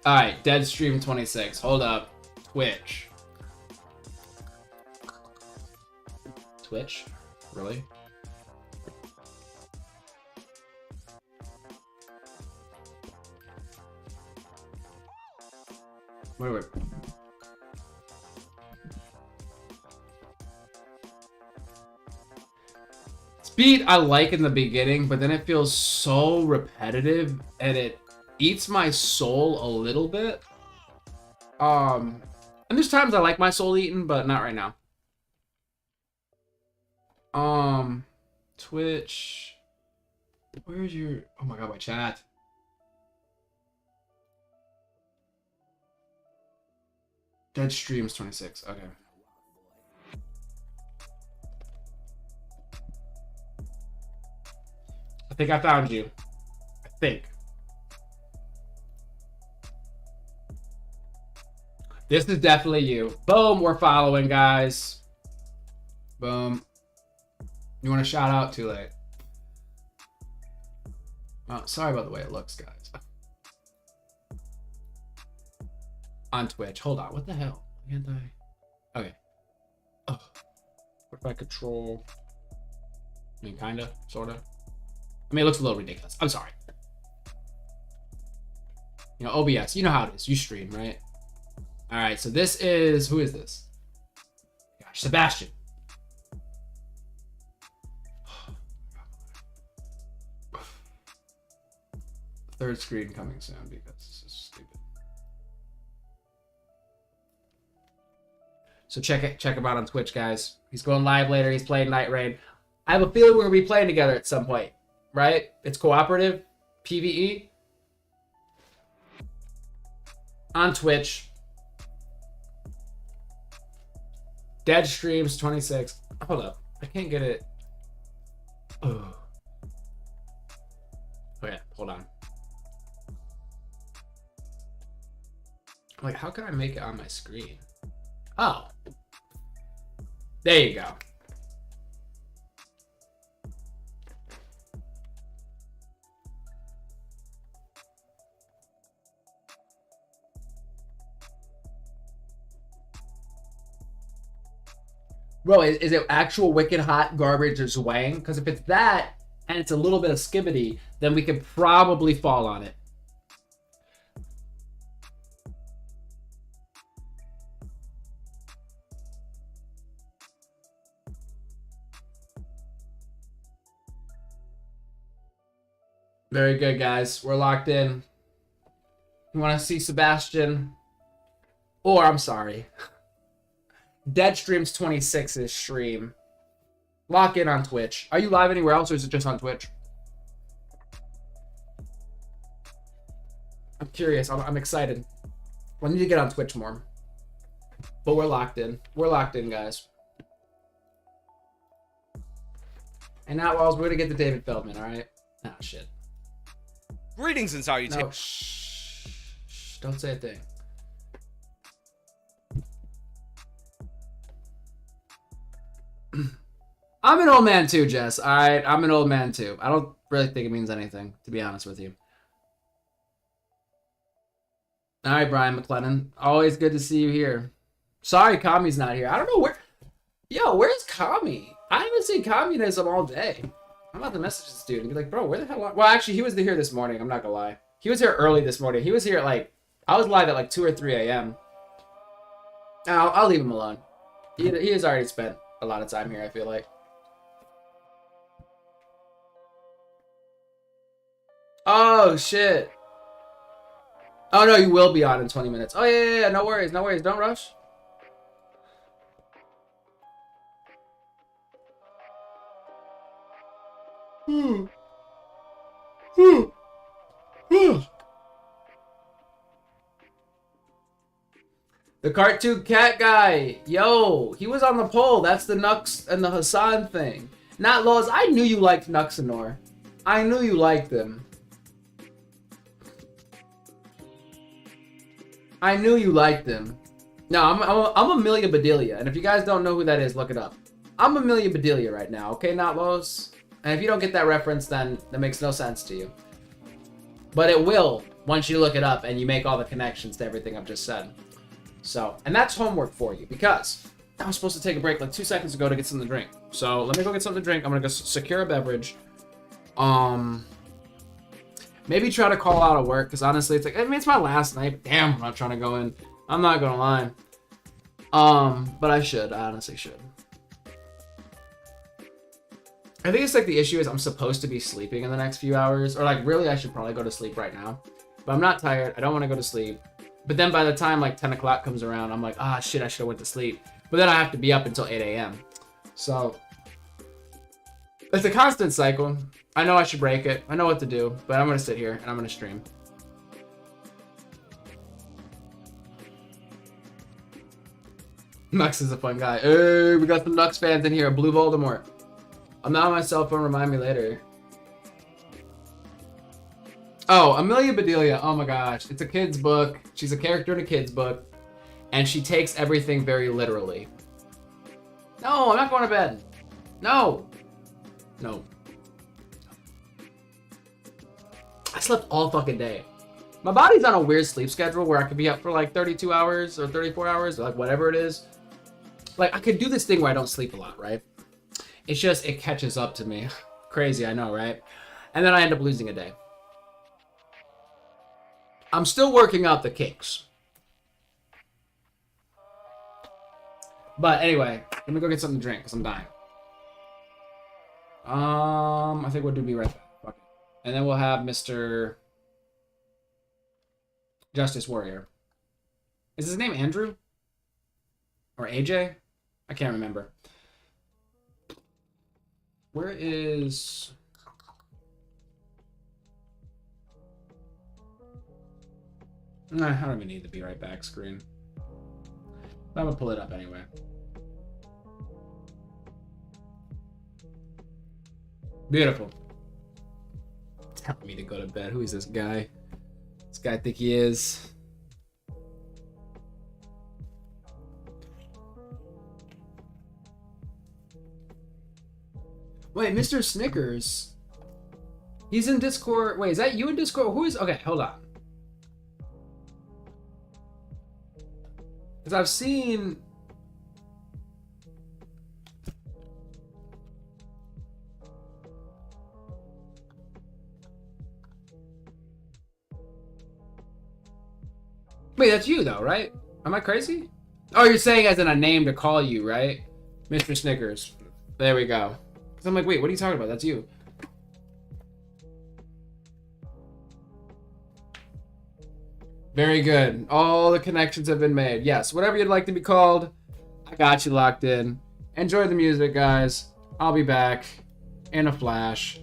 [SPEAKER 1] Alright, Deadstream 26. Hold up. Twitch. Twitch? Really? Wait. Speed I like in the beginning, but then it feels so repetitive and it eats my soul a little bit. And there's times I like my soul eaten, but not right now. Twitch. Where's your... Oh my god, my chat. Dead Streams 26. Okay. I think I found you. I think. This is definitely you. Boom, we're following, guys. Boom. You want to shout out? Too late. Oh, sorry about the way it looks, guys. On Twitch. Hold on. What the hell? Can't I? Okay. Oh. What if I control? I mean, kinda, sorta. I mean, it looks a little ridiculous. I'm sorry. You know, OBS. You know how it is. You stream, right? All right. So this is... Who is this? Gosh, Sebastian. Third screen coming soon because this is stupid. So check him out on Twitch, guys. He's going live later. He's playing Nightreign. I have a feeling we're gonna be playing together at some point, right? It's cooperative, PvE, on Twitch. Dead Streams 26. Hold up, I can't get it. Oh. Okay, hold on. Like, how can I make it on my screen? Oh. There you go. Bro, is it actual wicked hot garbage or zwang? Because if it's that, and it's a little bit of skibbity, then we could probably fall on it. Very good, guys. We're locked in. You want to see Sebastian? Or, I'm sorry. Deadstream's 26's stream. Lock in on Twitch. Are you live anywhere else, or is it just on Twitch? I'm curious. I'm excited. I need to get on Twitch more. But we're locked in. We're locked in, guys. And now, Walls, we're going to get to David Feldman, all right? Oh, shit.
[SPEAKER 2] Greetings and salutations.
[SPEAKER 1] No, shh, don't say a thing. I'm an old man too, Jess. All right, I'm an old man too. I don't really think it means anything, to be honest with you. All right, Brian McLennan. Always good to see you here. Sorry, Kami's not here. I don't know where. Yo, where's Kami? I haven't seen communism all day. I'm about to message this dude and be like, bro, where the hell are... Well, actually, he was here this morning. I'm not gonna lie. He was here early this morning. He was here at like... I was live at like 2 or 3 a.m. I'll leave him alone. He has already spent a lot of time here, I feel like. Oh, shit. Oh, no, you will be on in 20 minutes. Oh, yeah. No worries. No worries. Don't rush. The cartoon cat guy. Yo, he was on the poll. That's the Nux and the Hassan thing. Not Loz. I knew you liked Nux and Nor. I knew you liked them. I knew you liked them. No, I'm Amelia Bedelia, and if you guys don't know who that is, look it up. I'm Amelia Bedelia right now, okay, not Loz? And if you don't get that reference, then that makes no sense to you. But it will once you look it up and you make all the connections to everything I've just said. So, and that's homework for you, because I was supposed to take a break like 2 seconds ago to get something to drink. So let me go get something to drink. I'm gonna go secure a beverage. Maybe try to call out of work, because honestly, it's like, I mean, it's my last night. Damn, I'm not trying to go in. I'm not gonna lie. But I should. I honestly should. I think it's like the issue is I'm supposed to be sleeping in the next few hours, or like really I should probably go to sleep right now. But I'm not tired. I don't want to go to sleep. But then by the time like 10 o'clock comes around, I'm like, ah, shit, I should have went to sleep. But then I have to be up until 8 a.m. So it's a constant cycle. I know I should break it. I know what to do, but I'm going to sit here and I'm going to stream. Nux is a fun guy. Hey, we got some Nux fans in here. Blue Voldemort. I'm not on my cell phone. Remind me later. Oh, Amelia Bedelia. Oh my gosh. It's a kid's book. She's a character in a kid's book. And she takes everything very literally. No, I'm not going to bed. No. No. I slept all fucking day. My body's on a weird sleep schedule where I could be up for like 32 hours or 34 hours, or like whatever it is. Like I could do this thing where I don't sleep a lot, right? It's just, it catches up to me. Crazy, I know, right? And then I end up losing a day. I'm still working out the kinks. But anyway, let me go get something to drink because I'm dying. I think we'll be right back. Fuck it. And then we'll have Mr. Justice Warrior. Is his name Andrew? Or AJ? I can't remember. Where is... Nah, I don't even need the be right back screen. But I'm gonna pull it up anyway. Beautiful. Telling me to go to bed. Who is this guy? This guy think he is. Wait, Mr. Snickers. He's in Discord. Wait, is that you in Discord? Who is... Okay, hold on. Because I've seen... Wait, that's you though, right? Am I crazy? Oh, you're saying as in a name to call you, right? Mr. Snickers. There we go. Cause I'm like, wait, what are you talking about? That's you. Very good. All the connections have been made. Yes, whatever you'd like to be called, I got you locked in. Enjoy the music, guys. I'll be back in a flash.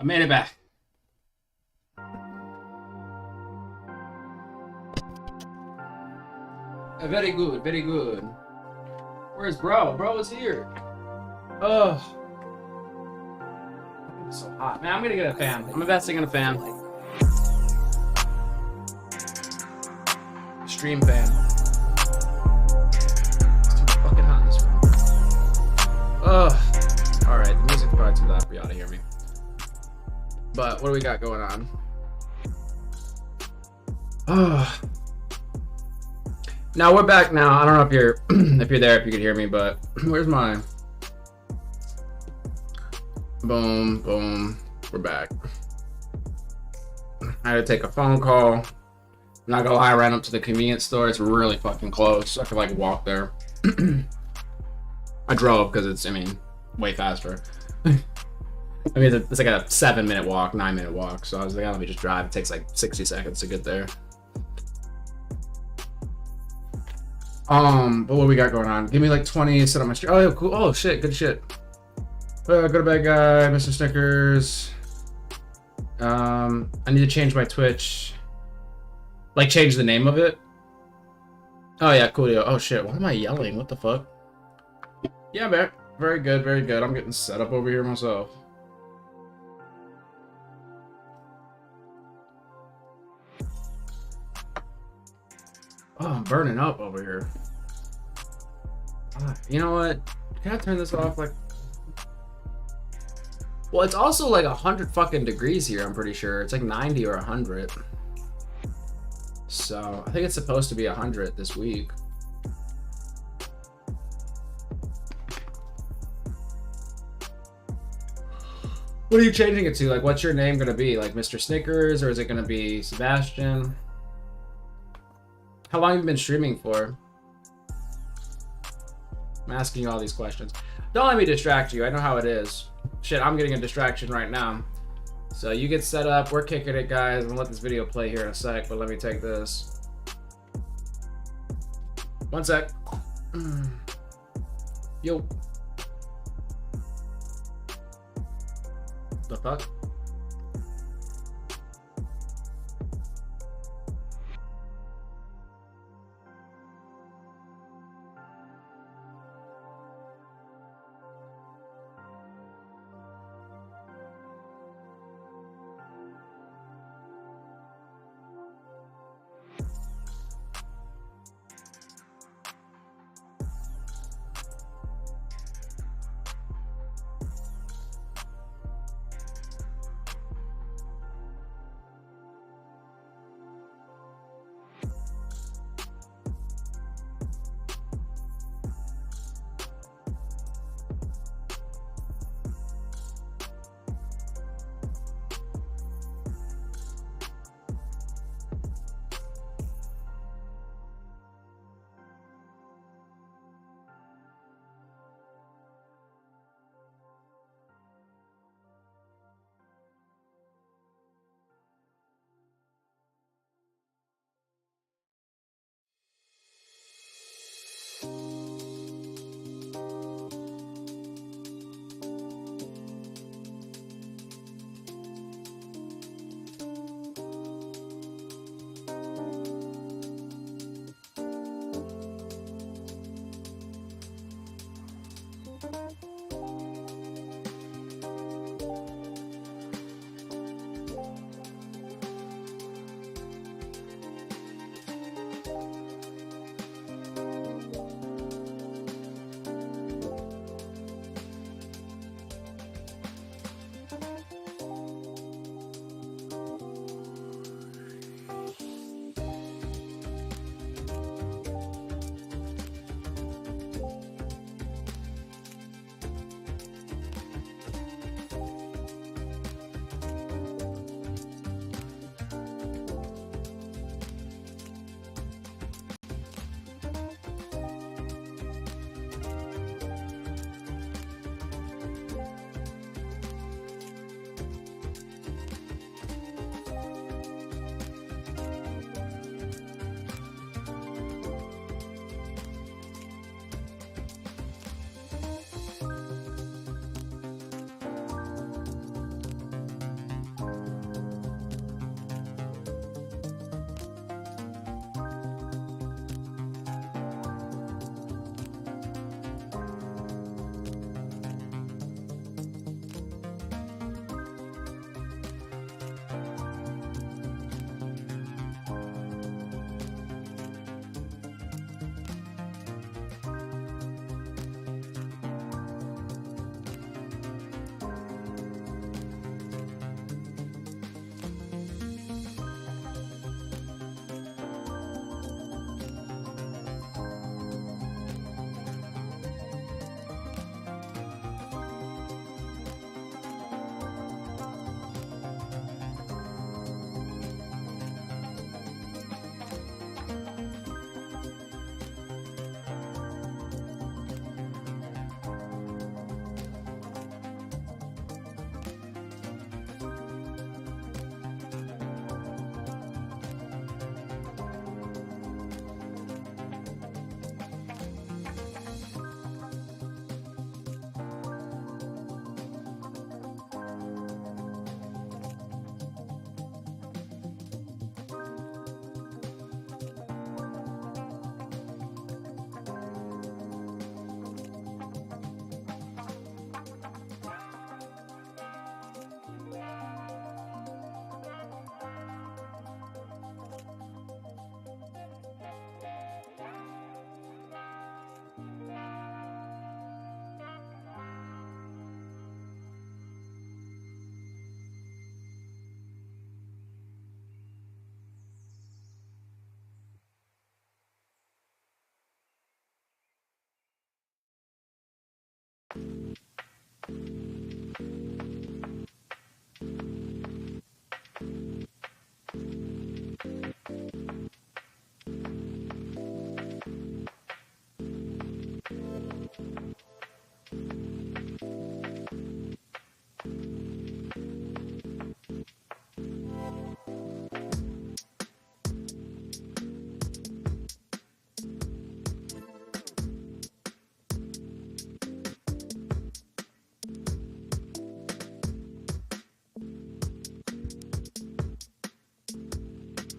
[SPEAKER 1] made it back. Very good, very good. Where's bro? Bro is here. Ugh. It's so hot. Man, I'm gonna get a fan. I'm investing in a fan. Stream fan. It's too fucking hot in this room. Ugh. Alright, the music's probably too loud for y'all to hear me. But what do we got going on? Ugh. Now we're back now. I don't know if you're if you're there, if you could hear me, but where's my boom, boom. We're back. I had to take a phone call. I'm not gonna lie, I ran up to the convenience store. It's really fucking close. I could like walk there. I drove because it's, I mean, way faster. I mean, it's like a 7-minute walk, 9-minute walk. So I was like, oh, let me just drive. It takes like 60 seconds to get there. But what we got going on? Give me like 20, set up my stream. Oh, yeah, cool. Oh, shit, good shit. Go to bed, guy. Mr. Snickers. I need to change my Twitch. Like, change the name of it. Oh, yeah, coolio. Oh, shit. Why am I yelling? What the fuck? Yeah, man. Very good, very good. I'm getting set up over here myself. Oh, I'm burning up over here. You know what? Can I turn this off? Like, Well, it's also like 100 fucking degrees here, I'm pretty sure. It's like 90 or 100. So, I think it's supposed to be 100 this week. What are you changing it to? Like, what's your name gonna be? Like Mr. Snickers, or is it gonna be Sebastian? How long have you been streaming for? I'm asking you all these questions. Don't let me distract you. I know how it is. Shit, I'm getting a distraction right now. So you get set up. We're kicking it, guys. I'm gonna let this video play here in a sec, but let me take this. One sec. Yo. The fuck?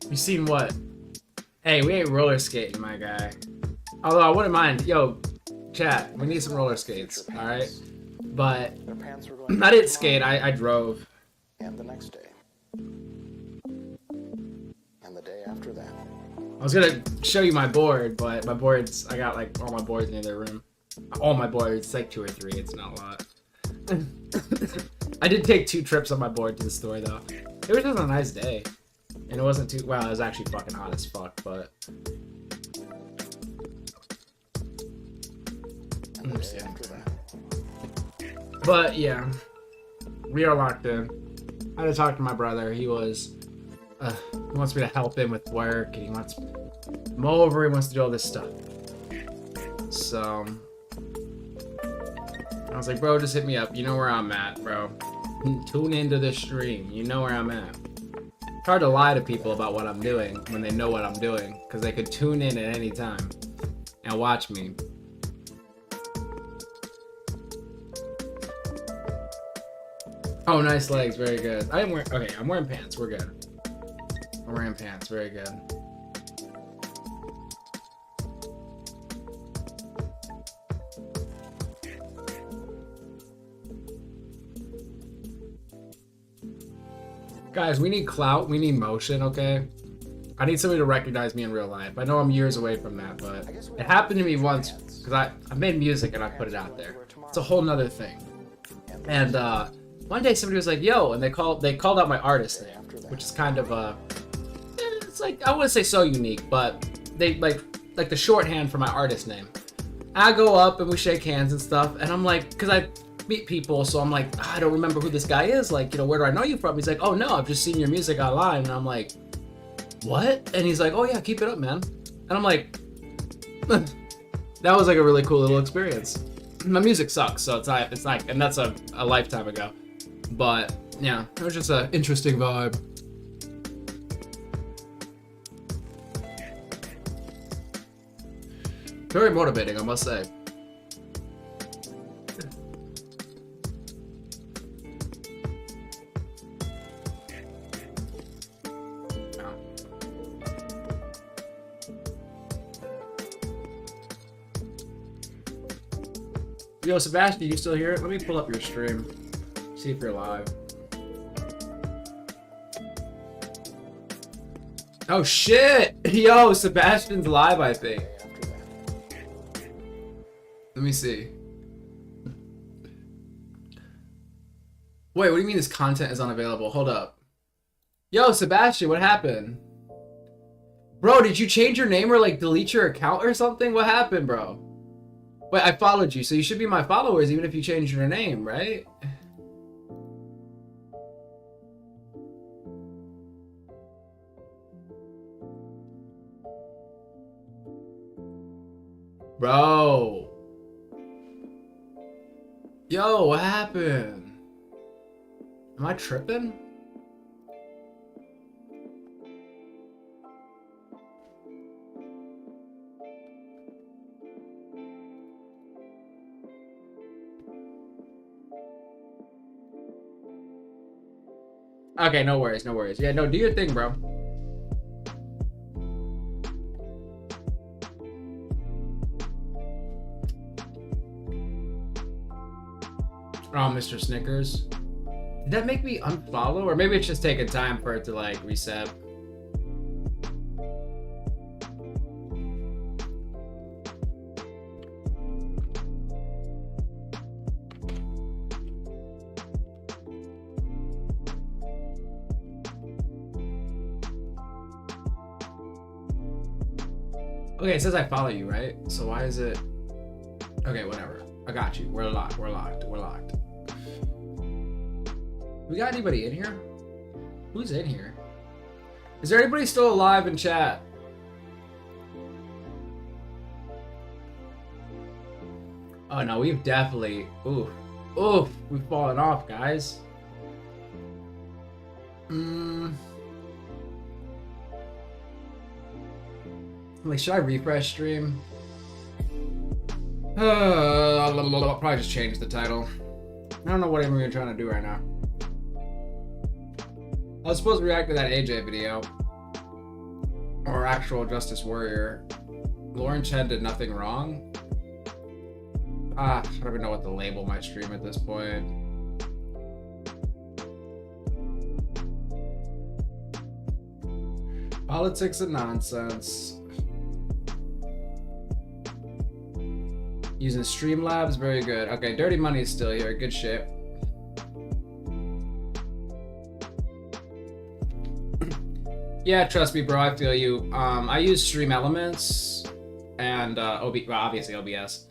[SPEAKER 1] You seen what? Hey, we ain't roller skating, my guy. Although I wouldn't mind. Yo, chat, we need some roller skates, alright? But I didn't skate, I drove.
[SPEAKER 5] And the next day. And the day after that.
[SPEAKER 1] I was gonna show you my board, but my boards, I got like all my boards in their room. All my boards, it's like 2 or 3, it's not a lot. I did take 2 trips on my board to the store though. It was just a nice day. And it wasn't too, well, it was actually fucking hot as fuck, but. But yeah, we are locked in. I had to talk to my brother. He was, he wants me to help him with work, and he wants me to come over, he wants to do all this stuff. So, I was like, bro, just hit me up. You know where I'm at, bro. Tune into this stream. You know where I'm at. It's hard to lie to people about what I'm doing when they know what I'm doing, because they could tune in at any time and watch me. Oh, nice legs, very good. I am wearing, okay, I'm wearing pants, we're good. I'm wearing pants, very good. Guys, we need clout, we need motion, okay? I need somebody to recognize me in real life. I know I'm years away from that, but it happened to me once, because I made music and I put it out there. It's a whole nother thing. And one day somebody was like, yo, and they called out my artist name, which is kind of, it's like, I wouldn't say so unique, but they, like the shorthand for my artist name. I go up and we shake hands and stuff, and I'm like, because I meet people, so I'm like, I don't remember who this guy is, like, you know, where do I know you from? He's like, oh no, I've just seen your music online, and I'm like, what? And he's like, oh yeah, keep it up, man. And I'm like, that was like a really cool little experience. My music sucks, so it's not, and that's a lifetime ago. But yeah, it was just an interesting vibe. Very motivating, I must say. Yo, Sebastian, you still here? Let me pull up your stream. See if you're live. Oh shit! Yo, Sebastian's live, I think. Let me see. Wait, what do you mean this content is unavailable? Hold up. Yo, Sebastian, what happened? Bro, did you change your name or like delete your account or something? What happened, bro? Wait, I followed you, so you should be my followers even if you changed your name, right? Bro. Yo, what happened? Am I tripping? Okay, no worries, no worries. Yeah, no, do your thing, bro. Oh, Mr. Snickers. Did that make me unfollow? Or maybe it's just taking time for it to, like, reset. Okay, it says I follow you, right? So why is it... Okay, whatever. I got you. We're locked. We're locked. We're locked. We got anybody in here? Who's in here? Is there anybody still alive in chat? Oh no, we've definitely. Oof. Oof. We've fallen off, guys. Like, should I refresh stream? I'll probably just change the title. I don't know what I'm even trying to do right now. I was supposed to react to that AJ video. Or Actual Justice Warrior. Lauren Chen did nothing wrong. I don't even know what to label my stream at this point. Politics and nonsense. Using Streamlabs, very good. Okay, Dirty Money is still here. Good shit. Yeah, trust me, bro. I feel you. I use Stream Elements and well, obviously OBS,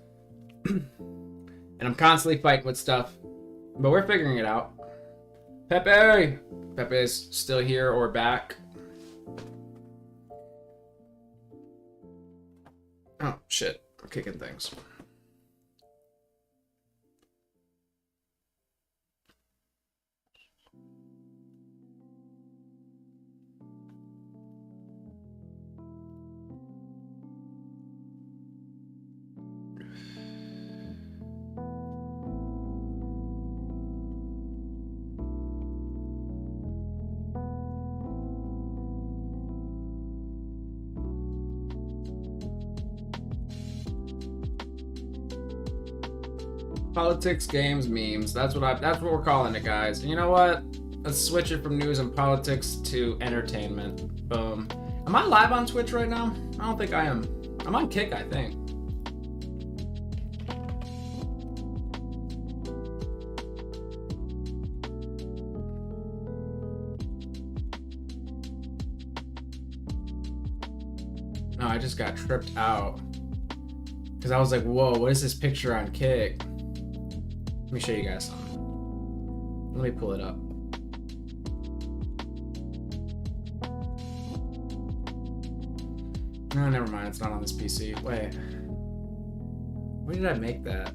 [SPEAKER 1] and I'm constantly fighting with stuff, but we're figuring it out. Pepe is still here or back. Oh shit! I'm kicking things. Politics, games, memes. That's what we're calling it, guys. And you know what? Let's switch it from news and politics to entertainment. Boom. Am I live on Twitch right now? I don't think I am. I'm on Kick, I think. No, I just got tripped out. Because I was like, whoa, what is this picture on Kick? Let me show you guys something. Let me pull it up. No, never mind. It's not on this PC. Wait. Where did I make that?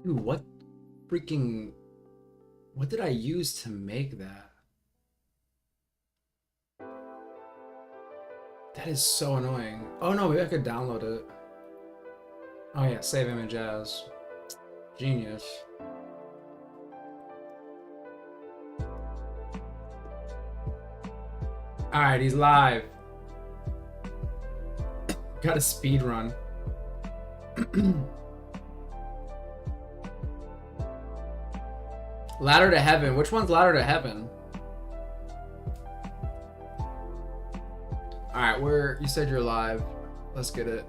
[SPEAKER 1] Dude, what did I use to make that? That is so annoying. Oh no, maybe I could download it. Oh yeah, save image as. Genius. Alright, he's live. Got a speed run. Ladder to Heaven. Which one's Ladder to Heaven? Alright, you said you're live. Let's get it.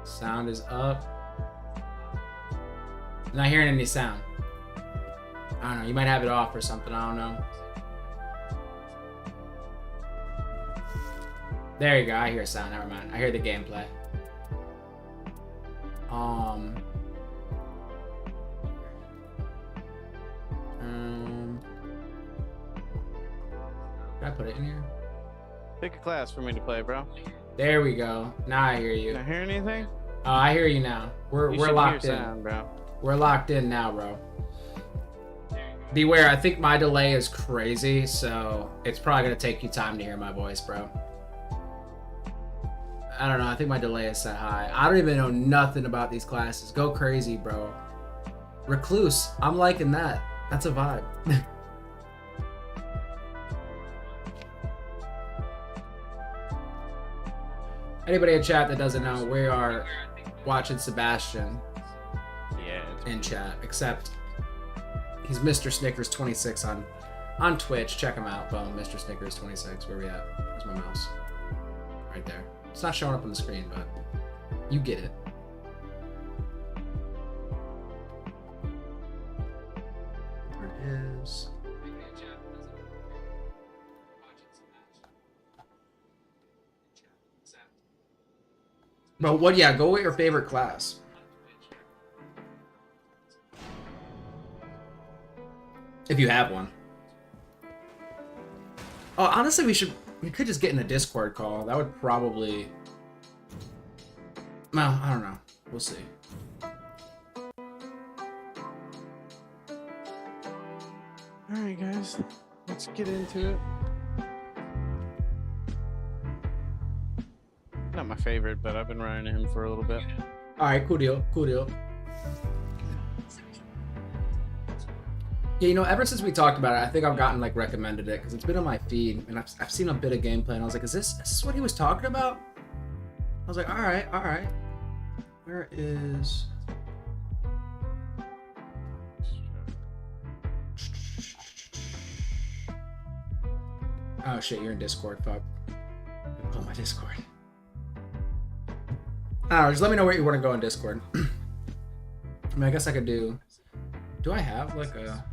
[SPEAKER 1] Sound is up. I'm not hearing any sound. I don't know, you might have it off or something, I don't know. There you go, I hear sound, never mind. I hear the gameplay. Can I put it in here?
[SPEAKER 6] Pick a class for me to play, bro.
[SPEAKER 1] There we go. Now I hear you.
[SPEAKER 6] Can I hear anything?
[SPEAKER 1] Oh, I hear you now. We're
[SPEAKER 6] should
[SPEAKER 1] locked
[SPEAKER 6] hear
[SPEAKER 1] in.
[SPEAKER 6] sound, bro.
[SPEAKER 1] We're locked in now, bro. Beware, I think my delay is crazy, so it's probably gonna take you time to hear my voice, bro. I don't know, I think my delay is set high. I don't even know nothing about these classes. Go crazy, bro. Recluse, I'm liking that. That's a vibe. Anybody in chat that doesn't know, we are watching Sebastian in chat, except he's Mr. Snickers 26 on Twitch. Check him out. Boom, Mr. Snickers 26. Where we at? Where's my mouse? Right there. It's not showing up on the screen, but you get it. There it is. But what? Yeah, go with your favorite class. If you have one. Oh, honestly, we could just get in a Discord call. That would probably... Well, I don't know. We'll see.
[SPEAKER 6] Alright, guys. Let's get into it. Not my favorite, but I've been running him for a little bit.
[SPEAKER 1] Alright, cool deal. Cool deal. Yeah, you know, ever since we talked about it, I think I've gotten, like, recommended it, because it's been on my feed, and I've seen a bit of gameplay, and I was like, is this what he was talking about? I was like, alright. Where is... Oh shit, you're in Discord, fuck. Pull my Discord. I don't know, just let me know where you want to go in Discord. I mean, I guess I could do... Do I have, like, a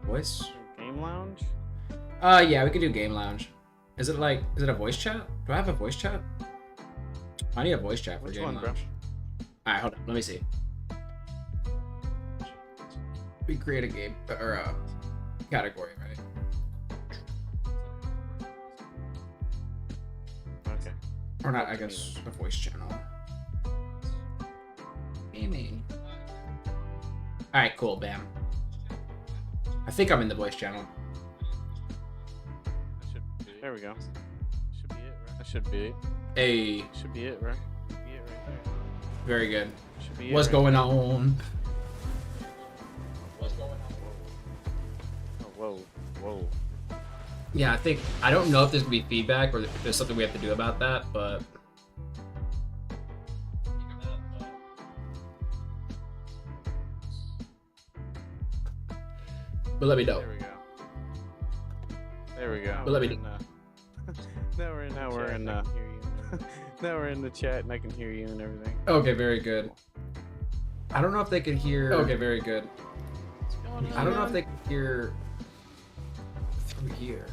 [SPEAKER 1] voice?
[SPEAKER 6] Game Lounge?
[SPEAKER 1] Yeah, we could do Game Lounge. Is it a voice chat? Do I have a voice chat? I need a voice chat for
[SPEAKER 6] Which
[SPEAKER 1] Game
[SPEAKER 6] one,
[SPEAKER 1] Lounge. Alright, hold on, let me see. We create a game, or a category, right?
[SPEAKER 6] Okay.
[SPEAKER 1] Or not, I guess, a voice channel. Gaming. Alright, cool, bam. I think I'm in the voice channel.
[SPEAKER 6] There we go. Should be it, right? That should be it.
[SPEAKER 1] Hey.
[SPEAKER 6] Should be it, right? Should be it right there.
[SPEAKER 1] Very good.
[SPEAKER 6] Should be it
[SPEAKER 1] What's
[SPEAKER 6] right
[SPEAKER 1] going
[SPEAKER 6] there.
[SPEAKER 1] on?
[SPEAKER 6] Oh, whoa.
[SPEAKER 1] Yeah, I don't know if there's gonna be feedback or if there's something we have to do about that, but... But let me know.
[SPEAKER 6] There we go.
[SPEAKER 1] But let me
[SPEAKER 6] know. Now we're in the chat and I can hear you and everything.
[SPEAKER 1] Okay, very good. I don't know if they can hear... Okay, very good. I don't know if they can hear... through here.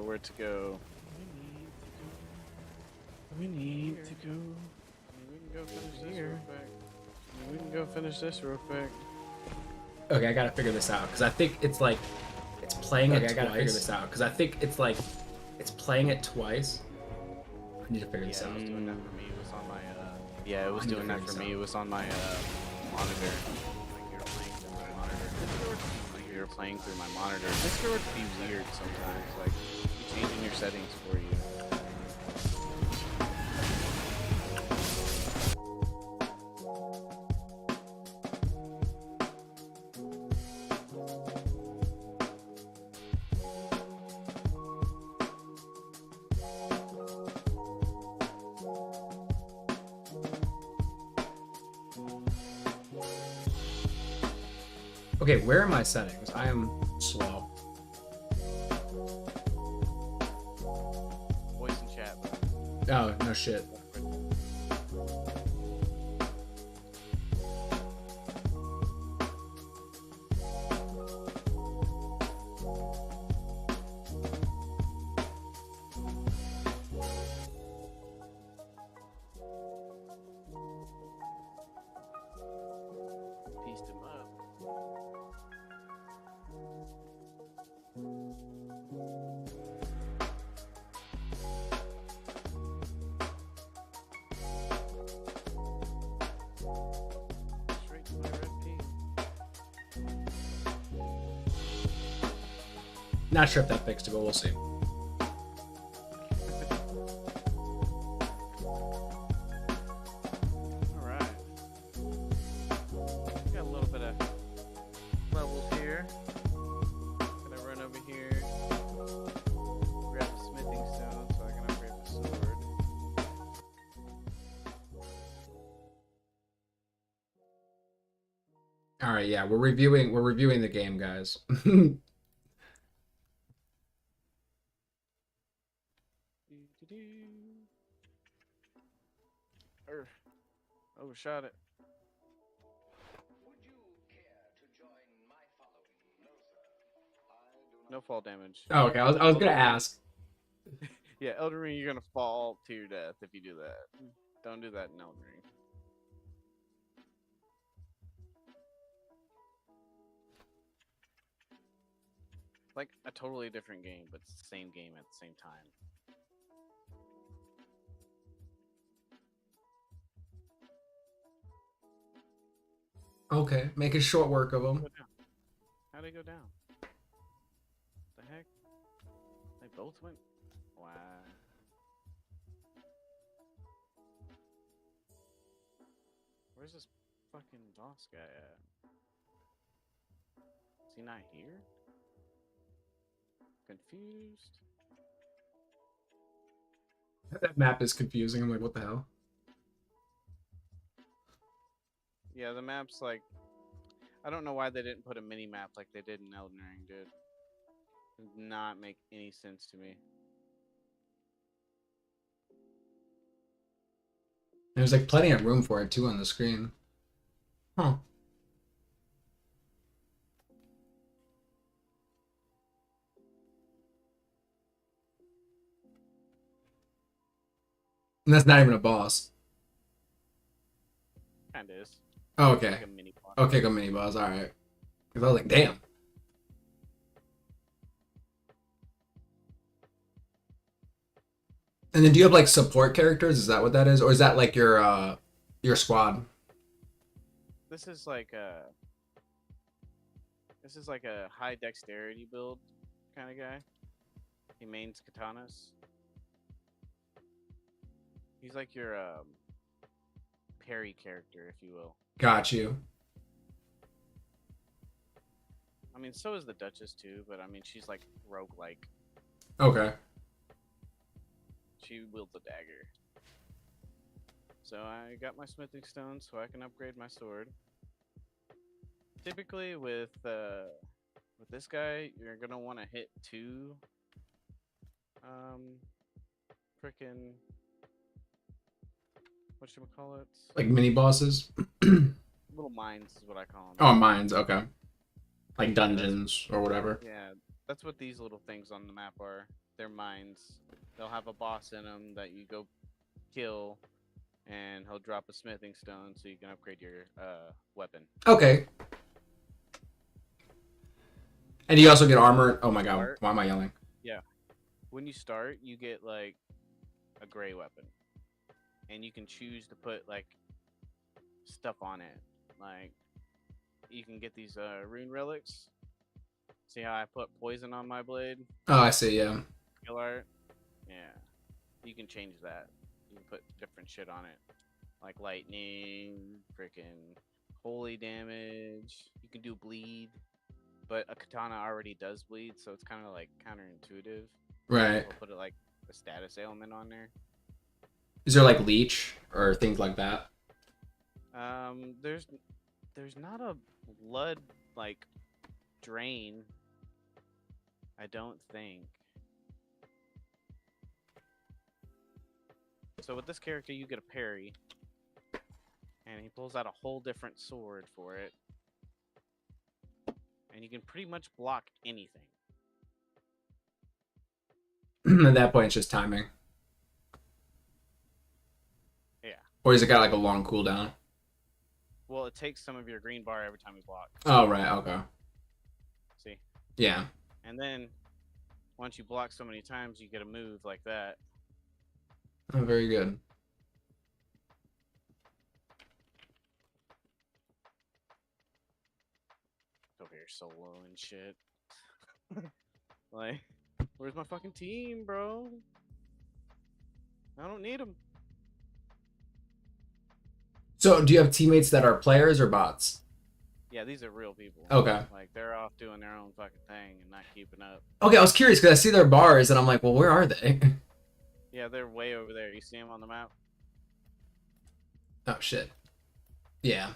[SPEAKER 6] Where to go? We need to go. We can go finish this real quick. We can go finish this real quick.
[SPEAKER 1] Okay, I gotta figure this out, because I think it's like... It's playing it twice. I gotta figure this out, because I think it's like... It's playing it twice. I need to figure this out.
[SPEAKER 6] It was doing that for me. It was on my, yeah, it was doing that for me. It was on my, monitor. Like you were playing through my monitor. Like you were playing through my monitor. Discord would be weird sometimes. Like, changing your settings for you.
[SPEAKER 1] Okay, where are my settings? I am slow.
[SPEAKER 6] Voice and chat.
[SPEAKER 1] Oh, no shit. Not sure if that fixed it, but we'll see.
[SPEAKER 6] Alright. Got a little bit of levels here. Gonna run over here. Grab a smithing stone so I can upgrade the sword.
[SPEAKER 1] All right, yeah, we're reviewing the game, guys.
[SPEAKER 6] Overshot it. No fall damage.
[SPEAKER 1] Oh, okay, I was gonna ask.
[SPEAKER 6] Yeah, Elden Ring, you're gonna fall to your death if you do that. Don't do that in Elden Ring. Like a totally different game, but it's the same game at the same time.
[SPEAKER 1] Okay, making short work of them.
[SPEAKER 6] How'd they go down? The heck? They both went? Wow. Where's this fucking boss guy at? Is he not here? Confused?
[SPEAKER 1] That map is confusing. I'm like, what the hell?
[SPEAKER 6] Yeah, the map's like... I don't know why they didn't put a mini-map like they did in Elden Ring, dude. It did not make any sense to me.
[SPEAKER 1] There's like plenty of room for it too on the screen. Huh. And that's not even a boss.
[SPEAKER 6] Kinda is.
[SPEAKER 1] Oh, okay.
[SPEAKER 6] Like a mini boss.
[SPEAKER 1] Okay, go mini boss. All right. Because I was like, damn. And then do you have like support characters? Is that what that is, or is that like your squad?
[SPEAKER 6] This is like a high dexterity build kind of guy. He mains katanas. He's like your parry character, if you will.
[SPEAKER 1] Got you.
[SPEAKER 6] I mean, so is the Duchess too, but I mean, she's like roguelike.
[SPEAKER 1] Okay.
[SPEAKER 6] She wields a dagger. So I got my smithing stone so I can upgrade my sword. Typically with this guy, you're gonna want to hit two frickin' whatchamacallit?
[SPEAKER 1] Like mini bosses.
[SPEAKER 6] Little mines is what I call them.
[SPEAKER 1] Oh, mines. Okay. Like dungeons or whatever.
[SPEAKER 6] Yeah, that's what these little things on the map are. They're mines. They'll have a boss in them that you go kill, and he'll drop a smithing stone so you can upgrade your weapon.
[SPEAKER 1] Okay. And you also get armor. Oh my god, why am I yelling?
[SPEAKER 6] Yeah. When you start, you get like a gray weapon. And you can choose to put like stuff on it. Like you can get these rune relics. See how I put poison on my blade?
[SPEAKER 1] Oh, I see, yeah.
[SPEAKER 6] Skill art. Yeah. You can change that. You can put different shit on it. Like lightning, freaking holy damage. You can do bleed. But a katana already does bleed, so it's kind of like counterintuitive.
[SPEAKER 1] Right.
[SPEAKER 6] We'll put it like a status ailment on there.
[SPEAKER 1] Is there like leech or things like that?
[SPEAKER 6] There's not a blood like drain. I don't think. So with this character, you get a parry, and he pulls out a whole different sword for it, and you can pretty much block anything.
[SPEAKER 1] At that point, it's just timing.
[SPEAKER 6] Yeah.
[SPEAKER 1] Or has it got like a long cooldown?
[SPEAKER 6] Well, it takes some of your green bar every time you block.
[SPEAKER 1] Oh, right. Okay.
[SPEAKER 6] See?
[SPEAKER 1] Yeah.
[SPEAKER 6] And then once you block so many times, you get a move like that.
[SPEAKER 1] Oh, very good.
[SPEAKER 6] Over here solo and shit. Like, where's my fucking team, bro? I don't need them.
[SPEAKER 7] So, do you have teammates that are players or bots?
[SPEAKER 6] Yeah, these are real people.
[SPEAKER 7] Okay.
[SPEAKER 6] Like, they're off doing their own fucking thing and not keeping up.
[SPEAKER 7] Okay, I was curious because I see their bars and I'm like, well, where are they?
[SPEAKER 6] Yeah, they're way over there. You see them on the map?
[SPEAKER 7] Oh, shit. Yeah.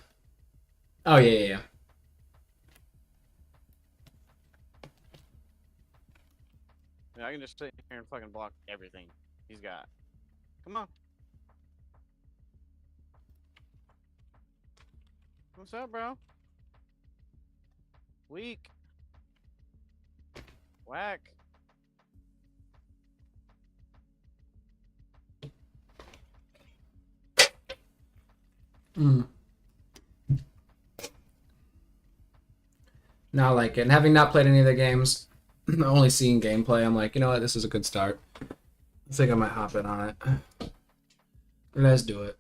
[SPEAKER 7] Oh, yeah.
[SPEAKER 6] Yeah, I can just sit here and fucking block everything he's got. Come on. What's up, bro? Weak. Whack.
[SPEAKER 7] Not like it. And having not played any of the games, only seeing gameplay, I'm like, you know what, this is a good start. I think I might hop in on it. Let's do it.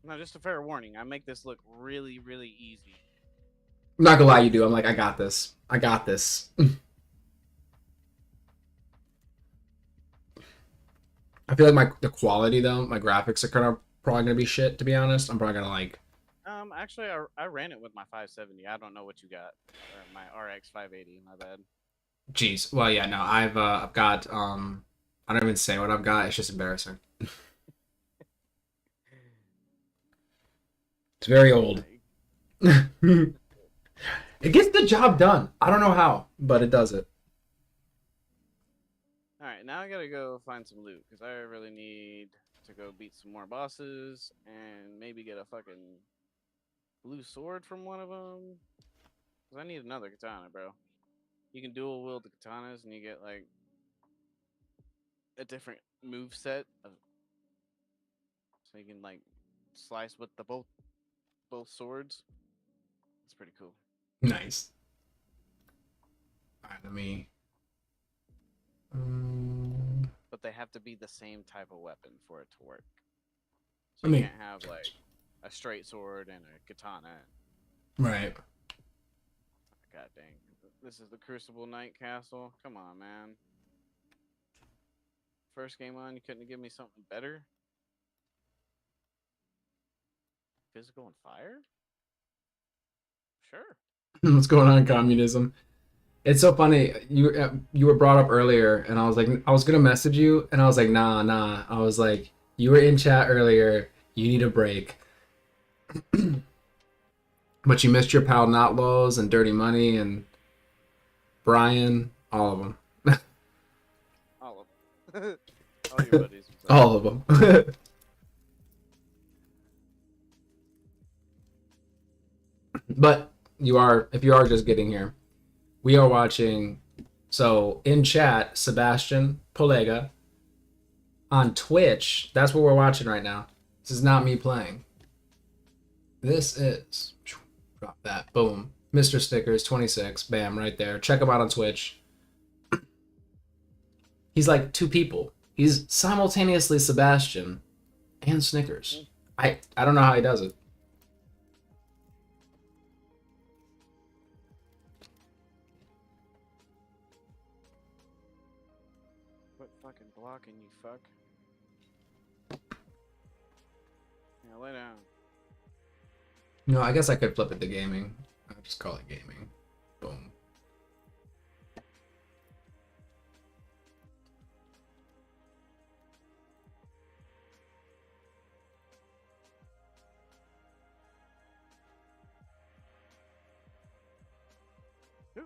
[SPEAKER 6] No, just a fair warning. I make this look really, really easy.
[SPEAKER 7] I'm not gonna lie, you do. I'm like, I got this. I got this. I feel like the quality though, my graphics are kind of probably gonna be shit. To be honest, I'm probably gonna like.
[SPEAKER 6] Actually, I ran it with my 570. I don't know what you got. Or my RX 580. My bad.
[SPEAKER 7] Jeez. Well, yeah, no, I've got I don't even say what I've got. It's just embarrassing. It's very old. It gets the job done. I don't know how, but it does it.
[SPEAKER 6] Alright, now I gotta go find some loot, because I really need to go beat some more bosses, and maybe get a fucking blue sword from one of them. Because I need another katana, bro. You can dual wield the katanas, and you get, like, a different move set. So you can, like, slice with the both swords. It's pretty cool.
[SPEAKER 7] Nice. Alright, let me...
[SPEAKER 6] But they have to be the same type of weapon for it to work.
[SPEAKER 7] I
[SPEAKER 6] So you
[SPEAKER 7] mean-
[SPEAKER 6] can't have like a straight sword and a katana.
[SPEAKER 7] Right.
[SPEAKER 6] God dang. This is the Crucible Knight Castle. Come on, man. First game on, you couldn't have given me something better? Physical and fire? Sure.
[SPEAKER 7] What's going on, communism? It's so funny. You were brought up earlier, and I was like, I was gonna message you, and I was like, nah. I was like, you were in chat earlier. You need a break. But you missed your pal Notlows and Dirty Money and Brian, all of them.
[SPEAKER 6] All of them. All your buddies.
[SPEAKER 7] All of them. But if you are just getting here, we are watching, so in chat, Sebastian Polega on Twitch. That's what we're watching right now. This is not me playing. This is, drop that, boom. Mr. Stickers 26, bam, right there. Check him out on Twitch. He's like two people. He's simultaneously Sebastian and Snickers. I don't know how he does it.
[SPEAKER 6] Quit fucking blocking, you fuck. Yeah, lay down.
[SPEAKER 7] No, I guess I could flip it to gaming. I'll just call it gaming. Boom.
[SPEAKER 6] Oh,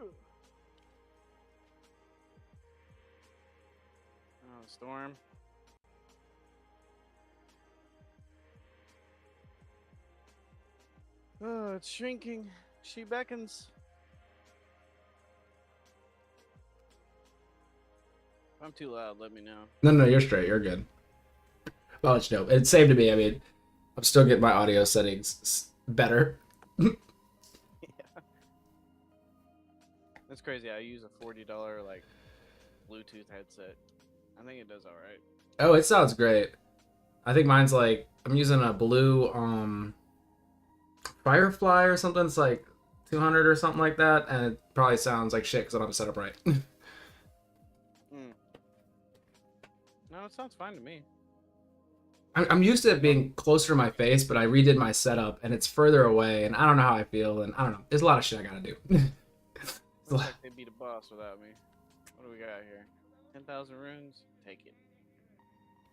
[SPEAKER 6] storm. Oh, it's shrinking. She beckons. If I'm too loud, let me know.
[SPEAKER 7] No, you're straight. You're good. I'll let you know. It's same to me. I mean, I'm still getting my audio settings better.
[SPEAKER 6] That's crazy. I use a $40 like Bluetooth headset. I think it does all right.
[SPEAKER 7] Oh, it sounds great. I think mine's like I'm using a blue Firefly or something. It's like 200 or something like that, and it probably sounds like shit because I don't have it set up right.
[SPEAKER 6] No, it sounds fine to me.
[SPEAKER 7] I'm used to it being closer to my face, but I redid my setup and it's further away, and I don't know how I feel, and I don't know. There's a lot of shit I gotta do.
[SPEAKER 6] Looks like they beat a boss without me. What do we got here? 10,000 runes? Take it.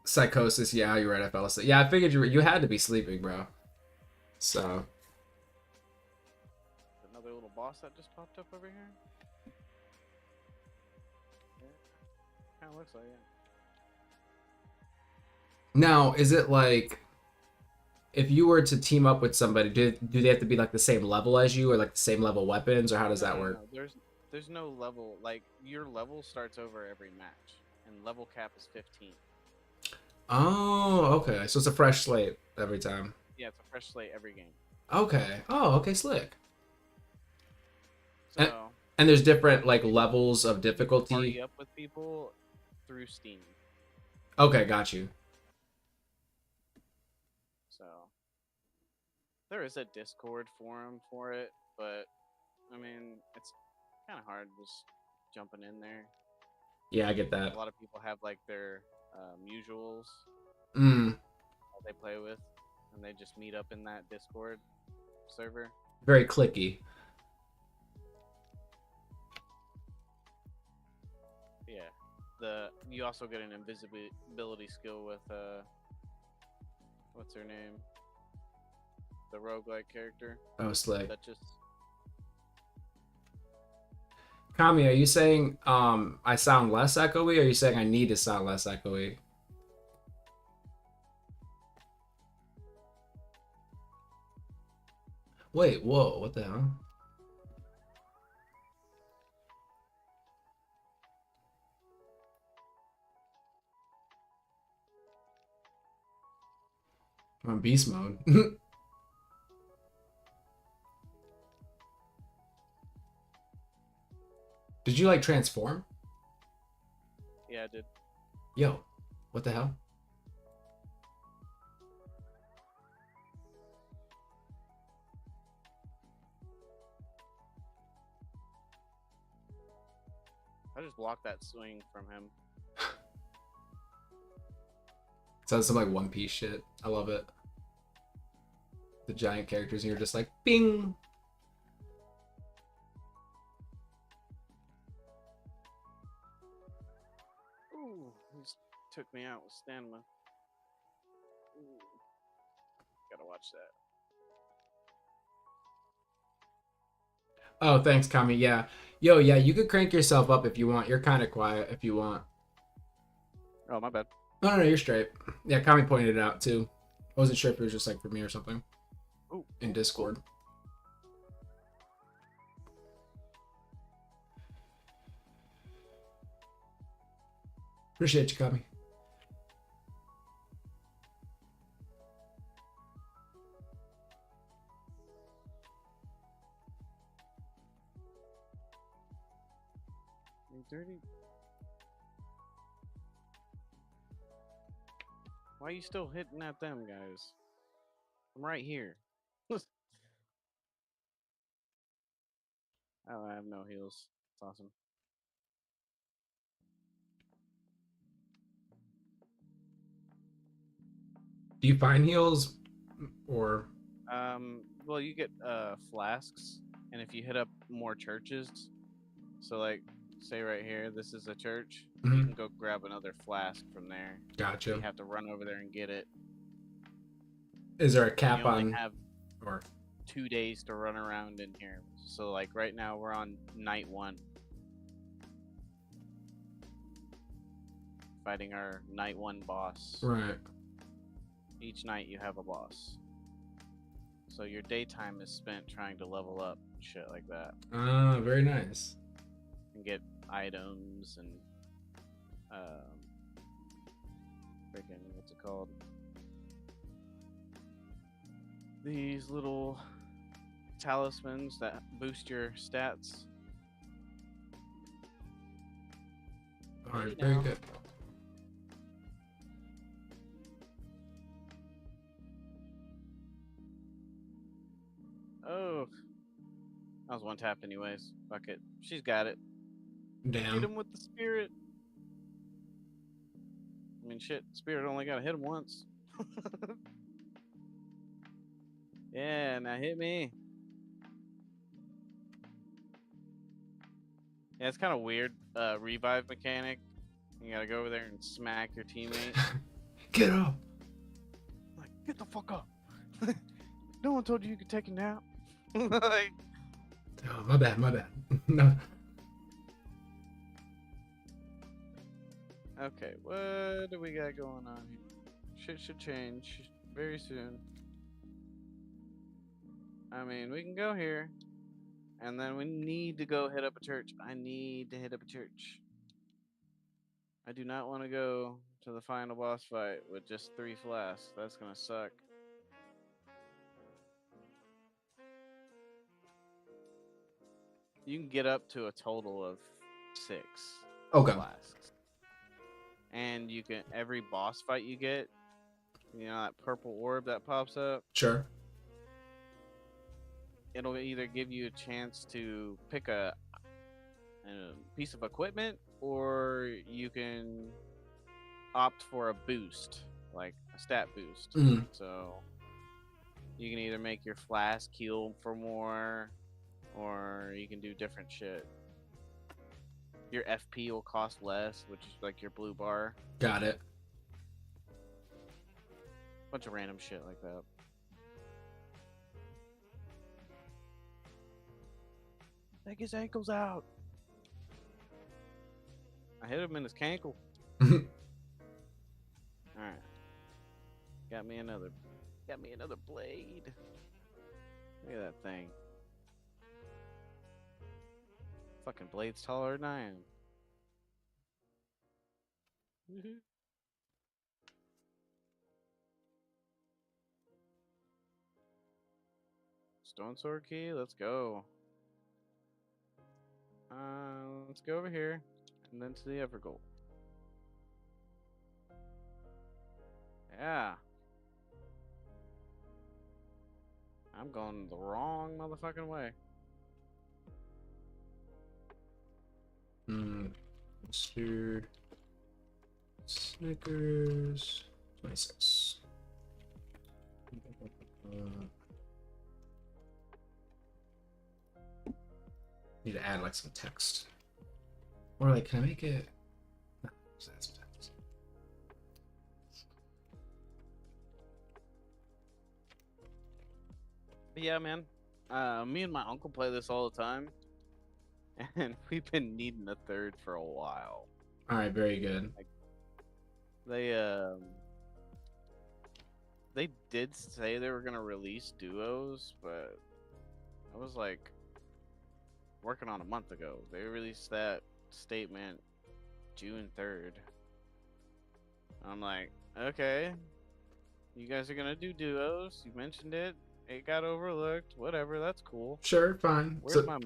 [SPEAKER 7] Psychosis, yeah, you're right. I fell asleep. Yeah, I figured you had to be sleeping, bro. So.
[SPEAKER 6] Another little boss that just popped up over here? Yeah. Kinda looks like it.
[SPEAKER 7] Now, is it like if you were to team up with somebody, do they have to be like the same level as you or like the same level weapons, or how does that work?
[SPEAKER 6] No. There's no level. Like, your level starts over every match, and level cap is 15.
[SPEAKER 7] Oh, okay. So it's a fresh slate every time.
[SPEAKER 6] Yeah, it's a fresh slate every game.
[SPEAKER 7] Okay. Oh, okay, slick.
[SPEAKER 6] So,
[SPEAKER 7] and there's different like levels of difficulty.
[SPEAKER 6] Party up with people through Steam.
[SPEAKER 7] Okay, got you.
[SPEAKER 6] So there is a Discord forum for it, but I mean, it's kind of hard just jumping in there.
[SPEAKER 7] Yeah, I get that.
[SPEAKER 6] A lot of people have like their usuals
[SPEAKER 7] that
[SPEAKER 6] they play with, and they just meet up in that Discord server.
[SPEAKER 7] Very clicky.
[SPEAKER 6] Yeah, you also get an invisibility skill with what's her name? The roguelike character.
[SPEAKER 7] Oh, slick.
[SPEAKER 6] That just
[SPEAKER 7] Kami, are you saying I sound less echoey, or are you saying I need to sound less echoey? Wait, whoa, what the hell? I'm on beast mode. Did you like transform?
[SPEAKER 6] Yeah, I did.
[SPEAKER 7] Yo, what the hell?
[SPEAKER 6] I just blocked that swing from him.
[SPEAKER 7] Sounds some like One Piece shit. I love it. The giant characters, and you're just like, bing.
[SPEAKER 6] Ooh, he just took me out with stamina. Ooh. Gotta watch that.
[SPEAKER 7] Oh, thanks, Kami. Yeah. Yo, yeah, you could crank yourself up if you want. You're kind of quiet if you want.
[SPEAKER 6] Oh, my bad.
[SPEAKER 7] No, you're straight. Yeah, Kami pointed it out too. I wasn't sure if it was just like for me or something.
[SPEAKER 6] Ooh.
[SPEAKER 7] In Discord. Appreciate you, Kami.
[SPEAKER 6] You dirty. Why are you still hitting at them, guys? I'm right here. Oh, I have no heals. It's awesome.
[SPEAKER 7] Do you find heals or?
[SPEAKER 6] Well, you get flasks, and if you hit up more churches, so like, say right here, this is a church. You can go grab another flask from there.
[SPEAKER 7] Gotcha.
[SPEAKER 6] You have to run over there and get it.
[SPEAKER 7] Is there a cap
[SPEAKER 6] you only
[SPEAKER 7] on?
[SPEAKER 6] Have
[SPEAKER 7] or
[SPEAKER 6] 2 days to run around in here. So like right now we're on night 1. Fighting our night 1 boss.
[SPEAKER 7] Right.
[SPEAKER 6] Each night you have a boss. So your daytime is spent trying to level up and shit like that.
[SPEAKER 7] Ah, very nice.
[SPEAKER 6] And get items and freaking what's it called? These little talismans that boost your stats.
[SPEAKER 7] Alright, very good.
[SPEAKER 6] Oh, I was one tapped anyways. Fuck it. She's got it.
[SPEAKER 7] Damn.
[SPEAKER 6] Hit him with the spirit. I mean, shit. Spirit only gotta hit him once. Yeah, now hit me. Yeah, it's kind of weird. Revive mechanic. You gotta go over there and smack your teammate.
[SPEAKER 7] Get up.
[SPEAKER 6] Like, get the fuck up. No one told you could take a nap. Like,
[SPEAKER 7] Oh, my bad. No.
[SPEAKER 6] okay, what do we got going on here? Shit should change very soon. I mean, we can go here. And then we need to go hit up a church. I need to hit up a church. I do not want to go to the final boss fight with just 3 flasks. That's gonna suck. You can get up to a total of 6
[SPEAKER 7] Okay.
[SPEAKER 6] flasks. And you can, every boss fight you get, you know, that purple orb that pops up,
[SPEAKER 7] Sure.
[SPEAKER 6] it'll either give you a chance to pick a piece of equipment, or you can opt for a boost, like a stat boost.
[SPEAKER 7] Mhm.
[SPEAKER 6] So you can either make your flask heal for more, or you can do different shit. Your FP will cost less, which is like your blue bar.
[SPEAKER 7] Got it.
[SPEAKER 6] Bunch of random shit like that. Take his ankles out. I hit him in his cankle. Alright. Got me another blade. Look at that thing. Fucking blade's taller than I am. Stone sword key, let's go. Let's go over here and then to the Evergold. Yeah. I'm going the wrong motherfucking way.
[SPEAKER 7] Mustard. Snickers. 26. Need to add like some text. Or like, can I make it? No, just add some text.
[SPEAKER 6] But yeah, man. Me and my uncle play this all the time. And we've been needing a third for a while.
[SPEAKER 7] Alright, very good.
[SPEAKER 6] Like, they did say they were gonna release duos, but I was like working on a month ago. They released that statement June 3rd. I'm like, okay, you guys are gonna do duos. You mentioned it. It got overlooked. Whatever, that's cool.
[SPEAKER 7] Sure, fine.
[SPEAKER 6] Where's my?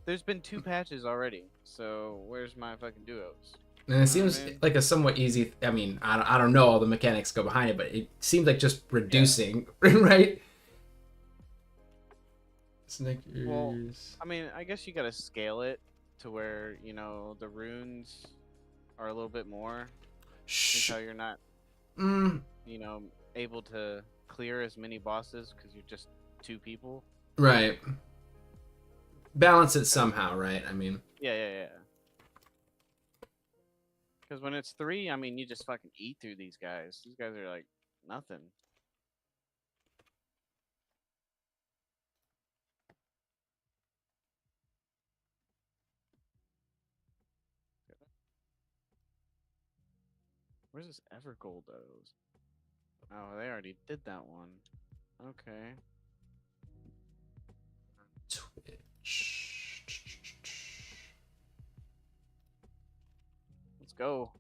[SPEAKER 6] There's been 2 patches already, so where's my fucking duos?
[SPEAKER 7] And it seems like a somewhat easy. I mean, I don't know all the mechanics go behind it, but it seems like just reducing, right? Snickers.
[SPEAKER 6] Well, I mean, I guess you gotta scale it to where, you know, the runes are a little bit more. Since how you're not, you know, able to clear as many bosses because you're just 2 people.
[SPEAKER 7] Right. Balance it somehow, right? I mean.
[SPEAKER 6] Yeah. Because when it's 3, I mean, you just fucking eat through these guys. These guys are like nothing. Where's this Evergold those? Oh, they already did that one. Okay.
[SPEAKER 7] Twitch.
[SPEAKER 6] Let's go.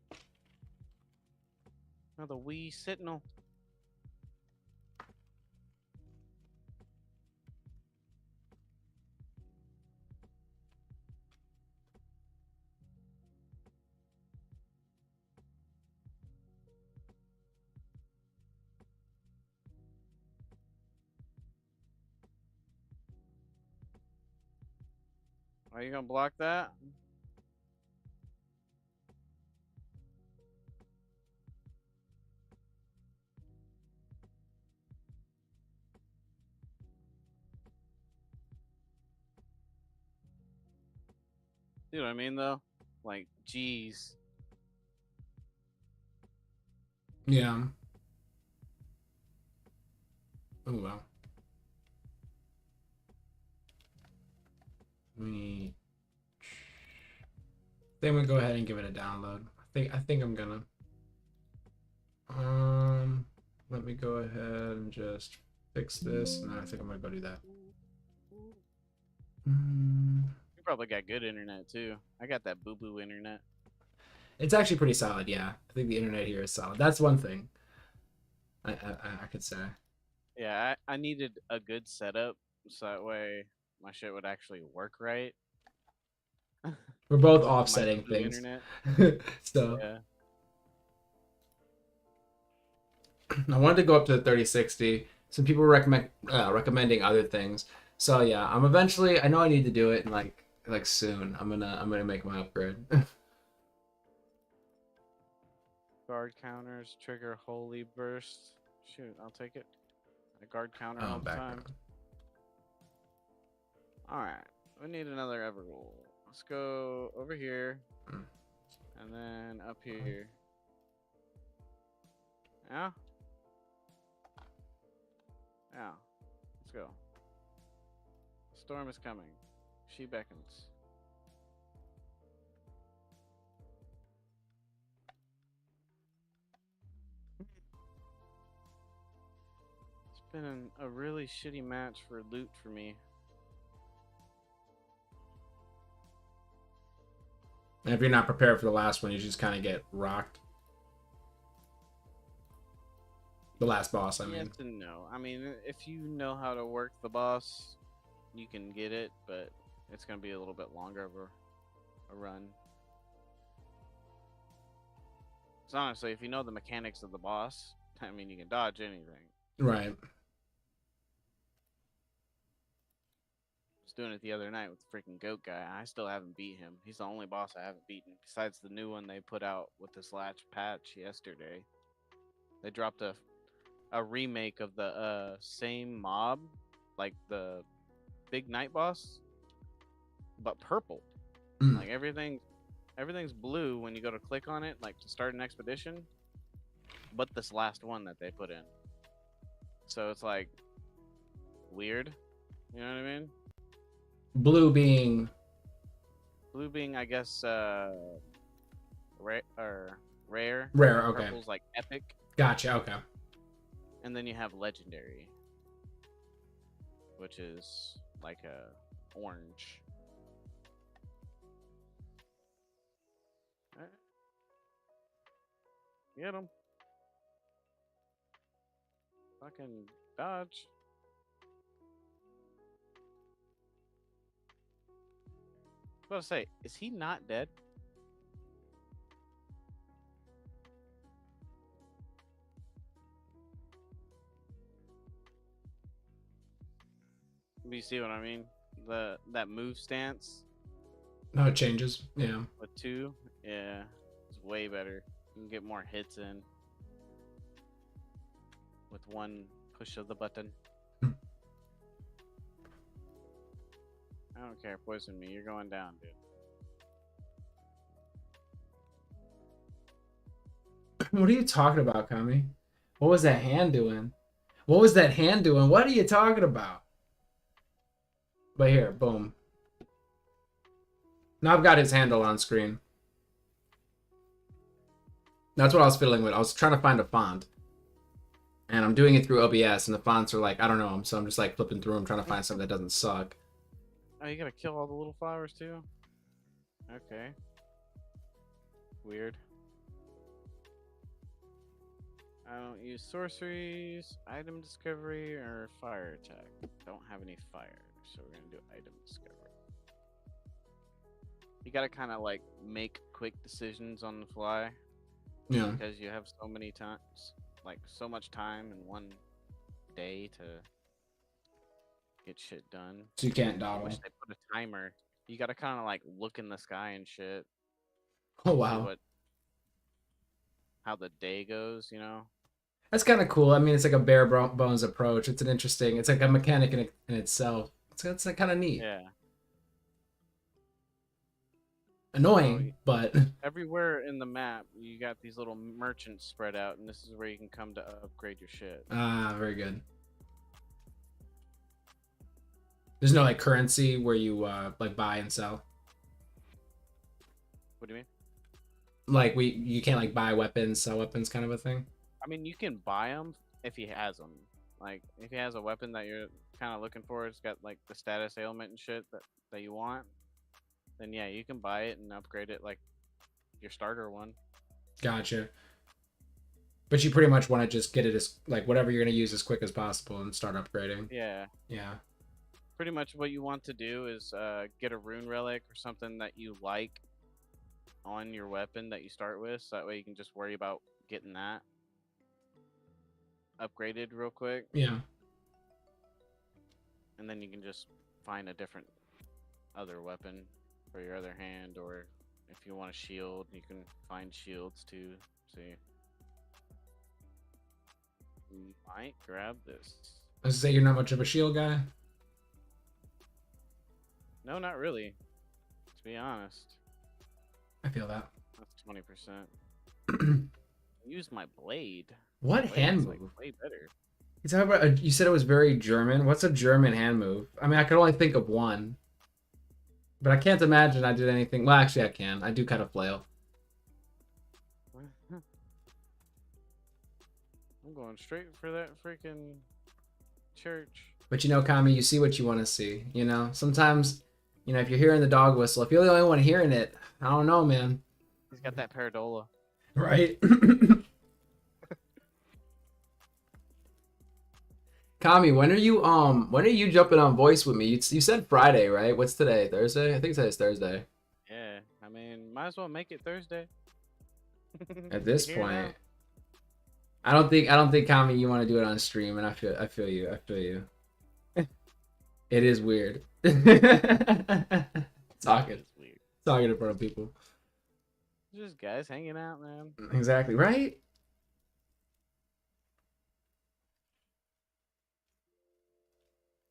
[SPEAKER 6] Another wee sentinel. Are you gonna block that? See what I mean, though? Like, geez.
[SPEAKER 7] Yeah. Oh well. Me. Then we go ahead and give it a download. I think I'm gonna. Let me go ahead and just fix this, and then I think I'm gonna go do that.
[SPEAKER 6] You probably got good internet too. I got that boo-boo internet.
[SPEAKER 7] It's actually pretty solid, yeah. I think the internet here is solid. That's one thing I could say.
[SPEAKER 6] Yeah, I needed a good setup so that way my shit would actually work right.
[SPEAKER 7] We're both
[SPEAKER 6] My
[SPEAKER 7] offsetting
[SPEAKER 6] boo-boo
[SPEAKER 7] things.
[SPEAKER 6] internet.
[SPEAKER 7] So
[SPEAKER 6] Yeah.
[SPEAKER 7] I wanted to go up to the 3060. Some people recommending other things. So yeah, I'm eventually. I know I need to do it, and like soon. I'm gonna make my upgrade.
[SPEAKER 6] Guard counters trigger holy burst. Shoot, I'll take it. A guard counter all the time. Alright, we need another Evergold. Let's go over here. And then up here. Yeah? Yeah. Let's go. Storm is coming. She beckons. It's been a really shitty match for loot for me.
[SPEAKER 7] And if you're not prepared for the last one, you just kind of get rocked. The last boss, I mean.
[SPEAKER 6] Yes and no. I mean, if you know how to work the boss, you can get it, but it's going to be a little bit longer of a run. So honestly, if you know the mechanics of the boss, I mean, you can dodge anything.
[SPEAKER 7] Right.
[SPEAKER 6] I was doing it the other night with the freaking goat guy. I still haven't beat him. He's the only boss I haven't beaten, besides the new one they put out with this last patch yesterday. They dropped a remake of the same mob, like the big night boss, but purple. Like everything's blue when you go to click on it, like to start an expedition, but this last one that they put in. So it's like weird. You know what I mean?
[SPEAKER 7] Blue being,
[SPEAKER 6] I guess, rare.
[SPEAKER 7] Rare, okay.
[SPEAKER 6] Purple's like epic.
[SPEAKER 7] Gotcha, okay.
[SPEAKER 6] And then you have legendary, which is like a orange. Alright. Get him. Fucking dodge. I was about to say, is he not dead? You see what I mean? That move stance.
[SPEAKER 7] No, it changes. Yeah.
[SPEAKER 6] With 2, yeah, it's way better. You can get more hits in with 1 push of the button. I don't care, poison me. You're going down, dude.
[SPEAKER 7] What are you talking about, Kami? What was that hand doing? What was that hand doing? What are you talking about? But here, boom. Now I've got his handle on screen. That's what I was fiddling with. I was trying to find a font. And I'm doing it through OBS, and the fonts are like, I don't know, so I'm just like flipping through them, trying to find something that doesn't suck.
[SPEAKER 6] Oh, you gotta kill all the little flowers too? Okay. Weird. I don't use sorceries, item discovery, or fire attack. Don't have any fire, so we're gonna do item discovery. You gotta kind of like make quick decisions on the fly.
[SPEAKER 7] Yeah.
[SPEAKER 6] Because you have so many times, like so much time in one day to get shit done.
[SPEAKER 7] So you can't
[SPEAKER 6] I
[SPEAKER 7] dawdle.
[SPEAKER 6] wish they put a timer You gotta kind of like look in the sky and shit.
[SPEAKER 7] Oh
[SPEAKER 6] See
[SPEAKER 7] wow.
[SPEAKER 6] how the day goes, you know?
[SPEAKER 7] That's kind of cool. I mean, it's like a bare bones approach. It's an interesting. It's like a mechanic in itself. It's like kind of neat.
[SPEAKER 6] Yeah.
[SPEAKER 7] Annoying, but
[SPEAKER 6] Everywhere in the map, you got these little merchants spread out, and this is where you can come to upgrade your shit.
[SPEAKER 7] ah, very good. There's no like currency where you like buy and sell.
[SPEAKER 6] What do you mean?
[SPEAKER 7] Like you can't like buy weapons, sell weapons, kind of a thing.
[SPEAKER 6] I mean, you can buy them if he has them. Like, if he has a weapon that you're kind of looking for, it's got like the status ailment and shit that you want, then yeah, you can buy it and upgrade it like your starter one.
[SPEAKER 7] Gotcha. But you pretty much want to just get it as like whatever you're gonna use as quick as possible and start upgrading.
[SPEAKER 6] Yeah.
[SPEAKER 7] Yeah.
[SPEAKER 6] Pretty much what you want to do is get a rune relic or something that you like on your weapon that you start with, so that way you can just worry about getting that upgraded real quick.
[SPEAKER 7] Yeah.
[SPEAKER 6] And then you can just find a different other weapon for your other hand, or if you want a shield, you can find shields too. See, might grab this.
[SPEAKER 7] Let's say you're not much of a shield guy.
[SPEAKER 6] No, not really. To be honest.
[SPEAKER 7] I feel that.
[SPEAKER 6] That's 20%. Use my blade.
[SPEAKER 7] What
[SPEAKER 6] Blade's
[SPEAKER 7] hand move?
[SPEAKER 6] like way better.
[SPEAKER 7] You talk about. You said it was very German. What's a German hand move? I mean, I could only think of one, but I can't imagine I did anything. Well, actually, I can. I do kind of flail.
[SPEAKER 6] I'm going straight for that freaking church.
[SPEAKER 7] But you know, Kami, you see what you want to see. You know, sometimes, you know, if you're hearing the dog whistle, if you're the only one hearing it, I don't know, man.
[SPEAKER 6] He's got that paradola.
[SPEAKER 7] Right? Kami, when are you jumping on voice with me? You said Friday, right? What's today? Thursday? I think today's Thursday.
[SPEAKER 6] Yeah, I mean, might as well make it Thursday.
[SPEAKER 7] At this
[SPEAKER 6] Here
[SPEAKER 7] point,
[SPEAKER 6] now.
[SPEAKER 7] I don't think Kami, you want to do it on stream, and I feel you. It is weird. Talking in front of people.
[SPEAKER 6] Just guys hanging out, man.
[SPEAKER 7] Exactly, right?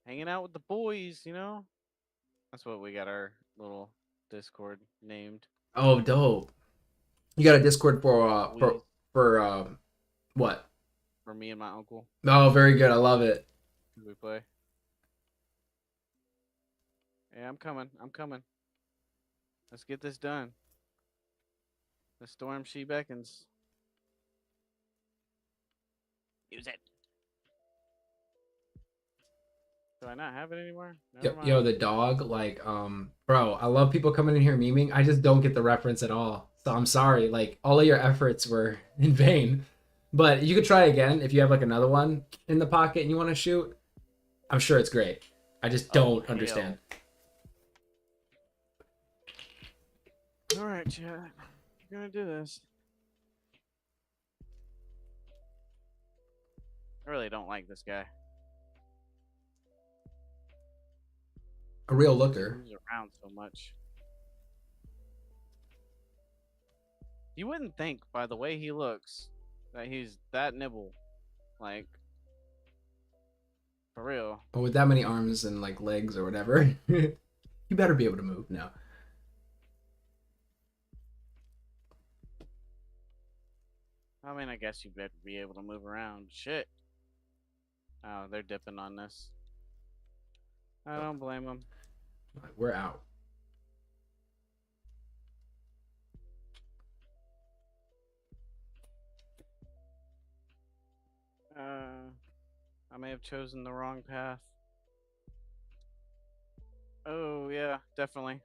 [SPEAKER 6] Hanging out with the boys, you know? That's what we got our little Discord named.
[SPEAKER 7] Oh, dope. You got a Discord for what?
[SPEAKER 6] For me and my uncle.
[SPEAKER 7] Oh, very good. I love it.
[SPEAKER 6] We play. Yeah, I'm coming. Let's get this done. The storm she beckons. Use it. Do I not have it anymore? Never mind.
[SPEAKER 7] Yo, the dog, like, bro, I love people coming in here memeing. I just don't get the reference at all. So I'm sorry. Like, all of your efforts were in vain. But you could try again if you have like another one in the pocket and you want to shoot. I'm sure it's great. I just don't understand.
[SPEAKER 6] All right, chat. We're gonna do this. I really don't like this guy.
[SPEAKER 7] A real looker.
[SPEAKER 6] He moves around so much. You wouldn't think by the way he looks that he's that nibble. Like, for real.
[SPEAKER 7] But with that many arms and like legs or whatever, you better be able to move now.
[SPEAKER 6] I mean, I guess you better be able to move around. Shit. Oh, they're dipping on this. I don't blame them.
[SPEAKER 7] We're out.
[SPEAKER 6] I may have chosen the wrong path. Oh, yeah, definitely.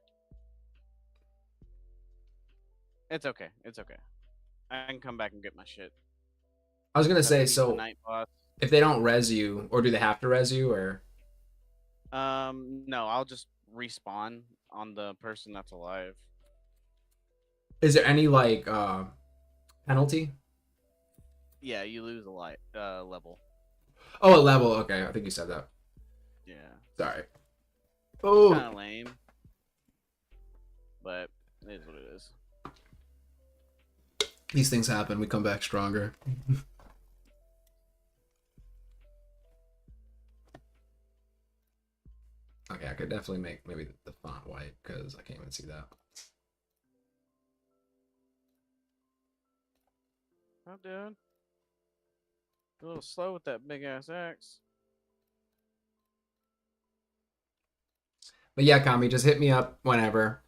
[SPEAKER 6] It's okay. It's okay. I can come back and get my shit.
[SPEAKER 7] I was gonna say,
[SPEAKER 6] Beat the
[SPEAKER 7] so
[SPEAKER 6] night boss.
[SPEAKER 7] if they don't res you, or do they have to res you, or?
[SPEAKER 6] No, I'll just respawn on the person that's alive.
[SPEAKER 7] Is there any like penalty?
[SPEAKER 6] Yeah, you lose a level.
[SPEAKER 7] Oh, a level. Okay, I think you said that.
[SPEAKER 6] Yeah.
[SPEAKER 7] Sorry. Oh.
[SPEAKER 6] Kind of lame. but it is what it is.
[SPEAKER 7] These things happen. We come back stronger. Okay, I could definitely make maybe the font white because I can't even see that.
[SPEAKER 6] Oh, dude. A little slow with that big ass axe.
[SPEAKER 7] But yeah, Kami, just hit me up whenever.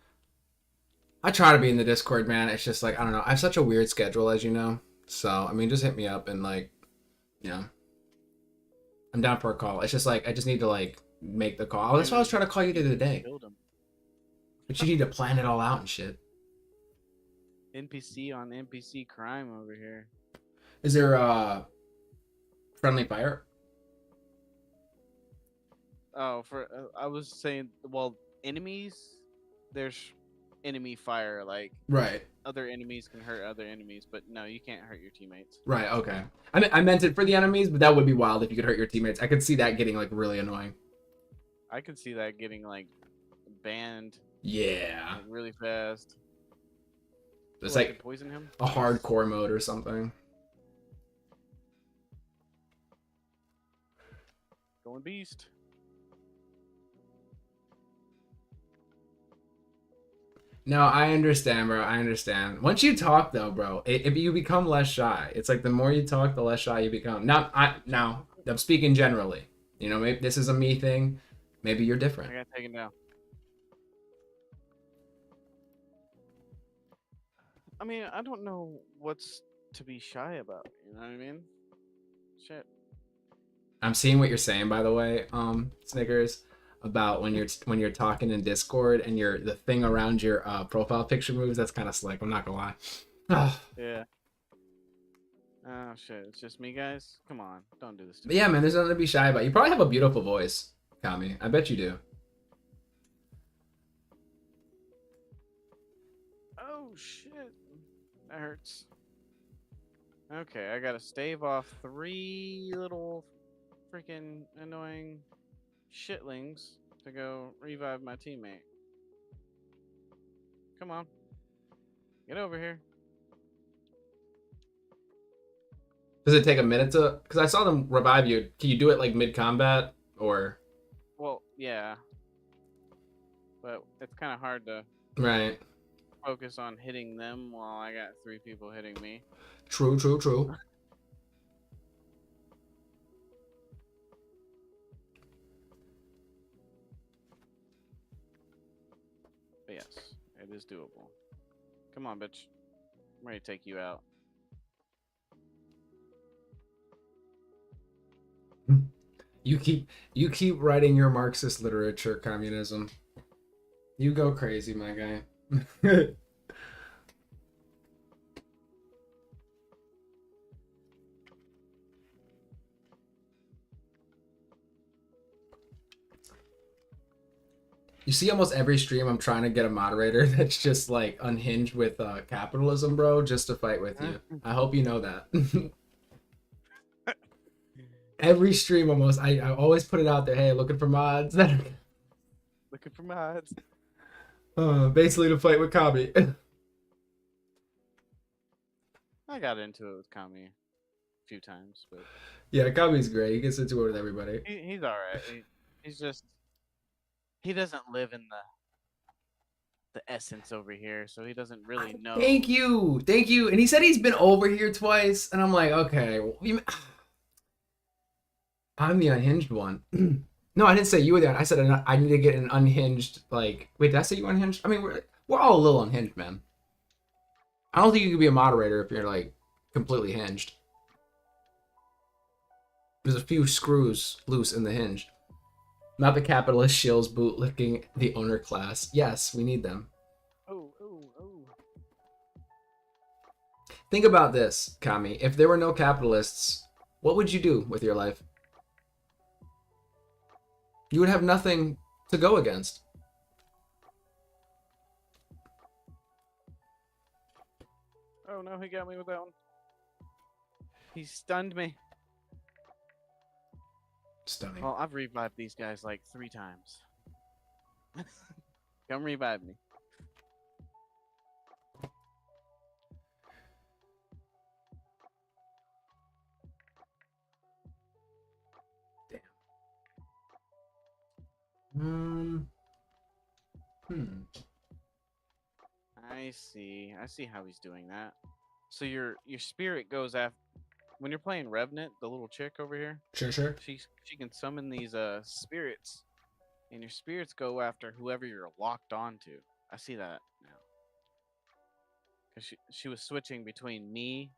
[SPEAKER 7] I try to be in the Discord, man. It's just like, I don't know. I have such a weird schedule, as you know. So, I mean, just hit me up and like, you know, I'm down for a call. It's just like, I just need to like make the call. That's why I was trying to call you the other day. But you need to plan it all out and shit.
[SPEAKER 6] NPC on NPC crime over here.
[SPEAKER 7] Is there friendly fire?
[SPEAKER 6] Oh, I was saying, well, enemies, there's enemy fire, like
[SPEAKER 7] Right.
[SPEAKER 6] other enemies can hurt other enemies, but no, you can't hurt your teammates.
[SPEAKER 7] Right, okay. I meant it for the enemies, but that would be wild if you could hurt your teammates. I could see that getting like really annoying.
[SPEAKER 6] I could see that getting like banned.
[SPEAKER 7] Yeah.
[SPEAKER 6] Like, really fast.
[SPEAKER 7] It's
[SPEAKER 6] I
[SPEAKER 7] like
[SPEAKER 6] could poison him.
[SPEAKER 7] a hardcore mode or something.
[SPEAKER 6] Going beast.
[SPEAKER 7] No, I understand, bro. I understand. Once you talk, though, bro, if you become less shy, it's like the more you talk, the less shy you become. Now, I'm speaking generally. You know, maybe this is a me thing. Maybe you're different.
[SPEAKER 6] I got taken down. I mean, I don't know what's to be shy about. You know what I mean? Shit.
[SPEAKER 7] I'm seeing what you're saying, by the way, Snickers, about when you're talking in Discord and the thing around your profile picture moves. That's kind of slick. I'm not gonna lie.
[SPEAKER 6] Yeah. Oh shit! It's just me, guys. Come on, don't do this to
[SPEAKER 7] But
[SPEAKER 6] me.
[SPEAKER 7] yeah, man, there's nothing to be shy about. You probably have a beautiful voice, Kami. I bet you do.
[SPEAKER 6] Oh shit! That hurts. Okay, I gotta stave off 3 little freaking annoying shitlings to go revive my teammate. Come on. Get over here.
[SPEAKER 7] Does it take a minute to? Because I saw them revive you. Can you do it like mid-combat or?
[SPEAKER 6] Well, yeah. But it's kind of hard to
[SPEAKER 7] Right.
[SPEAKER 6] focus on hitting them while I got 3 people hitting me.
[SPEAKER 7] True, true, true.
[SPEAKER 6] But yes, it is doable. Come on, bitch. I'm ready to take you out.
[SPEAKER 7] You keep writing your Marxist literature, communism. You go crazy, my guy. You see, almost every stream I'm trying to get a moderator that's just like unhinged with capitalism, bro, just to fight with you. I hope you know that. Every stream almost, I always put it out there. Hey, looking for mods.
[SPEAKER 6] Looking for mods.
[SPEAKER 7] Basically to fight with Kami.
[SPEAKER 6] I got into it with Kami a few times, but
[SPEAKER 7] Yeah, Kami's great. He gets into it with everybody.
[SPEAKER 6] he's all right. He's just he doesn't live in the essence over here, so he doesn't really know.
[SPEAKER 7] Thank you. And he said he's been over here twice, and I'm like, okay. I'm the unhinged one. No, I didn't say you were there. I said I need to get an unhinged, like... Wait, did I say you were unhinged? I mean, we're all a little unhinged, man. I don't think you could be a moderator if you're, like, completely hinged. There's a few screws loose in the hinge. Not the capitalist shills bootlicking the owner class. Yes, we need them.
[SPEAKER 6] Oh.
[SPEAKER 7] Think about this, Kami. If there were no capitalists, what would you do with your life? You would have nothing to go against.
[SPEAKER 6] Oh no, he got me with that one. He stunned me.
[SPEAKER 7] Stunning.
[SPEAKER 6] Well, I've revived these guys like 3 times. Come revive me. I see how he's doing that. So your spirit goes after when you're playing Revenant, the little chick over here.
[SPEAKER 7] Sure.
[SPEAKER 6] She can summon these spirits, and your spirits go after whoever you're locked onto. I see that now. Cause she was switching between me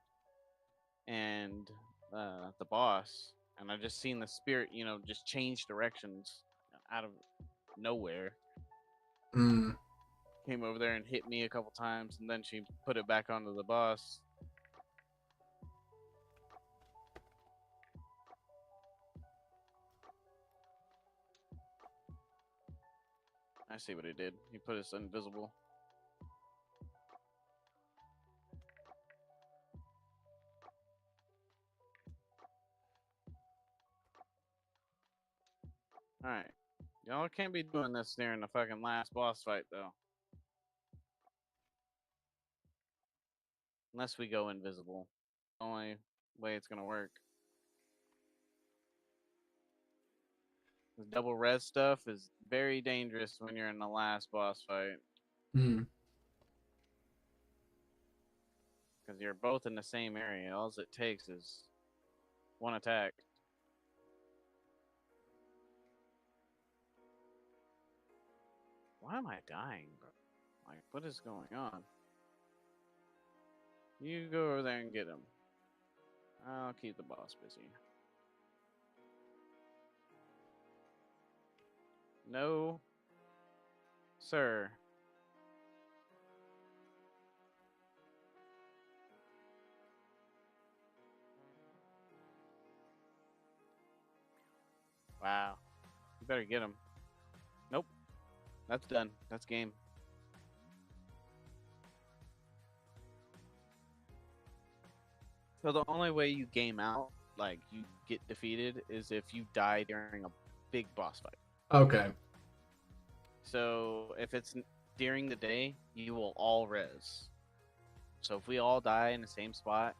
[SPEAKER 6] and the boss, and I just seen the spirit, just change directions out of nowhere. Came over there and hit me a couple times, and then she put it back onto the boss. I see what he did. He put us invisible. Alright. Y'all can't be doing this during the fucking last boss fight, though. Unless we go invisible. Only way it's gonna work. The double res stuff is very dangerous when you're in the last boss fight. Because you're both in the same area. All it takes is one attack. Why am I dying, bro? Like, what is going on? You go over there and get him. I'll keep the boss busy. No, sir. Wow. You better get him. Nope. That's done. That's game. So the only way you game out, like you get defeated, is if you die during a big boss fight.
[SPEAKER 7] Okay.
[SPEAKER 6] So if it's during the day, you will all res. So if we all die in the same spot,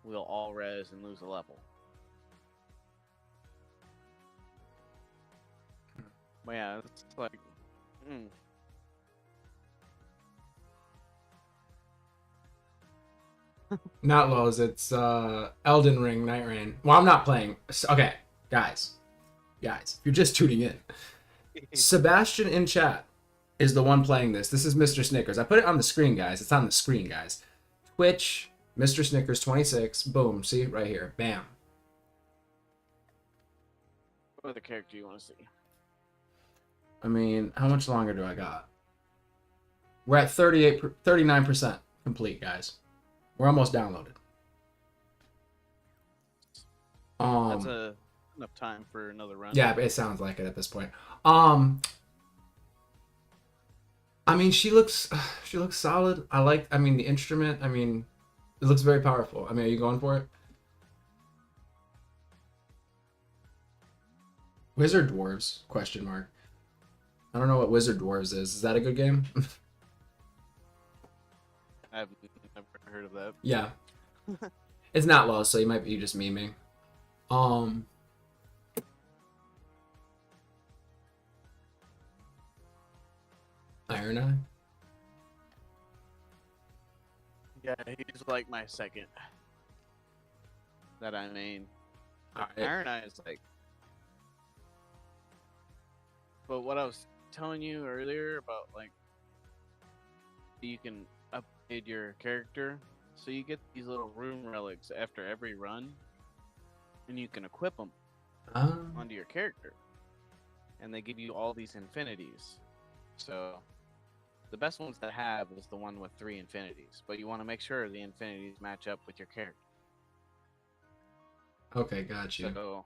[SPEAKER 6] we'll all res and lose a level. But yeah, it's like,
[SPEAKER 7] Not Lowe's, it's Elden Ring, Nightreign. Well, I'm not playing. Okay, guys, if you're just tuning in, Sebastian in chat is the one playing this. This is Mr. Snickers. I put it on the screen, guys. It's on the screen, guys. Twitch, Mr. Snickers 26. Boom. See right here. Bam.
[SPEAKER 6] What other character you want to see?
[SPEAKER 7] I mean, how much longer do I got? We're at 39% complete, guys. We're almost downloaded.
[SPEAKER 6] That's enough time for another run.
[SPEAKER 7] Yeah, it sounds like it at this point. I mean, she looks solid. I mean, the instrument, I mean, it looks very powerful. I mean, are you going for it? Wizard Dwarves, question mark. I don't know what Wizard Dwarves is. Is that a good game?
[SPEAKER 6] I've never heard of that.
[SPEAKER 7] Yeah. It's not low, so you might be just memeing. Iron Eye?
[SPEAKER 6] Yeah, he's like my second that I main.
[SPEAKER 7] All right.
[SPEAKER 6] Iron Eye is like... But what I was telling you earlier about, like, you can upgrade your character, so you get these little rune relics after every run, and you can equip them onto your character, and they give you all these infinities. So the best ones to have is the one with 3 infinities, but you want to make sure the infinities match up with your character.
[SPEAKER 7] Okay, gotcha.
[SPEAKER 6] So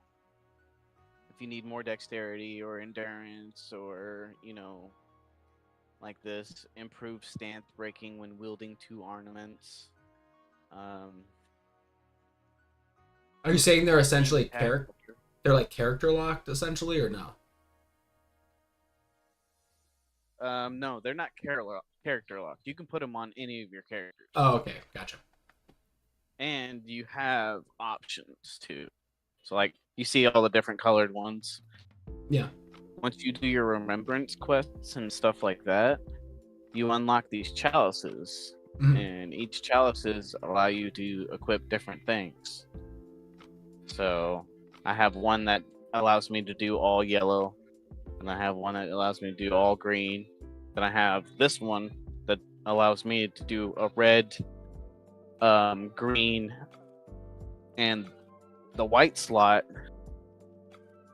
[SPEAKER 6] if you need more dexterity or endurance, or, you know, like this, improved stance breaking when wielding 2 ornaments.
[SPEAKER 7] Are you saying they're essentially they're like character locked essentially, or no?
[SPEAKER 6] No, they're not character locked. You can put them on any of your characters.
[SPEAKER 7] Oh, okay, gotcha.
[SPEAKER 6] And you have options too. So, like, you see all the different colored ones.
[SPEAKER 7] Yeah.
[SPEAKER 6] once you do your remembrance quests and stuff like that, you unlock these chalices, and each chalices allow you to equip different things. So I have one that allows me to do all yellow, and I have one that allows me to do all green. Then I have this one that allows me to do a red, green, and the white slot.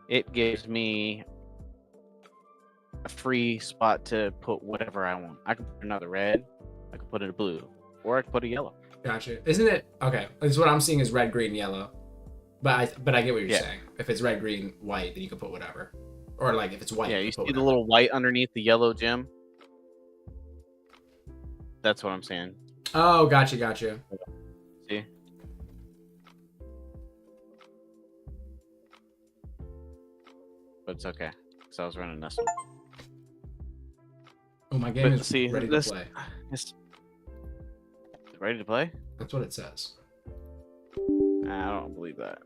[SPEAKER 6] It gives me a free spot to put whatever I want. I can put another red, I can put it a blue, or I can put a yellow.
[SPEAKER 7] Gotcha. Isn't it okay? This is what I'm seeing is red, green, yellow. But I get what you're saying. If it's red, green, white, then you can put whatever. Or like if it's white,
[SPEAKER 6] Yeah,
[SPEAKER 7] you
[SPEAKER 6] you
[SPEAKER 7] can put
[SPEAKER 6] see the
[SPEAKER 7] whatever.
[SPEAKER 6] little white underneath the yellow gem? That's what I'm saying.
[SPEAKER 7] Oh, gotcha.
[SPEAKER 6] See? But it's okay, because I was running this one.
[SPEAKER 7] Oh, my game is
[SPEAKER 6] see,
[SPEAKER 7] ready to play.
[SPEAKER 6] It's ready to play?
[SPEAKER 7] That's what it says.
[SPEAKER 6] I don't believe that.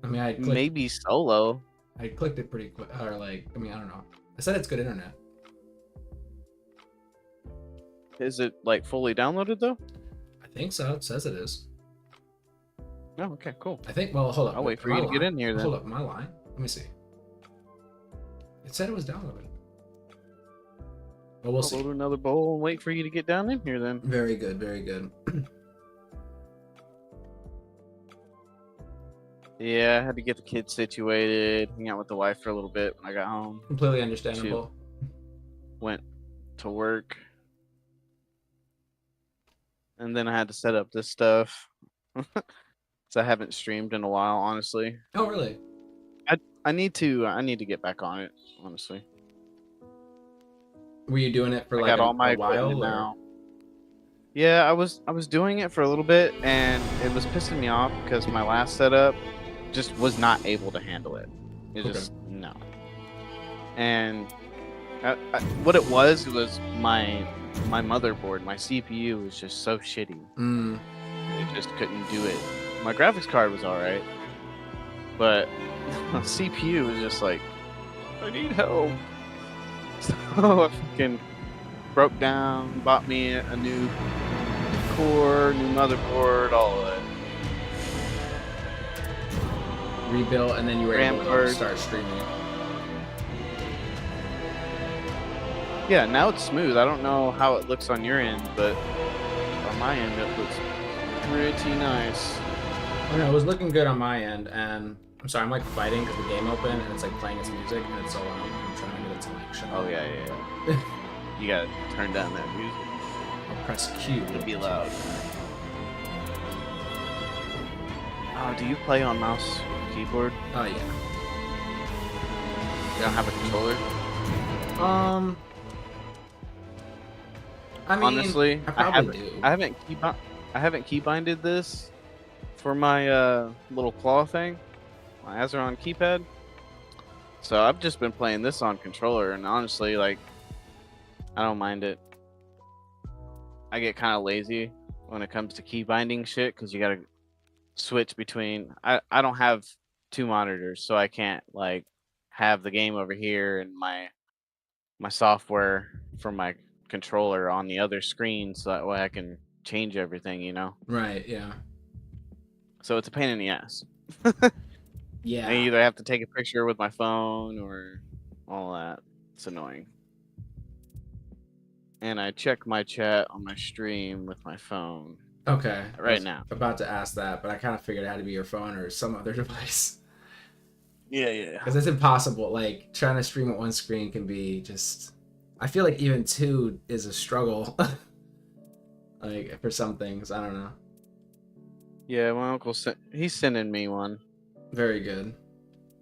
[SPEAKER 7] I mean, I clicked,
[SPEAKER 6] maybe solo.
[SPEAKER 7] I clicked it pretty quick. Or like, I mean, I don't know. I said it's good internet.
[SPEAKER 6] Is it like fully downloaded though?
[SPEAKER 7] I think so. It says it is.
[SPEAKER 6] Oh, okay, cool.
[SPEAKER 7] I think. Well, hold up.
[SPEAKER 6] I'll wait for
[SPEAKER 7] Am I
[SPEAKER 6] you to get
[SPEAKER 7] lying?
[SPEAKER 6] in here then.
[SPEAKER 7] Hold up, am I lying? Let me see. It said it was downloaded. Well, we'll see.
[SPEAKER 6] I'll load another bowl and wait for you to get down in here then.
[SPEAKER 7] Very good. Very good.
[SPEAKER 6] Yeah, I had to get the kids situated, hang out with the wife for a little bit when I got home.
[SPEAKER 7] Completely understandable.
[SPEAKER 6] Went to work. And then I had to set up this stuff. So I haven't streamed in a while, honestly.
[SPEAKER 7] Oh, really?
[SPEAKER 6] I need to get back on it, honestly.
[SPEAKER 7] Were you doing it for
[SPEAKER 6] I
[SPEAKER 7] like
[SPEAKER 6] got all my
[SPEAKER 7] a while?
[SPEAKER 6] equipment
[SPEAKER 7] Or?
[SPEAKER 6] now. Yeah, I was doing it for a little bit, and it was pissing me off because my last setup just was not able to handle it. It just no. And what it was my motherboard, my CPU was just so shitty. It just couldn't do it. My graphics card was all right, but my CPU was just like, I need help. So I fucking broke down, bought me a new core, new motherboard, all of it.
[SPEAKER 7] Rebuilt, and then you were
[SPEAKER 6] RAM
[SPEAKER 7] able to
[SPEAKER 6] card.
[SPEAKER 7] start streaming.
[SPEAKER 6] Yeah, now it's smooth. I don't know how it looks on your end, but on my end it looks pretty nice.
[SPEAKER 7] Oh no, it was looking good on my end, and I'm sorry, I'm like fighting because the game opened and it's like playing its music, and it's so I'm trying to get it to like shut up.
[SPEAKER 6] Oh yeah. You gotta turn down that music.
[SPEAKER 7] I'll press Q.
[SPEAKER 6] It'll be loud. Oh, do you play on mouse keyboard?
[SPEAKER 7] Oh yeah.
[SPEAKER 6] You don't have a controller?
[SPEAKER 7] I mean,
[SPEAKER 6] honestly,
[SPEAKER 7] I probably do.
[SPEAKER 6] I haven't keybinded this for my little claw thing, my Azeron keypad. So I've just been playing this on controller, and honestly, like, I don't mind it. I get kind of lazy when it comes to keybinding shit because you gotta switch between. I don't have two monitors, so I can't like have the game over here and my software for my controller on the other screen, so that way I can change everything, you know?
[SPEAKER 7] Right, yeah.
[SPEAKER 6] So it's a pain in the ass.
[SPEAKER 7] Yeah.
[SPEAKER 6] I either have to take a picture with my phone or all that. It's annoying. And I check my chat on my stream with my phone.
[SPEAKER 7] Okay.
[SPEAKER 6] Right now.
[SPEAKER 7] About to ask that, but I kind of figured it had to be your phone or some other device.
[SPEAKER 6] Yeah.
[SPEAKER 7] Because it's impossible. Like, trying to stream at one screen can be just... I feel like even two is a struggle. Like, for some things. I don't know.
[SPEAKER 6] Yeah, my uncle, he's sending me one.
[SPEAKER 7] Very good.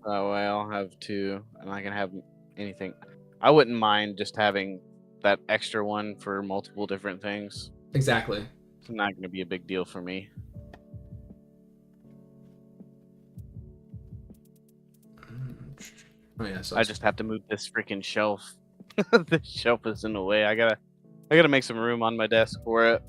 [SPEAKER 6] That way I'll have two, and I can have anything. I wouldn't mind just having that extra one for multiple different things.
[SPEAKER 7] Exactly.
[SPEAKER 6] It's not going to be a big deal for me.
[SPEAKER 7] Oh yeah, so
[SPEAKER 6] I just have to move this freaking shelf. This shelf is in the way. I gotta make some room on my desk for it.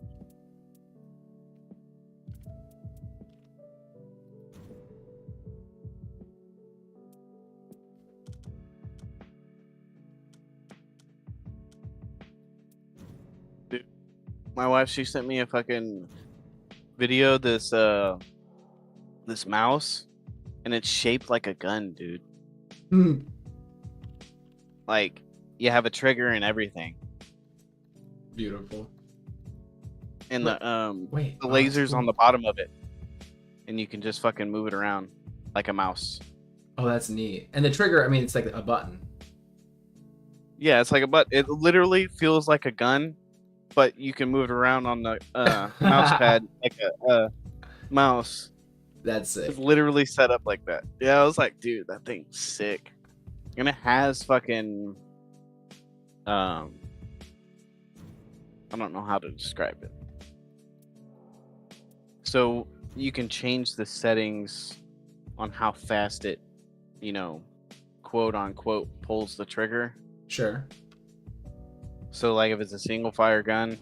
[SPEAKER 6] My wife, she sent me a fucking video. This mouse, and it's shaped like a gun, dude. Like you have a trigger and everything.
[SPEAKER 7] Beautiful.
[SPEAKER 6] And
[SPEAKER 7] Wait,
[SPEAKER 6] the
[SPEAKER 7] oh,
[SPEAKER 6] laser's
[SPEAKER 7] that's cool.
[SPEAKER 6] on the bottom of it, and you can just fucking move it around like a mouse.
[SPEAKER 7] Oh, that's neat. And the trigger, I mean, it's like a button.
[SPEAKER 6] Yeah, it's like a button. It literally feels like a gun, but you can move it around on the mouse pad like a mouse.
[SPEAKER 7] That's sick.
[SPEAKER 6] It's literally set up like that. Yeah, I was like, dude, that thing's sick. And it has fucking I don't know how to describe it. So you can change the settings on how fast it, quote unquote, pulls the trigger.
[SPEAKER 7] Sure.
[SPEAKER 6] So like if it's a single fire gun,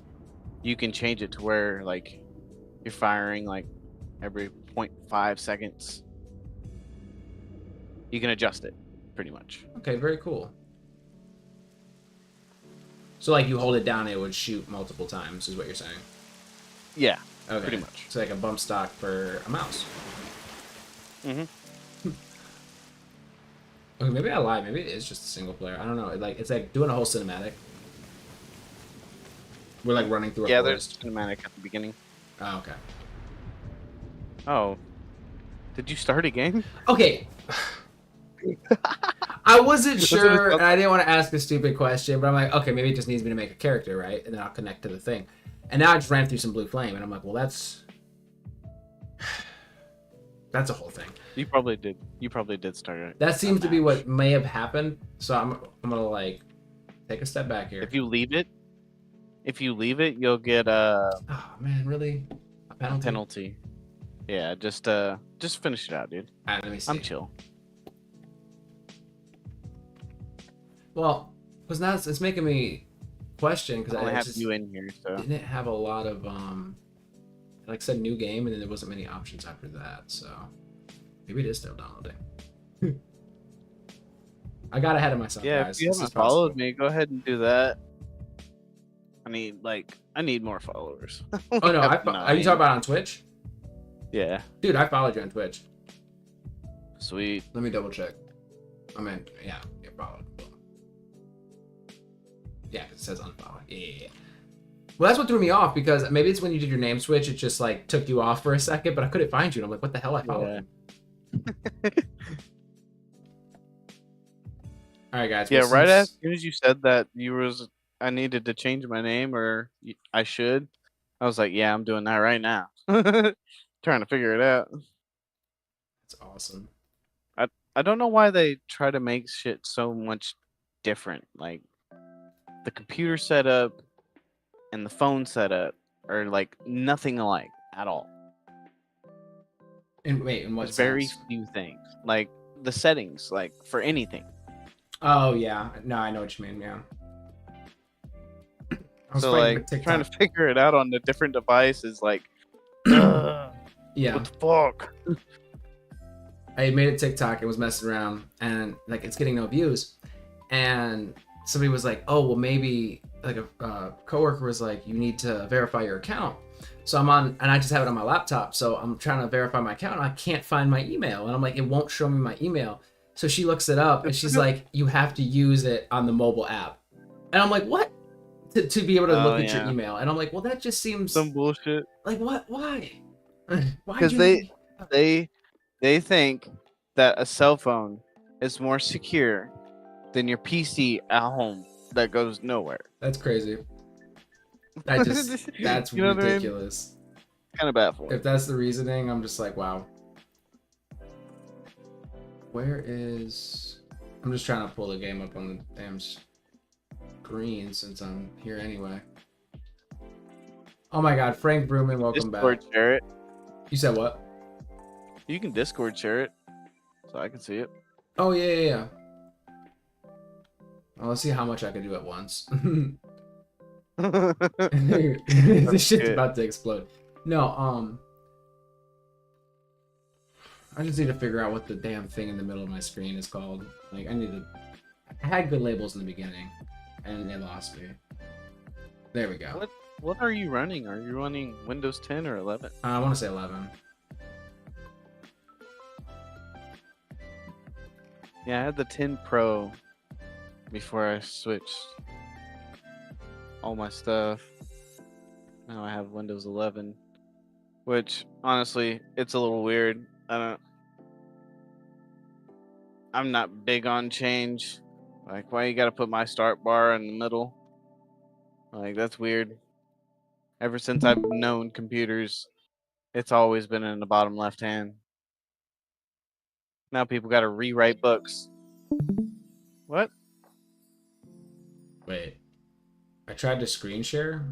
[SPEAKER 6] you can change it to where like you're firing like every 0.5 seconds. You can adjust it pretty much.
[SPEAKER 7] Okay, very cool. So like you hold it down, it would shoot multiple times, is what you're saying?
[SPEAKER 6] Yeah,
[SPEAKER 7] okay.
[SPEAKER 6] pretty much.
[SPEAKER 7] It's like a bump stock for a mouse.
[SPEAKER 6] Mm-hmm.
[SPEAKER 7] Okay, maybe I lied. Maybe it is just a single player. I don't know. It's like doing a whole cinematic. We're like running through a forest.
[SPEAKER 6] There's cinematic at the beginning.
[SPEAKER 7] Oh, okay.
[SPEAKER 6] Oh. Did you start a game?
[SPEAKER 7] Okay. I wasn't sure, and I didn't want to ask a stupid question, but I'm like, okay, maybe it just needs me to make a character, right? And then I'll connect to the thing. And now I just ran through some blue flame, and I'm like, well, that's a whole thing.
[SPEAKER 6] You probably did. You probably did start it.
[SPEAKER 7] That seems to be what may have happened. So I'm gonna like take a step back here.
[SPEAKER 6] If you leave it, you'll get
[SPEAKER 7] Oh man, really? A penalty?
[SPEAKER 6] penalty. Yeah, just finish it out, dude.
[SPEAKER 7] Alright, let me see.
[SPEAKER 6] I'm chill.
[SPEAKER 7] Well, because now it's making me question because
[SPEAKER 6] I only
[SPEAKER 7] I
[SPEAKER 6] have
[SPEAKER 7] just
[SPEAKER 6] you in here, so
[SPEAKER 7] didn't have a lot of like I said, new game, and then there wasn't many options after that. So maybe it is still downloading. I got ahead of myself,
[SPEAKER 6] yeah,
[SPEAKER 7] guys.
[SPEAKER 6] if you
[SPEAKER 7] This is
[SPEAKER 6] haven't followed
[SPEAKER 7] possible.
[SPEAKER 6] me, go ahead and do that. I need more followers.
[SPEAKER 7] Oh no, are you talking about on Twitch?
[SPEAKER 6] Yeah.
[SPEAKER 7] Dude, I followed you on Twitch.
[SPEAKER 6] Sweet.
[SPEAKER 7] Let me double check. I mean, yeah, you're followed. Yeah, 'cause it says unfollowed. Yeah. Well, that's what threw me off because maybe it's when you did your name switch, it just like took you off for a second, but I couldn't find you. And I'm like, what the hell? I followed you. All right, guys.
[SPEAKER 6] Yeah,
[SPEAKER 7] well,
[SPEAKER 6] right as
[SPEAKER 7] since-
[SPEAKER 6] soon as you said that I needed to change my name or I should, I was like, yeah, I'm doing that right now. Trying to figure it out.
[SPEAKER 7] That's awesome.
[SPEAKER 6] I don't know why they try to make shit so much different. Like the computer setup and the phone setup are like nothing alike at all.
[SPEAKER 7] And wait, in what
[SPEAKER 6] There's very
[SPEAKER 7] sense?
[SPEAKER 6] few things. Like the settings, like for anything.
[SPEAKER 7] Oh yeah, no, I know what you mean. Yeah. I was
[SPEAKER 6] So
[SPEAKER 7] fighting
[SPEAKER 6] like
[SPEAKER 7] with
[SPEAKER 6] trying to
[SPEAKER 7] TikTok.
[SPEAKER 6] figure it out on the different devices, like
[SPEAKER 7] Yeah.
[SPEAKER 6] what the fuck?
[SPEAKER 7] I made a TikTok and was messing around, and like it's getting no views, and somebody was like, "Oh, well, maybe like a coworker was like, you need to verify your account." So I'm on, and I just have it on my laptop, so I'm trying to verify my account, and I can't find my email, and I'm like, it won't show me my email. So she looks it up, and she's like, you have to use it on the mobile app, and I'm like, what? To be able to look at your email, and I'm like, well, that just seems
[SPEAKER 6] some bullshit.
[SPEAKER 7] Like what? Why? Why?
[SPEAKER 6] Because they think that a cell phone is more secure than your PC at home that goes nowhere.
[SPEAKER 7] That's crazy. That's
[SPEAKER 6] You know what I mean?
[SPEAKER 7] ridiculous.
[SPEAKER 6] Kind of baffling.
[SPEAKER 7] If that's the reasoning, I'm just like, wow. Where is? I'm just trying to pull the game up on the damn screen since I'm here anyway. Oh my God, Frank Bruman, welcome
[SPEAKER 6] Discord
[SPEAKER 7] back.
[SPEAKER 6] share it.
[SPEAKER 7] You said what?
[SPEAKER 6] You can Discord share it, so I can see it.
[SPEAKER 7] Oh yeah. Well, let's see how much I can do at once. This shit's about to explode. No, I just need to figure out what the damn thing in the middle of my screen is called. Like, I had good labels in the beginning, and they lost me. There we go.
[SPEAKER 6] What are you running? Are you running Windows 10 or 11?
[SPEAKER 7] I want to say 11.
[SPEAKER 6] Yeah, I had the 10 Pro before I switched all my stuff. Now I have Windows 11, which honestly, it's a little weird. I'm not big on change. Like, why you gotta put my start bar in the middle? Like, that's weird. Ever since I've known computers, it's always been in the bottom left hand. Now people gotta rewrite books. What?
[SPEAKER 7] Wait. I tried to screen share.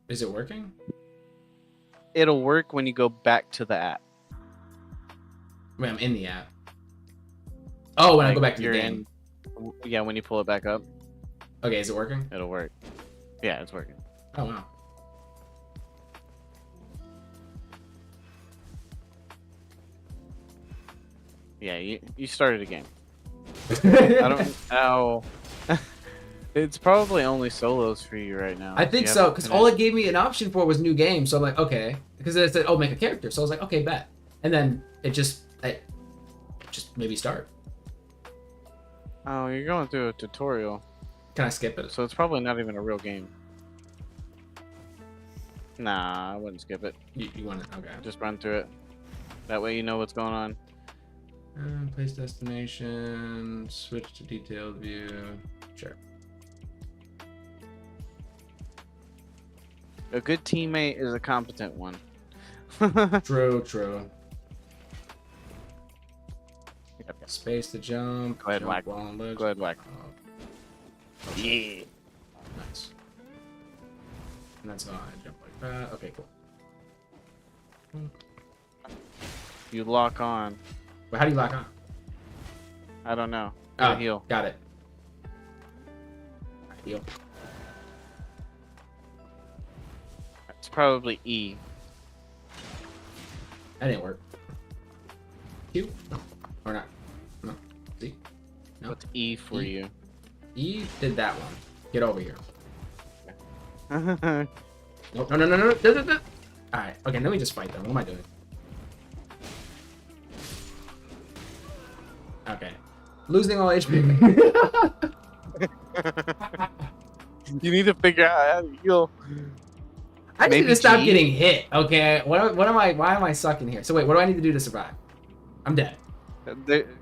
[SPEAKER 7] Is it working?
[SPEAKER 6] It'll work when you go back to the app.
[SPEAKER 7] Wait, I'm in the app. Oh, when I go back to the
[SPEAKER 6] you're
[SPEAKER 7] game.
[SPEAKER 6] Yeah, when you pull it back up.
[SPEAKER 7] Okay, is it working?
[SPEAKER 6] It'll work. Yeah, it's working.
[SPEAKER 7] Oh, wow.
[SPEAKER 6] Yeah, you started a game. I don't know. It's probably only solos for you right now.
[SPEAKER 7] I think so, because all it gave me an option for was new game. So I'm like, okay. Because it said, oh, make a character. So I was like, okay, bet. And then it just maybe start.
[SPEAKER 6] Oh, you're going through a tutorial.
[SPEAKER 7] Can I skip it?
[SPEAKER 6] So it's probably not even a real game. Nah, I wouldn't skip it.
[SPEAKER 7] You want to? Okay.
[SPEAKER 6] Just run through it. That way you know what's going on.
[SPEAKER 7] Place destination. Switch to detailed view. Sure.
[SPEAKER 6] A good teammate is a competent one.
[SPEAKER 7] True, true.
[SPEAKER 6] Yep.
[SPEAKER 7] Space to jump.
[SPEAKER 6] Go ahead, whack.
[SPEAKER 7] Go
[SPEAKER 6] ahead, whack. Yeah.
[SPEAKER 7] Nice. And that's how I jump like that. Okay, cool.
[SPEAKER 6] You lock on.
[SPEAKER 7] But how do you lock on?
[SPEAKER 6] I don't know.
[SPEAKER 7] Oh,
[SPEAKER 6] Heal.
[SPEAKER 7] Got it. Heal.
[SPEAKER 6] It's probably E.
[SPEAKER 7] That didn't work. Q? Or not? No. Z? No.
[SPEAKER 6] What's E for you?
[SPEAKER 7] E did that one. Get over here.
[SPEAKER 6] Nope.
[SPEAKER 7] No. Alright, okay, let me just fight them. What am I doing? Okay. Losing all HP.
[SPEAKER 6] You need to figure out how to heal.
[SPEAKER 7] I need
[SPEAKER 6] Maybe
[SPEAKER 7] to stop
[SPEAKER 6] G?
[SPEAKER 7] getting hit, okay? Why am I sucking here? So wait, what do I need to do to survive? I'm dead.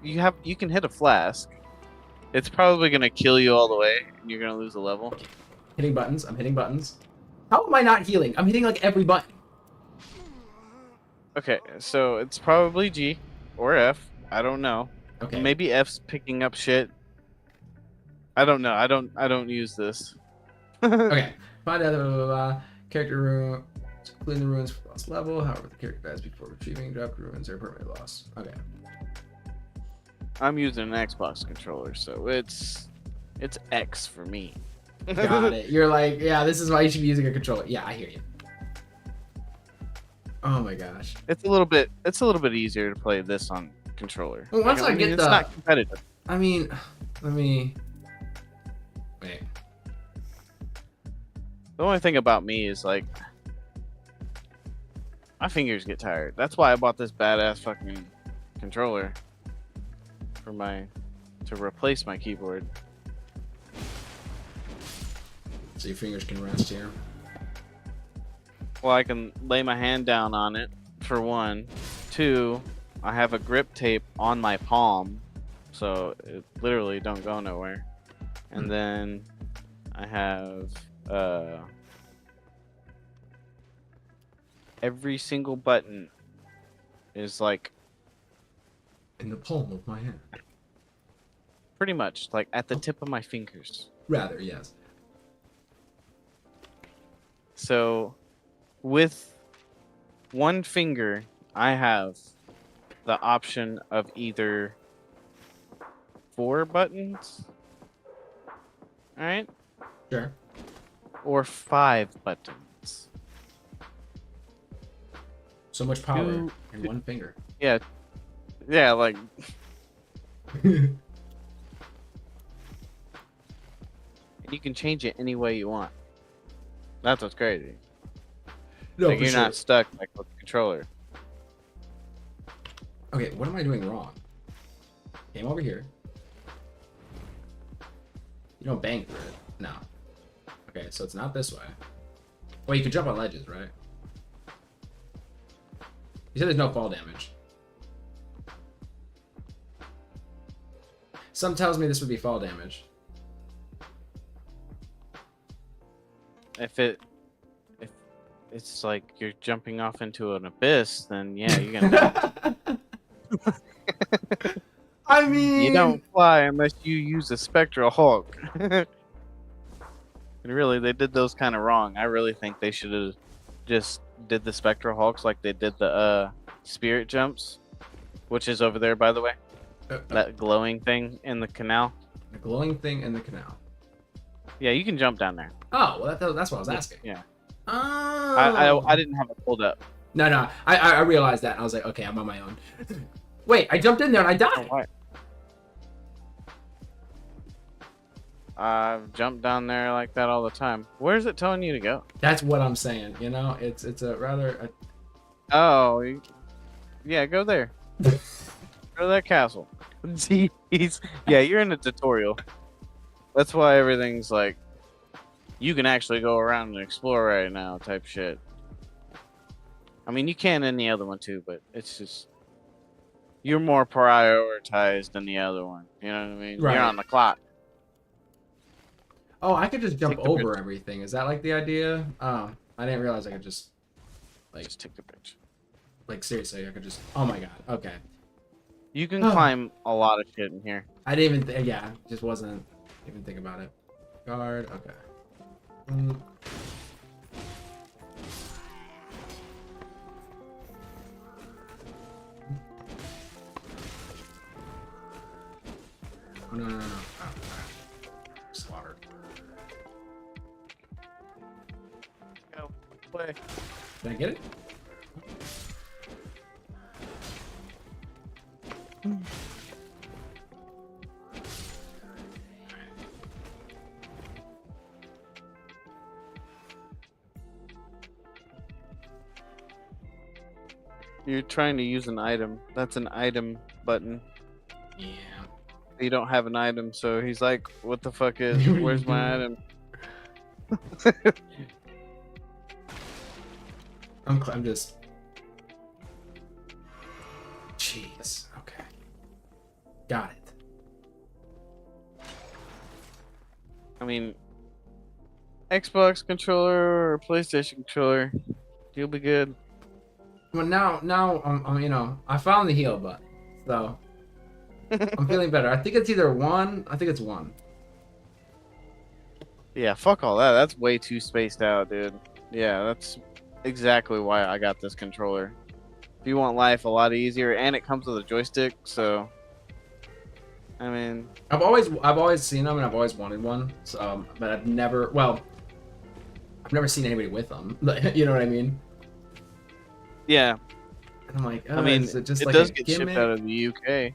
[SPEAKER 6] You can hit a flask. It's probably gonna kill you all the way, and you're gonna lose a level.
[SPEAKER 7] Hitting buttons. I'm hitting buttons. How am I not healing? I'm hitting like every button.
[SPEAKER 6] Okay, so it's probably G or F. I don't know.
[SPEAKER 7] Okay.
[SPEAKER 6] Maybe F's picking up shit. I don't know. I don't use this.
[SPEAKER 7] Okay. Find out. Blah, blah, blah. Character room. Clean the ruins for lost level. However, the character dies before retrieving. Drop ruins are permanently lost. Okay.
[SPEAKER 6] I'm using an Xbox controller, so it's X for me.
[SPEAKER 7] Got it. You're like, yeah, this is why you should be using a controller. Yeah, I hear you. Oh my gosh.
[SPEAKER 6] It's a little bit easier to play this on controller.
[SPEAKER 7] Well, once I get
[SPEAKER 6] it's
[SPEAKER 7] the,
[SPEAKER 6] not competitive.
[SPEAKER 7] I mean, let me wait.
[SPEAKER 6] The only thing about me is like my fingers get tired. That's why I bought this badass fucking controller to replace my keyboard.
[SPEAKER 7] So your fingers can rest here.
[SPEAKER 6] Well, I can lay my hand down on it for one. Two, I have a grip tape on my palm, so it literally don't go nowhere. And then I have every single button is like
[SPEAKER 7] in the palm of my hand.
[SPEAKER 6] Pretty much, like at the tip of my fingers.
[SPEAKER 7] Rather, yes.
[SPEAKER 6] So, with one finger, I have the option of either 4 buttons, alright?
[SPEAKER 7] Sure.
[SPEAKER 6] Or 5 buttons.
[SPEAKER 7] So much power in one finger.
[SPEAKER 6] Yeah. Yeah, like... You can change it any way you want. That's what's crazy.
[SPEAKER 7] No,
[SPEAKER 6] like
[SPEAKER 7] for
[SPEAKER 6] you're
[SPEAKER 7] sure.
[SPEAKER 6] not stuck like with the controller.
[SPEAKER 7] Okay, what am I doing wrong? Came over here. You don't bang through it. No. Okay, so it's not this way. Well, you can jump on ledges, right? You said there's no fall damage. Some tells me this would be fall damage.
[SPEAKER 6] If it's like you're jumping off into an abyss, then yeah, you're gonna die.
[SPEAKER 7] I mean,
[SPEAKER 6] you don't fly unless you use a spectral hulk. And really, they did those kind of wrong. I really think they should have just did the spectral hulks like they did the spirit jumps, which is over there, by the way. That glowing thing in the canal.
[SPEAKER 7] The glowing thing in the canal.
[SPEAKER 6] Yeah, you can jump down there.
[SPEAKER 7] Oh, well, that's what I was asking.
[SPEAKER 6] Yeah.
[SPEAKER 7] Oh.
[SPEAKER 6] I didn't have it pulled up.
[SPEAKER 7] No, I realized that. And I was like, okay, I'm on my own. Wait, I jumped in there and I died.
[SPEAKER 6] I've jumped down there like that all the time. Where's it telling you to go?
[SPEAKER 7] That's what I'm saying. You know, it's a rather.
[SPEAKER 6] Oh, yeah, go there. Go to that castle. Jeez. Yeah, you're in a tutorial. That's why everything's like, you can actually go around and explore right now type shit. I mean, you can in the other one too, but it's just, you're more prioritized than the other one. You know what I mean?
[SPEAKER 7] Right.
[SPEAKER 6] You're on the clock.
[SPEAKER 7] Oh, I could just jump
[SPEAKER 6] Take the
[SPEAKER 7] over
[SPEAKER 6] bridge.
[SPEAKER 7] everything. Is that like the idea? Oh, I didn't realize I could just
[SPEAKER 6] take the bridge.
[SPEAKER 7] Like seriously, I could just. Oh my god. Okay.
[SPEAKER 6] You can climb a lot of shit in here.
[SPEAKER 7] I didn't even. Yeah, just wasn't even think about it. Guard. Okay. Oh, no. Oh, slaughtered.
[SPEAKER 6] Go play.
[SPEAKER 7] Did I get it?
[SPEAKER 6] You're trying to use an item. That's an item button.
[SPEAKER 7] Yeah.
[SPEAKER 6] You don't have an item, so he's like, what the fuck is, where's my item?
[SPEAKER 7] I'm just. Jeez. Okay. Got it.
[SPEAKER 6] I mean, Xbox controller or PlayStation controller, you'll be good.
[SPEAKER 7] Well, now, you know, I found the heal button, so I'm feeling better. I think it's either one. I think it's one.
[SPEAKER 6] Yeah, fuck all that. That's way too spaced out, dude. Yeah, that's exactly why I got this controller. If you want life a lot easier, and it comes with a joystick, so I mean,
[SPEAKER 7] I've always seen them, and I've always wanted one. So, but I've never seen anybody with them. You know what I mean?
[SPEAKER 6] yeah.
[SPEAKER 7] And I'm like,
[SPEAKER 6] I mean,
[SPEAKER 7] is it just
[SPEAKER 6] it
[SPEAKER 7] like
[SPEAKER 6] does
[SPEAKER 7] a
[SPEAKER 6] get
[SPEAKER 7] gimmick?
[SPEAKER 6] shipped out of the UK.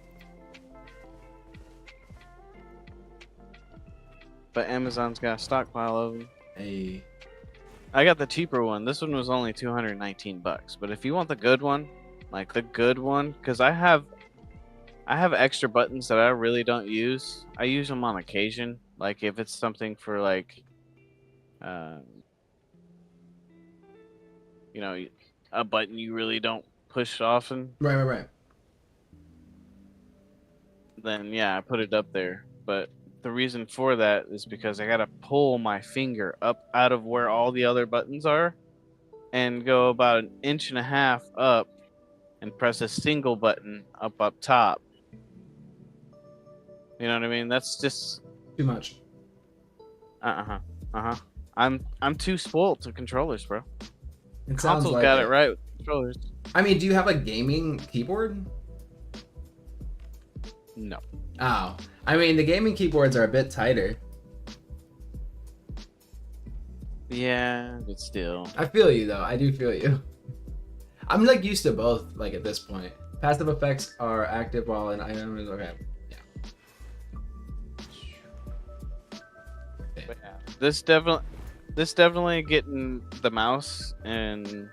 [SPEAKER 6] But Amazon's got a stockpile of them.
[SPEAKER 7] Hey.
[SPEAKER 6] I got the cheaper one. This one was only $219. But if you want the good one, like the good one, because I have extra buttons that I really don't use. I use them on occasion, like if it's something for like, you know, a button you really don't push often.
[SPEAKER 7] Right.
[SPEAKER 6] Then yeah, I put it up there. But the reason for that is because I gotta pull my finger up out of where all the other buttons are, and go about 1.5 inches up, and press a single button up top. You know what I mean? That's just
[SPEAKER 7] Too much.
[SPEAKER 6] I'm too spoiled to controllers, bro.
[SPEAKER 7] It sounds
[SPEAKER 6] Consoles
[SPEAKER 7] like
[SPEAKER 6] got it right with controllers.
[SPEAKER 7] I mean, do you have a gaming keyboard?
[SPEAKER 6] No.
[SPEAKER 7] Oh, I mean, the gaming keyboards are a bit tighter.
[SPEAKER 6] Yeah, but still.
[SPEAKER 7] I feel you though. I do feel you. I'm like used to both. Like at this point, passive effects are active while an item is okay.
[SPEAKER 6] But yeah, this definitely. this definitely getting the mouse and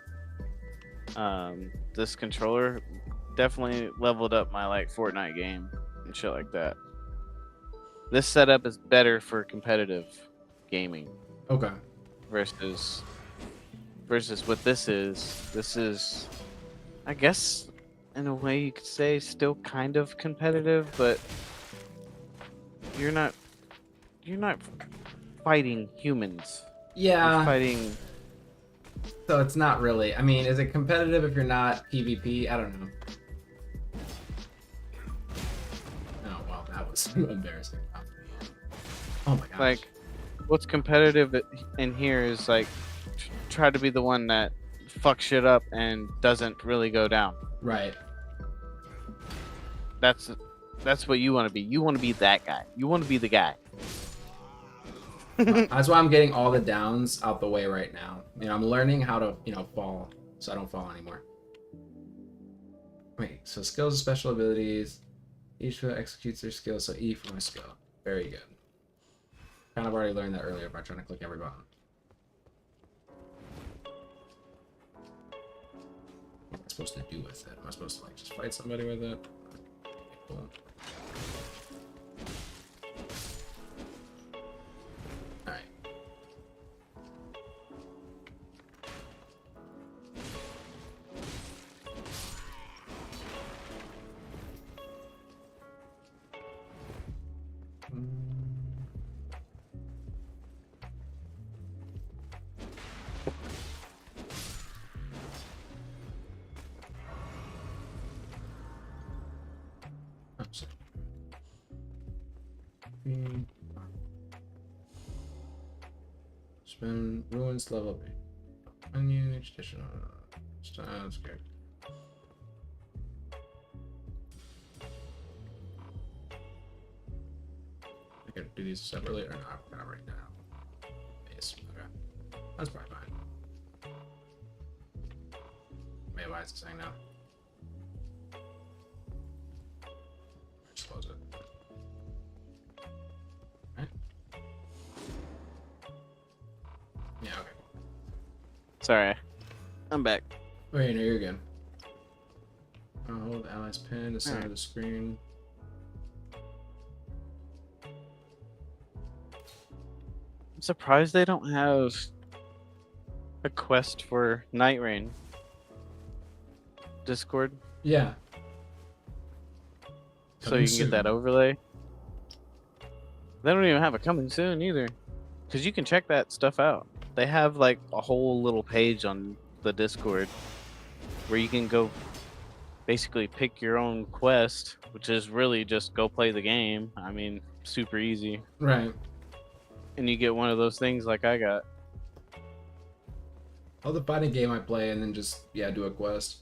[SPEAKER 6] this controller definitely leveled up my like Fortnite game and shit like that. This setup is better for competitive gaming.
[SPEAKER 7] Okay.
[SPEAKER 6] Versus what this is. This is, I guess, in a way you could say, still kind of competitive, but you're not fighting humans.
[SPEAKER 7] Yeah.
[SPEAKER 6] You're fighting.
[SPEAKER 7] So it's not really. I mean, is it competitive if you're not PvP? I don't know. Oh well, that was embarrassing. Oh my gosh.
[SPEAKER 6] Like, what's competitive in here is like try to be the one that fucks shit up and doesn't really go down.
[SPEAKER 7] Right.
[SPEAKER 6] That's what you want to be. You want to be that guy. You want to be the guy.
[SPEAKER 7] That's why I'm getting all the downs out the way right now. You know, I'm learning how to, fall so I don't fall anymore. Wait, so skills and special abilities. Each one executes their skill, so E for my skill. Very good. Kind of already learned that earlier by trying to click every button. What am I supposed to do with it? Am I supposed to like just fight somebody with it? Okay, cool. Alright. Spin ruins level up. Menu each additional sounds good. I can do these separately or not right now. Yes, okay. That's probably fine. Maybe why is it saying now? Just close it. Yeah, okay.
[SPEAKER 6] Sorry. I'm back.
[SPEAKER 7] Wait, no, you're good. Hold the allies pin to center the screen.
[SPEAKER 6] I'm surprised they don't have a quest for Nightreign. Discord?
[SPEAKER 7] Yeah.
[SPEAKER 6] So you can get that overlay. They don't even have it coming soon either. Because you can check that stuff out. They have like a whole little page on the Discord where you can go basically pick your own quest, which is really just go play the game. I mean, super easy.
[SPEAKER 7] Right.
[SPEAKER 6] And you get one of those things like I got.
[SPEAKER 7] I'll the fighting game I play and then just, do a quest.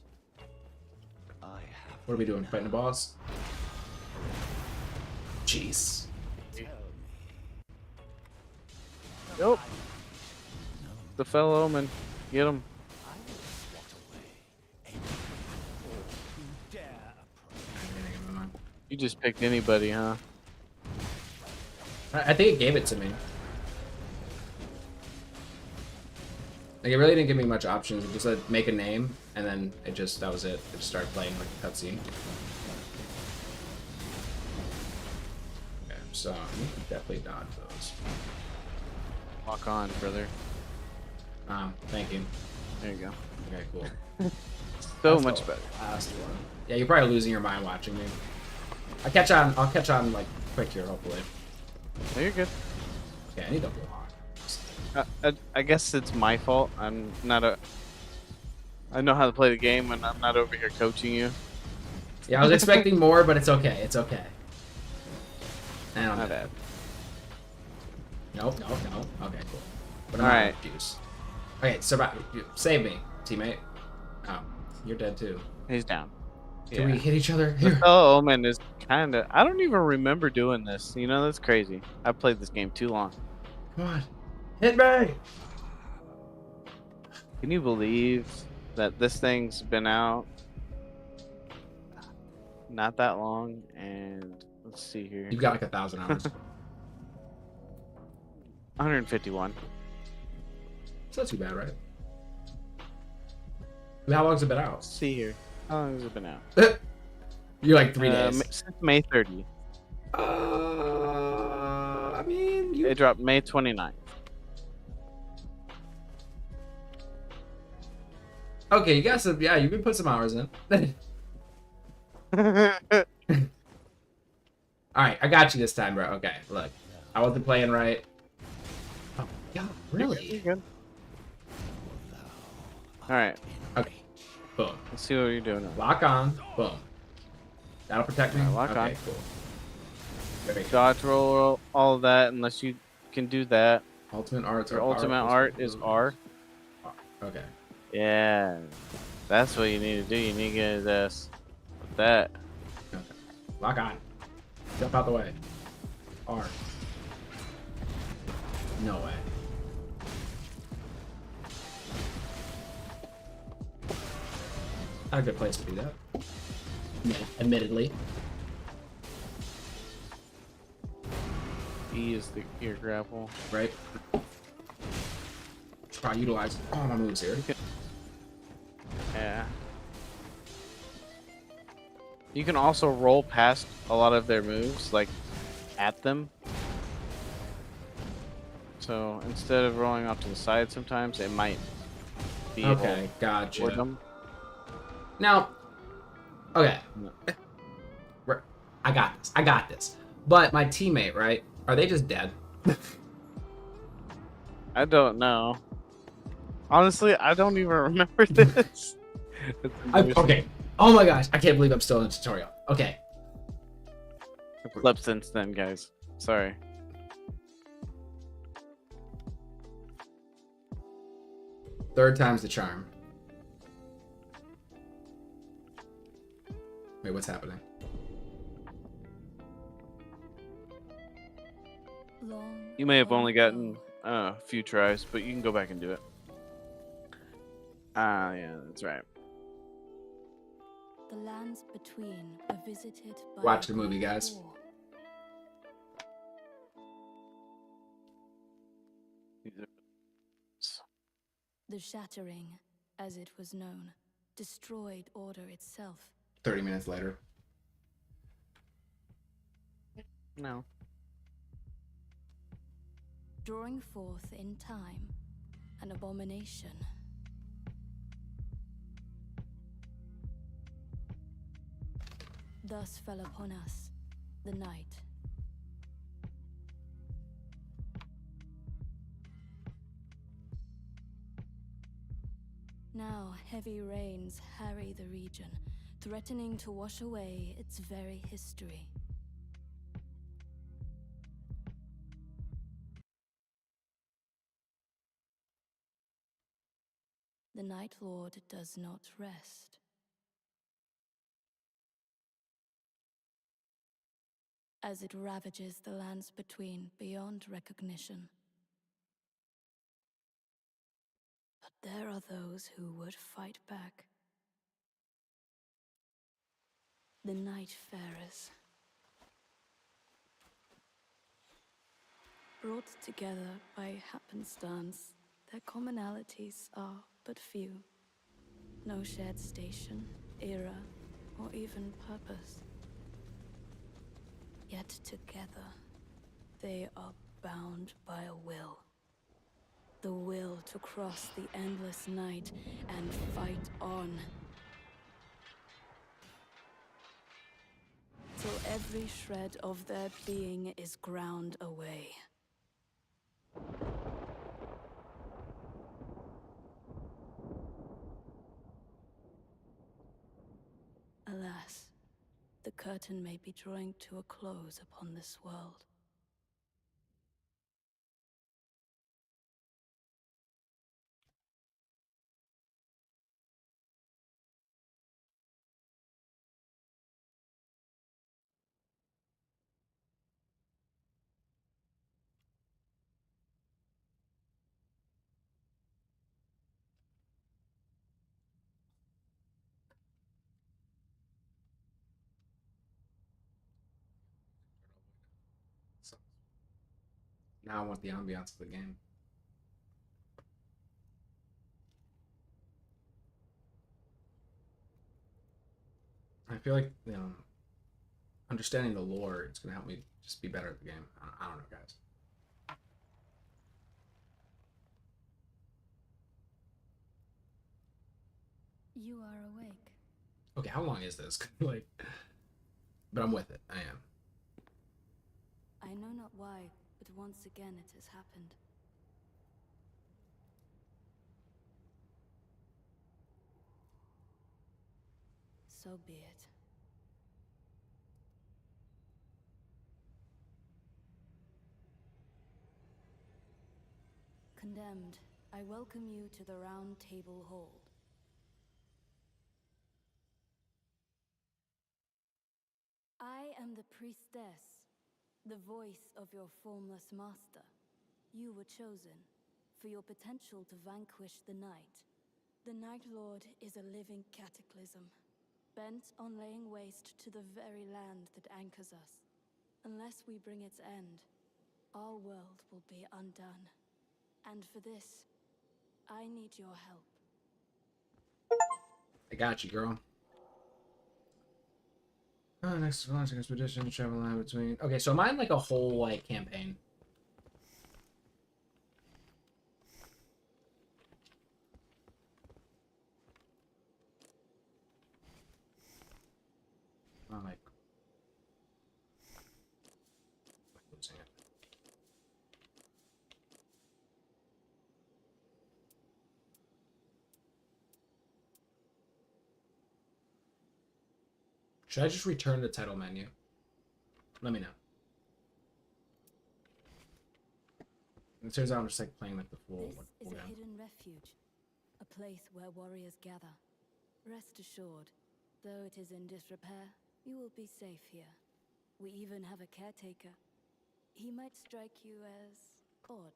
[SPEAKER 7] What are we doing? Fighting a boss? Jeez.
[SPEAKER 6] Nope. The fellow omen. Get him. You just picked anybody, huh?
[SPEAKER 7] I think it gave it to me. Like, it really didn't give me much options. It just said make a name, and then that was it. It just started playing like a cutscene. Okay, so you can definitely dodge those.
[SPEAKER 6] Walk on, brother.
[SPEAKER 7] Thank you.
[SPEAKER 6] There you go.
[SPEAKER 7] Okay, cool.
[SPEAKER 6] So
[SPEAKER 7] That's
[SPEAKER 6] much
[SPEAKER 7] the
[SPEAKER 6] better.
[SPEAKER 7] last one. Yeah, you're probably losing your mind watching me. I'll catch on like quick here, hopefully.
[SPEAKER 6] No, you're good.
[SPEAKER 7] Okay, I need to block.
[SPEAKER 6] I guess it's my fault. I know how to play the game and I'm not over here coaching you.
[SPEAKER 7] Yeah, I was expecting more, but it's okay. It's okay. And I'm
[SPEAKER 6] Not
[SPEAKER 7] dead.
[SPEAKER 6] bad.
[SPEAKER 7] Nope. Okay, cool. But
[SPEAKER 6] All right.
[SPEAKER 7] Juice. Okay, save me, teammate. Oh, you're dead too.
[SPEAKER 6] He's down.
[SPEAKER 7] Can we hit each other?
[SPEAKER 6] The fellow omen is kind of... I don't even remember doing this. You know, that's crazy. I played this game too long.
[SPEAKER 7] Come on. Hit me!
[SPEAKER 6] Can you believe that this thing's been out not that long? And let's see here.
[SPEAKER 7] You've got like 1,000 hours.
[SPEAKER 6] 151.
[SPEAKER 7] It's not too bad, right? How long's it been out?
[SPEAKER 6] Let's see here. How long has it been out?
[SPEAKER 7] You're like 3 days.
[SPEAKER 6] Since May 30.
[SPEAKER 7] I mean,
[SPEAKER 6] it dropped May 29th.
[SPEAKER 7] Okay, you got some. Yeah, you can put some hours in. All right, I got you this time, bro. Okay, look, I wasn't playing right. Oh, yeah, really?
[SPEAKER 6] You're good. All right.
[SPEAKER 7] Okay. Boom.
[SPEAKER 6] Let's see what you're doing. Now.
[SPEAKER 7] Lock on. Boom. That'll protect me.
[SPEAKER 6] Lock
[SPEAKER 7] okay,
[SPEAKER 6] on.
[SPEAKER 7] Cool.
[SPEAKER 6] Dodge roll, all of that, unless you can do that.
[SPEAKER 7] Ultimate arts.
[SPEAKER 6] Your ultimate art is R.
[SPEAKER 7] Okay.
[SPEAKER 6] Yeah, that's what you need to do. You need to get his ass with that.
[SPEAKER 7] Okay. Lock on. Jump out the way. R. No way. Not a good place to do that. Yeah, admittedly.
[SPEAKER 6] E is the ear grapple.
[SPEAKER 7] Right. Try utilize all my moves here.
[SPEAKER 6] Yeah. You can also roll past a lot of their moves, like at them. So instead of rolling off to the side, sometimes it might be
[SPEAKER 7] okay. Gotcha.
[SPEAKER 6] With them.
[SPEAKER 7] Now, okay. I got this. I got this. But my teammate, right? Are they just dead?
[SPEAKER 6] I don't know. Honestly, I don't even remember this.
[SPEAKER 7] Okay. Oh my gosh. I can't believe I'm still in the tutorial. Okay.
[SPEAKER 6] I've slept since then, guys. Sorry.
[SPEAKER 7] Third time's the charm. Wait, what's happening?
[SPEAKER 6] You may have only gotten a few tries, but you can go back and do it. Ah, yeah, that's right.
[SPEAKER 3] The lands between are visited by
[SPEAKER 7] Watch the movie, guys.
[SPEAKER 3] war. The shattering, as it was known, destroyed order itself.
[SPEAKER 7] 30 minutes later.
[SPEAKER 6] No.
[SPEAKER 3] Drawing forth in time an abomination. Thus fell upon us the night. Now heavy rains harry the region, threatening to wash away its very history. The Night Lord does not rest. As it ravages the lands between beyond recognition. But there are those who would fight back. The Nightfarers. Brought together by happenstance, their commonalities are but few. No shared station, era, or even purpose. Yet together, they are bound by a will. The will to cross the endless night and fight on. Till every shred of their being is ground away. Alas, the curtain may be drawing to a close upon this world.
[SPEAKER 7] Now I want the ambiance of the game. I feel like, you know, understanding the lore, it's gonna help me just be better at the game. I don't know, guys.
[SPEAKER 3] You are awake.
[SPEAKER 7] Okay, how long is this? Like, but I'm with it. I am.
[SPEAKER 3] I know not why, but once again it has happened. So be it. Condemned, I welcome you to the Round Table Hold. I am the priestess, the voice of your formless master. You were chosen for your potential to vanquish the night. The Night Lord is a living cataclysm, bent on laying waste to the very land that anchors us. Unless we bring its end, our world will be undone. And for this, I need your help.
[SPEAKER 7] I got you, girl. Next launching expedition, travel line between. Okay, so am I in like a whole like campaign? I'm like losing it. Should I just return the title menu? Let me know. It turns out I'm just like playing like the full.
[SPEAKER 3] This is a hidden refuge, a place where warriors gather. Rest assured, though it is in disrepair, you will be safe here. We even have a caretaker. He might strike you as odd,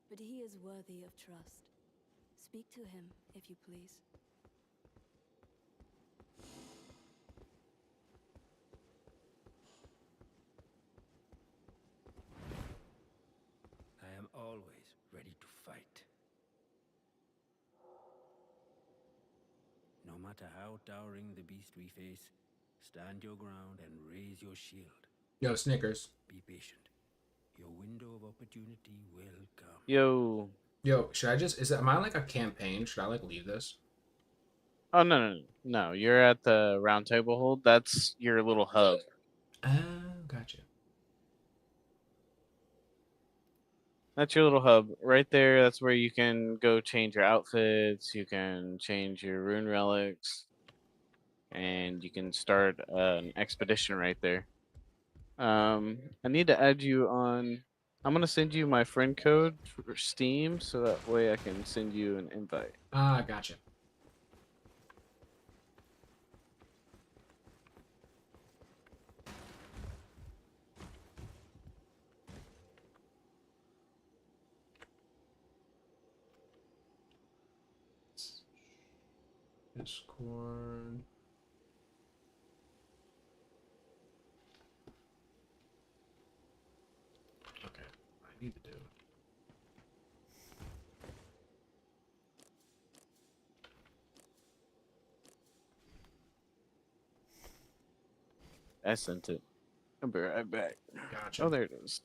[SPEAKER 3] but he is worthy of trust. Speak to him, if you please.
[SPEAKER 4] I am always ready to fight. No matter how towering the beast we face, stand your ground and raise your shield.
[SPEAKER 7] Yo, Snickers.
[SPEAKER 4] Be patient. Your window of opportunity will come.
[SPEAKER 7] Yo, should I just, am I like a campaign? Should I like leave this?
[SPEAKER 6] Oh, no. You're at the round table hold. That's your little hub.
[SPEAKER 7] Oh, gotcha.
[SPEAKER 6] That's your little hub right there. That's where you can go change your outfits. You can change your rune relics, and you can start an expedition right there. I need to add you on. I'm gonna send you my friend code for Steam, so that way I can send you an invite.
[SPEAKER 7] Ah, gotcha. Discord. Okay, I need to do.
[SPEAKER 6] I sent it. I'll be right back.
[SPEAKER 7] Gotcha.
[SPEAKER 6] Oh, there it is.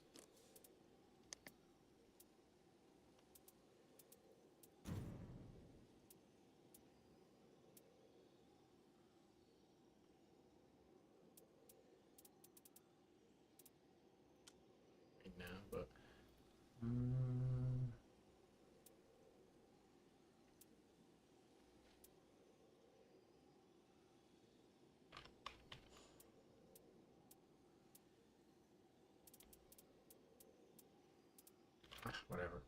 [SPEAKER 7] Right now, but. Whatever.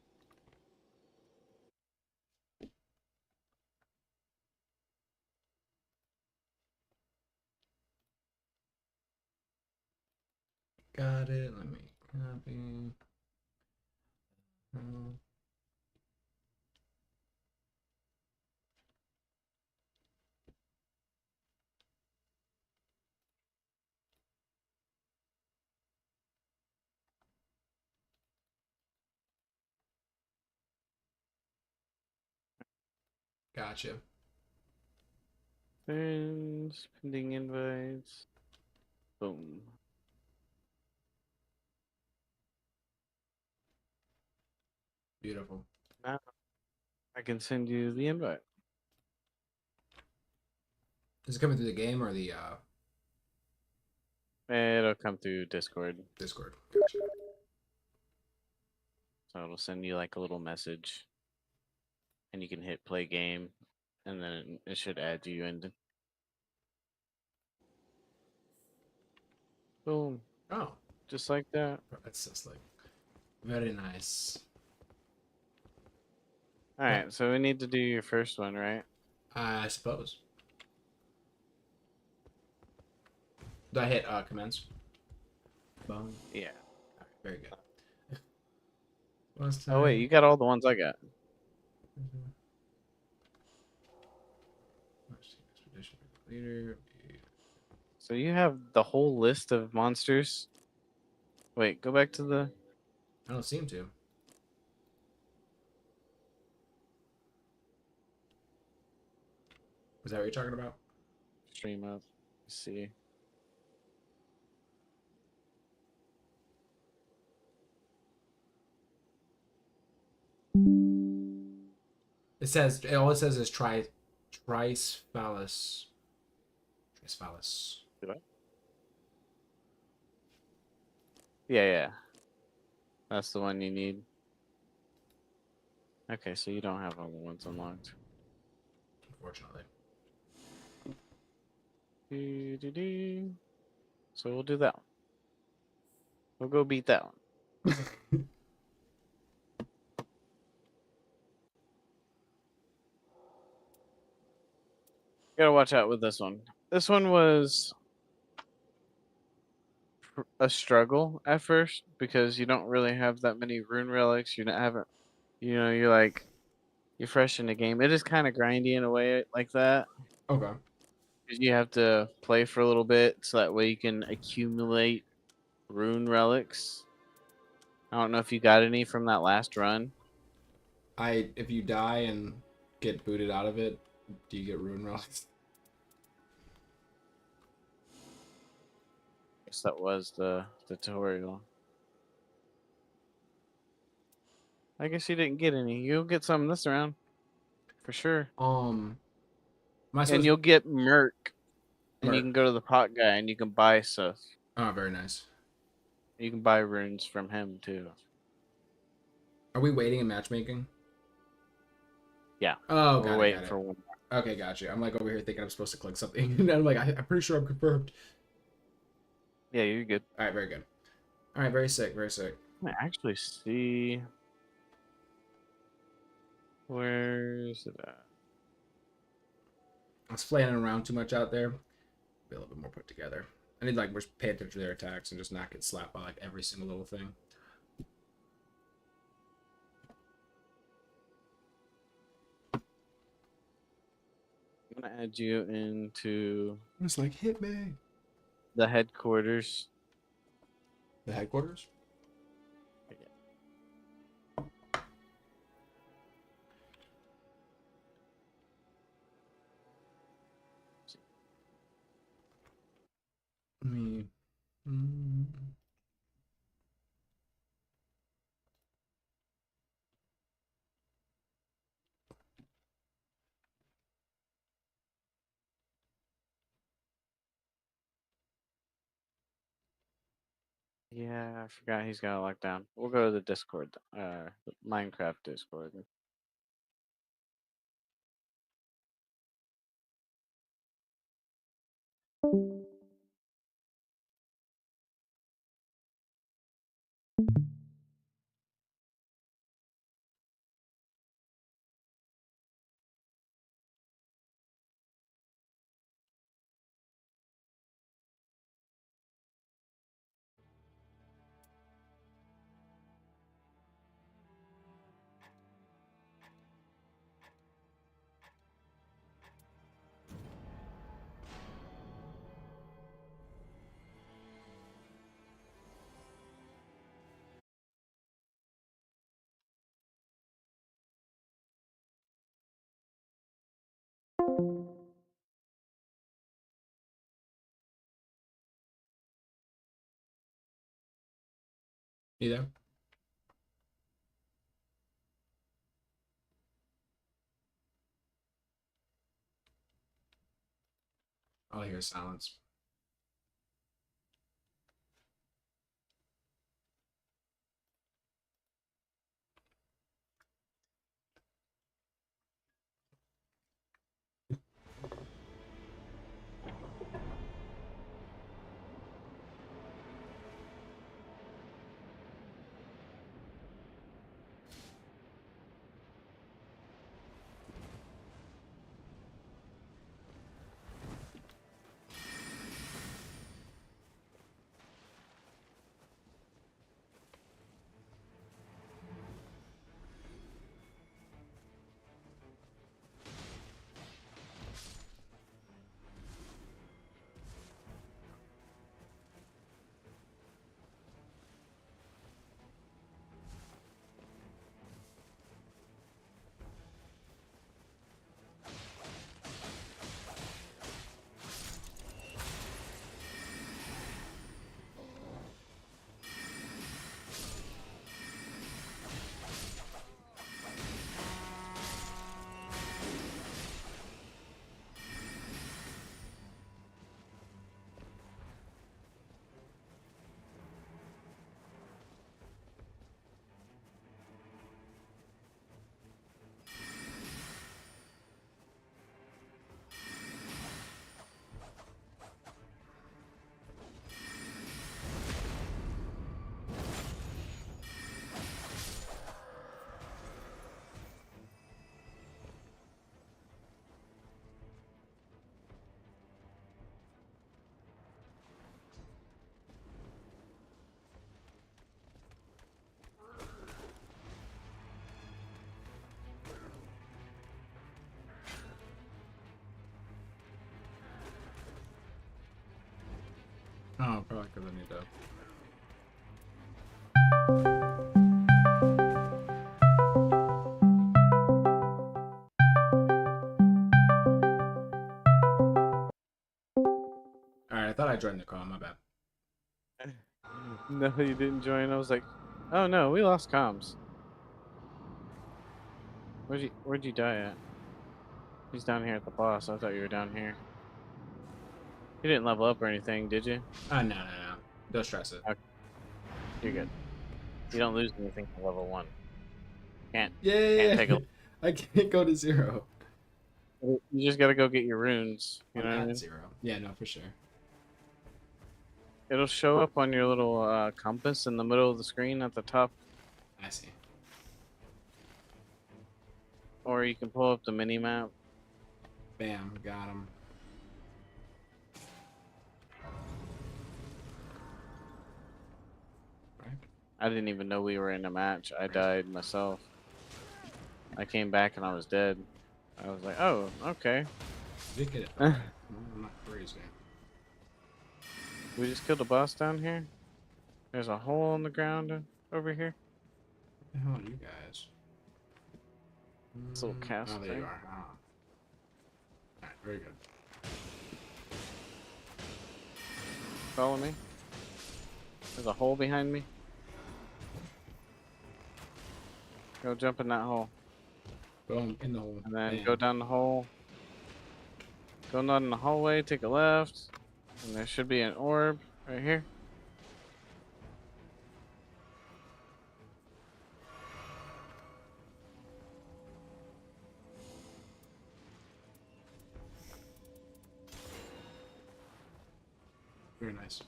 [SPEAKER 7] Got it. Let me copy. Gotcha.
[SPEAKER 6] Friends, pending invites. Boom.
[SPEAKER 7] Beautiful.
[SPEAKER 6] Now I can send you the invite.
[SPEAKER 7] Is it coming through the game or the
[SPEAKER 6] It'll come through Discord.
[SPEAKER 7] Discord? Gotcha.
[SPEAKER 6] So it'll send you like a little message, and you can hit play game, and then it should add you in. Boom.
[SPEAKER 7] Oh,
[SPEAKER 6] just like that.
[SPEAKER 7] That's just like very nice.
[SPEAKER 6] All right, so we need to do your first one, right?
[SPEAKER 7] I suppose. Do I hit commence? Boom.
[SPEAKER 6] Yeah.
[SPEAKER 7] Right, very good.
[SPEAKER 6] Oh wait, you got all the ones I got.
[SPEAKER 7] Leader.
[SPEAKER 6] So you have the whole list of monsters. Wait, go back to the.
[SPEAKER 7] I don't seem to. Is that what you're talking about?
[SPEAKER 6] Stream up. Let's see.
[SPEAKER 7] It says all it says is tricephalus. Tricephalus.
[SPEAKER 6] Yeah. That's the one you need. Okay, so you don't have all the ones unlocked.
[SPEAKER 7] Unfortunately.
[SPEAKER 6] So we'll do that one. We'll go beat that one. Gotta watch out with this one. This one was a struggle at first because you don't really have that many rune relics. You don't have it. You know, you're fresh in the game. It is kind of grindy in a way like that.
[SPEAKER 7] Okay.
[SPEAKER 6] You have to play for a little bit so that way you can accumulate rune relics. I don't know if you got any from that last run.
[SPEAKER 7] If you die and get booted out of it, do you get rune relics?
[SPEAKER 6] Guess that was the tutorial. I guess you didn't get any. You'll get some this round, for sure.
[SPEAKER 7] And
[SPEAKER 6] you'll get Merc, and you
[SPEAKER 7] Merc.
[SPEAKER 6] can go to the pot guy and you can buy stuff.
[SPEAKER 7] Oh, very nice.
[SPEAKER 6] You can buy runes from him too.
[SPEAKER 7] Are we waiting in matchmaking?
[SPEAKER 6] Yeah.
[SPEAKER 7] Oh,
[SPEAKER 6] we're waiting for one
[SPEAKER 7] more. Okay, gotcha. I'm like over here thinking I'm supposed to click something, and I'm like, I'm pretty sure I'm confirmed.
[SPEAKER 6] Yeah, you're good.
[SPEAKER 7] All right, very good. All right, very sick, very sick.
[SPEAKER 6] I actually see. Where's it at?
[SPEAKER 7] I was flailing around too much out there. Be a little bit more put together. I need like more pay attention to their attacks and just not get slapped by like every single little thing.
[SPEAKER 6] I'm gonna add you into.
[SPEAKER 7] It's like hit me.
[SPEAKER 6] The headquarters.
[SPEAKER 7] The headquarters? Me.
[SPEAKER 6] Yeah, I forgot he's got it locked down. We'll go to the Discord, the Minecraft Discord.
[SPEAKER 7] You there? All I hear is silence. Oh, probably because I need to. Alright, I thought I joined the call, my bad.
[SPEAKER 6] No, you didn't join. I was like, oh no, we lost comms. Where'd you die at? He's down here at the boss. I thought you were down here. You didn't level up or anything, did you?
[SPEAKER 7] No. Don't stress it.
[SPEAKER 6] Okay. You're good. You don't lose anything to level 1. Can't take a...
[SPEAKER 7] I can't go to 0.
[SPEAKER 6] You just gotta go get your runes. You know what I mean?
[SPEAKER 7] 0. Yeah, no, for sure.
[SPEAKER 6] It'll show up on your little compass in the middle of the screen at the top.
[SPEAKER 7] I see.
[SPEAKER 6] Or you can pull up the mini map.
[SPEAKER 7] Bam, got him.
[SPEAKER 6] I didn't even know we were in a match. I died myself. I came back and I was dead. I was like, oh, okay.
[SPEAKER 7] Did get it. I'm not crazy.
[SPEAKER 6] We just killed a boss down here. There's a hole in the ground over here.
[SPEAKER 7] What the hell are you guys?
[SPEAKER 6] This little cast
[SPEAKER 7] Oh, there
[SPEAKER 6] thing.
[SPEAKER 7] you are. Oh. Alright, very good.
[SPEAKER 6] Follow me. There's a hole behind me. Go jump in that hole.
[SPEAKER 7] Boom, in the hole.
[SPEAKER 6] And then
[SPEAKER 7] Bam.
[SPEAKER 6] go down the hole. Go down the hallway, take a left. And there should be an orb right here.
[SPEAKER 7] Very nice.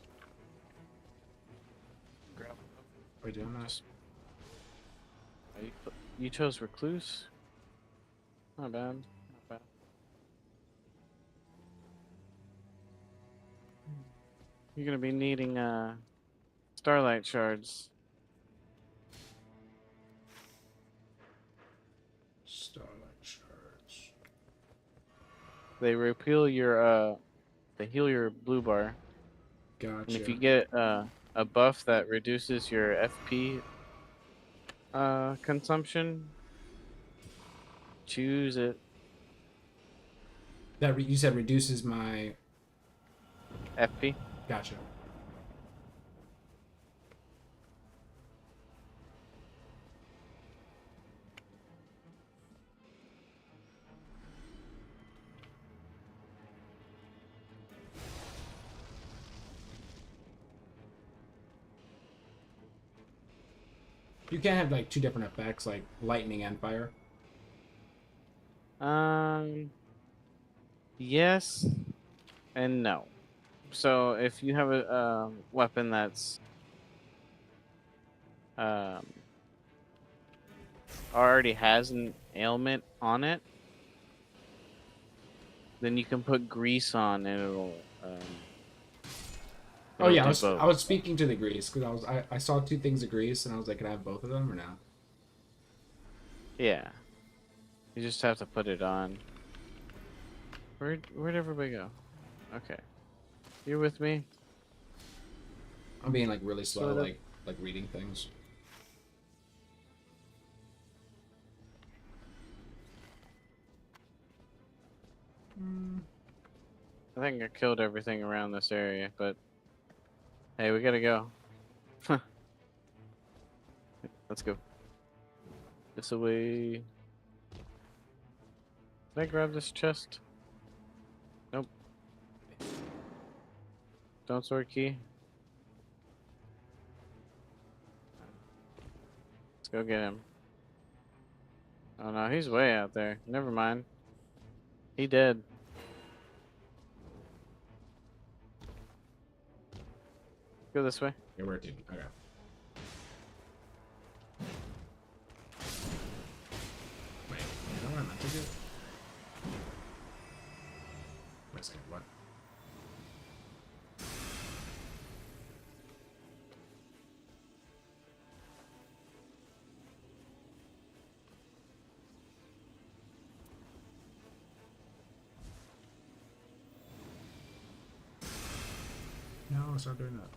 [SPEAKER 6] Grab.
[SPEAKER 7] Are you doing that?
[SPEAKER 6] You chose recluse? Not bad. Not bad. You're gonna be needing starlight shards.
[SPEAKER 7] Starlight shards.
[SPEAKER 6] They repeal your they heal your blue bar.
[SPEAKER 7] Gotcha.
[SPEAKER 6] And if you get a buff that reduces your FP consumption, choose it.
[SPEAKER 7] That you said reduces my
[SPEAKER 6] FP.
[SPEAKER 7] Gotcha. You can't have like two different effects, like lightning and fire.
[SPEAKER 6] Yes and no. So if you have a weapon that's already has an ailment on it, then you can put grease on and it'll
[SPEAKER 7] Oh yeah,
[SPEAKER 6] do
[SPEAKER 7] I
[SPEAKER 6] both.
[SPEAKER 7] was speaking to the grease because I saw two things of grease and I was like, can I have both of them or no?
[SPEAKER 6] Yeah. You just have to put it on. Where'd everybody go? Okay. You're with me?
[SPEAKER 7] I'm being like really slow,
[SPEAKER 6] Sort of.
[SPEAKER 7] like reading things.
[SPEAKER 6] I think I killed everything around this area, but hey, we gotta go. Let's go. This away. Did I grab this chest? Nope. Don't sword key. Let's go get him. Oh no, he's way out there. Never mind. He dead. Go this way.
[SPEAKER 7] Yeah, where to? Okay. Wait, you know what I meant to do? Wait a second, what? No, start doing that.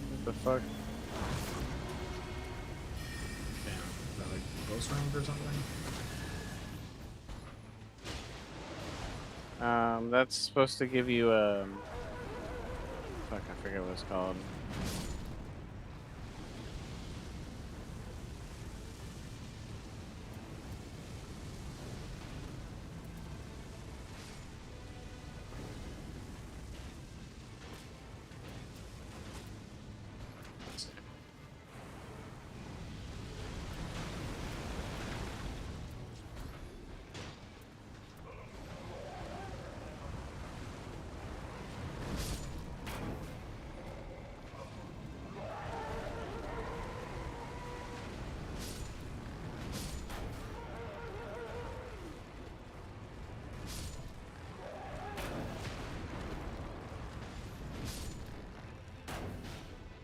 [SPEAKER 6] What the fuck?
[SPEAKER 7] Damn, is that like ghost round or something?
[SPEAKER 6] That's supposed to give you fuck, I forget what it's called.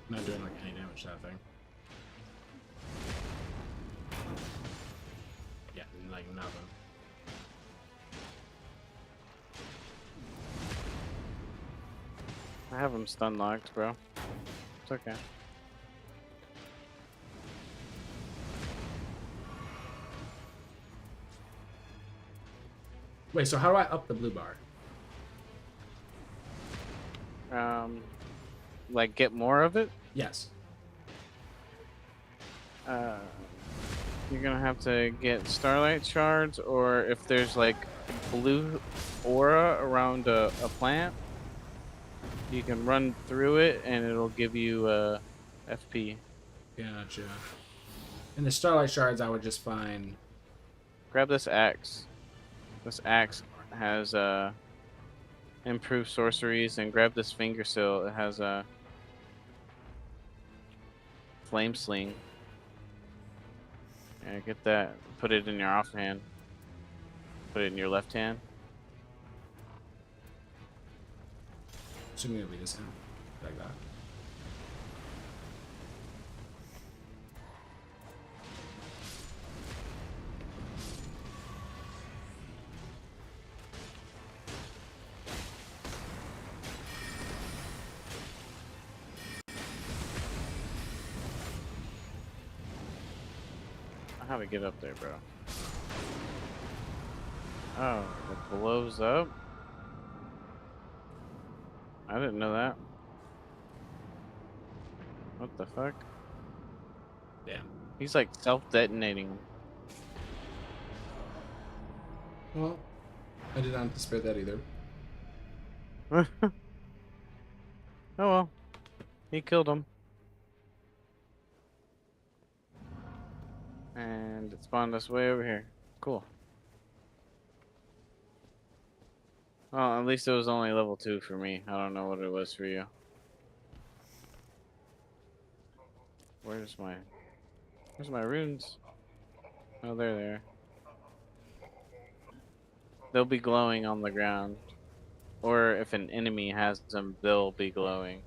[SPEAKER 7] Not doing like any damage to that thing. Yeah, like nothing.
[SPEAKER 6] I have him stun locked, bro. It's okay.
[SPEAKER 7] Wait, so how do I up the blue bar?
[SPEAKER 6] Like get more of it?
[SPEAKER 7] Yes.
[SPEAKER 6] You're gonna have to get starlight shards, or if there's like blue aura around a plant, you can run through it and it'll give you FP.
[SPEAKER 7] Gotcha. In the starlight shards, I would just find.
[SPEAKER 6] Grab this axe. This axe has improved sorceries, and grab this finger sill. It has a flame sling. Yeah, get that. Put it in your offhand. Put it in your left hand.
[SPEAKER 7] Assuming it'll be this hand, like that.
[SPEAKER 6] How to get up there, bro? Oh, it blows up? I didn't know that. What the fuck?
[SPEAKER 7] Damn.
[SPEAKER 6] He's like self-detonating.
[SPEAKER 7] Well, I did not anticipate that either.
[SPEAKER 6] Oh well. He killed him. And it spawned us way over here. Cool. Well, at least it was only level 2 for me. I don't know what it was for you. Where's my runes? Oh, they're there. They'll be glowing on the ground. Or if an enemy has them, they'll be glowing.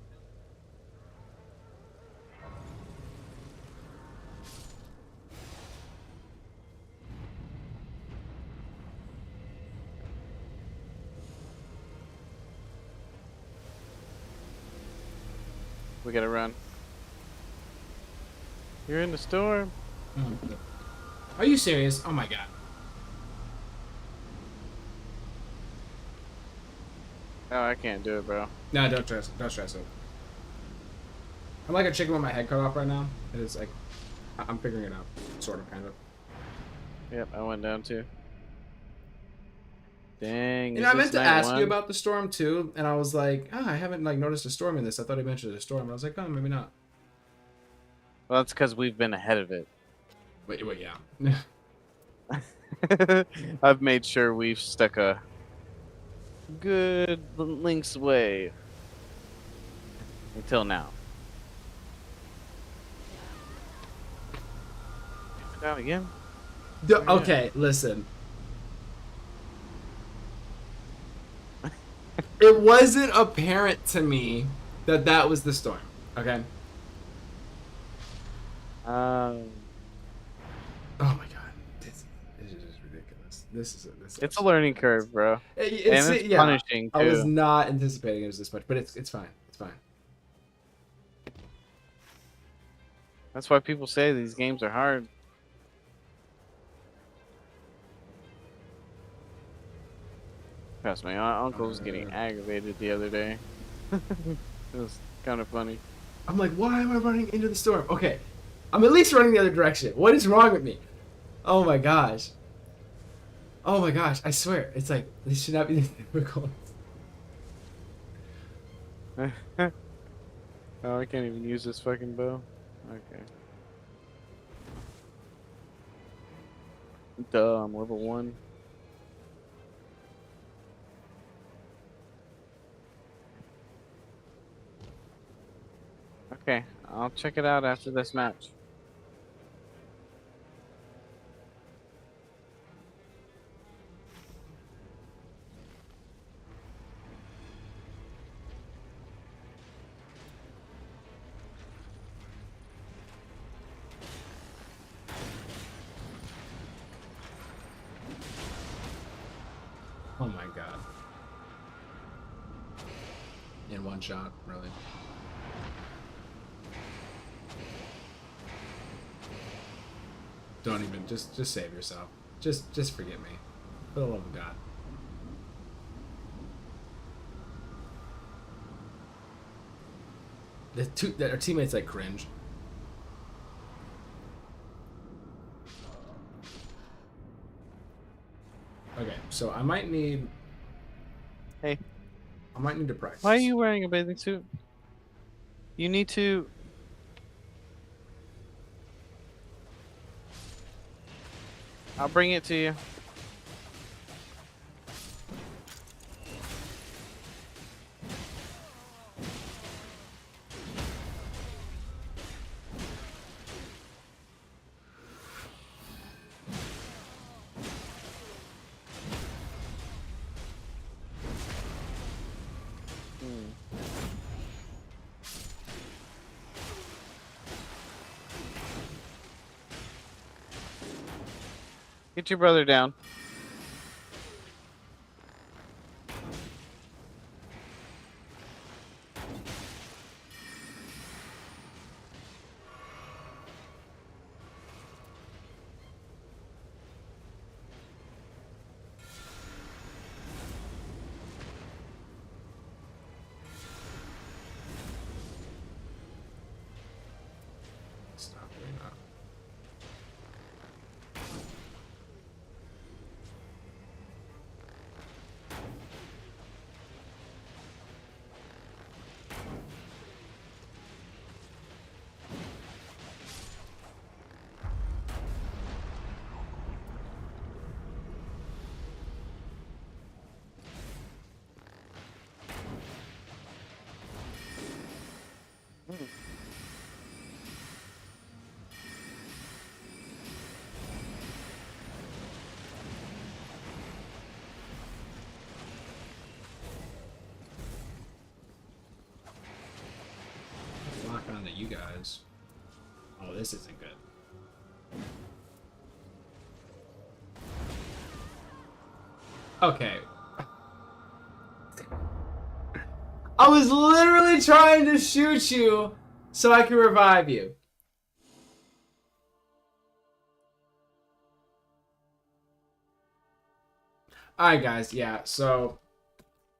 [SPEAKER 6] We gotta run. You're in the storm.
[SPEAKER 7] Are you serious? Oh my god.
[SPEAKER 6] Oh, I can't do it, bro.
[SPEAKER 7] No, don't stress it. I'm like a chicken with my head cut off right now. It is like, I'm figuring it out. Sort of, kind of.
[SPEAKER 6] Yep, I went down too. Dang.
[SPEAKER 7] You know, I meant to ask you about the storm too, and I was like, I haven't like noticed a storm in this. I thought he mentioned a storm. I was like, oh, maybe not.
[SPEAKER 6] Well, that's because we've been ahead of it.
[SPEAKER 7] Wait, yeah.
[SPEAKER 6] I've made sure we've stuck a good length's way until now. Down again?
[SPEAKER 7] Okay, listen. It wasn't apparent to me that that was the storm. Okay.
[SPEAKER 6] Oh
[SPEAKER 7] my god, this is ridiculous. This
[SPEAKER 6] it's a learning curve, bro.
[SPEAKER 7] It's yeah,
[SPEAKER 6] punishing too.
[SPEAKER 7] I was not anticipating it was this much, but it's fine. It's fine.
[SPEAKER 6] That's why people say these games are hard. Trust me, my uncle was getting aggravated the other day. It was kind of funny.
[SPEAKER 7] I'm like, why am I running into the storm? Okay, I'm at least running the other direction. What is wrong with me? Oh my gosh. Oh my gosh, I swear. It's like, this should not be this difficult.
[SPEAKER 6] Oh, I can't even use this fucking bow. Okay. Duh, I'm level 1. Okay, I'll check it out after this match.
[SPEAKER 7] Oh my god. In one shot, really. Don't even, just save yourself. Just forget me. For the love of God. Our teammates like cringe. Okay, so I might need.
[SPEAKER 6] Hey.
[SPEAKER 7] I might need to practice.
[SPEAKER 6] Why are you wearing a bathing suit? You need to. I'll bring it to you. Get your brother down.
[SPEAKER 7] this isn't good. Okay. I was literally trying to shoot you so I could revive you. Alright guys, yeah, so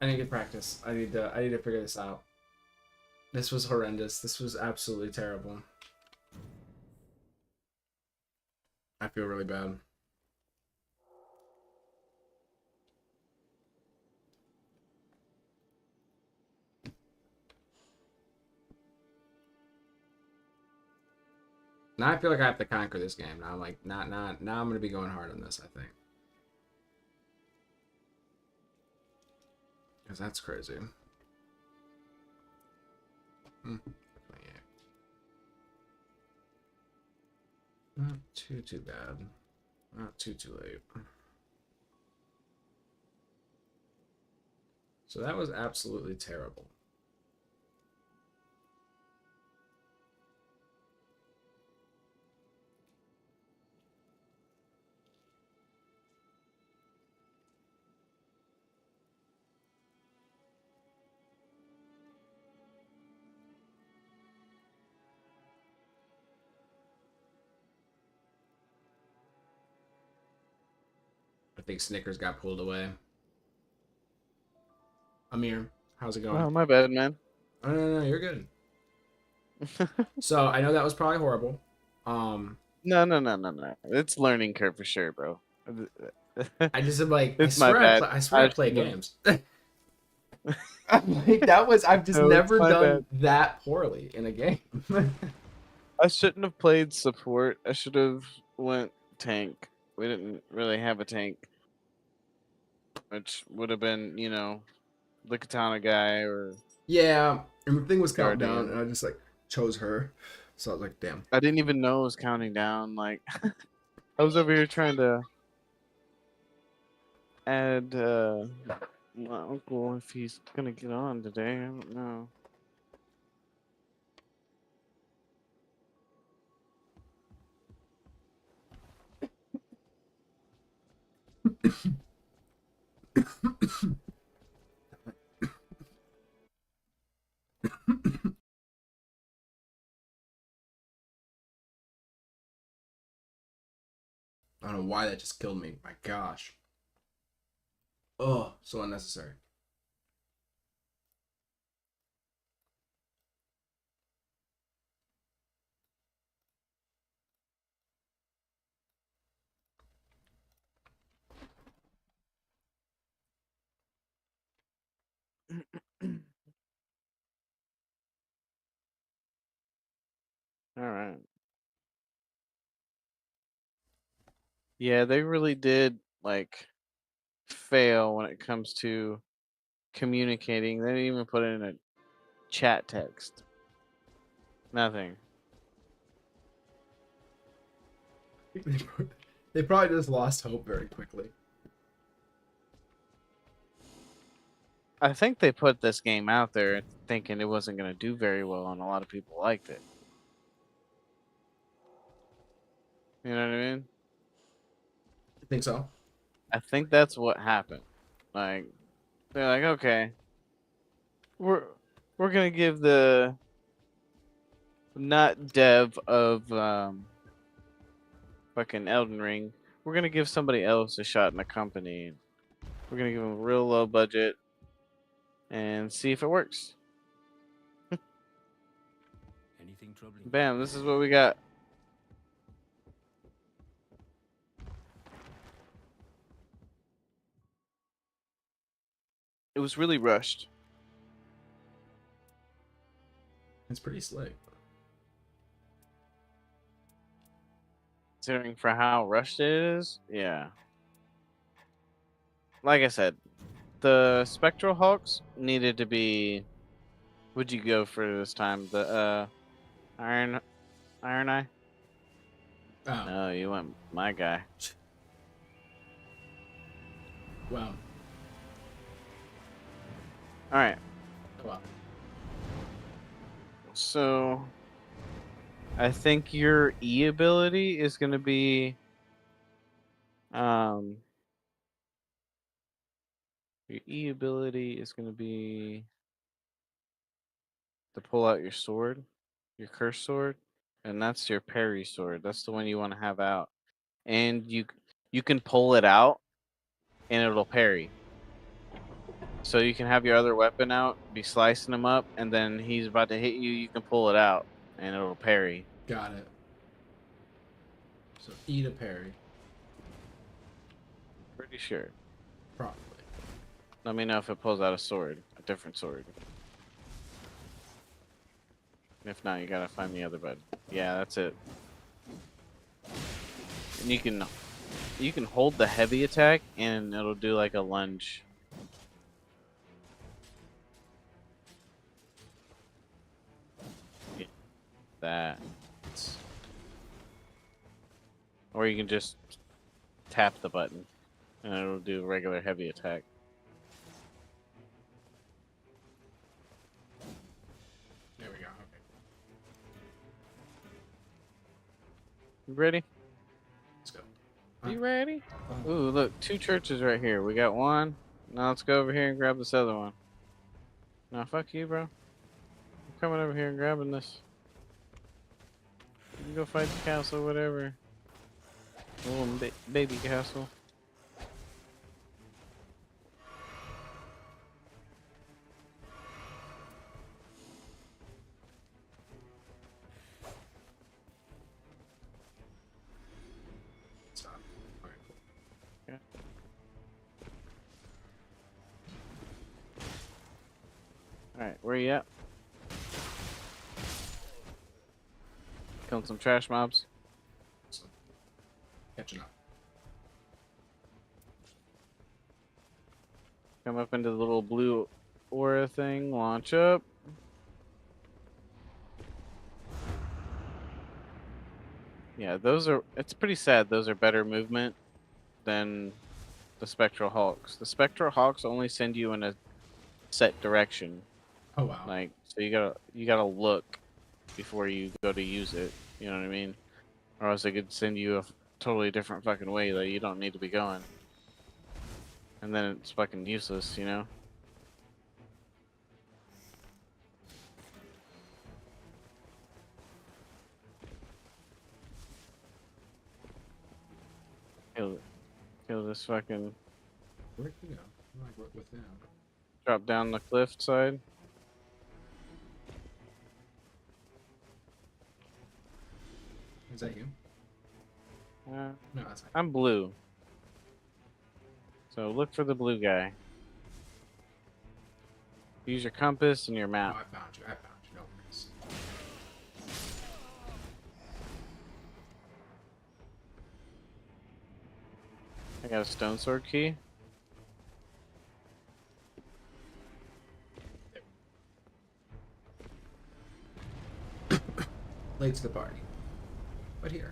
[SPEAKER 7] I need to practice. I need to figure this out. This was horrendous. This was absolutely terrible. I feel really bad. Now I feel like I have to conquer this game. Now I'm like, now I'm gonna be going hard on this, I think. Because that's crazy. Not too bad. Not too late. So that was absolutely terrible. I think Snickers got pulled away. Amir, how's it going?
[SPEAKER 9] Oh, my bad, man.
[SPEAKER 7] Oh, no, you're good. So I know that was probably horrible.
[SPEAKER 9] No. It's learning curve for sure, bro.
[SPEAKER 7] I just am like,
[SPEAKER 9] It's my bad.
[SPEAKER 7] I swear I play games. Like, that was, I've just never done that poorly in a game.
[SPEAKER 9] I shouldn't have played support. I should have went tank. We didn't really have a tank, which would have been, you know, the katana guy or.
[SPEAKER 7] Yeah, and the thing was counting down,
[SPEAKER 9] Guardian.
[SPEAKER 7] and I just like chose her. So I was like, damn.
[SPEAKER 9] I didn't even know it was counting down. Like, I was over here trying to add my uncle if he's gonna get on today. I don't know.
[SPEAKER 7] I don't know why that just killed me. My gosh. Oh, so unnecessary.
[SPEAKER 9] All right. Yeah, they really did like fail when it comes to communicating. They didn't even put it in a chat text. Nothing.
[SPEAKER 7] They probably just lost hope very quickly.
[SPEAKER 9] I think they put this game out there thinking it wasn't going to do very well, and a lot of people liked it. You know what I mean?
[SPEAKER 7] I think so.
[SPEAKER 9] I think that's what happened. Like, they're like, okay, we're gonna give the not dev of fucking Elden Ring. We're gonna give somebody else a shot in the company. We're gonna give them a real low budget and see if it works.
[SPEAKER 4] Anything troubling?
[SPEAKER 9] Bam! This is what we got. It was really rushed.
[SPEAKER 7] It's pretty slick.
[SPEAKER 9] Considering for how rushed it is, yeah. Like I said, the Spectral Hawks needed to be. What'd you go for this time? The Iron Eye?
[SPEAKER 7] Oh.
[SPEAKER 9] No, you went my guy.
[SPEAKER 7] Wow.
[SPEAKER 9] Alright.
[SPEAKER 7] Wow.
[SPEAKER 9] So I think your E ability is going to be your E ability is going to be to pull out your sword, your cursed sword, and that's your parry sword. That's the one you want to have out. And you can pull it out and it'll parry. So you can have your other weapon out, be slicing him up, and then he's about to hit you, you can pull it out and it'll parry.
[SPEAKER 7] Got it. So E to parry.
[SPEAKER 9] Pretty sure.
[SPEAKER 7] Probably.
[SPEAKER 9] Let me know if it pulls out a sword, a different sword. If not, you gotta find the other button. Yeah, that's it. And you can hold the heavy attack and it'll do like a lunge. Yeah, that. Or you can just tap the button and it'll do a regular heavy attack.
[SPEAKER 7] There we go. Okay.
[SPEAKER 9] You ready?
[SPEAKER 7] Let's go.
[SPEAKER 9] You ready? Ooh, look, 2 churches right here. We got one. Now let's go over here and grab this other one. Nah, fuck you, bro. I'm coming over here and grabbing this. You can go fight the castle, whatever. The little baby castle.
[SPEAKER 7] Stop. All right, cool.
[SPEAKER 9] Okay. Alright, where you at? Killing some trash mobs.
[SPEAKER 7] Catching up.
[SPEAKER 9] Come up into the little blue aura thing, launch up. Yeah, it's pretty sad those are better movement than the Spectral Hawks. The Spectral Hawks only send you in a set direction.
[SPEAKER 7] Oh wow.
[SPEAKER 9] Like, so you gotta look before you go to use it. You know what I mean? Or else they could send you a totally different fucking way that you don't need to be going. And then it's fucking useless, you know? Kill this fucking...
[SPEAKER 7] Where'd you go? I'm like within.
[SPEAKER 9] Drop down the cliff side.
[SPEAKER 7] Is that you? No, that's not.
[SPEAKER 9] I'm blue. So look for the blue guy. Use your compass and your
[SPEAKER 7] Oh,
[SPEAKER 9] map.
[SPEAKER 7] I found you. I found you. No worries.
[SPEAKER 9] I got a stone sword key.
[SPEAKER 7] Late to the party. But here.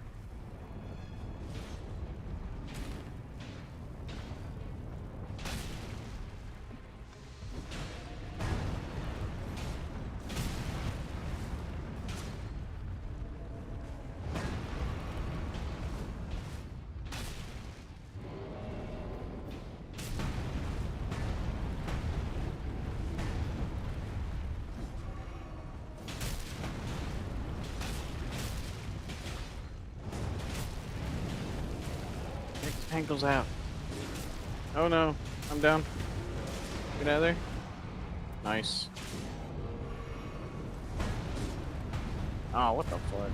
[SPEAKER 9] Ankles out. Oh no, I'm down. Get out of there. Nice. Oh, what the fuck?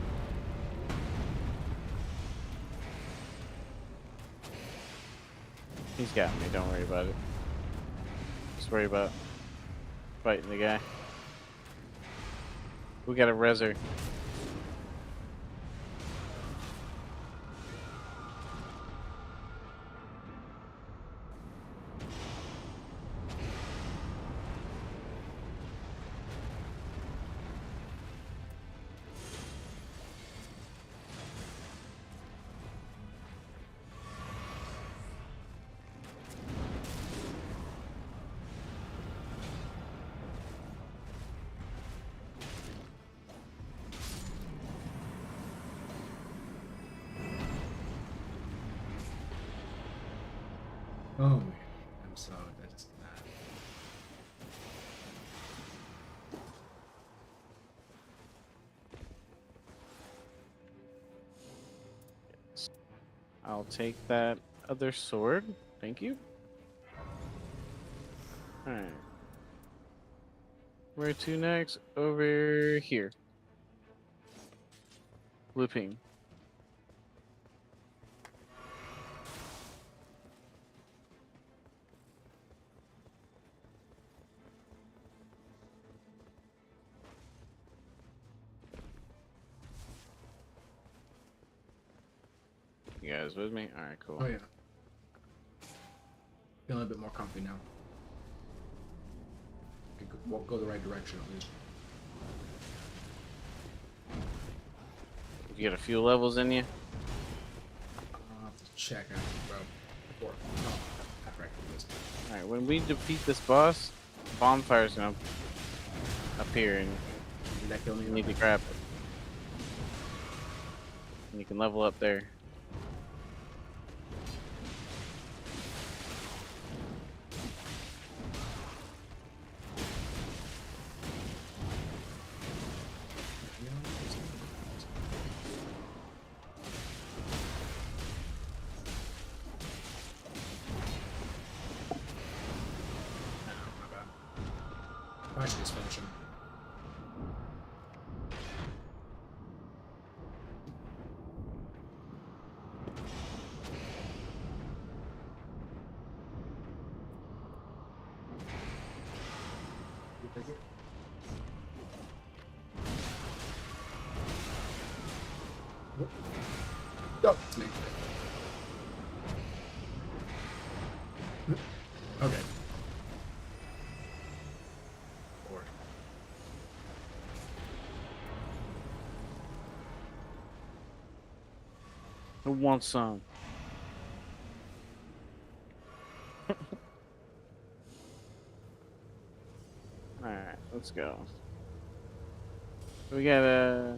[SPEAKER 9] He's got me, don't worry about it. Just worry about fighting the guy. We got a reser. I'll take that other sword. Thank you. Alright. Where to next? Over here. Looping. You guys with me? Alright, cool.
[SPEAKER 7] Oh yeah. Feeling a bit more comfy now. We'll go the right direction at least.
[SPEAKER 9] You got a few levels in you?
[SPEAKER 7] I'll have to check after, bro. Before, no, after I do this.
[SPEAKER 9] Alright, when we defeat this boss, bonfire's gonna appear and you need to grab it. And you can level up there.
[SPEAKER 7] I should just finish him. Oh, it's me. Okay.
[SPEAKER 9] Who wants some? Alright, let's go. We gotta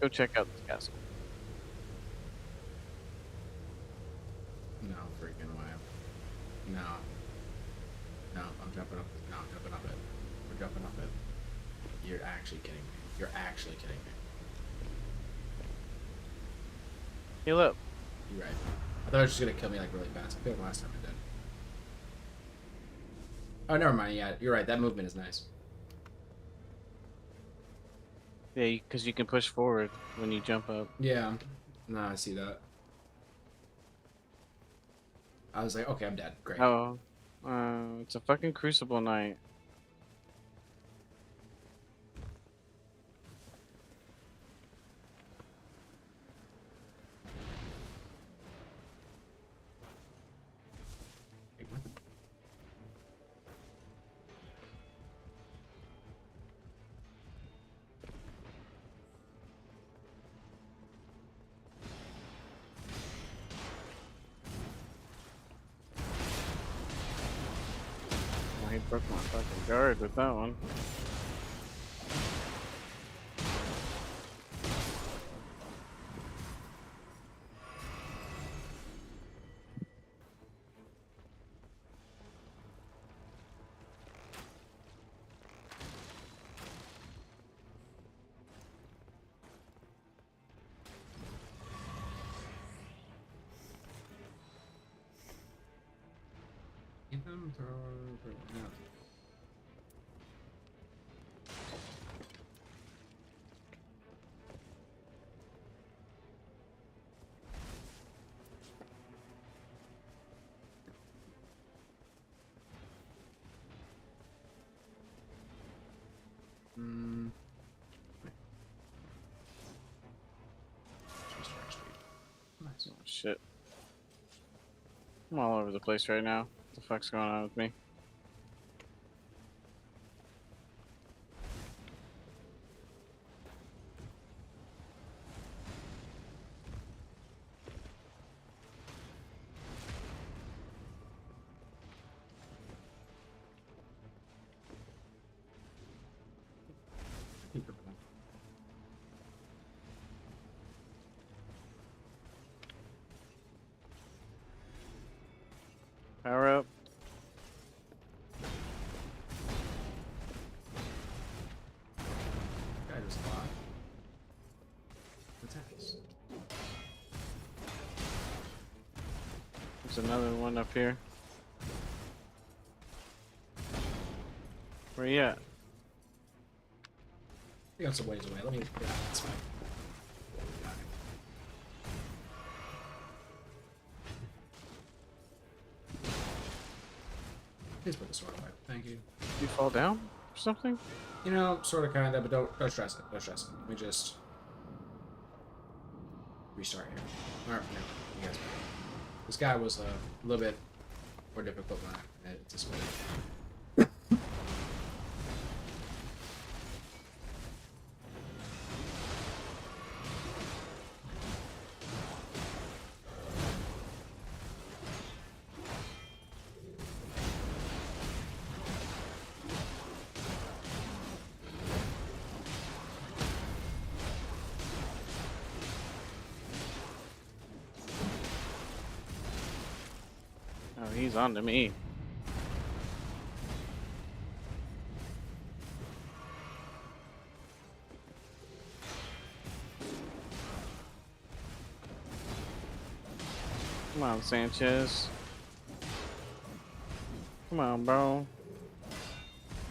[SPEAKER 9] go check out this castle.
[SPEAKER 7] No freaking way. No. No, I'm jumping up. No, I'm jumping up it. We're jumping up it. You're actually kidding me. You're actually kidding me.
[SPEAKER 9] Heal up.
[SPEAKER 7] You're right. I thought it was just gonna kill me like really fast. I feel like last time it did. Oh, never mind. Yeah, you're right. That movement is nice.
[SPEAKER 9] Yeah, because you can push forward when you jump up.
[SPEAKER 7] Yeah. No, I see that. I was like, okay, I'm dead. Great.
[SPEAKER 9] Oh, it's a fucking Crucible night. He broke my fucking guard with that one.
[SPEAKER 7] No.
[SPEAKER 9] Nice. Oh, shit. I'm all over the place right now. What the fuck's going on with me? Power up. There's another one up here. Where you at?
[SPEAKER 7] I got some ways away. Let me. Yeah, that's fine. Please put the sword away. Thank you.
[SPEAKER 9] You fall down or something?
[SPEAKER 7] You know, sort of, kind of, but don't stress it. Don't stress it. Let me just restart here. All right, no, you guys. This guy was a little bit more difficult than I anticipated.
[SPEAKER 9] Oh, he's on to me. Come on, Sanchez. Come on, bro.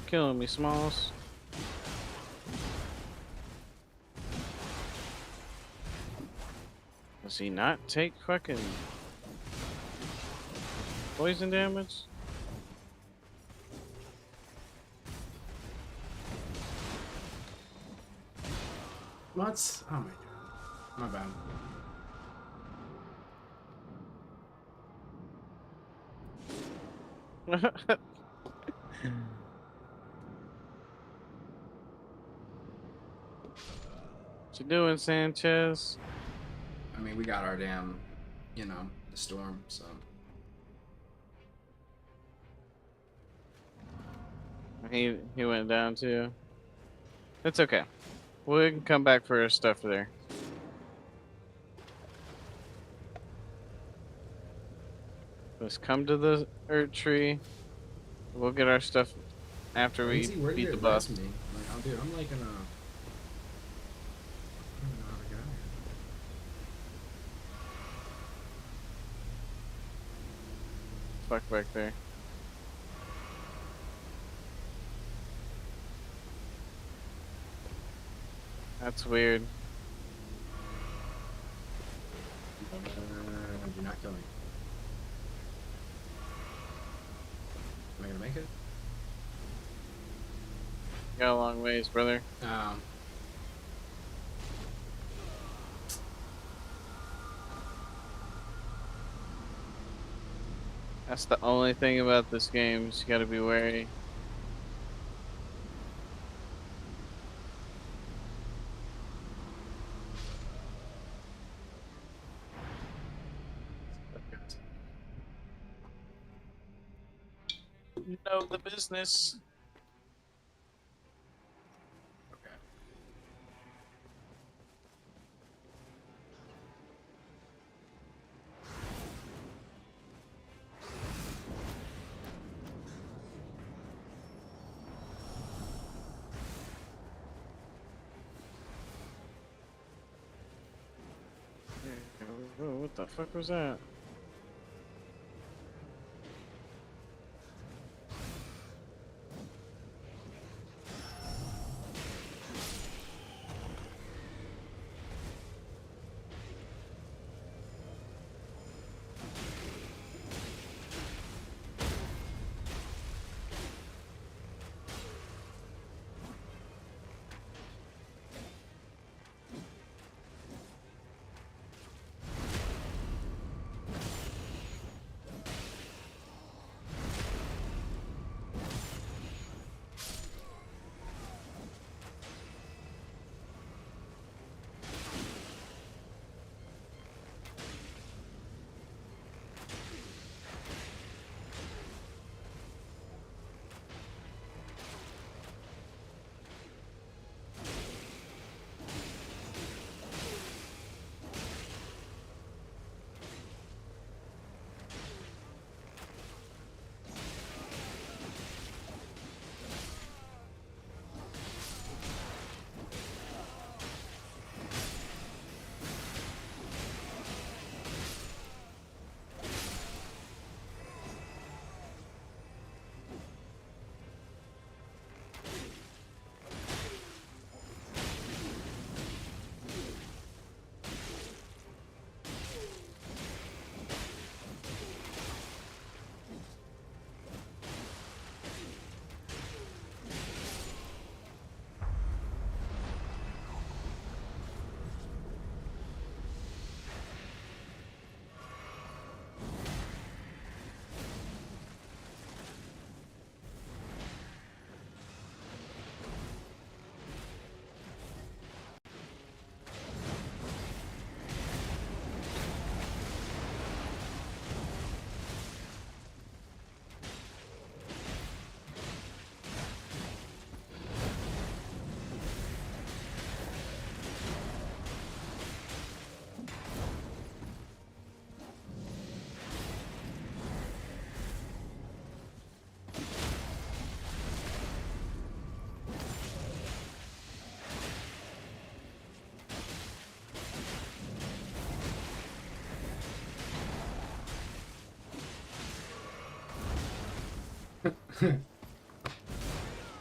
[SPEAKER 9] Killing me, Smalls. Does he not take fucking poison damage?
[SPEAKER 7] What? Oh my god. My bad.
[SPEAKER 9] What you doing, Sanchez?
[SPEAKER 7] I mean, we got our damn, you know, the storm, so.
[SPEAKER 9] He went down too. It's okay. We can come back for our stuff there. Let's come to the Earth Tree. We'll get our stuff after we
[SPEAKER 7] Lindsay, where do
[SPEAKER 9] beat
[SPEAKER 7] you
[SPEAKER 9] the boss.
[SPEAKER 7] advise me? Like, oh, dude, I'm like in a. I don't know how to get out of here.
[SPEAKER 9] Fuck back there. That's weird.
[SPEAKER 7] Do not kill me. Am I gonna make it?
[SPEAKER 9] Got a long ways, brother. That's the only thing about this game. You gotta be wary. Know the business.
[SPEAKER 7] Okay.
[SPEAKER 9] Oh, what the fuck was that?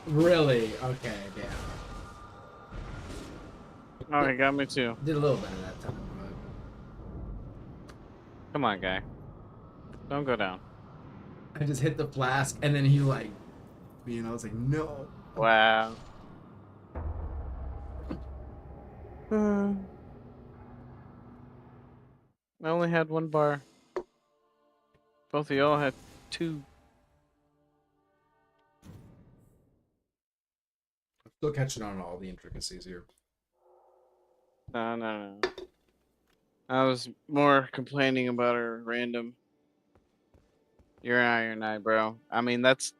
[SPEAKER 7] Really? Okay, damn.
[SPEAKER 9] Oh, he got me too.
[SPEAKER 7] Did a little better that time, but...
[SPEAKER 9] Come on, guy. Don't go down.
[SPEAKER 7] I just hit the flask, and then he like, I was like, no.
[SPEAKER 9] Wow. I only had one bar. Both of y'all had two.
[SPEAKER 7] I'm still catching on all the intricacies here.
[SPEAKER 9] No. I was more complaining about her random. You're an Iron Eye, bro. I mean, that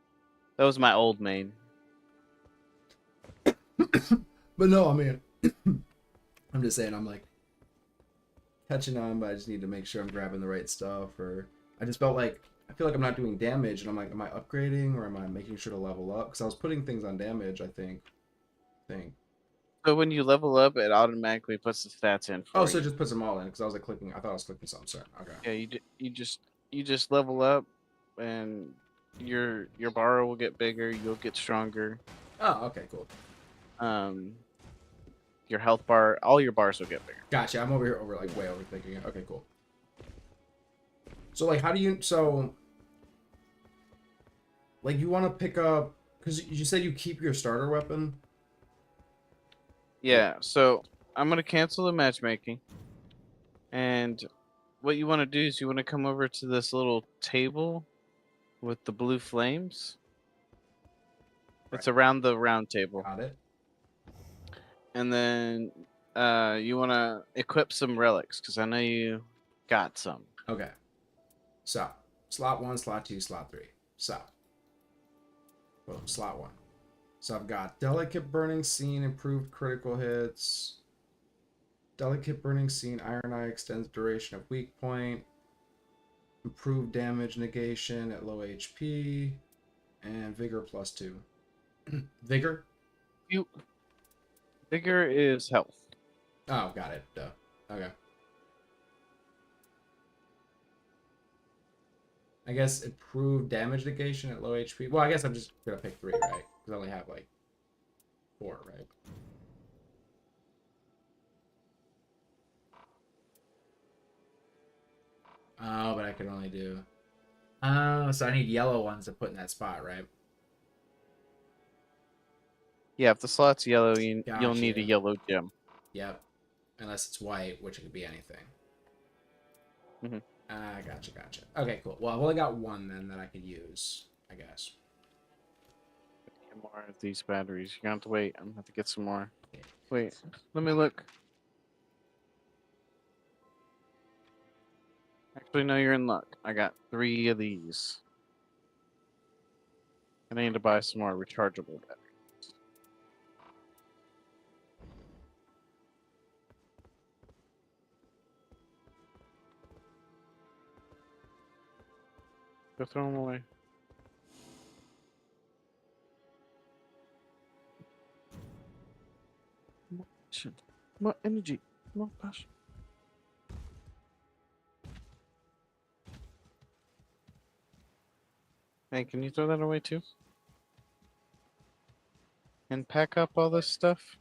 [SPEAKER 9] was my old main.
[SPEAKER 7] But no, I mean, I'm just saying, I'm like catching on, but I just need to make sure I'm grabbing the right stuff. Or I just felt like I feel like I'm not doing damage, and I'm like, am I upgrading or am I making sure to level up? Because I was putting things on damage, I think.
[SPEAKER 9] So when you level up, it automatically puts the stats in for
[SPEAKER 7] Oh,
[SPEAKER 9] you.
[SPEAKER 7] so it just puts them all in because I was like clicking. I thought I was clicking something. Sorry. Okay.
[SPEAKER 9] Yeah, you just level up, and your bar will get bigger. You'll get stronger.
[SPEAKER 7] Oh, okay, cool.
[SPEAKER 9] Your health bar, all your bars will get bigger.
[SPEAKER 7] Gotcha. I'm over here like way overthinking it. Okay, cool. So like, how do you like you want to pick up because you said you keep your starter weapon?
[SPEAKER 9] Yeah, so I'm gonna cancel the matchmaking, and what you want to do is you want to come over to this little table with the blue flames. It's around the round table.
[SPEAKER 7] Got it.
[SPEAKER 9] And then you want to equip some relics because I know you got some.
[SPEAKER 7] Okay. So slot 1, slot 2, slot 3. So boom, slot 1. So I've got Delicate Burning Scene, improved critical hits. Delicate Burning Scene, Iron Eye extends duration of weak point. Improved damage negation at low HP. And Vigor +2. Vigor?
[SPEAKER 9] Vigor is health.
[SPEAKER 7] Oh, got it. Duh. Okay. I guess improved damage negation at low HP. Well, I guess I'm just gonna pick 3, right? Because I only have like 4, right? Oh, but I can only do... Oh, so I need yellow ones to put in that spot, right?
[SPEAKER 9] Yeah, if the slot's yellow, you'll need a yellow gem.
[SPEAKER 7] Yep. Unless it's white, which it could be anything. Gotcha. Okay, cool. Well, I've only got one then that I could use, I guess.
[SPEAKER 9] Get more of these batteries. You're gonna have to wait. I'm gonna have to get some more. Wait, let me look. Actually, no, you're in luck. I got 3 of these. And I need to buy some more rechargeable batteries. Go throw them away. More passion. More energy. More passion. Hey, can you throw that away too? And pack up all this stuff?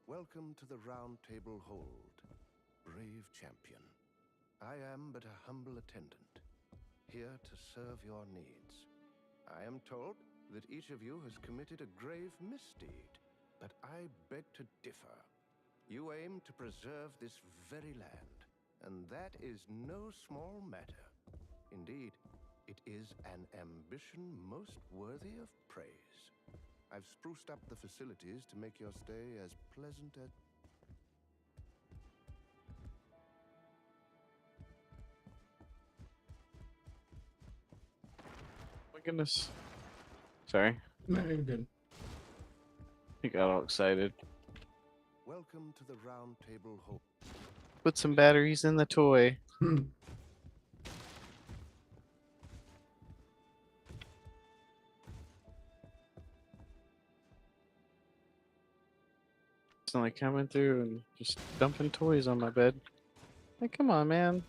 [SPEAKER 11] Welcome to the Round Table Hold, brave champion. I am but a humble attendant, here to serve your needs. I am told that each of you has committed a grave misdeed, but I beg to differ. You aim to preserve this very land, and that is no small matter. Indeed, it is an ambition most worthy of praise. I've spruced up the facilities to make your stay as pleasant as...
[SPEAKER 9] My goodness. Sorry.
[SPEAKER 7] No, you're good.
[SPEAKER 9] I got all excited.
[SPEAKER 11] Welcome to the round table home.
[SPEAKER 9] Put some batteries in the toy. Constantly coming through and just dumping toys on my bed. Like, come on, man.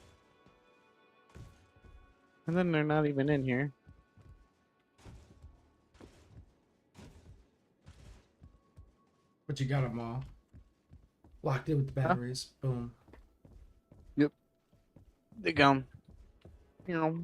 [SPEAKER 9] And then they're not even in here.
[SPEAKER 7] But you got them all locked in with the batteries. Boom.
[SPEAKER 9] Yep. They gone. You know.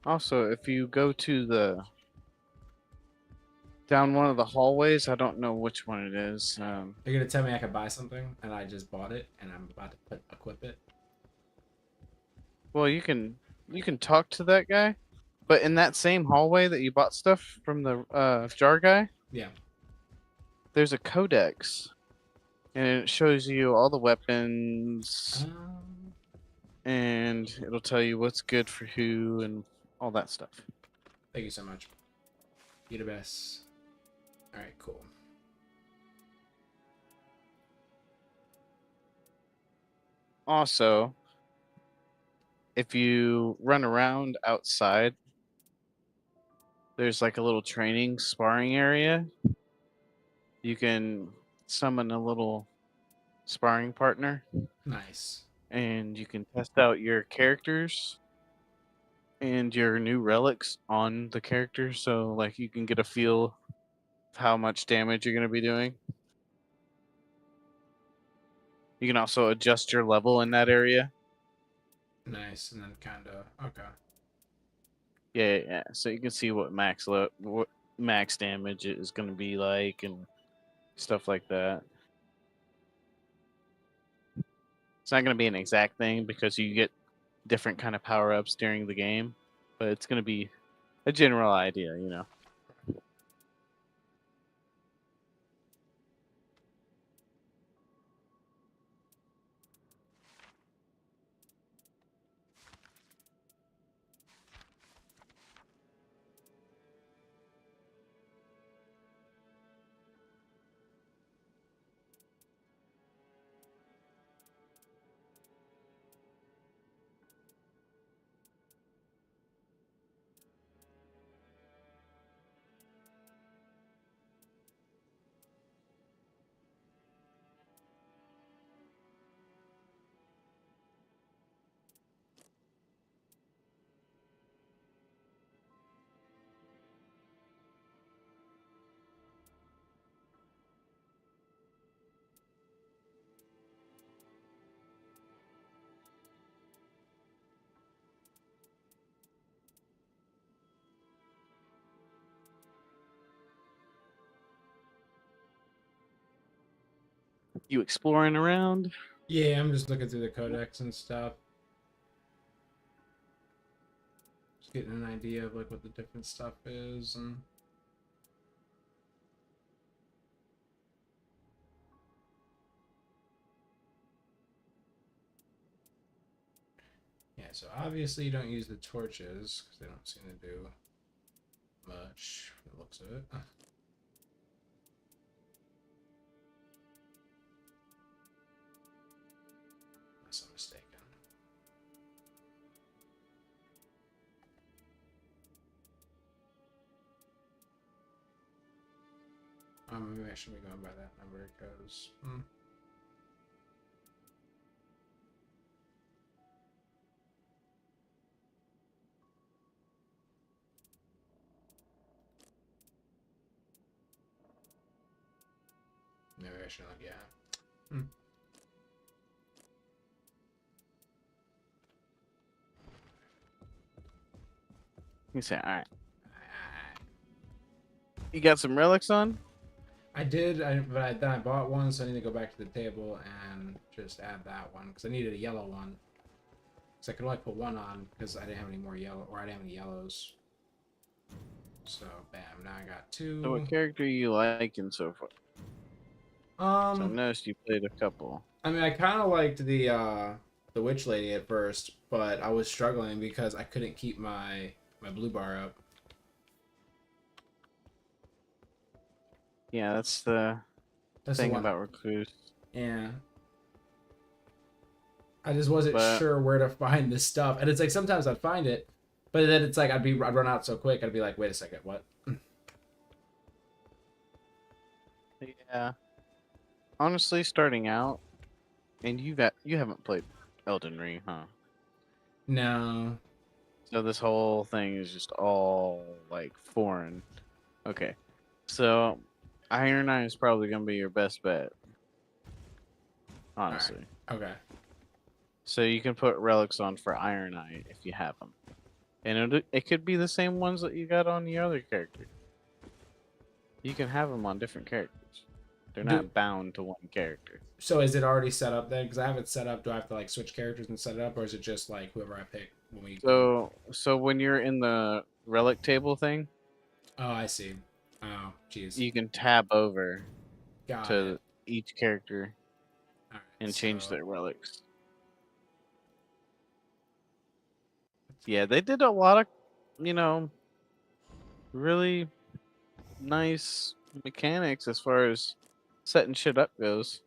[SPEAKER 9] Also, if you go to the down one of the hallways, I don't know which one it is.
[SPEAKER 7] You're gonna tell me I could buy something, and I just bought it, and I'm about to equip it.
[SPEAKER 9] Well, you can talk to that guy, but in that same hallway that you bought stuff from the jar guy,
[SPEAKER 7] Yeah.
[SPEAKER 9] there's a codex, and it shows you all the weapons, and it'll tell you what's good for who and all that stuff.
[SPEAKER 7] Thank you so much. You're the best. All right, cool.
[SPEAKER 9] Also, if you run around outside, there's like a little training sparring area. You can summon a little sparring partner.
[SPEAKER 7] Nice.
[SPEAKER 9] And you can test out your characters and your new relics on the character, so like you can get a feel of how much damage you're going to be doing. You can also adjust your level in that area.
[SPEAKER 7] Nice, and then kind of okay.
[SPEAKER 9] Yeah. So you can see what what max damage is going to be like and stuff like that. It's not going to be an exact thing because you get different kind of power-ups during the game, but it's going to be a general idea, you know. You exploring around?
[SPEAKER 7] Yeah, I'm just looking through the codex and stuff. Just getting an idea of like what the different stuff is and yeah, so obviously you don't use the torches because they don't seem to do much from the looks of it. Unless I'm mistaken. Maybe I shouldn't be going by that number because. Maybe I should, yeah.
[SPEAKER 9] You say, all right. You got some relics on?
[SPEAKER 7] I did, but then I bought one, so I need to go back to the table and just add that one because I needed a yellow one. Because I could only put one on because I didn't have any more yellow, or I didn't have any yellows. So bam, now I got two.
[SPEAKER 9] So what character you liking so far? So I noticed you played a couple.
[SPEAKER 7] I mean, I kind of liked the witch lady at first, but I was struggling because I couldn't keep my blue bar up.
[SPEAKER 9] Yeah, that's the thing about recluse.
[SPEAKER 7] Yeah. I just wasn't sure where to find this stuff, and it's like sometimes I'd find it, but then it's like I'd run out so quick. I'd be like, wait a second, what?
[SPEAKER 9] Yeah. Honestly, starting out, and you haven't played Elden Ring, huh?
[SPEAKER 7] No.
[SPEAKER 9] So this whole thing is just all like foreign. Okay. So Iron Eye is probably gonna be your best bet. Honestly.
[SPEAKER 7] Right. Okay.
[SPEAKER 9] So you can put relics on for Iron Eye if you have them. And it could be the same ones that you got on the other character. You can have them on different characters. They're not bound to one character.
[SPEAKER 7] So is it already set up then? Because I have it set up. Do I have to like switch characters and set it up, or is it just like whoever I pick when we?
[SPEAKER 9] So when you're in the relic table thing.
[SPEAKER 7] Oh, I see. Oh, jeez.
[SPEAKER 9] You can tab over
[SPEAKER 7] to
[SPEAKER 9] each character and change their relics. Yeah, they did a lot of, really nice mechanics as far as setting shit up goes.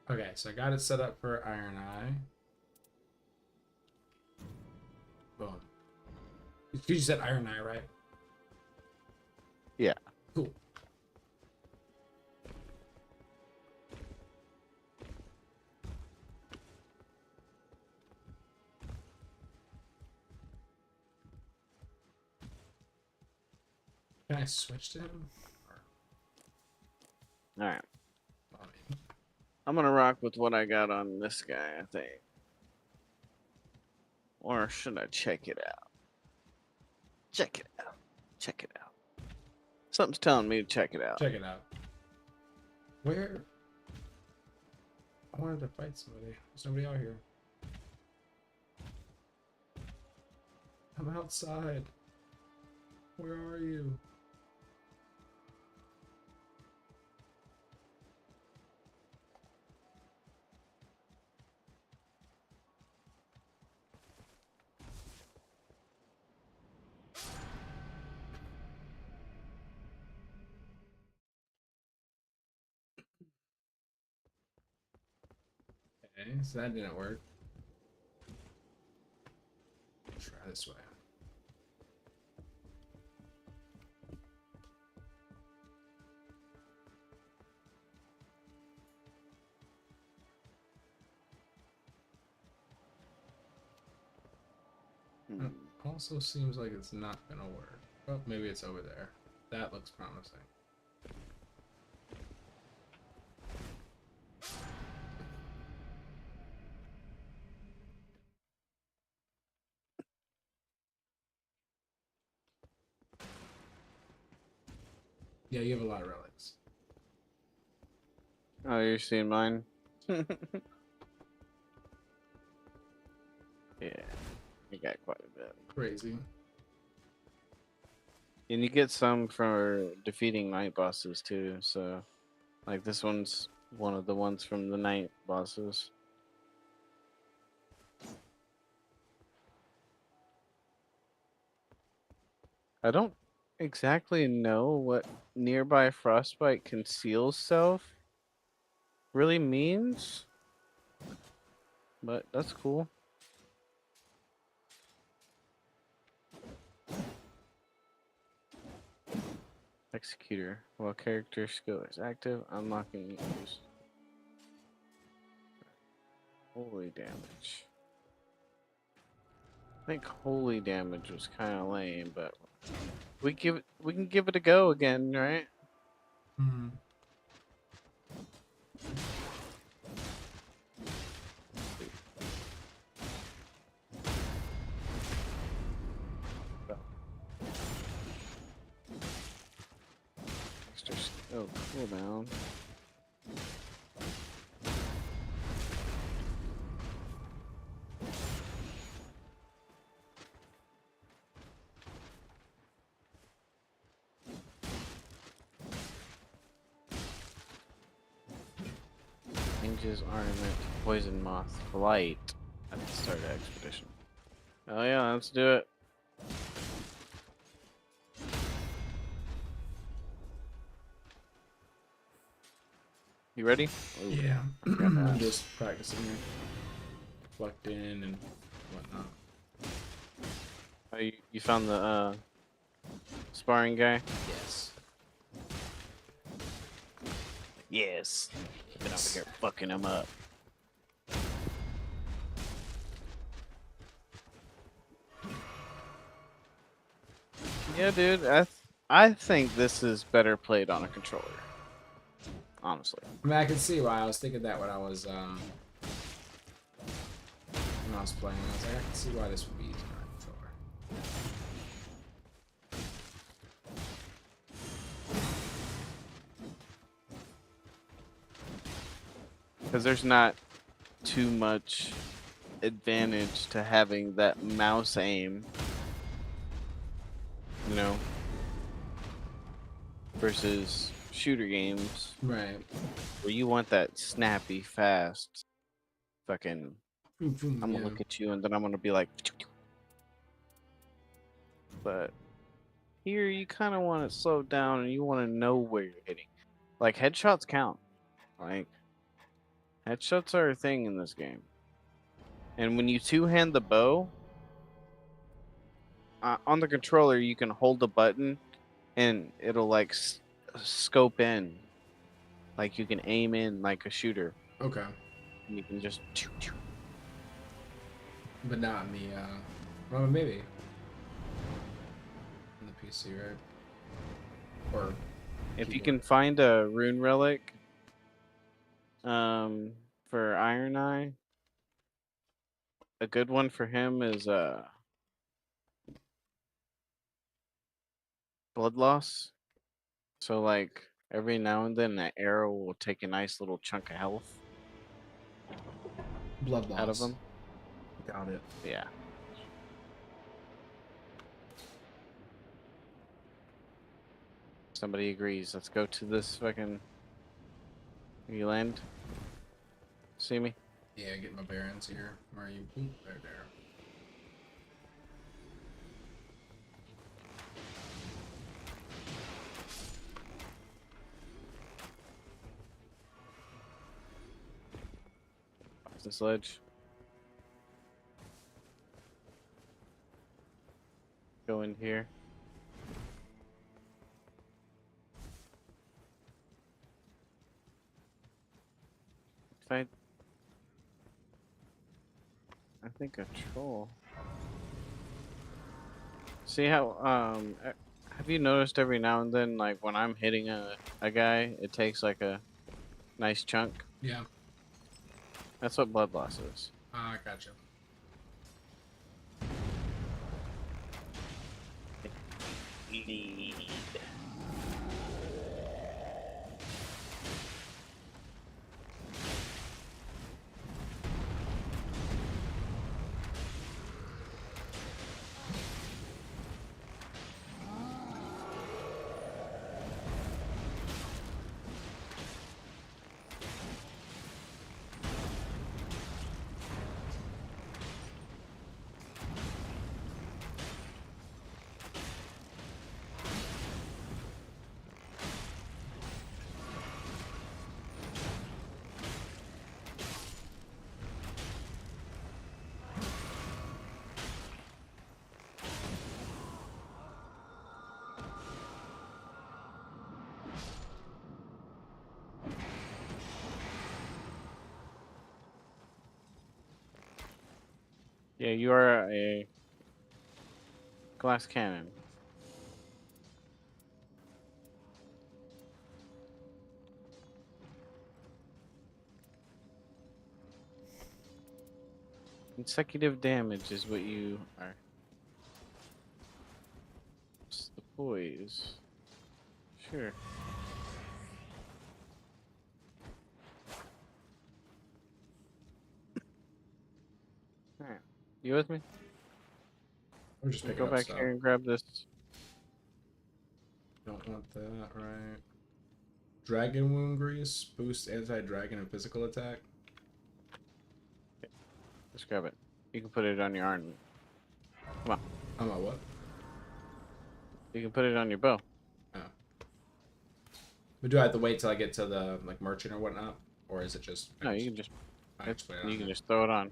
[SPEAKER 7] Okay, so I got it set up for Iron Eye. Boom. You said Iron Eye, right?
[SPEAKER 9] Yeah.
[SPEAKER 7] Cool. Can I switch to him?
[SPEAKER 9] Alright. I'm gonna rock with what I got on this guy, I think. Or should I check it out? Check it out. Check it out. Something's telling me to check it out.
[SPEAKER 7] Check it out. Where? I wanted to fight somebody. There's nobody out here. I'm outside. Where are you? Okay, so that didn't work. Try this way. Also seems like it's not gonna work. Well, maybe it's over there. That looks promising. Yeah, you have a lot of relics.
[SPEAKER 9] Oh, you're seeing mine? Yeah, you got quite a bit.
[SPEAKER 7] Crazy.
[SPEAKER 9] And you get some for defeating night bosses too, so like this one's one of the ones from the night bosses. I don't exactly know what nearby frostbite conceals self really means, but that's cool. Executor. While character skill is active, unlocking use. Holy damage. I think holy damage was kind of lame, but we can give it a go again, right?
[SPEAKER 7] Hmm.
[SPEAKER 9] Extra skill cooldown. Changes ornament, poison moth, flight at the start of expedition. Oh yeah, let's do it. You ready? Ooh,
[SPEAKER 7] Yeah.
[SPEAKER 9] I'm
[SPEAKER 7] I'm just practicing here. Reflecting and whatnot.
[SPEAKER 9] Oh, you found the sparring guy?
[SPEAKER 7] Yes.
[SPEAKER 9] Yes. Been over here fucking him up. Yeah, dude. I think this is better played on a controller. Honestly.
[SPEAKER 7] I mean, I can see why I was thinking that when I was playing. I was like, I can see why this would be easier on a controller.
[SPEAKER 9] Because there's not too much advantage to having that mouse aim, you know, versus shooter games,
[SPEAKER 7] right?
[SPEAKER 9] Where you want that snappy, fast, fucking. I'm gonna
[SPEAKER 7] yeah.
[SPEAKER 9] look at you and then I'm gonna be like. But here you kind of want to slow down and you want to know where you're hitting. Like headshots count. Like headshots are a thing in this game. And when you two-hand the bow, on the controller you can hold the button and it'll like scope in. Like you can aim in like a shooter.
[SPEAKER 7] Okay.
[SPEAKER 9] And you can just
[SPEAKER 7] But not in the well, maybe on the PC, right? Or
[SPEAKER 9] if you can find a rune relic for Iron Eye, a good one for him is blood loss. So like every now and then that arrow will take a nice little chunk of health
[SPEAKER 7] blood loss
[SPEAKER 9] out of him.
[SPEAKER 7] Got it.
[SPEAKER 9] Yeah. Somebody agrees. Let's go to this fucking. You land. See me?
[SPEAKER 7] Yeah, get my bearings here. Where are you? Ooh, there.
[SPEAKER 9] Off this ledge. Go in here. I think a troll. See how have you noticed every now and then, like when I'm hitting a guy, it takes like a nice chunk?
[SPEAKER 7] Yeah.
[SPEAKER 9] That's what blood loss is.
[SPEAKER 7] Ah, gotcha.
[SPEAKER 9] Yeah, you are a glass cannon. Consecutive damage is what you are. What's the poise? Sure. Alright. You with me?
[SPEAKER 7] We're just picking
[SPEAKER 9] Go
[SPEAKER 7] up
[SPEAKER 9] back
[SPEAKER 7] stuff.
[SPEAKER 9] here and grab this.
[SPEAKER 7] Don't want that, right? Dragon wound grease boosts anti-dragon and physical attack.
[SPEAKER 9] Let's grab it. You can put it on your arm. Come on.
[SPEAKER 7] On my what?
[SPEAKER 9] You can put it on your bow.
[SPEAKER 7] Oh. But do I have to wait till I get to the like merchant or whatnot, or is it just?
[SPEAKER 9] No, you can just.
[SPEAKER 7] You
[SPEAKER 9] can just throw it on.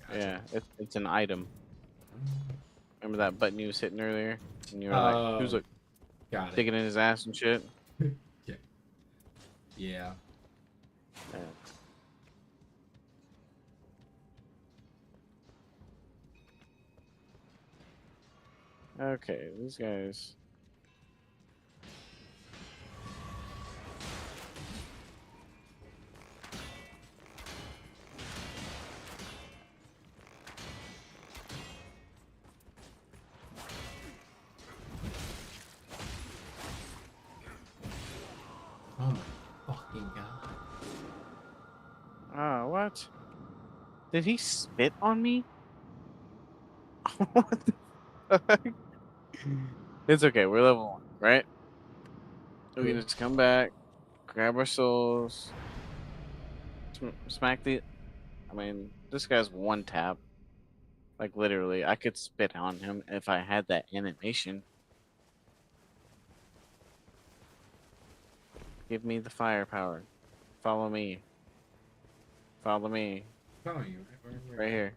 [SPEAKER 9] Gotcha. Yeah, it's an item. Remember that button you was hitting earlier, and you were like, "Who's like digging in his ass and shit?"
[SPEAKER 7] Yeah. Yeah.
[SPEAKER 9] Okay, these guys.
[SPEAKER 7] Oh my fucking god.
[SPEAKER 9] Ah, what? Did he spit on me? What the fuck? It's okay, we're level 1, right? We can just come back, grab our souls, smack the. I mean, this guy's one tap. Like, literally, I could spit on him if I had that animation. Give me the firepower. Follow me. Follow me.
[SPEAKER 7] Follow you.
[SPEAKER 9] Right here.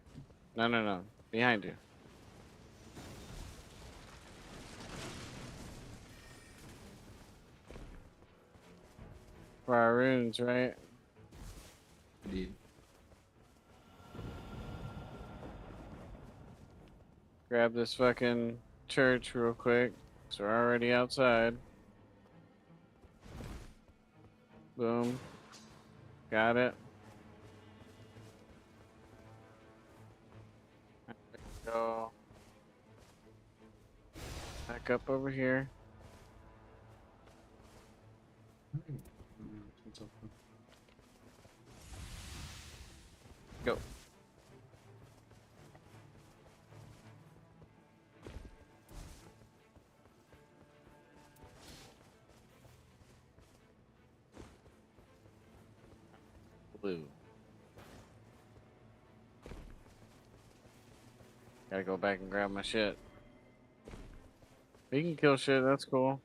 [SPEAKER 9] No. Behind you. For our runes, right?
[SPEAKER 7] Indeed.
[SPEAKER 9] Grab this fucking church real quick. So we're already outside. Boom. Got it. There we go. Back up over here. Go. Blue. Gotta go back and grab my shit. We can kill shit, that's cool.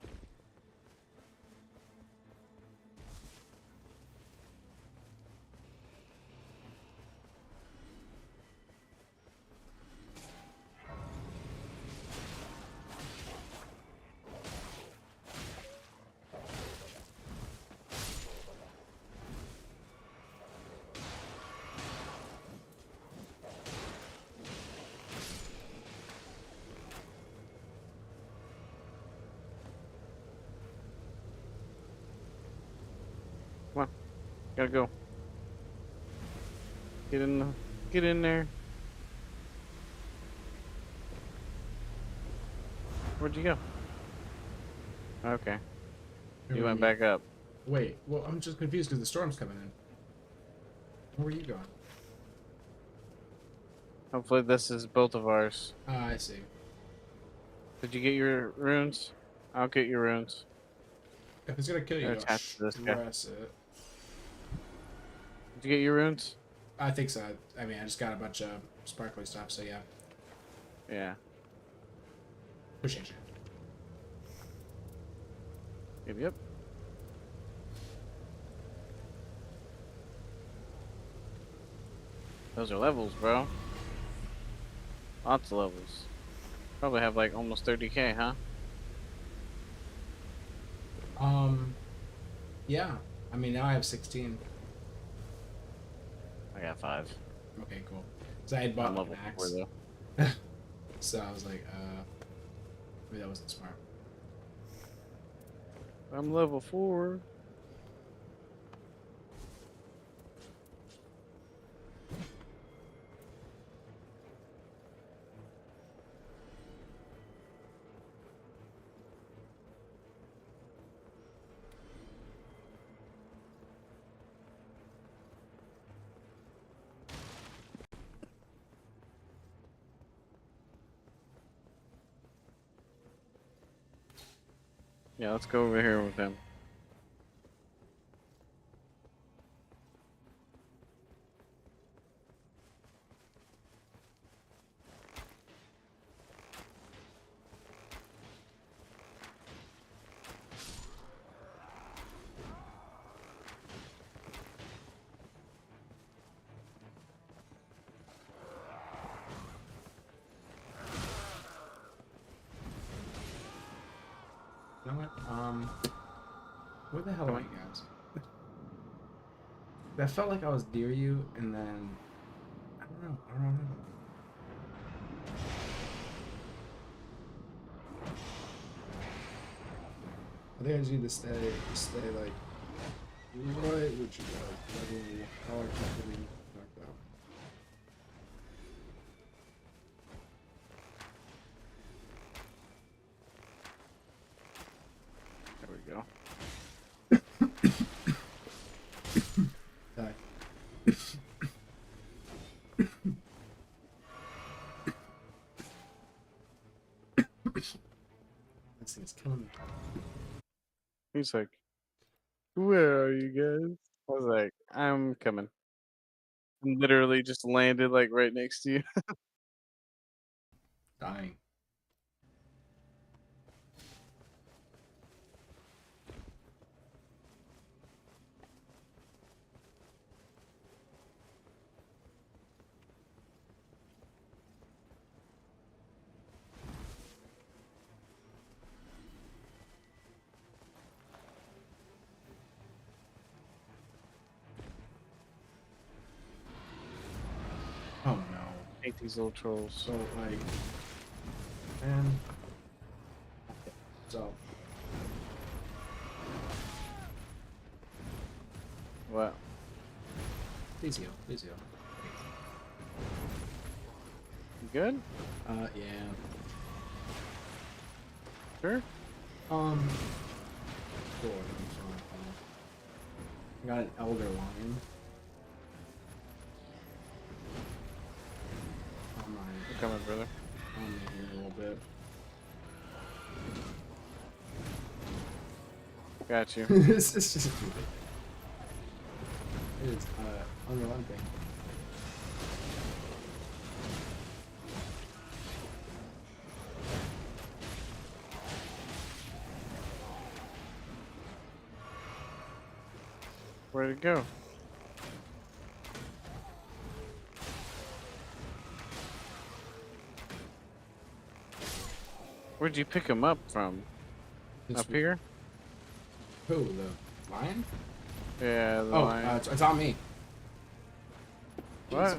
[SPEAKER 9] Come on. Gotta go. Get in there. Where'd you go? Okay. You went back up.
[SPEAKER 7] Wait, well, I'm just confused because the storm's coming in. Where are you going?
[SPEAKER 9] Hopefully this is both of ours.
[SPEAKER 7] Ah, I see.
[SPEAKER 9] Did you get your runes? I'll get your runes.
[SPEAKER 7] If it's gonna kill you,
[SPEAKER 9] Attach to this guy.
[SPEAKER 7] stress it.
[SPEAKER 9] Did you get your runes?
[SPEAKER 7] I think so. I mean, I just got a bunch of sparkly stuff, so yeah.
[SPEAKER 9] Yeah.
[SPEAKER 7] Appreciate you.
[SPEAKER 9] Yep. Those are levels, bro. Lots of levels. Probably have like almost 30k, huh?
[SPEAKER 7] Yeah. I mean, now I have 16.
[SPEAKER 9] I got 5.
[SPEAKER 7] Okay, cool. So I had bought
[SPEAKER 9] I'm level
[SPEAKER 7] an axe.
[SPEAKER 9] 4 though.
[SPEAKER 7] So I was like, maybe that wasn't smart.
[SPEAKER 9] I'm level 4. Yeah, let's go over here with him.
[SPEAKER 7] You know what? Where the hell are you guys? That felt like I was near you, and then I don't know. I think I just need to stay like right with you guys. I don't know how I keep getting knocked out.
[SPEAKER 9] There we go.
[SPEAKER 7] Die. This thing's killing me.
[SPEAKER 9] He's like, where are you guys? I was like, I'm coming. And literally just landed like right next to you.
[SPEAKER 7] Dying. Oh no.
[SPEAKER 9] I hate these little trolls.
[SPEAKER 7] So like, man. So.
[SPEAKER 9] What?
[SPEAKER 7] Easy.
[SPEAKER 9] You good?
[SPEAKER 7] Yeah.
[SPEAKER 9] Sure?
[SPEAKER 7] Sure. I got an elder lion.
[SPEAKER 9] I'm coming, brother.
[SPEAKER 7] I'm in here a little bit.
[SPEAKER 9] Got you.
[SPEAKER 7] It's just it is unrelenting.
[SPEAKER 9] Where'd it go? Where'd you pick him up from? Up here?
[SPEAKER 7] Who? The lion?
[SPEAKER 9] Yeah, the
[SPEAKER 7] Oh,
[SPEAKER 9] lion.
[SPEAKER 7] it's on me.
[SPEAKER 9] What?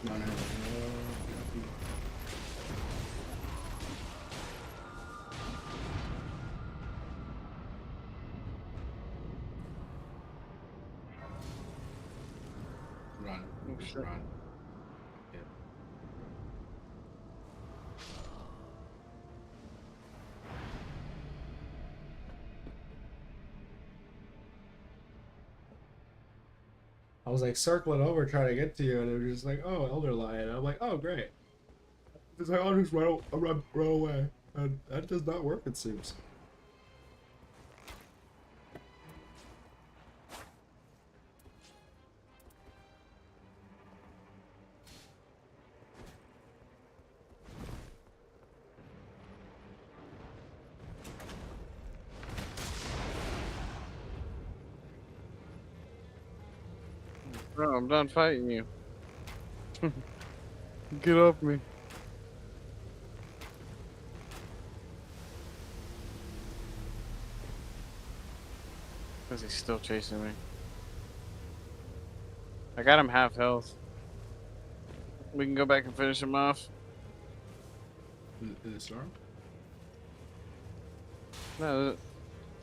[SPEAKER 7] No. Run. Just run. Yeah. I was like circling over trying to get to you, and it was just like, oh, elder lion. I'm like, oh, great. It's like, I'll just run away. And that does not work, it seems.
[SPEAKER 9] Bro, I'm done fighting you. Get off me. Because he's still chasing me. I got him half health. We can go back and finish him off.
[SPEAKER 7] In the storm?
[SPEAKER 9] No,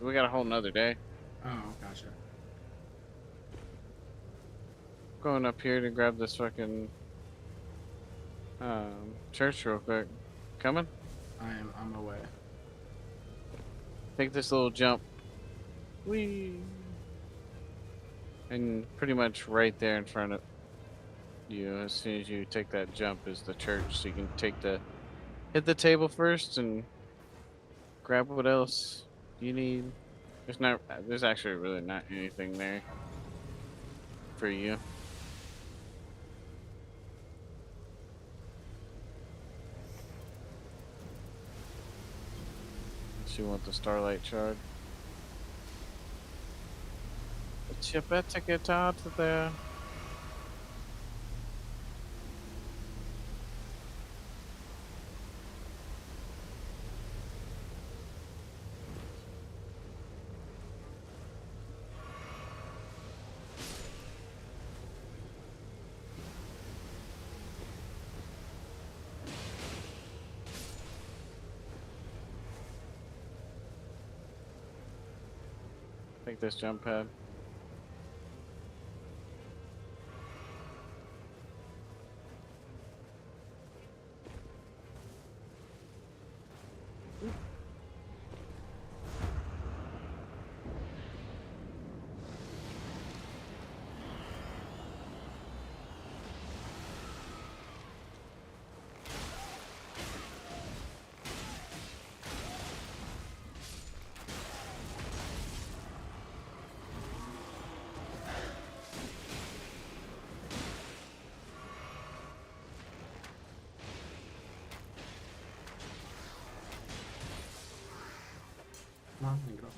[SPEAKER 9] we got a whole nother day.
[SPEAKER 7] Oh, gotcha.
[SPEAKER 9] Going up here to grab this fucking church real quick. Coming?
[SPEAKER 7] I'm away.
[SPEAKER 9] Take this little jump. Whee! And pretty much right there in front of you, as soon as you take that jump, is the church. So you can hit the table first and grab what else you need. There's actually really not anything there for you. Unless you want the starlight shard. But you better get out of there. Take this jump pad.
[SPEAKER 7] Come on, get over.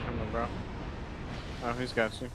[SPEAKER 9] Come on, bro. Oh, he's got you.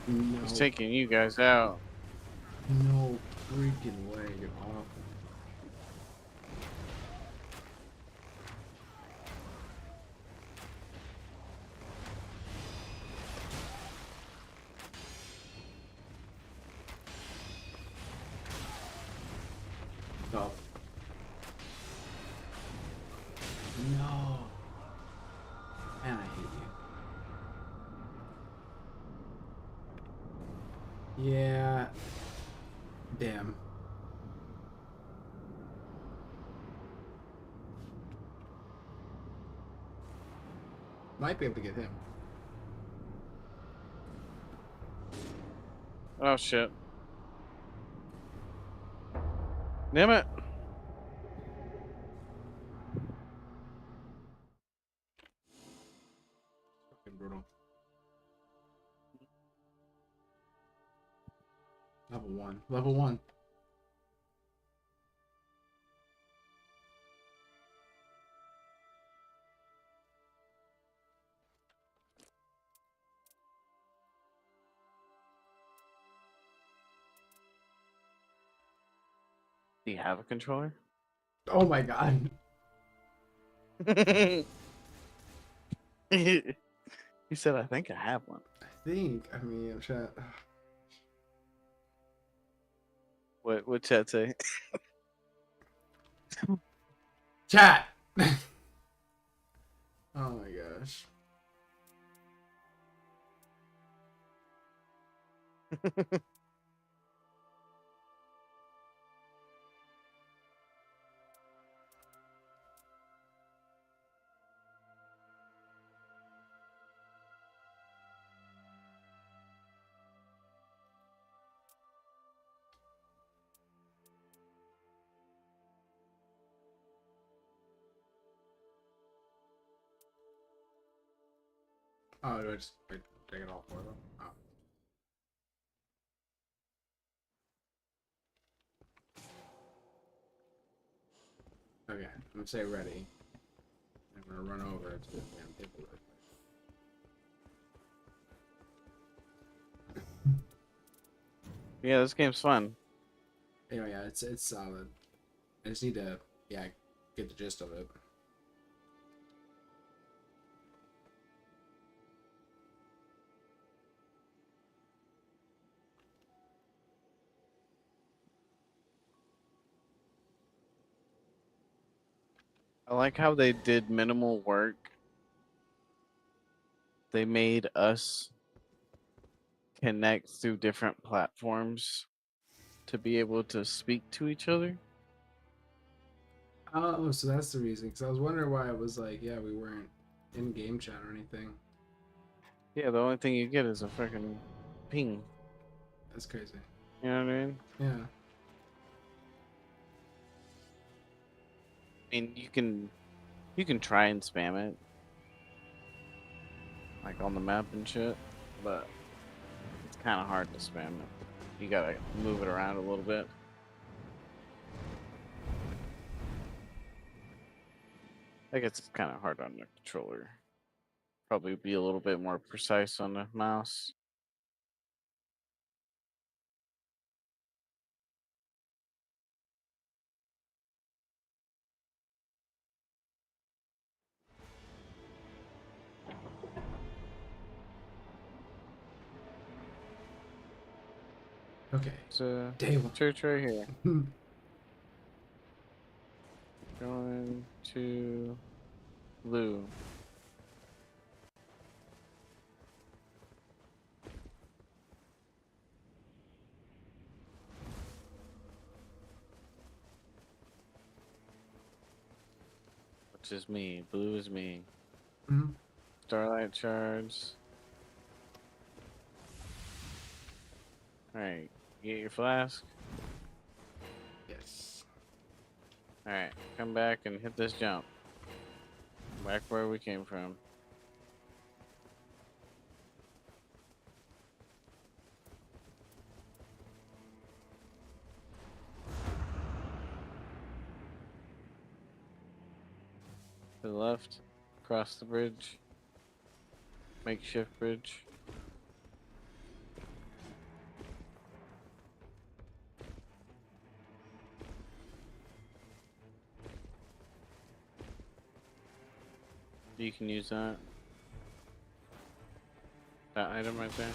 [SPEAKER 7] No.
[SPEAKER 9] He's taking you guys out.
[SPEAKER 7] No freaking way, you're awful. Oh. No. Man, I hate you. Yeah. Damn. Might be able to get him.
[SPEAKER 9] Oh shit. Damn it.
[SPEAKER 7] Fucking brutal. Level 1. Level 1.
[SPEAKER 9] Do you have a controller?
[SPEAKER 7] Oh my god.
[SPEAKER 9] He said, I think I have one.
[SPEAKER 7] I mean, I'm trying.
[SPEAKER 9] What chat say?
[SPEAKER 7] Chat! Oh my gosh. Oh, do I just take it all for them? Oh. Okay, I'm gonna say ready. I'm gonna run over to the damn table real quick.
[SPEAKER 9] Yeah, this game's fun.
[SPEAKER 7] Yeah, it's solid. I just need to, yeah, get the gist of it.
[SPEAKER 9] I like how they did minimal work. They made us connect through different platforms to be able to speak to each other.
[SPEAKER 7] Oh, so that's the reason. Because I was wondering why it was like, yeah, we weren't in game chat or anything.
[SPEAKER 9] Yeah, the only thing you get is a freaking ping.
[SPEAKER 7] That's crazy.
[SPEAKER 9] You know what I mean?
[SPEAKER 7] Yeah.
[SPEAKER 9] I mean, you can try and spam it, like on the map and shit, but it's kind of hard to spam it. You gotta move it around a little bit. I guess it's kind of hard on the controller. Probably be a little bit more precise on the mouse.
[SPEAKER 7] Okay.
[SPEAKER 9] So
[SPEAKER 7] Day one.
[SPEAKER 9] church right here. Going to Lou. Which is me. Blue is me.
[SPEAKER 7] Mm-hmm.
[SPEAKER 9] Starlight shards. Alright, get your flask.
[SPEAKER 7] Yes.
[SPEAKER 9] Alright, come back and hit this jump. Back where we came from. To the left, across the bridge. Makeshift bridge. You can use that. That item right there.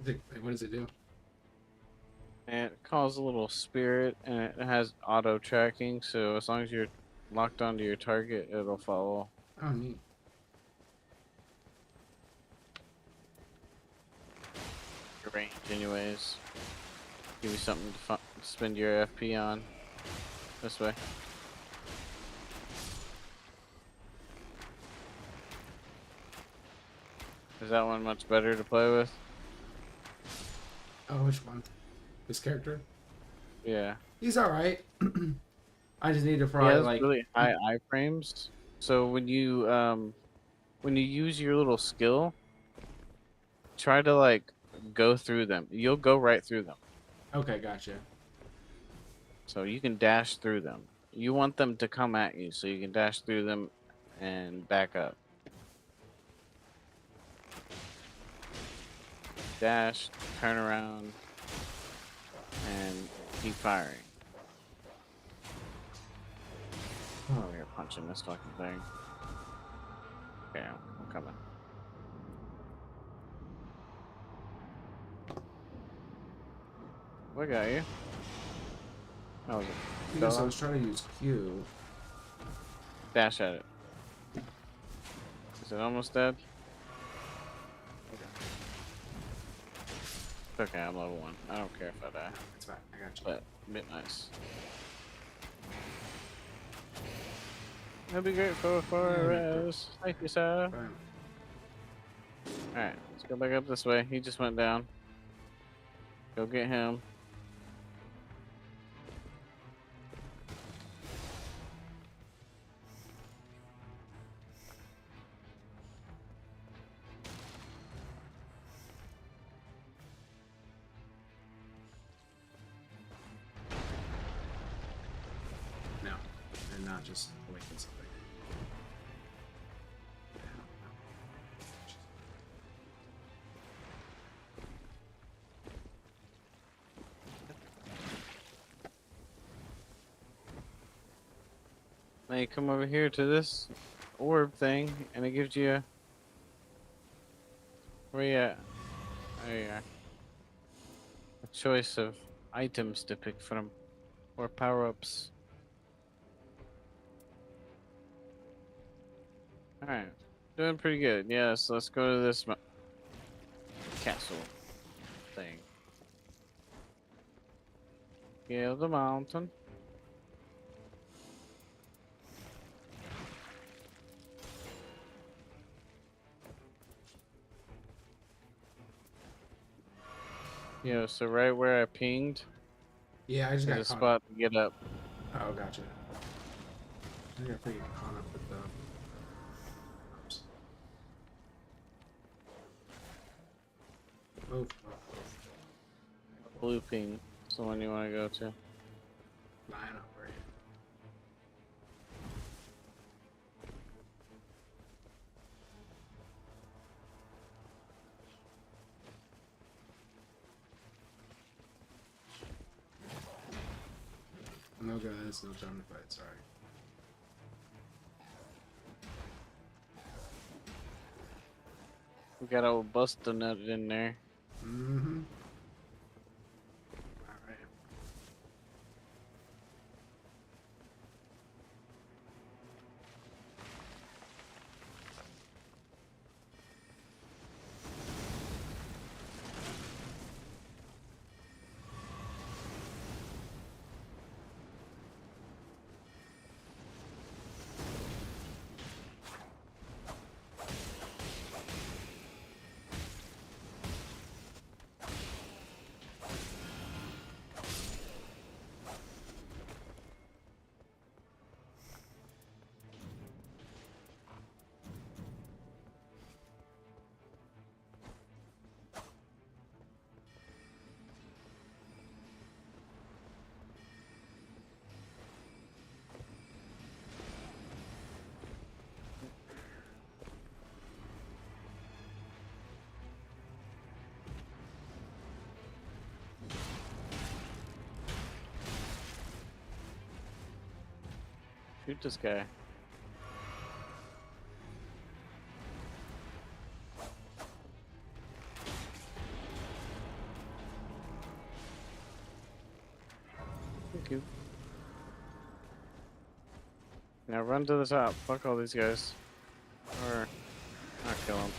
[SPEAKER 7] What does it do?
[SPEAKER 9] And it calls a little spirit, and it has auto tracking. So as long as you're locked onto your target, it'll follow.
[SPEAKER 7] Oh, neat.
[SPEAKER 9] Your range, anyways. Give you something to spend your FP on. This way. Is that one much better to play with?
[SPEAKER 7] Oh, which one? This character?
[SPEAKER 9] Yeah.
[SPEAKER 7] He's all right. I just need to probably like
[SPEAKER 9] really high iframes. So when you use your little skill, try to like go through them. You'll go right through them.
[SPEAKER 7] Okay, gotcha.
[SPEAKER 9] So you can dash through them. You want them to come at you, so you can dash through them and back up. Dash, turn around, and keep firing. Oh, you're punching this fucking thing. Okay, I'm coming. What got you? That was it.
[SPEAKER 7] Yes, I was trying to use Q.
[SPEAKER 9] Dash at it. Is it almost dead? It's okay, I'm level 1. I don't care if I die.
[SPEAKER 7] It's fine, I got you.
[SPEAKER 9] But, bit nice. That'd be great for us. Thank you, sir. Alright, let's go back up this way. He just went down. Go get him.
[SPEAKER 7] No, and not just awaken something.
[SPEAKER 9] Now you come over here to this orb thing, and it gives you a... Where you at? There you are. A choice of items to pick from, or power-ups. Alright, doing pretty good. Yeah, so let's go to this castle thing. Scale the mountain. Yeah, so right where I pinged.
[SPEAKER 7] Yeah, I just got
[SPEAKER 9] a
[SPEAKER 7] caught
[SPEAKER 9] spot to get up.
[SPEAKER 7] Oh, gotcha. I got pretty caught up with the. Oops.
[SPEAKER 9] Blue ping is the one you want to go to.
[SPEAKER 7] Line up right here. No guys, no time to fight, sorry.
[SPEAKER 9] We got old Buster Nut in there.
[SPEAKER 7] Mm-hmm. Alright.
[SPEAKER 9] Shoot this guy. you. Now run to the top. Fuck all these guys. Or not kill them.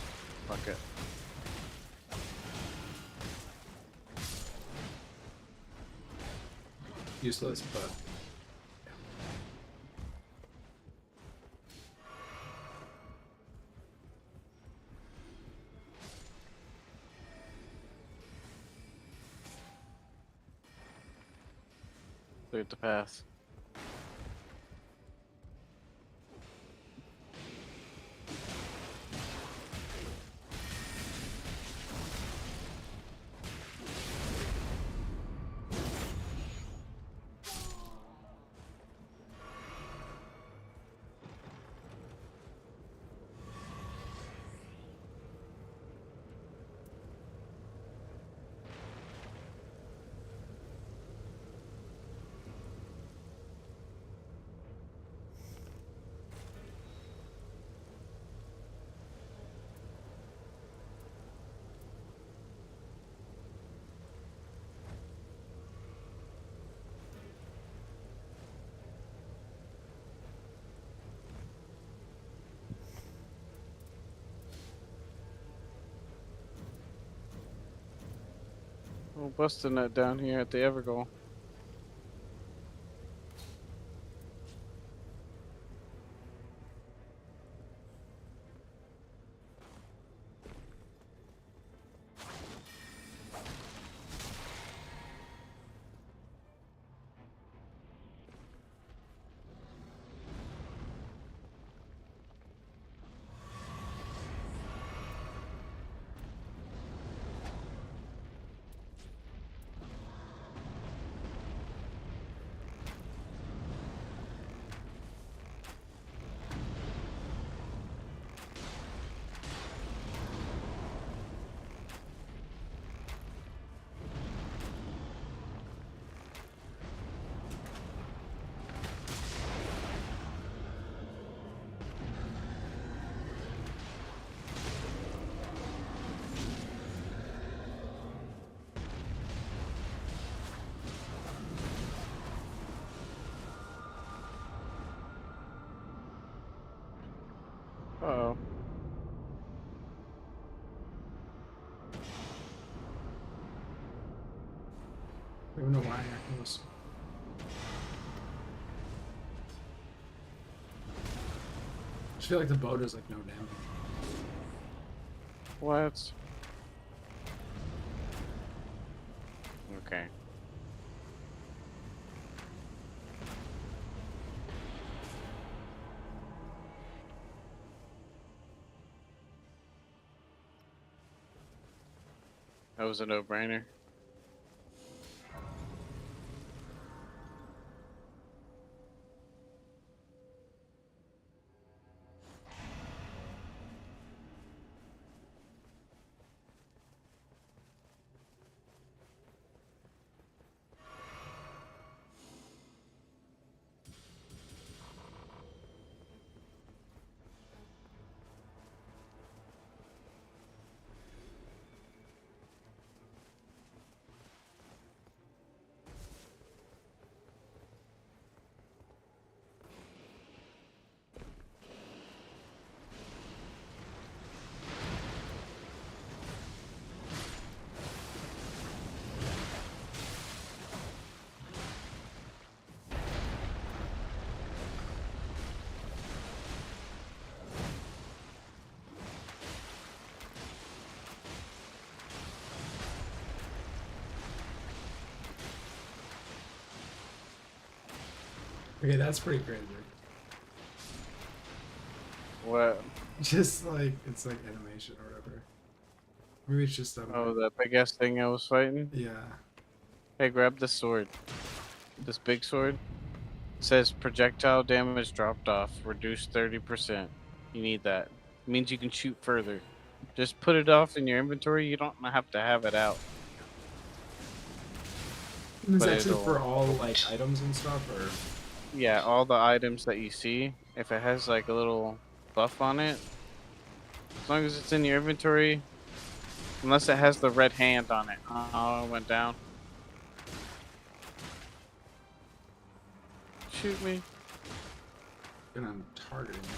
[SPEAKER 9] Fuck it.
[SPEAKER 7] Useless, but
[SPEAKER 9] cleared the path. Oh, busting that down here at the Evergoal. Uh-oh.
[SPEAKER 7] I don't know why I was. I just feel like the bow does like no damage.
[SPEAKER 9] What? Okay. That was a no-brainer.
[SPEAKER 7] Okay, that's pretty crazy.
[SPEAKER 9] What?
[SPEAKER 7] Just like it's like animation or whatever. Maybe it's just
[SPEAKER 9] Oh, that big ass thing I was fighting?
[SPEAKER 7] Yeah.
[SPEAKER 9] Hey, grab this sword. This big sword. It says projectile damage dropped off, reduced 30%. You need that. It means you can shoot further. Just put it off in your inventory, you don't have to have it out.
[SPEAKER 7] And it's
[SPEAKER 9] But
[SPEAKER 7] actually
[SPEAKER 9] it'll-
[SPEAKER 7] for all like items and stuff, or
[SPEAKER 9] Yeah, all the items that you see, if it has like a little buff on it, as long as it's in your inventory, unless it has the red hand on it. Oh, it went down. shoot me.
[SPEAKER 7] And I'm targeting him.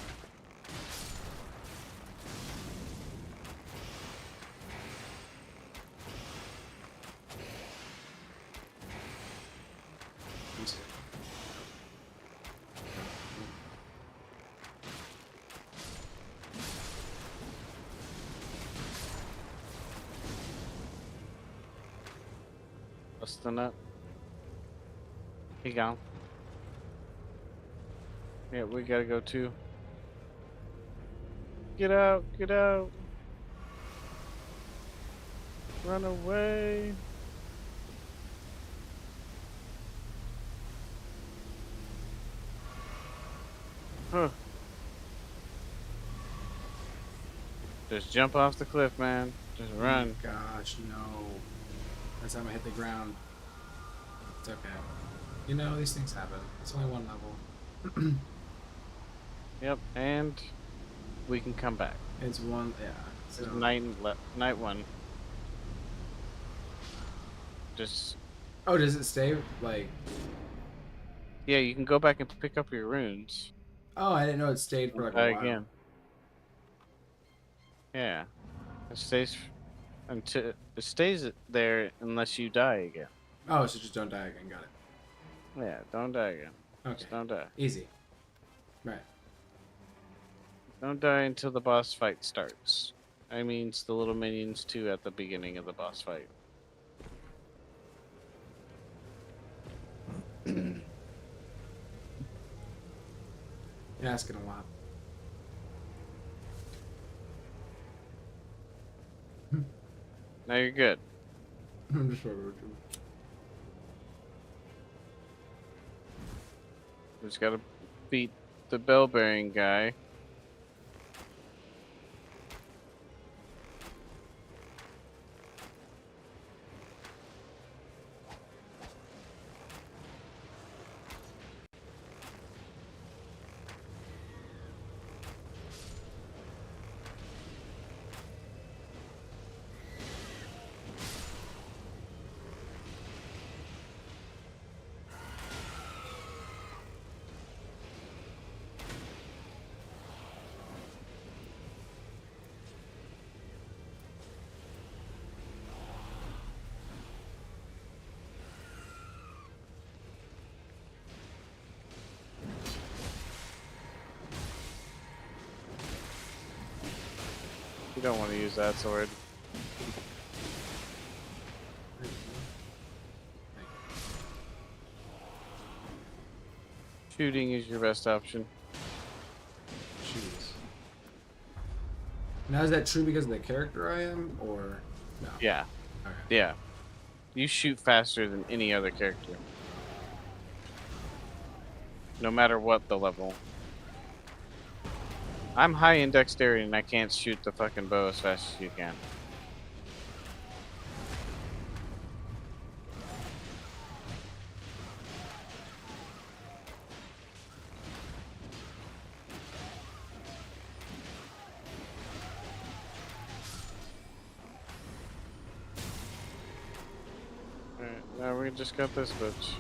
[SPEAKER 9] Busting up. He gone. Yeah, we gotta go too. Get out, get out. Run away. Huh. Just jump off the cliff, man. Just run.
[SPEAKER 7] Oh gosh, no. Every time I hit the ground. It's okay. You know, these things happen. It's only one level.
[SPEAKER 9] Yep, and we can come back.
[SPEAKER 7] It's one, yeah. So
[SPEAKER 9] It's night one. Just.
[SPEAKER 7] Oh, does it stay like?
[SPEAKER 9] Yeah, you can go back and pick up your runes.
[SPEAKER 7] Oh, I didn't know it stayed for like a while.
[SPEAKER 9] Again. Yeah, it stays until it stays there unless you die again.
[SPEAKER 7] Oh, so just don't die again. Got it.
[SPEAKER 9] Yeah, don't die again.
[SPEAKER 7] Okay.
[SPEAKER 9] Just don't die.
[SPEAKER 7] Easy. Right.
[SPEAKER 9] Don't die until the boss fight starts. I mean, it's the little minions too at the beginning of the boss fight.
[SPEAKER 7] You're asking a lot.
[SPEAKER 9] Now you're good.
[SPEAKER 7] I'm just worried about you.
[SPEAKER 9] Just gotta beat the bell bearing guy. You don't want to use that sword. Shooting is your best option.
[SPEAKER 7] Jeez. Now is that true because of the character I am, or no?
[SPEAKER 9] Yeah.
[SPEAKER 7] Okay.
[SPEAKER 9] Yeah. You shoot faster than any other character. No matter what the level. I'm high in dexterity and I can't shoot the fucking bow as fast as you can. Alright, now we just got this bitch.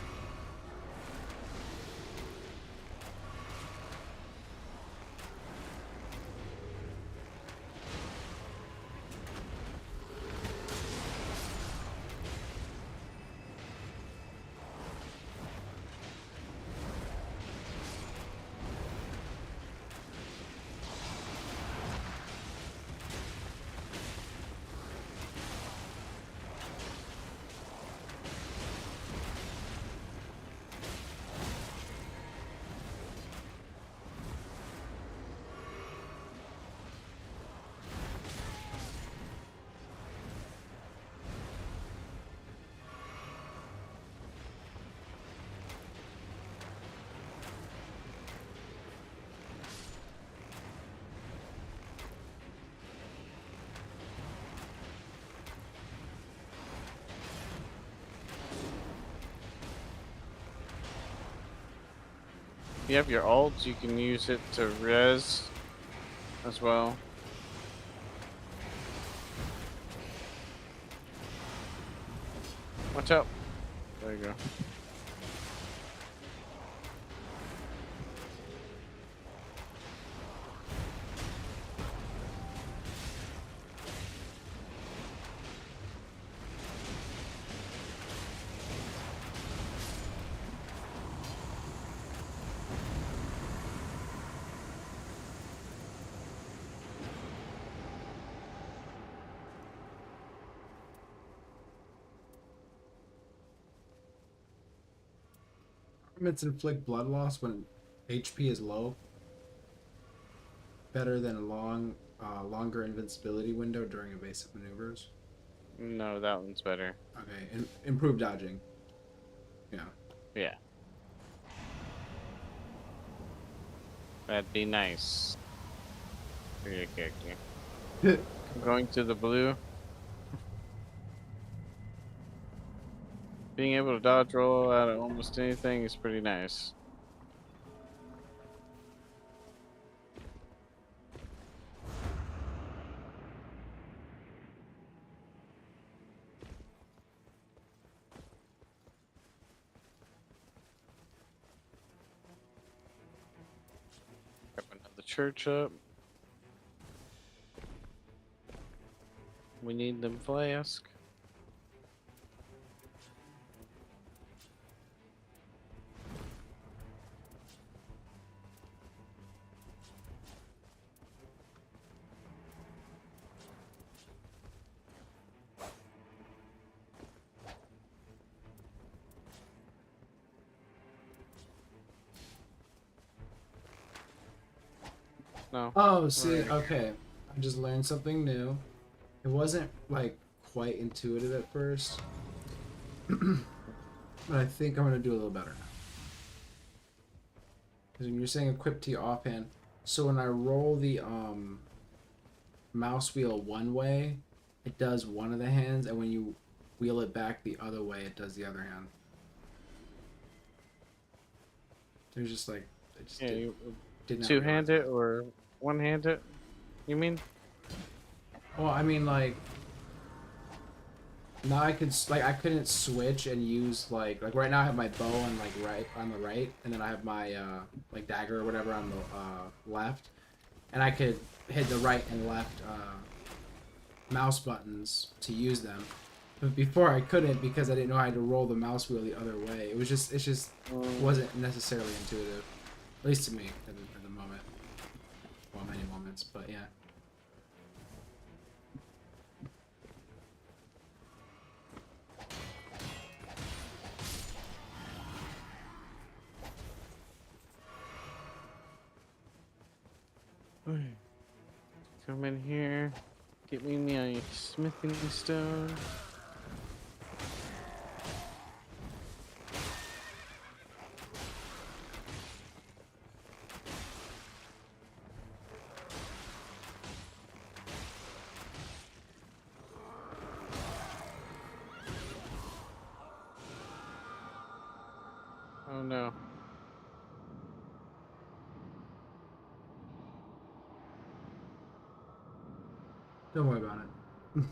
[SPEAKER 9] You have your ult, you can use it to res as well. Watch out. There you go.
[SPEAKER 7] Permits inflict blood loss when HP is low. Better than longer invincibility window during evasive maneuvers.
[SPEAKER 9] No, that one's better.
[SPEAKER 7] Okay, and improved dodging. Yeah.
[SPEAKER 9] Yeah. That'd be nice for your character. Going to the blue. Being able to dodge roll out of almost anything is pretty nice. Got another church up. We need them flask. No.
[SPEAKER 7] Oh, see, okay. I just learned something new. It wasn't like quite intuitive at first, but I think I'm gonna do a little better now. Because when you're saying equip to your offhand, so when I roll the mouse wheel one way, it does one of the hands, and when you wheel it back the other way, it does the other hand. There's just like, I just
[SPEAKER 9] Yeah,
[SPEAKER 7] didn't
[SPEAKER 9] two-hand it or one-hand it? You mean?
[SPEAKER 7] Well, I mean, like, now I could, like, I couldn't switch and use, like right now I have my bow on, like, on the right, and then I have my, like, dagger or whatever on the, left, and I could hit the right and left, mouse buttons to use them, but before I couldn't because I didn't know how to roll the mouse wheel the other way. It just wasn't necessarily intuitive, at least to me at the moment. Well, many moments, but yeah.
[SPEAKER 9] Come in here. Get me my smithing stone. Oh no.
[SPEAKER 7] Don't worry about it.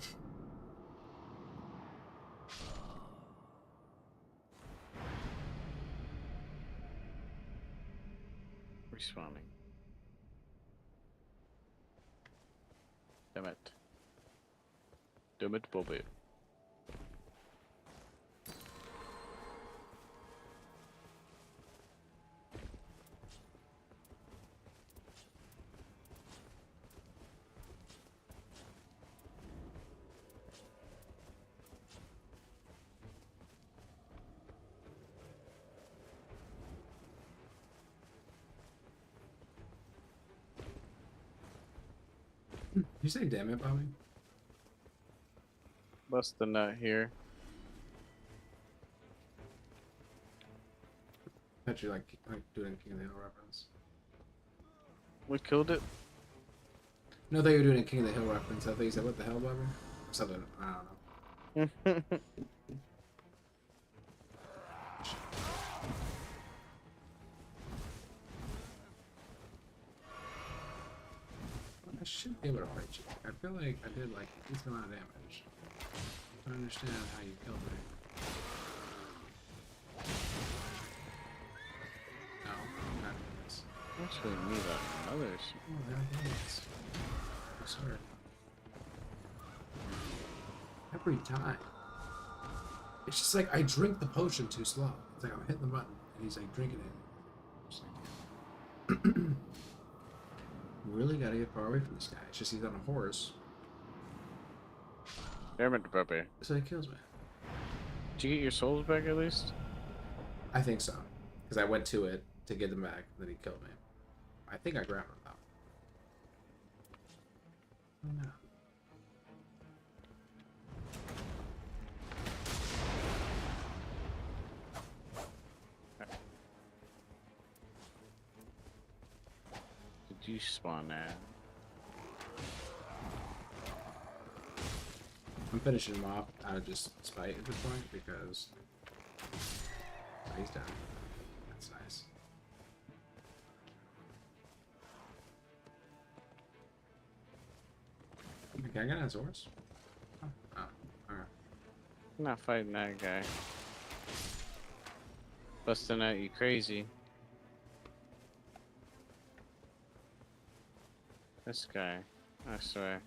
[SPEAKER 9] Respawning. Damn it. Damn it, Bobby.
[SPEAKER 7] You say damn it, Bobby?
[SPEAKER 9] Bust the nut here.
[SPEAKER 7] I thought you like doing King of the Hill reference.
[SPEAKER 9] We killed it.
[SPEAKER 7] No, I thought you were doing a King of the Hill reference. I thought you said, what the hell, Bobby? Or something. I don't know. I should be able to fight you. I feel like I did like a decent amount of damage. I don't understand how you killed me. No, not this.
[SPEAKER 9] Actually, me that others.
[SPEAKER 7] Oh, that is. I'm sorry. Every time. It's just like I drink the potion too slow. It's like I'm hitting the button and he's like drinking it. Just like, really gotta get far away from this guy. It's just he's on a horse.
[SPEAKER 9] Damn it, puppy.
[SPEAKER 7] So he kills me.
[SPEAKER 9] Did you get your souls back at least?
[SPEAKER 7] I think so. Because because I went to it to get him back. Then he killed me. I think I grabbed him though. Oh no.
[SPEAKER 9] Did you spawn at?
[SPEAKER 7] I'm finishing him off out of just spite at this point because he's down. That's nice. Can I get his horse? Oh, alright.
[SPEAKER 9] I'm not fighting that guy. Busting at you crazy. This guy, I swear.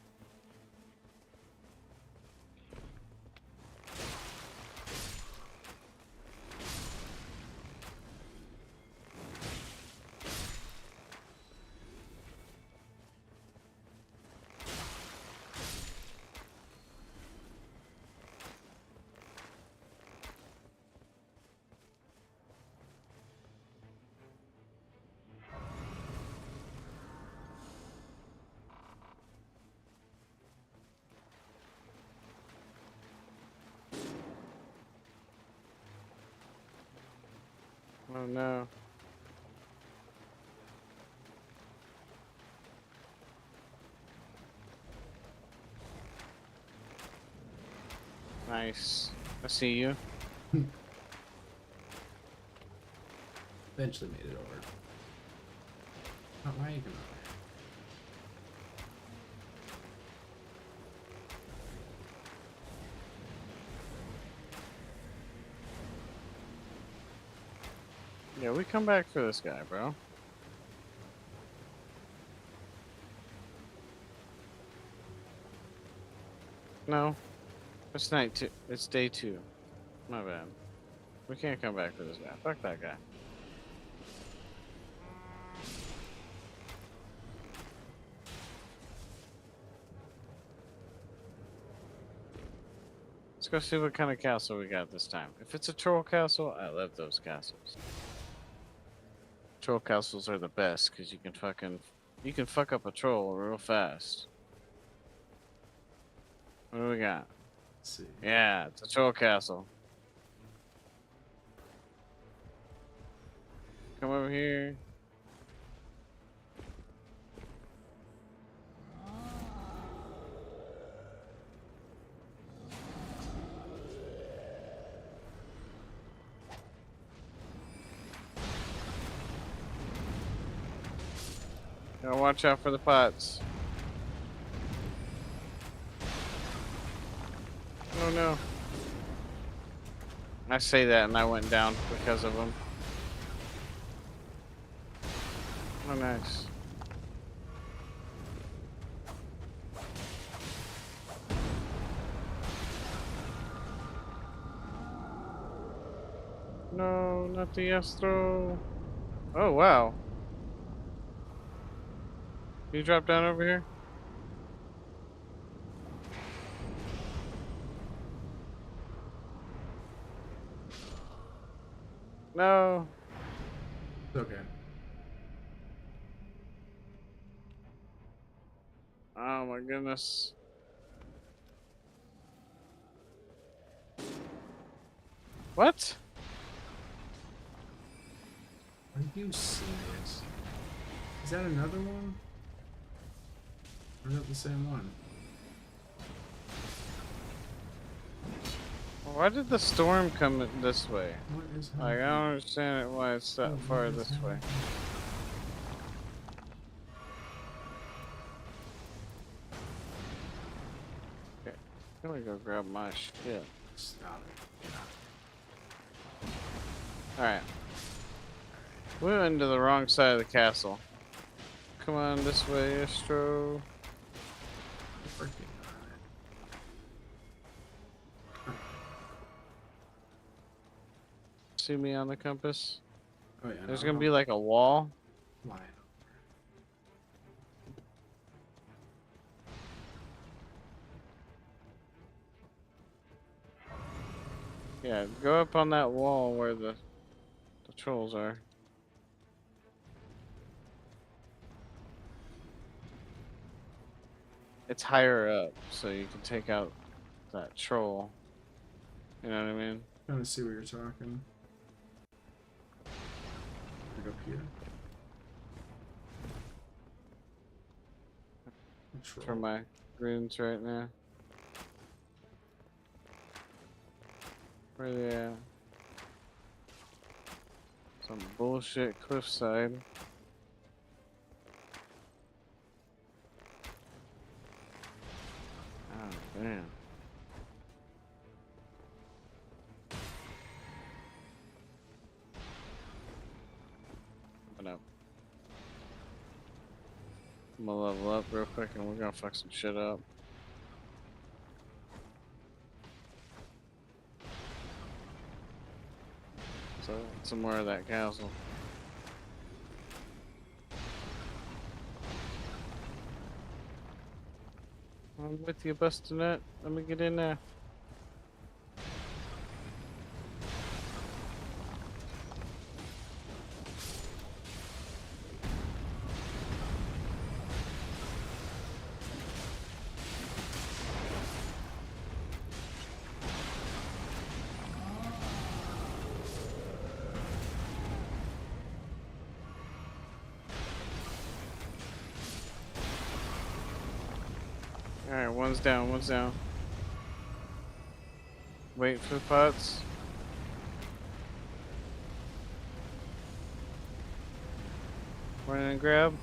[SPEAKER 9] Oh no. Nice. I see you.
[SPEAKER 7] Eventually made it over. Oh, why are you coming over
[SPEAKER 9] Yeah, we come back for this guy, bro. No. It's night 2. It's day 2. My bad. We can't come back for this guy. Fuck that guy. Let's go see what kind of castle we got this time. If it's a troll castle, I love those castles. Troll castles are the best because you can fuck up a troll real fast. What do we got?
[SPEAKER 7] Let's see.
[SPEAKER 9] Yeah, it's a troll castle. Come over here. Gotta watch out for the pots. Oh no. I say that and I went down because of them. Oh nice. No, not the Astro. Oh wow. You drop down over here? No.
[SPEAKER 7] It's okay.
[SPEAKER 9] Oh my goodness. What?
[SPEAKER 7] Are you serious? Is that another one? Or is that the same one?
[SPEAKER 9] Why did the storm come this way?
[SPEAKER 7] What is
[SPEAKER 9] Like, I don't understand why it's that far this way. Okay, I'm gonna go grab my shit.
[SPEAKER 7] Stop it.
[SPEAKER 9] Alright. We went into the wrong side of the castle. Come on this way, Astro. See me on the compass?
[SPEAKER 7] Oh yeah.
[SPEAKER 9] There's gonna be like a wall.
[SPEAKER 7] Line.
[SPEAKER 9] Yeah, go up on that wall where the trolls are. It's higher up, so you can take out that troll. You know what I mean?
[SPEAKER 7] Trying to see what you're talking. Like up here.
[SPEAKER 9] For my runes right now. Where they at? Some bullshit cliffside. Oh, damn. Open up. I'm gonna level up real quick and we're gonna fuck some shit up. So, some more of that castle. I'm with you, Bustanet. Let me get in there. Alright, one's down, one's down. Wait for the pots. Run in and grab.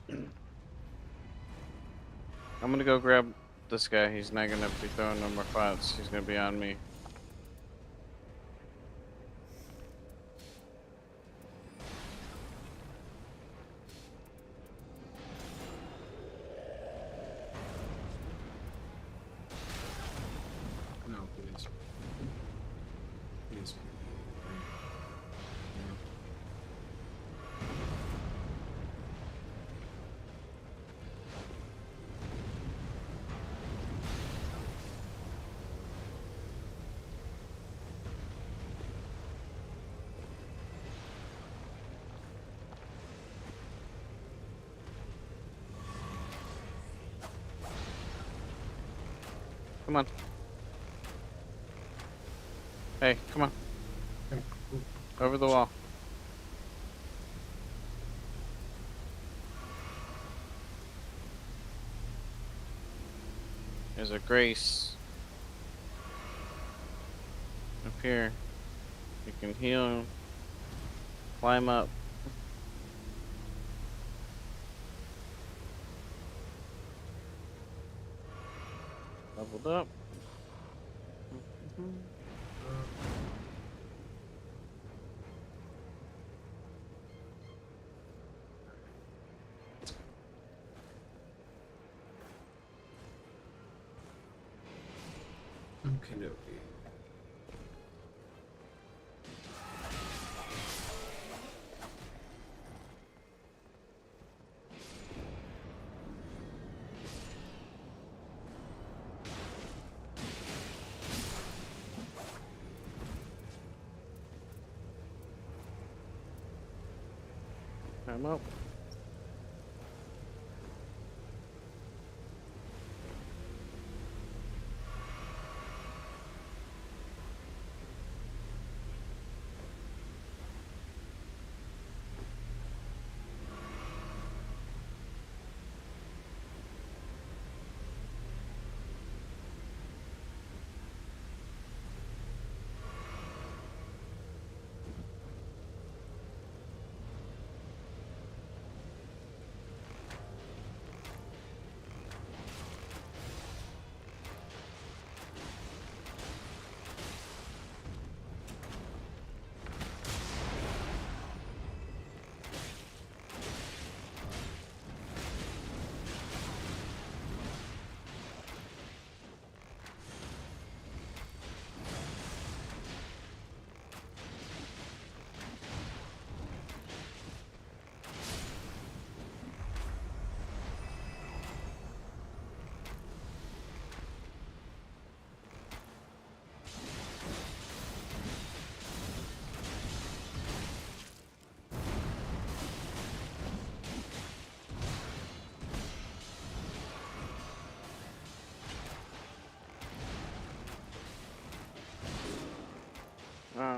[SPEAKER 9] I'm gonna go grab this guy. He's not gonna be throwing no more pots. He's gonna be on me.
[SPEAKER 7] No, please. Please.
[SPEAKER 9] Come on. Hey, come on. Over the wall. There's a grace up here. You can heal him. Climb up. Leveled up.
[SPEAKER 7] Okay, okay.
[SPEAKER 9] Climb up.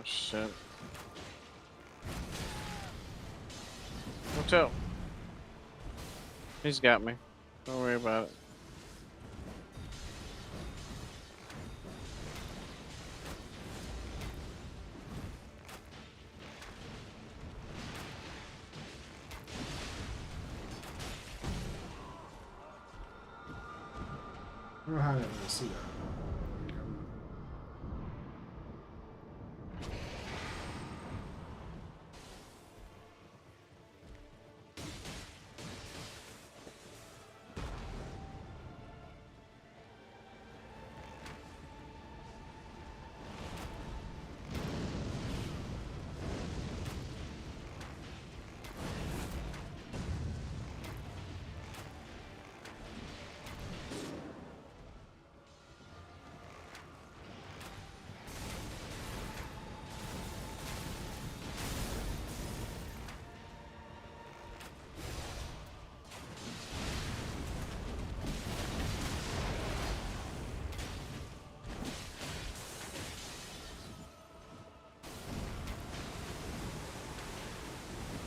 [SPEAKER 9] Oh shit. Watch out. He's got me. Don't worry about it.
[SPEAKER 7] I don't know how to see that.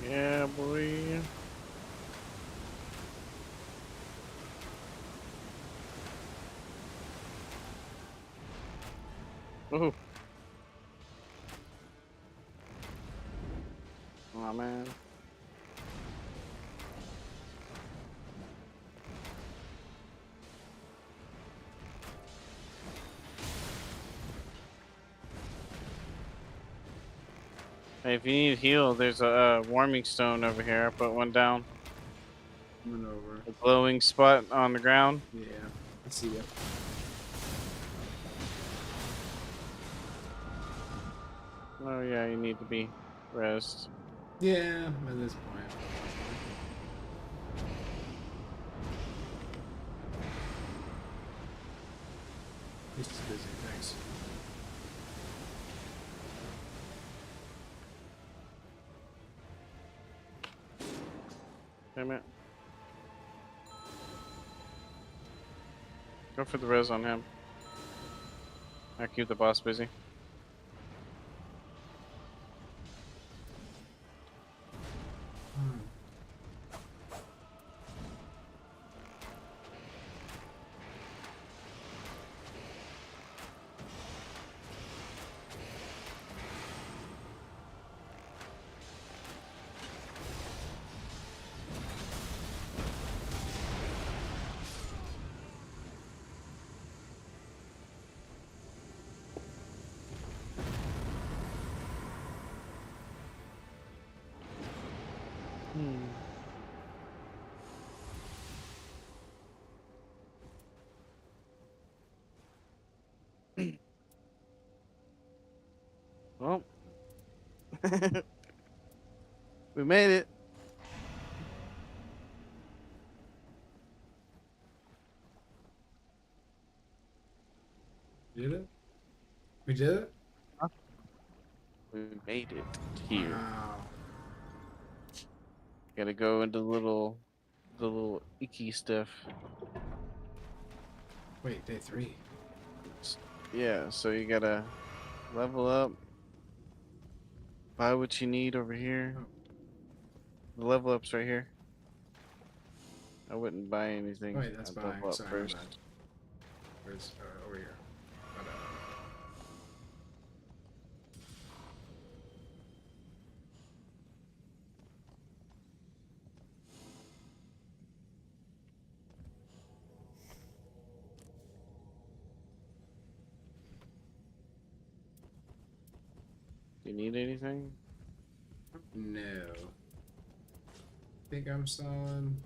[SPEAKER 9] Yeah, boy. Ooh. Oh man. Hey, if you need heal, there's a warming stone over here. I put one down.
[SPEAKER 7] Coming over.
[SPEAKER 9] A glowing spot on the ground.
[SPEAKER 7] Yeah, I see it.
[SPEAKER 9] Oh yeah, you need to be rest.
[SPEAKER 7] Yeah, at this point. He's just busy, thanks.
[SPEAKER 9] Damn it. Go for the res on him. I keep the boss busy. Well, we made it.
[SPEAKER 7] Did it? We did it?
[SPEAKER 9] Huh? We made it here.
[SPEAKER 7] Wow.
[SPEAKER 9] Gotta go into the little icky stuff.
[SPEAKER 7] Wait, day 3.
[SPEAKER 9] Yeah, so you gotta level up, buy what you need over here.
[SPEAKER 7] Oh.
[SPEAKER 9] The level up's right here. I wouldn't buy anything.
[SPEAKER 7] Wait, that's
[SPEAKER 9] I'd
[SPEAKER 7] buying.
[SPEAKER 9] level up
[SPEAKER 7] Sorry,
[SPEAKER 9] first.
[SPEAKER 7] my bad. Where's over here? My bad.
[SPEAKER 9] Do you need anything?
[SPEAKER 7] No. Think I'm solid.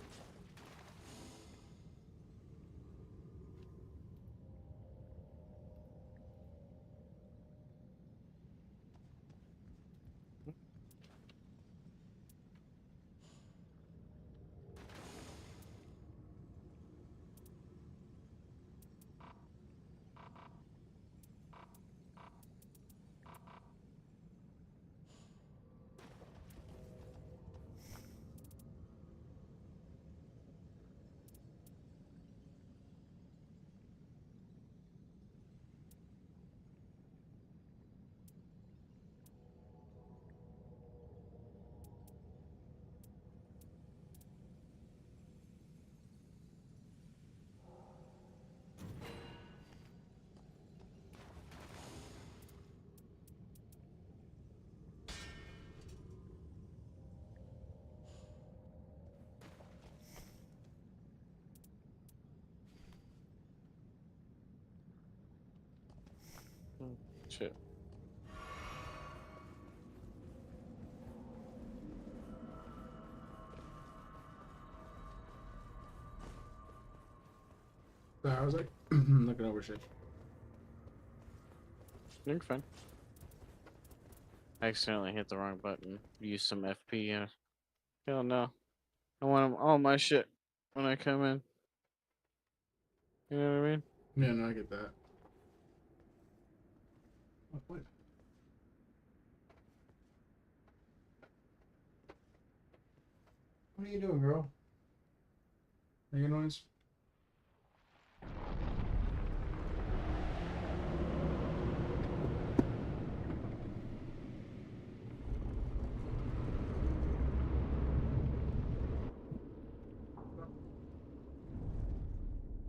[SPEAKER 9] Shit.
[SPEAKER 7] So I was like looking over shit.
[SPEAKER 9] You're fine. I accidentally hit the wrong button. Use some FP. Hell no. I want all my shit when I come in. You know what I mean?
[SPEAKER 7] Yeah, no, I get that. Oh, what? What are you doing, girl? Make a noise.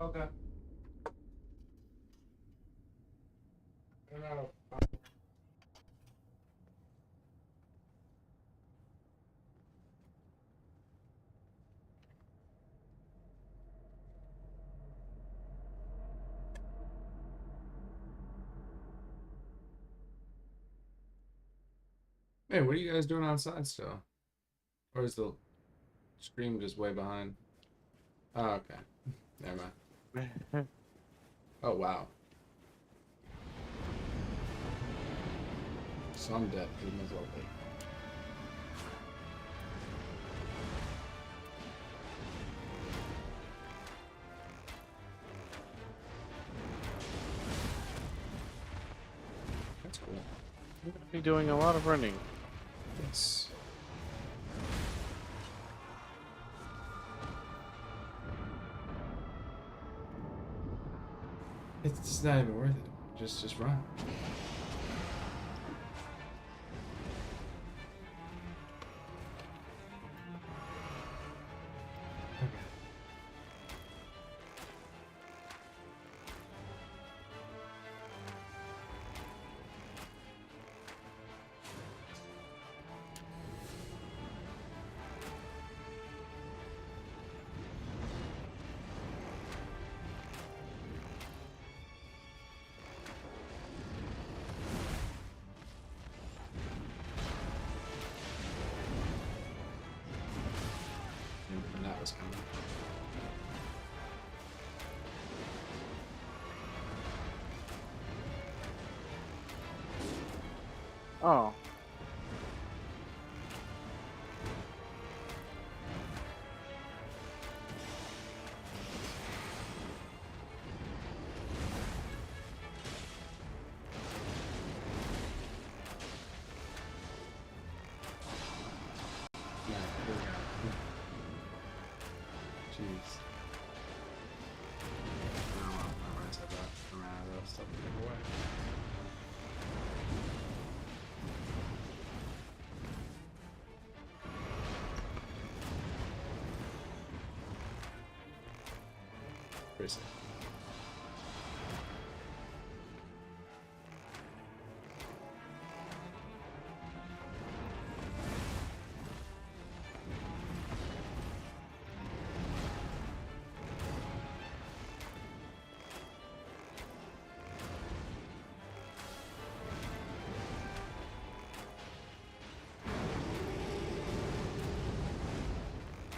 [SPEAKER 7] Okay. Hey, what are you guys doing outside still? Or is the stream just way behind? Oh, okay. Never mind. Oh, wow. So I'm dead. You might as well be. That's cool.
[SPEAKER 9] You're gonna be doing a lot of running.
[SPEAKER 7] Yes. It's just not even worth it. Just run. And that was coming.
[SPEAKER 9] Oh.
[SPEAKER 7] Yeah, here we go. Jeez. I don't know why I said that. I'm out of stuff to give away. Crazy.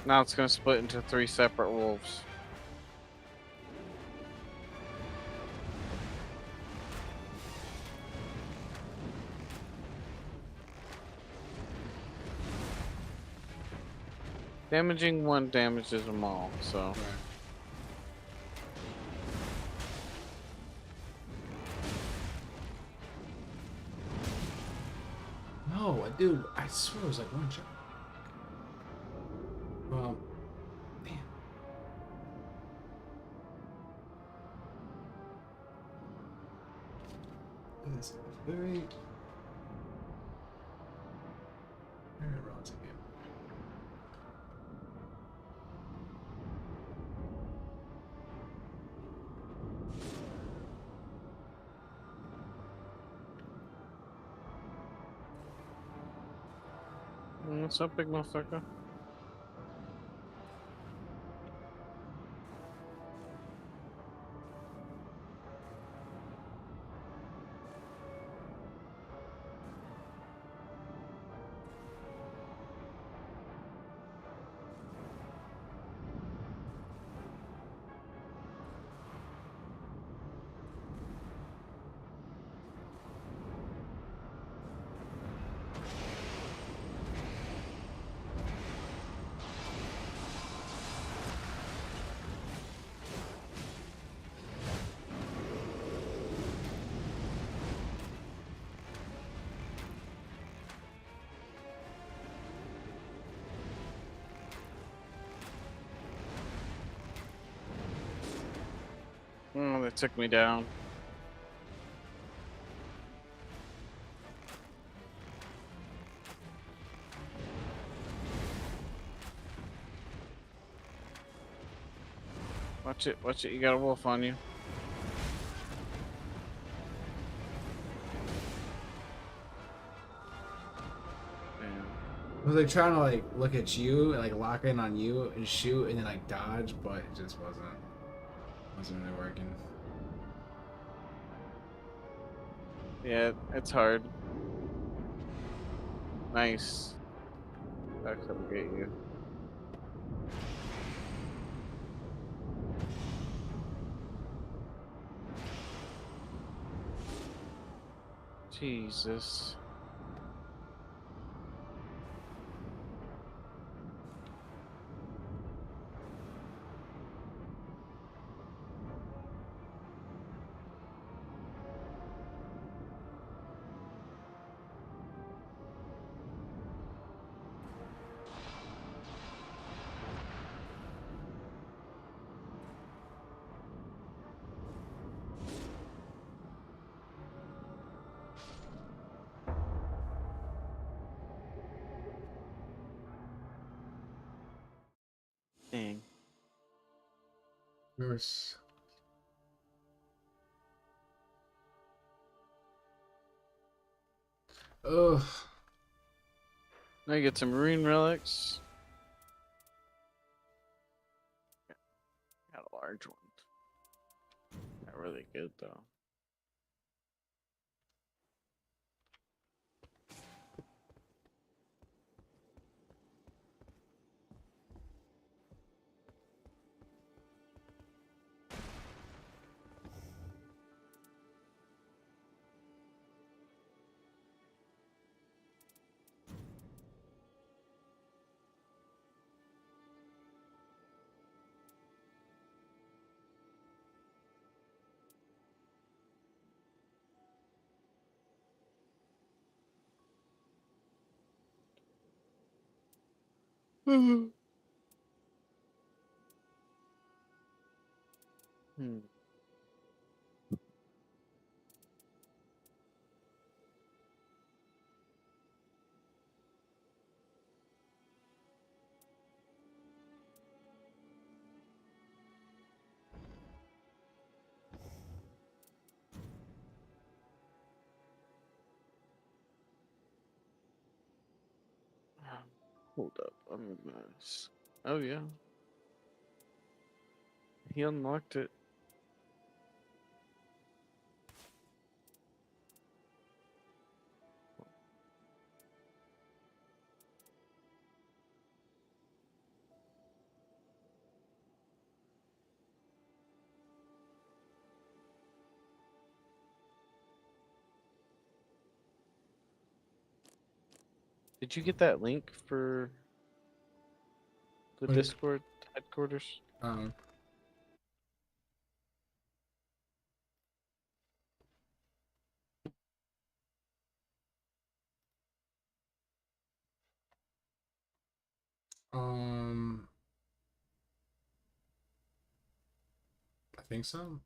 [SPEAKER 9] Now it's gonna split into 3 separate wolves. Damaging one damages them all, so.
[SPEAKER 7] Right. No, dude, I swear it was like one shot. Well, damn. This is very relative game.
[SPEAKER 9] What's up, big motherfucker? it took me down. Watch it, you got a wolf on you.
[SPEAKER 7] I was like trying to like look at you and like lock in on you and shoot and then like dodge, but it just wasn't really working.
[SPEAKER 9] Yeah, it's hard. Nice. I couldn't get you. Jesus. Dang.
[SPEAKER 7] Yours. Ugh.
[SPEAKER 9] Now you get some marine relics. Got a large one. Not really good though. Hmm. Hold up, I'm a mess. Oh yeah. He unlocked it. Did you get that link for the
[SPEAKER 7] What?
[SPEAKER 9] Discord headquarters?
[SPEAKER 7] I think so.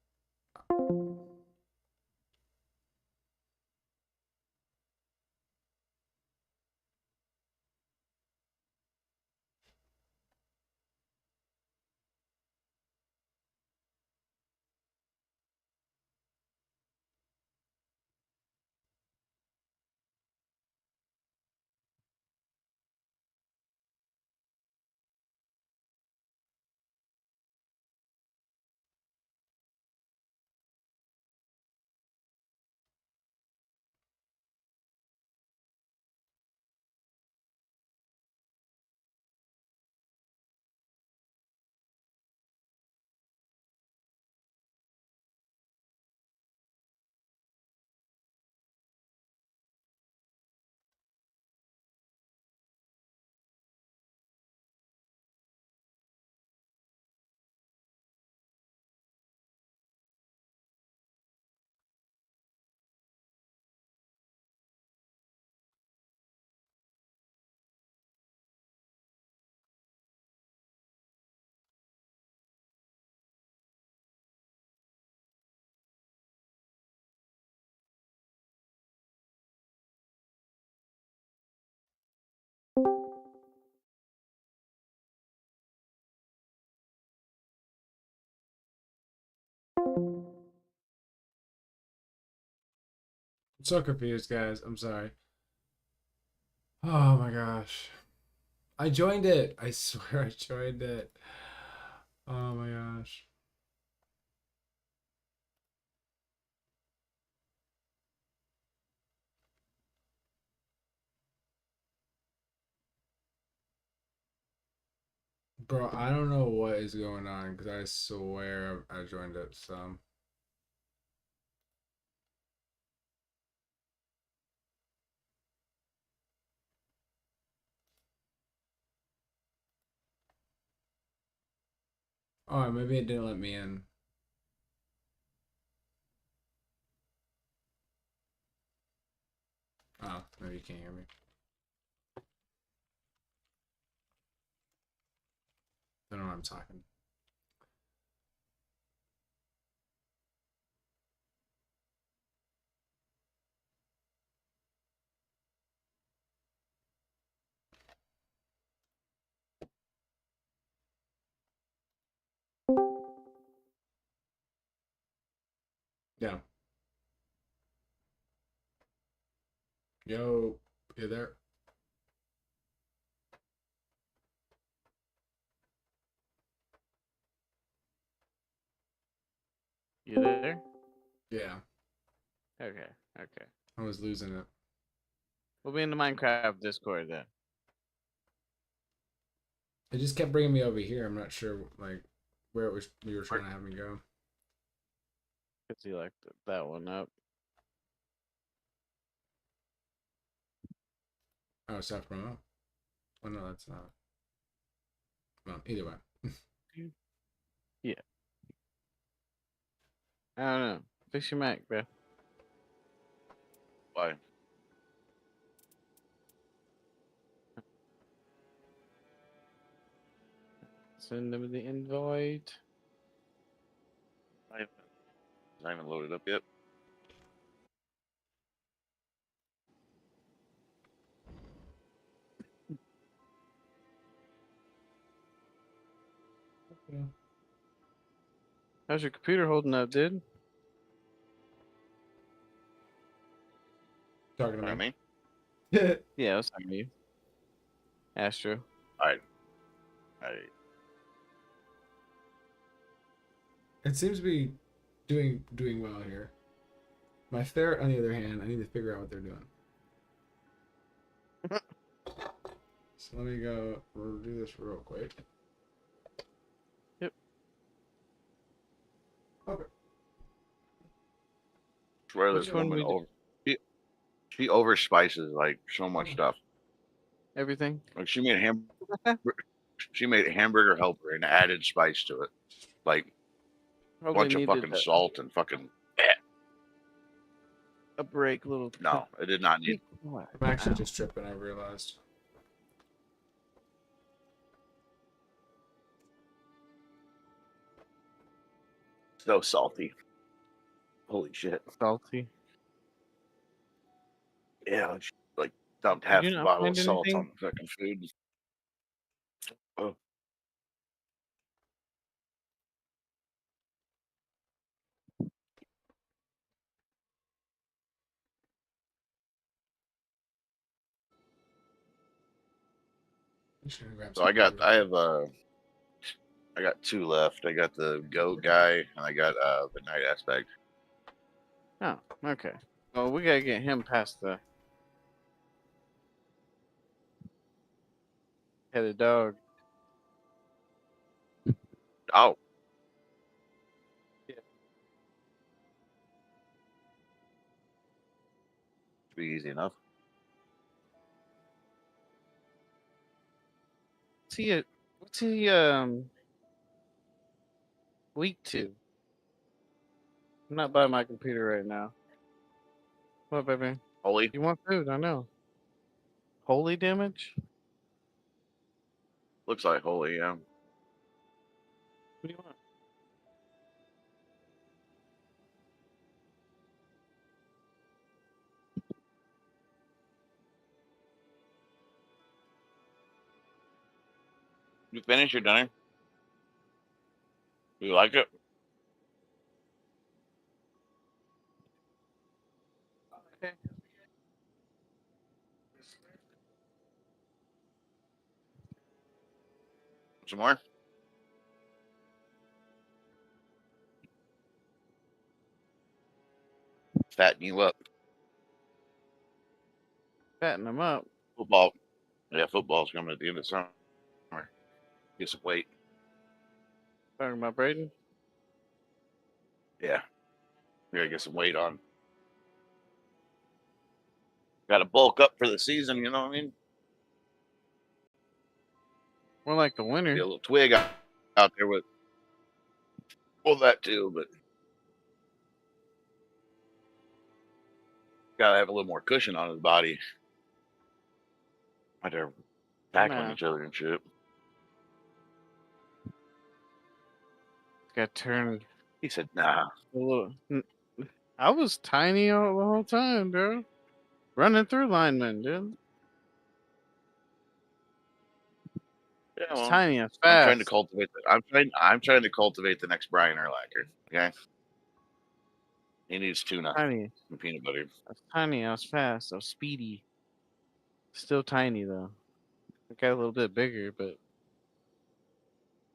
[SPEAKER 7] I'm so confused, guys. I'm sorry. Oh my gosh. I joined it. I swear I joined it. Oh my gosh. Bro, I don't know what is going on because I swear I joined it. So. Oh, maybe it didn't let me in. Oh, maybe you can't hear me. I don't know what I'm talking. Yeah. Yo, you there?
[SPEAKER 9] You there?
[SPEAKER 7] Yeah.
[SPEAKER 9] Okay. Okay.
[SPEAKER 7] I was losing it.
[SPEAKER 9] We'll be in the Minecraft Discord then.
[SPEAKER 7] It just kept bringing me over here. I'm not sure, like, where it was you were trying to have me go.
[SPEAKER 9] Cause you like that one up.
[SPEAKER 7] Oh, self promote. Oh no, that's not. Well, either way.
[SPEAKER 9] Yeah. I don't know. Fix your Mac, bro.
[SPEAKER 12] Why?
[SPEAKER 9] Send them the invite.
[SPEAKER 12] I haven't loaded up yet.
[SPEAKER 7] Yeah.
[SPEAKER 9] How's your computer holding up, dude?
[SPEAKER 7] Talking to
[SPEAKER 12] me?
[SPEAKER 9] Yeah, I was talking to you. Astro.
[SPEAKER 12] Alright.
[SPEAKER 7] It seems to be doing well here. My ferret, on the other hand, I need to figure out what they're doing. So let me go. We'll do this real quick.
[SPEAKER 9] Yep.
[SPEAKER 7] Okay.
[SPEAKER 12] Swear
[SPEAKER 9] Which
[SPEAKER 12] this
[SPEAKER 9] one
[SPEAKER 12] woman
[SPEAKER 9] we
[SPEAKER 12] she overspices like so much stuff.
[SPEAKER 9] Everything.
[SPEAKER 12] Like she made a hamburger helper and added spice to it, like a
[SPEAKER 9] Probably
[SPEAKER 12] bunch of
[SPEAKER 9] needed
[SPEAKER 12] fucking salt and fucking.
[SPEAKER 9] a break, little.
[SPEAKER 12] No, it did not need.
[SPEAKER 7] I'm actually just tripping. I realized.
[SPEAKER 12] So salty. Holy shit.
[SPEAKER 9] Salty.
[SPEAKER 12] Yeah, she, like dumped
[SPEAKER 9] Did
[SPEAKER 12] half
[SPEAKER 9] you
[SPEAKER 12] the
[SPEAKER 9] not
[SPEAKER 12] bottle of
[SPEAKER 9] find
[SPEAKER 12] salt
[SPEAKER 9] anything?
[SPEAKER 12] on the fucking food. Oh. So I got two left. I got the goat guy and I got the night aspect.
[SPEAKER 9] Oh, okay. Well, we gotta get him past the headed dog.
[SPEAKER 12] Oh.
[SPEAKER 9] Yeah.
[SPEAKER 12] Should be easy enough.
[SPEAKER 9] What's he weak to? I'm not by my computer right now. What, baby?
[SPEAKER 12] Holy.
[SPEAKER 9] You want food? I know. Holy damage?
[SPEAKER 12] Looks like holy, yeah.
[SPEAKER 9] What do you want?
[SPEAKER 12] You finished your dinner? Do you like it? some more? Fatten you up.
[SPEAKER 9] Fatten them up.
[SPEAKER 12] Football. Yeah, football's coming at the end of summer. Get some weight.
[SPEAKER 9] Talking about Braden?
[SPEAKER 12] Yeah. We gotta get some weight on. Gotta bulk up for the season, you know what I mean?
[SPEAKER 9] More like the winter.
[SPEAKER 12] Be a little twig out there with. Well, that too, but gotta have a little more cushion on his body. Right there, tackling each other and shit.
[SPEAKER 9] Got turned.
[SPEAKER 12] He said, "Nah."
[SPEAKER 9] A little. I was tiny all the whole time, bro. Running through linemen, dude.
[SPEAKER 12] Yeah,
[SPEAKER 9] It's
[SPEAKER 12] well,
[SPEAKER 9] tiny and
[SPEAKER 12] I'm trying to
[SPEAKER 9] fast.
[SPEAKER 12] cultivate. I'm trying to cultivate the next Brian Urlacher. Okay. He needs tuna
[SPEAKER 9] Tiny.
[SPEAKER 12] and peanut butter.
[SPEAKER 9] I was tiny. I was fast. I was speedy. Still tiny though. I got a little bit bigger, but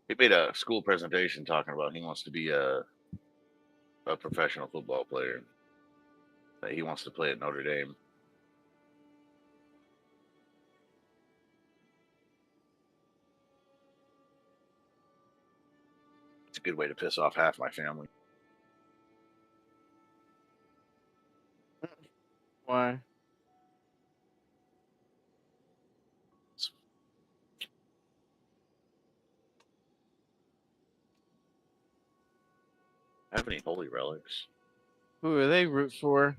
[SPEAKER 12] He made a school presentation talking about he wants to be a professional football player. That he wants to play at Notre Dame. It's a good way to piss off half my family.
[SPEAKER 9] why?
[SPEAKER 12] Have any holy relics?
[SPEAKER 9] Who are they root for?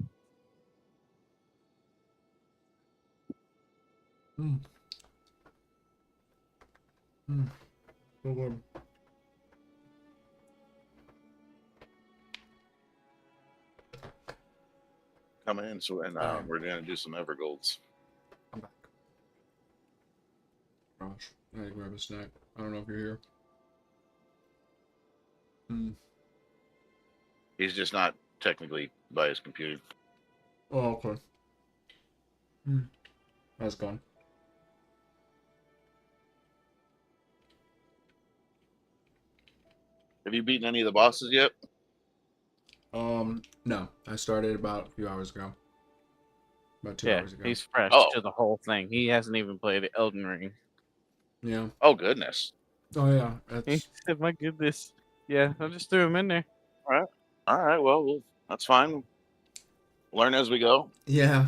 [SPEAKER 12] Come in, so and we're gonna do some Evergolds.
[SPEAKER 7] I'm back. Gosh, I need to grab a snack. I don't know if you're here.
[SPEAKER 12] He's just not technically by his computer.
[SPEAKER 7] Oh, okay. That's gone.
[SPEAKER 12] Have you beaten any of the bosses yet?
[SPEAKER 7] No. I started about a few hours ago. About 2
[SPEAKER 9] Yeah,
[SPEAKER 7] hours ago.
[SPEAKER 9] he's fresh
[SPEAKER 12] Oh.
[SPEAKER 9] to the whole thing. He hasn't even played Elden Ring.
[SPEAKER 7] Yeah.
[SPEAKER 12] Oh goodness.
[SPEAKER 7] Oh yeah.
[SPEAKER 9] He
[SPEAKER 7] That's
[SPEAKER 9] said, "My goodness." Yeah, I just threw him in there.
[SPEAKER 12] All right. All right. Well, that's fine. Learn as we go.
[SPEAKER 7] yeah.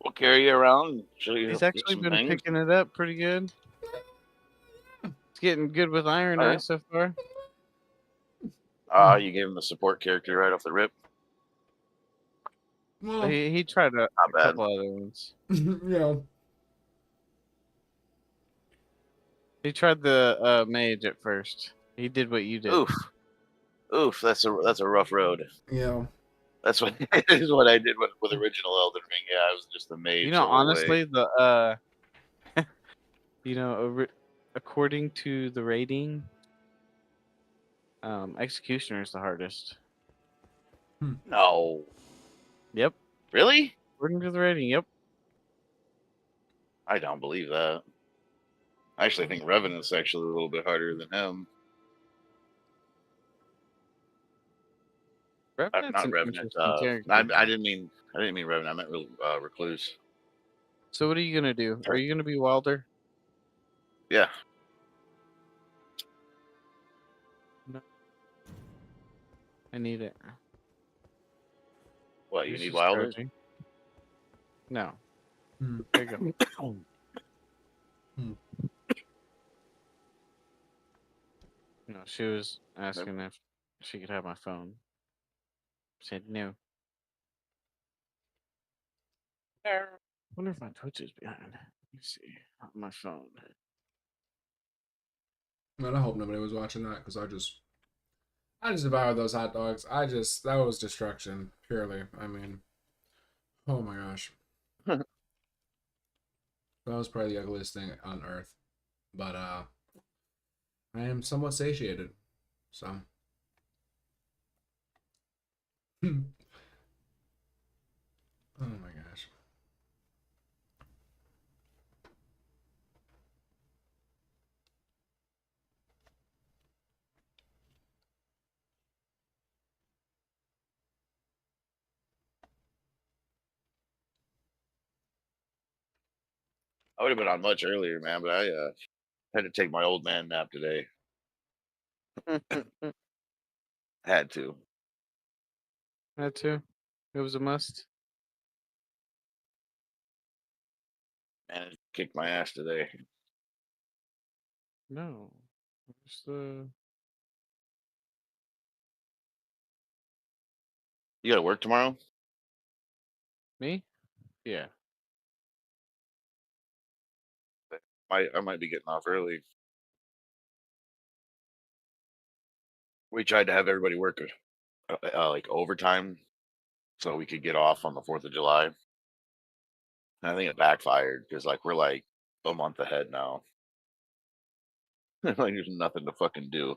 [SPEAKER 12] We'll carry you around and show you
[SPEAKER 9] He's actually
[SPEAKER 12] some
[SPEAKER 9] been
[SPEAKER 12] things.
[SPEAKER 9] picking it up pretty good. He's getting good with Iron
[SPEAKER 12] All
[SPEAKER 9] Eye
[SPEAKER 12] right.
[SPEAKER 9] so far.
[SPEAKER 12] You gave him the support character right off the rip.
[SPEAKER 7] Well,
[SPEAKER 9] He tried a
[SPEAKER 12] bad.
[SPEAKER 9] couple other ones.
[SPEAKER 7] yeah.
[SPEAKER 9] He tried the mage at first. He did what you did.
[SPEAKER 12] Oof. That's a rough road.
[SPEAKER 7] Yeah.
[SPEAKER 12] That's what is what I did with original Elden Ring. Yeah, I was just a mage.
[SPEAKER 9] You know,
[SPEAKER 12] the whole
[SPEAKER 9] honestly,
[SPEAKER 12] way.
[SPEAKER 9] according to the rating, Executioner is the hardest.
[SPEAKER 12] No.
[SPEAKER 9] Yep.
[SPEAKER 12] Really?
[SPEAKER 9] According to the rating, yep.
[SPEAKER 12] I don't believe that. I actually think Revenant's actually a little bit harder than him.
[SPEAKER 9] Revenant's
[SPEAKER 12] Not
[SPEAKER 9] an
[SPEAKER 12] Revenant.
[SPEAKER 9] interesting character.
[SPEAKER 12] I didn't mean Revenant. I meant Recluse.
[SPEAKER 9] So what are you gonna do? Are you gonna be Wilder?
[SPEAKER 12] Yeah.
[SPEAKER 9] No. I need it.
[SPEAKER 12] What, you
[SPEAKER 9] This
[SPEAKER 12] need
[SPEAKER 9] is
[SPEAKER 12] Wilder?
[SPEAKER 9] charging. No. There you go. No, she was asking if she could have my phone. Said no. I wonder if my Twitch is behind. Let me see. On my phone.
[SPEAKER 7] Man, I hope nobody was watching that because I just devoured those hot dogs. That was destruction purely. I mean, oh my gosh. That was probably the ugliest thing on earth. But I am somewhat satiated. So oh my gosh.
[SPEAKER 12] I would have been on much earlier, man, but I had to take my old man nap today. Had to.
[SPEAKER 9] Had to. It was a must.
[SPEAKER 12] Man, it kicked my ass today.
[SPEAKER 9] No. Where's the...
[SPEAKER 12] You got to work tomorrow?
[SPEAKER 9] Me? Yeah.
[SPEAKER 12] I might be getting off early. We tried to have everybody work like overtime so we could get off on the 4th of July. And I think it backfired because like we're like a month ahead now. Like there's nothing to fucking do.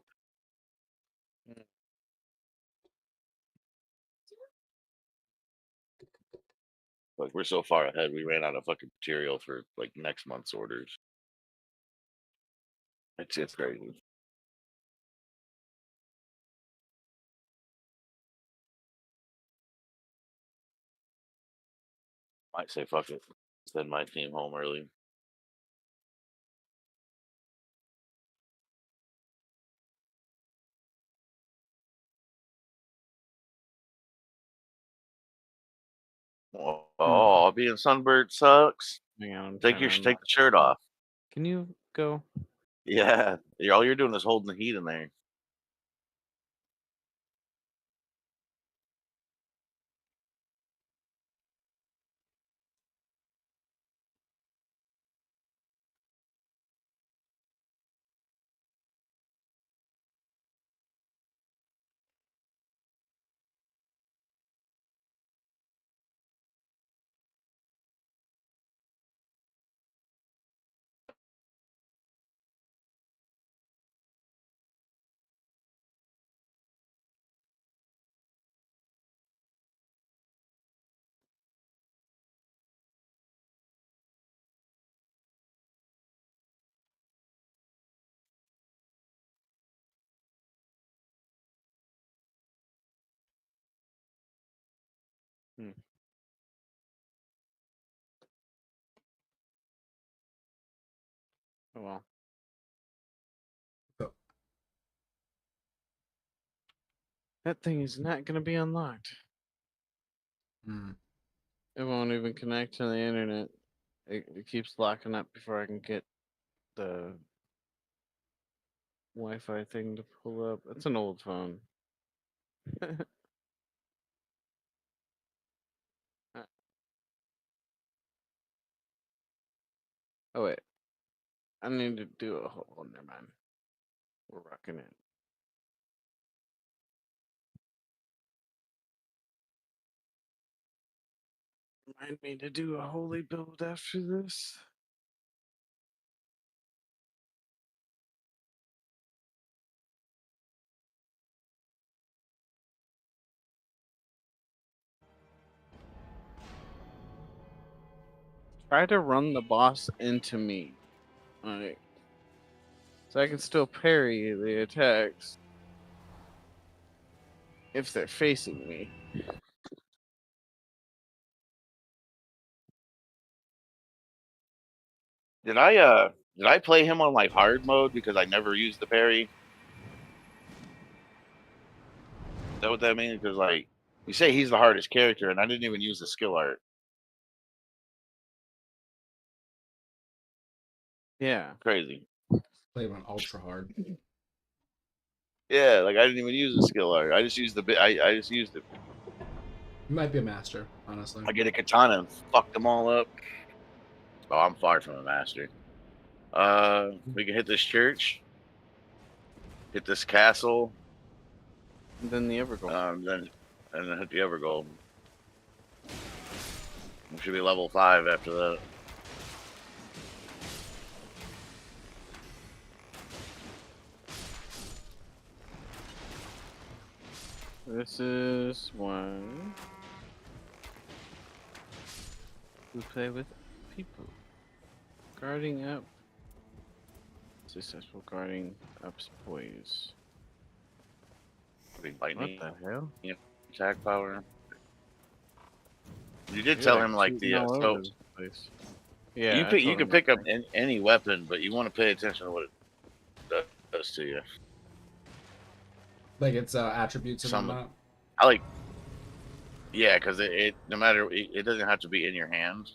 [SPEAKER 12] Like we're so far ahead, we ran out of fucking material for like next month's orders. It's crazy. Might say fuck it. Send my team home early. Oh, being sunburned sucks.
[SPEAKER 9] Hang on, I'm
[SPEAKER 12] Take
[SPEAKER 9] trying to
[SPEAKER 12] take the shirt off.
[SPEAKER 9] Can you go?
[SPEAKER 12] Yeah, all you're doing is holding the heat in there.
[SPEAKER 9] Oh well. That thing is not going to be unlocked. It won't even connect to the internet. It keeps locking up before I can get the Wi-Fi thing to pull up. It's an old phone. Oh wait, I need to do a whole. Oh, never mind. We're rocking it. Remind me to do a holy build after this. Try to run the boss into me. Alright. So I can still parry the attacks. If they're facing me.
[SPEAKER 12] Did I play him on like hard mode because I never used the parry? Is that what that means? Because like you say he's the hardest character and I didn't even use the skill art.
[SPEAKER 9] Yeah.
[SPEAKER 12] Crazy.
[SPEAKER 7] Play him on ultra hard.
[SPEAKER 12] Yeah, like I didn't even use the skill art. I just used the bit. I just used it.
[SPEAKER 7] You might be a master, honestly.
[SPEAKER 12] I get a katana and fuck them all up. Oh, I'm far from a master. We can hit this church, hit this castle,
[SPEAKER 9] and then the Evergold.
[SPEAKER 12] Then hit the Evergold. We should be level 5 after that.
[SPEAKER 9] This is one. We play with people. Guarding up. Successful guarding up's poise.
[SPEAKER 12] What
[SPEAKER 9] the hell?
[SPEAKER 12] Attack power. You did tell him like the
[SPEAKER 9] all over the place. Yeah,
[SPEAKER 12] you
[SPEAKER 9] I
[SPEAKER 12] pick,
[SPEAKER 9] told
[SPEAKER 12] you can
[SPEAKER 9] him
[SPEAKER 12] pick up
[SPEAKER 9] that.
[SPEAKER 12] any weapon, but you want to pay attention to what it does to you.
[SPEAKER 7] Like its attributes and
[SPEAKER 12] Some,
[SPEAKER 7] whatnot.
[SPEAKER 12] I like, yeah, because it no matter it doesn't have to be in your hand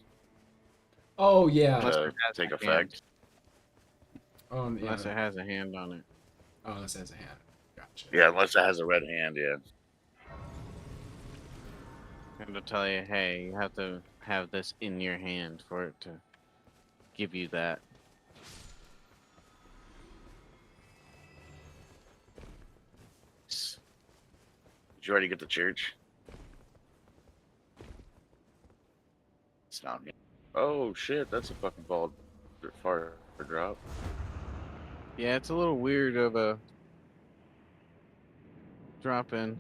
[SPEAKER 7] Oh yeah.
[SPEAKER 9] Unless
[SPEAKER 12] to
[SPEAKER 9] it has
[SPEAKER 12] take
[SPEAKER 9] a hand.
[SPEAKER 12] effect.
[SPEAKER 7] Oh yeah.
[SPEAKER 9] Unless it has a hand on it.
[SPEAKER 7] Oh, unless it has a hand. Gotcha.
[SPEAKER 12] Yeah, unless it has a red hand. Yeah.
[SPEAKER 9] And they'll tell you, hey, you have to have this in your hand for it to give you that.
[SPEAKER 12] Did you already get to church? It's not me. Oh shit, that's a fucking ball far drop.
[SPEAKER 9] Yeah, it's a little weird of a drop in.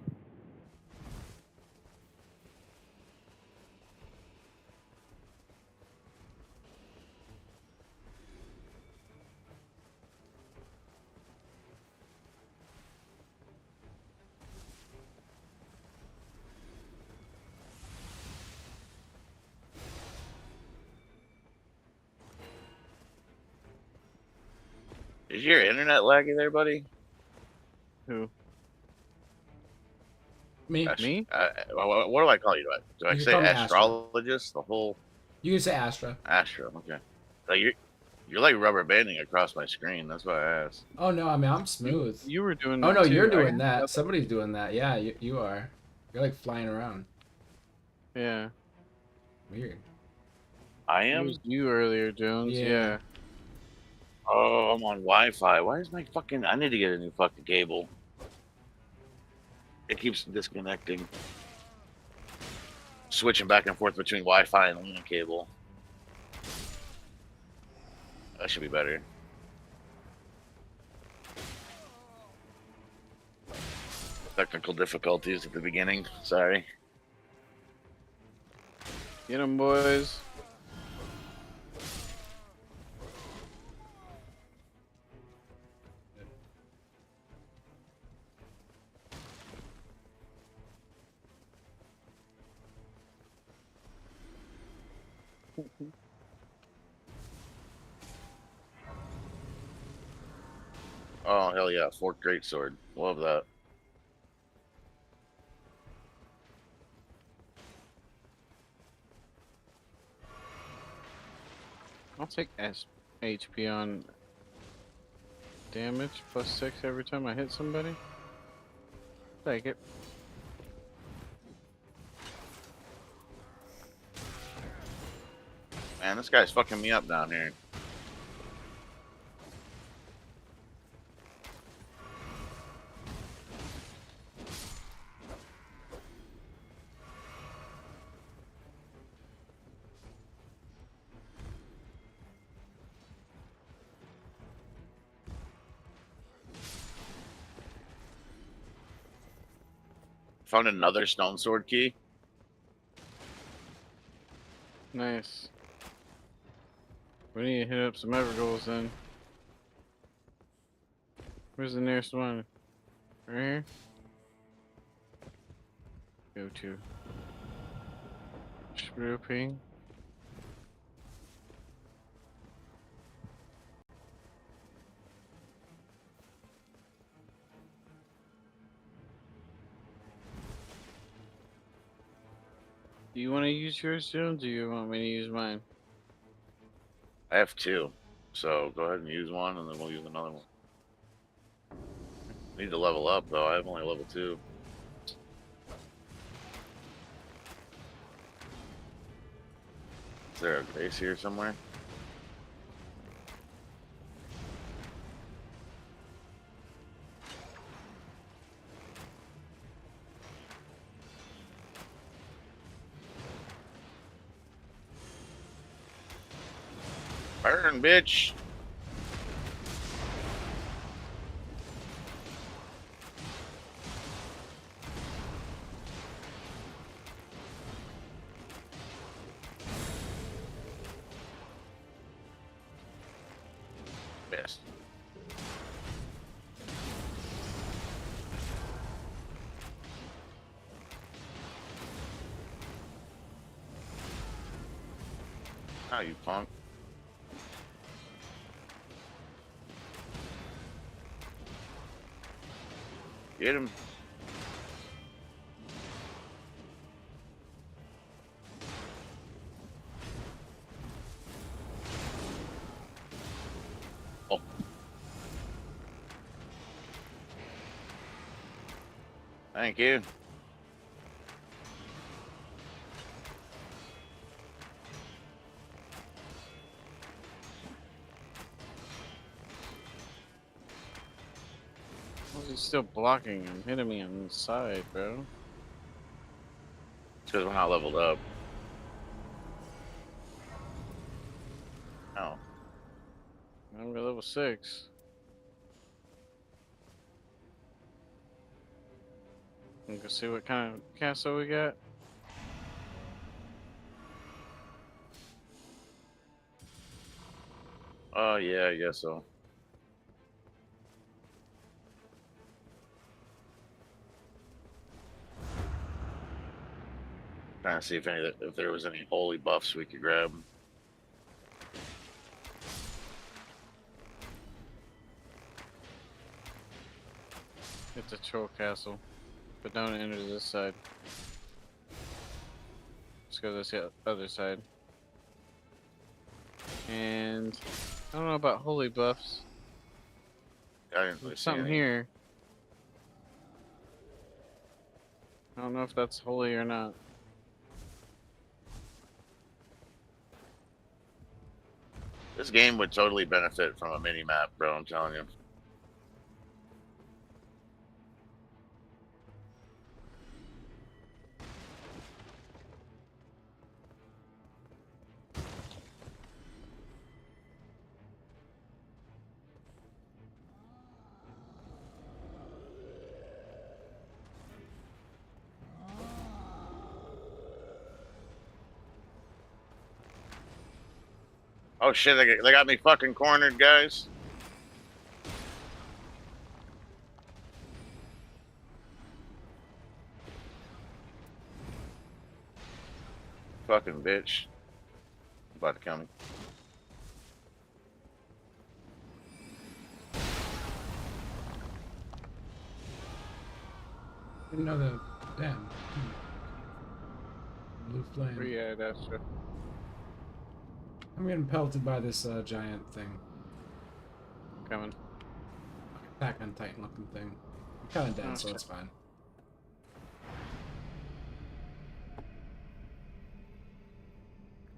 [SPEAKER 12] Is your internet laggy there, buddy?
[SPEAKER 9] Who?
[SPEAKER 7] Me.
[SPEAKER 9] Me?
[SPEAKER 12] What do I call you? Do I
[SPEAKER 7] You can
[SPEAKER 12] say
[SPEAKER 7] call me Astra.
[SPEAKER 12] astrologist? The whole
[SPEAKER 7] You can say Astra.
[SPEAKER 12] Astro. Okay. Like you're like rubber banding across my screen. That's why I asked.
[SPEAKER 7] Oh no, I mean I'm smooth.
[SPEAKER 9] You were doing
[SPEAKER 7] Oh
[SPEAKER 9] that
[SPEAKER 7] no,
[SPEAKER 9] too.
[SPEAKER 7] you're
[SPEAKER 9] I
[SPEAKER 7] doing
[SPEAKER 9] got
[SPEAKER 7] that.
[SPEAKER 9] nothing.
[SPEAKER 7] Somebody's doing that. Yeah, you are. You're like flying around.
[SPEAKER 9] Yeah.
[SPEAKER 7] Weird.
[SPEAKER 12] I
[SPEAKER 9] It
[SPEAKER 12] am.
[SPEAKER 9] was you earlier, Jones.
[SPEAKER 7] Yeah.
[SPEAKER 9] Yeah.
[SPEAKER 12] Oh, I'm on Wi-Fi. Why is my fucking? I need to get a new fucking cable. It keeps disconnecting. Switching back and forth between Wi-Fi and LAN cable. That should be better. Technical difficulties at the beginning. Sorry.
[SPEAKER 9] Get 'em, boys.
[SPEAKER 12] Oh hell yeah, fork greatsword. Love that.
[SPEAKER 9] I'll take HP on damage +6 every time I hit somebody. Take it.
[SPEAKER 12] Man, this guy's fucking me up down here. Found another stone sword key.
[SPEAKER 9] Nice. We need to hit up some Evergoals then. Where's the nearest one? Right here? Go to. Grouping. Do you want to use yours, Jones, or do you want me to use mine?
[SPEAKER 12] I have two. So go ahead and use one and then we'll use another one. Need to level up though. I have only level 2. Is there a base here somewhere? Burn, bitch! Best. Oh, you punk. Get him. Oh. Thank you.
[SPEAKER 9] He's still blocking him, hitting me on the side, bro.
[SPEAKER 12] It's because we're not leveled up. Oh.
[SPEAKER 9] I'm level 6. You can see what kind of castle we got.
[SPEAKER 12] Oh, yeah, I guess so. Trying to see if there was any holy buffs we could grab.
[SPEAKER 9] It's a troll castle, but don't enter this side. Let's go this other side. And I don't know about holy buffs.
[SPEAKER 12] I didn't really
[SPEAKER 9] There's
[SPEAKER 12] see
[SPEAKER 9] something
[SPEAKER 12] any.
[SPEAKER 9] here. I don't know if that's holy or not.
[SPEAKER 12] This game would totally benefit from a mini map, bro. I'm telling you. Oh shit, they got me fucking cornered, guys. Fucking bitch. About to kill me.
[SPEAKER 7] Didn't know the damn blue flame.
[SPEAKER 9] Yeah, that's true.
[SPEAKER 7] I'm getting pelted by this giant thing.
[SPEAKER 9] Coming.
[SPEAKER 7] Attack on Titan looking thing. I'm kind of dead,
[SPEAKER 9] Oh,
[SPEAKER 7] so
[SPEAKER 9] shit.
[SPEAKER 7] it's fine.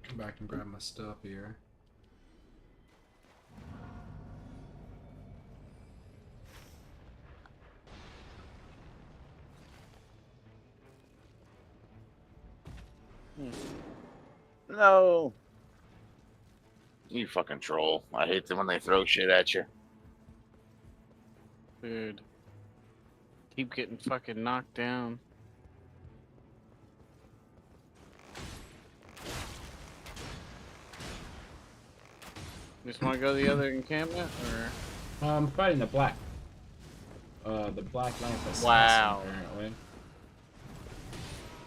[SPEAKER 7] Come back and grab my stuff here.
[SPEAKER 12] No. You fucking troll. I hate them when they throw shit at you.
[SPEAKER 9] Dude. Keep getting fucking knocked down. Just want to go to the other encampment, or?
[SPEAKER 7] I'm fighting the black knife assassin,
[SPEAKER 9] Wow.
[SPEAKER 7] apparently.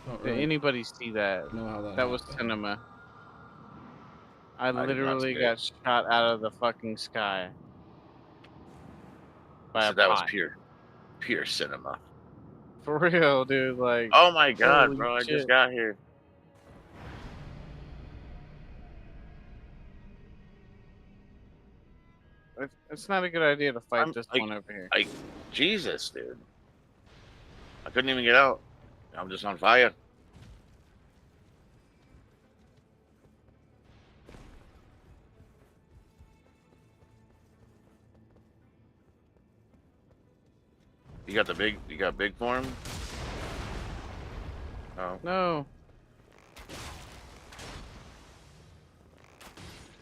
[SPEAKER 7] Don't
[SPEAKER 9] Did
[SPEAKER 7] really
[SPEAKER 9] anybody see that?
[SPEAKER 7] know how
[SPEAKER 9] That was
[SPEAKER 7] happened.
[SPEAKER 9] cinema. I
[SPEAKER 12] did not
[SPEAKER 9] literally
[SPEAKER 12] see
[SPEAKER 9] got
[SPEAKER 12] it.
[SPEAKER 9] shot out of the fucking sky. By
[SPEAKER 12] So
[SPEAKER 9] a
[SPEAKER 12] that was
[SPEAKER 9] pot.
[SPEAKER 12] pure cinema.
[SPEAKER 9] For real, dude, like.
[SPEAKER 12] Oh my god,
[SPEAKER 9] holy
[SPEAKER 12] bro! I
[SPEAKER 9] shit.
[SPEAKER 12] just got here.
[SPEAKER 9] It's not a good idea to fight this one over here.
[SPEAKER 12] Jesus, dude. I couldn't even get out. I'm just on fire. You got big form? Oh.
[SPEAKER 9] No.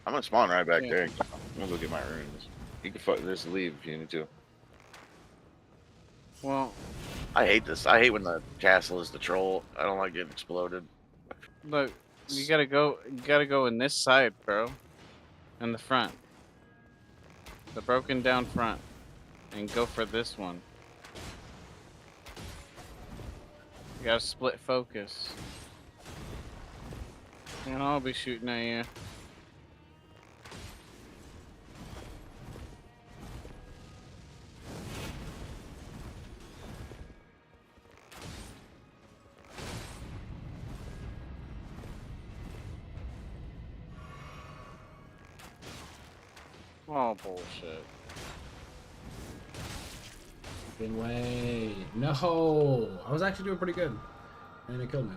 [SPEAKER 12] I'm gonna spawn right back there. I'm gonna go get my runes. You can just leave if you need to.
[SPEAKER 9] Well,
[SPEAKER 12] I hate this. I hate when the castle is the troll. I don't like getting exploded.
[SPEAKER 9] look, you gotta go in this side, bro. In the front. The broken down front. And go for this one. You gotta split focus. And I'll be shooting at you. Oh, bullshit.
[SPEAKER 7] Fucking way. No! I was actually doing pretty good. And it killed me.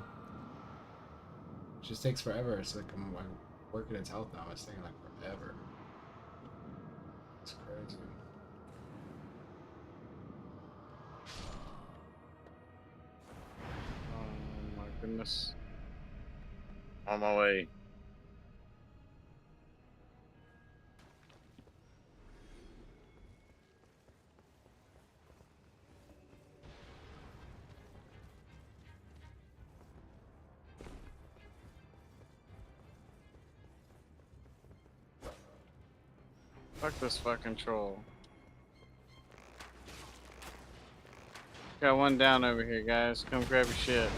[SPEAKER 7] It just takes forever. It's like I'm working its health now. It's taking like forever. It's crazy.
[SPEAKER 9] Oh my goodness.
[SPEAKER 12] On my way.
[SPEAKER 9] Fuck this fucking troll. Got one down over here, guys. Come grab your shit.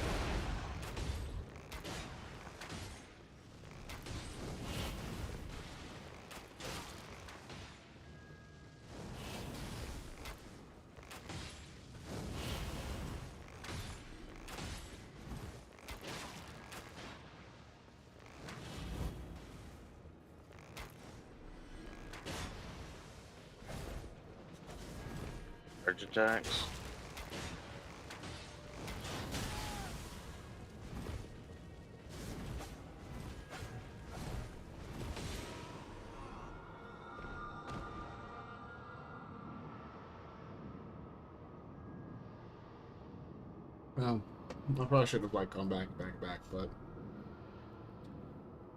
[SPEAKER 12] Charge attacks.
[SPEAKER 7] Well, I probably should have like gone back, but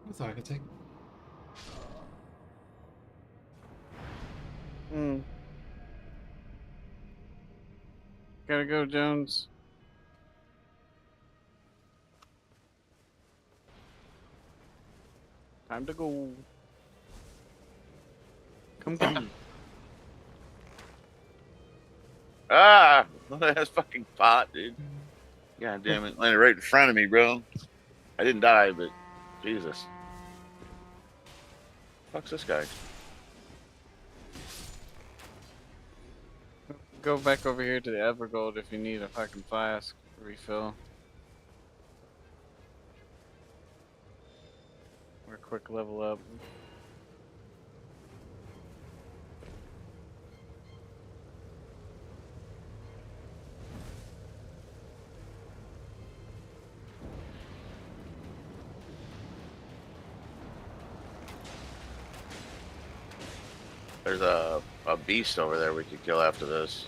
[SPEAKER 7] I thought I could take.
[SPEAKER 9] Gotta go, Jones. Time to go. Come get me.
[SPEAKER 12] Ah! That's fucking pot, dude. God damn it. Landed right in front of me, bro. I didn't die, but Jesus. Fuck's this guy?
[SPEAKER 9] Go back over here to the Evergold if you need a fucking flask refill. Or a quick level up.
[SPEAKER 12] There's a beast over there we could kill after this.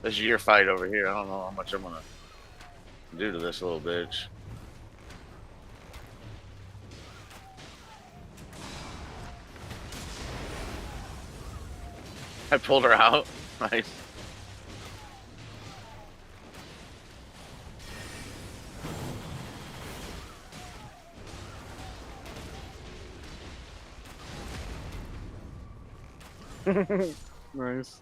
[SPEAKER 12] This is your fight over here. I don't know how much I'm gonna do to this little bitch. I pulled her out. Nice.
[SPEAKER 9] Nice.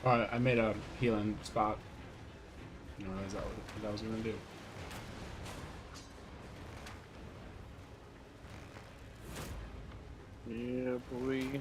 [SPEAKER 7] Oh, I made a healing spot. I didn't realize what that was gonna do.
[SPEAKER 9] Yeah, boy.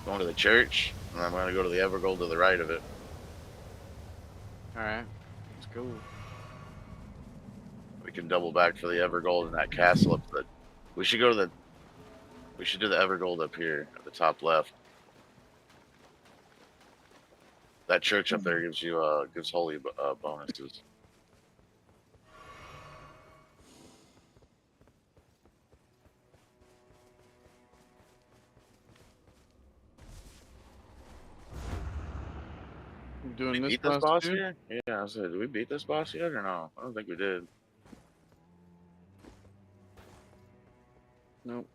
[SPEAKER 12] Going to the church, and I'm going to go to the Evergold to the right of it.
[SPEAKER 9] Alright, let's go.
[SPEAKER 12] We can double back for the Evergold and that castle up the. We should go to the. We should do the Evergold up here at the top left. That church up there gives you gives holy bonuses.
[SPEAKER 9] Doing
[SPEAKER 12] Did we
[SPEAKER 9] this
[SPEAKER 12] beat this boss
[SPEAKER 9] too?
[SPEAKER 12] here? Yeah, I said, did we beat this boss yet or no? I don't think we did.
[SPEAKER 9] Nope.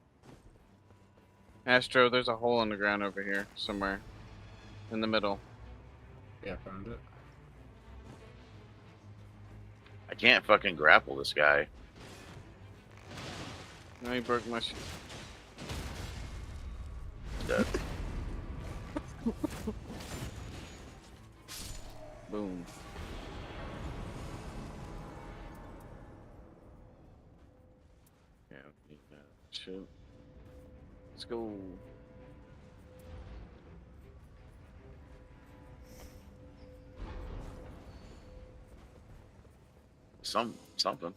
[SPEAKER 9] Astro, there's a hole in the ground over here somewhere. In the middle.
[SPEAKER 7] Yeah, found it.
[SPEAKER 12] I can't fucking grapple this guy.
[SPEAKER 9] No, he broke my
[SPEAKER 12] Dead.
[SPEAKER 9] Boom. Yeah, shoot. Let's go.
[SPEAKER 12] Something.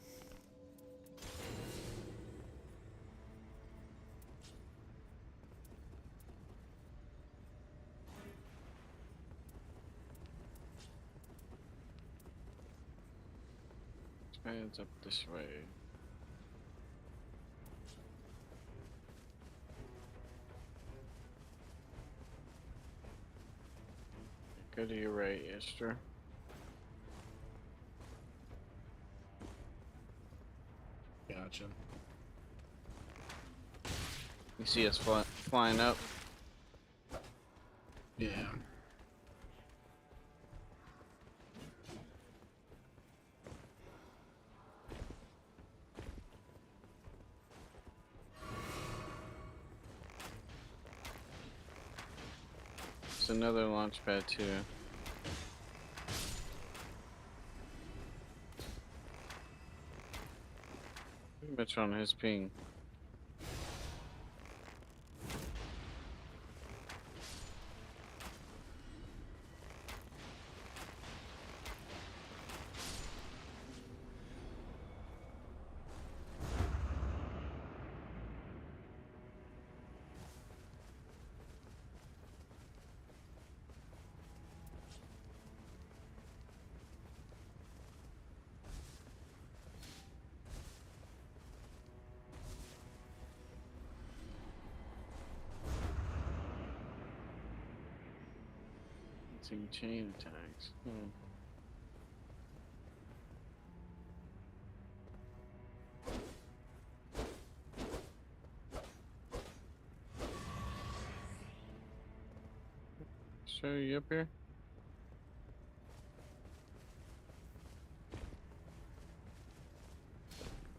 [SPEAKER 9] It's up this way. Go to your right, Esther.
[SPEAKER 7] Gotcha.
[SPEAKER 9] You see us flying up?
[SPEAKER 7] Yeah.
[SPEAKER 9] It's another launch pad too. Pretty much on his ping. Some chain attacks. Show you up here?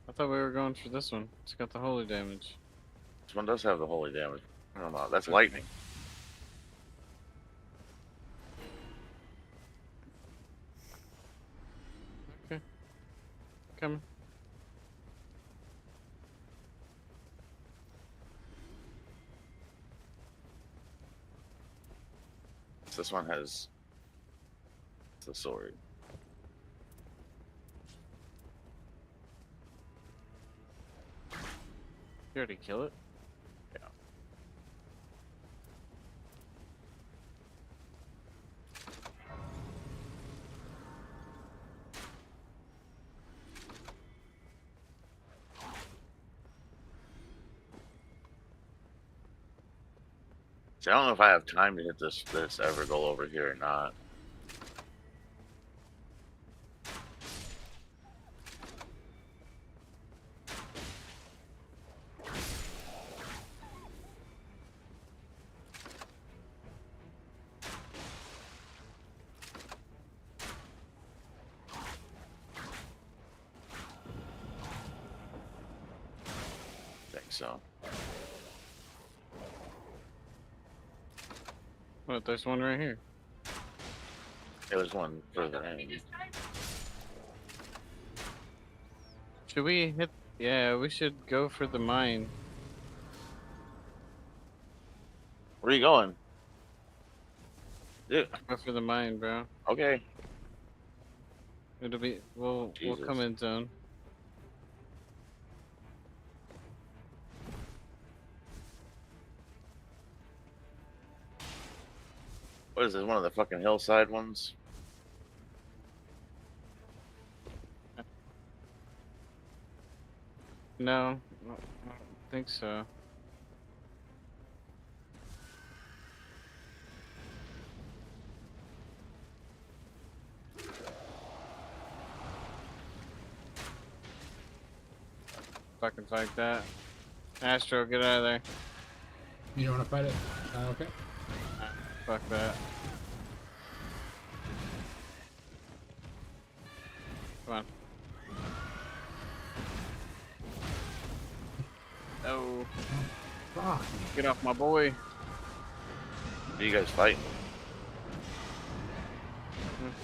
[SPEAKER 9] I thought we were going for this one. It's got the holy damage.
[SPEAKER 12] This one does have the holy damage. I don't know. That's lightning.
[SPEAKER 9] Okay. Coming.
[SPEAKER 12] So this one has the sword.
[SPEAKER 9] You already kill it?
[SPEAKER 12] Yeah. See, I don't know if I have time to hit this ever goal over here or not. So
[SPEAKER 9] What? There's one right here.
[SPEAKER 12] yeah, there's one further in.
[SPEAKER 9] Should we hit? Yeah, we should go for the mine.
[SPEAKER 12] Where are you going? Dude.
[SPEAKER 9] Go for the mine, bro.
[SPEAKER 12] Okay.
[SPEAKER 9] It'll be. We'll come in zone.
[SPEAKER 12] What is this? One of the fucking hillside ones?
[SPEAKER 9] No, I don't think so. Fucking fight that. Astro, get out of there.
[SPEAKER 7] You don't want to fight it? Okay.
[SPEAKER 9] Fuck that. Come on. No.
[SPEAKER 7] Fuck.
[SPEAKER 9] Get off my boy.
[SPEAKER 12] What are you guys fighting?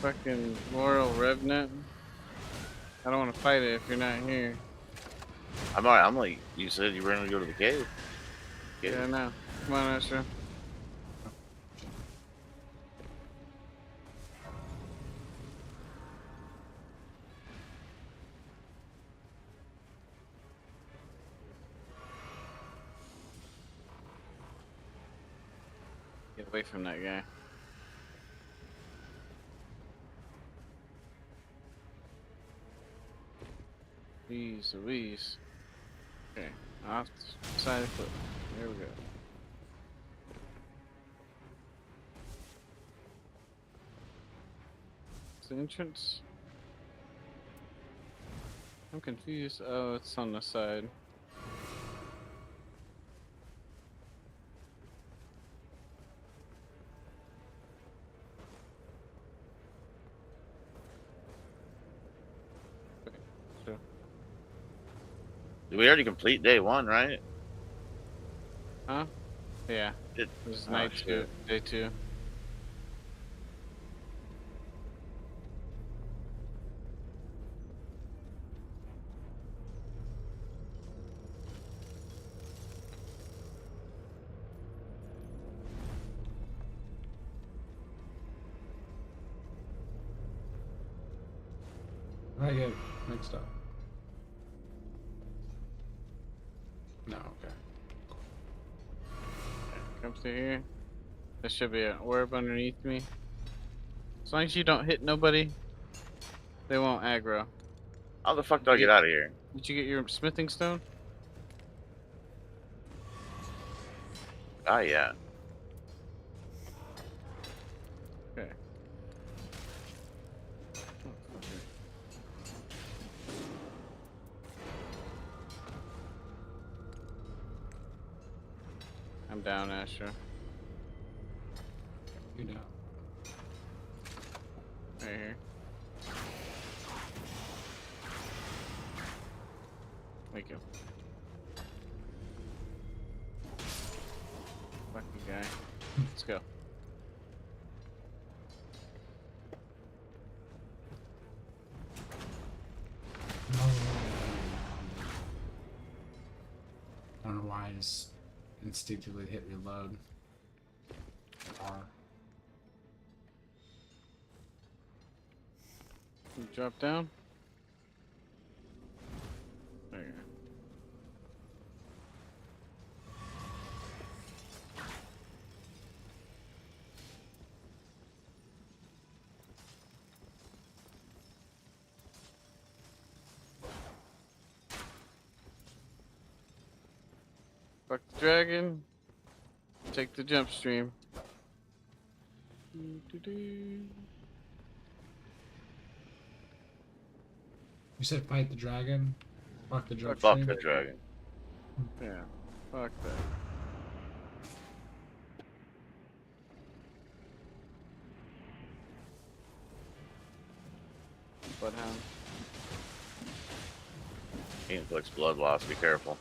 [SPEAKER 9] Fucking Laurel Revenant. I don't want to fight it if you're not here.
[SPEAKER 12] I'm alright. I'm like, you said you were gonna go to the cave.
[SPEAKER 9] Yeah, no. Come on, Astro. Get away from that guy. Jeez Louise. Okay, off the side of the cliff. There we go. It's the entrance. I'm confused. Oh, it's on the side.
[SPEAKER 12] Did we already complete day one, right?
[SPEAKER 9] Huh? Yeah. This is night 2, day 2.
[SPEAKER 7] I get mixed up. No, okay.
[SPEAKER 9] Comes to here. There should be an orb underneath me. As long as you don't hit nobody, they won't aggro.
[SPEAKER 12] How the fuck do I get out of here?
[SPEAKER 9] Did you get your smithing stone?
[SPEAKER 12] Ah, yeah.
[SPEAKER 9] Okay. I'm down, Astro.
[SPEAKER 7] You down.
[SPEAKER 9] Right here. Thank you. Fuck you, guy. Let's go.
[SPEAKER 7] I don't know why I just instinctively hit reload. R.
[SPEAKER 9] You drop down. There you go. Fuck the dragon. Take the jump stream.
[SPEAKER 7] You said fight the dragon? Fuck the jump
[SPEAKER 12] Fuck
[SPEAKER 7] stream?
[SPEAKER 12] the dragon.
[SPEAKER 9] Yeah, fuck that. Bloodhound.
[SPEAKER 12] He inflicts blood loss. Be careful.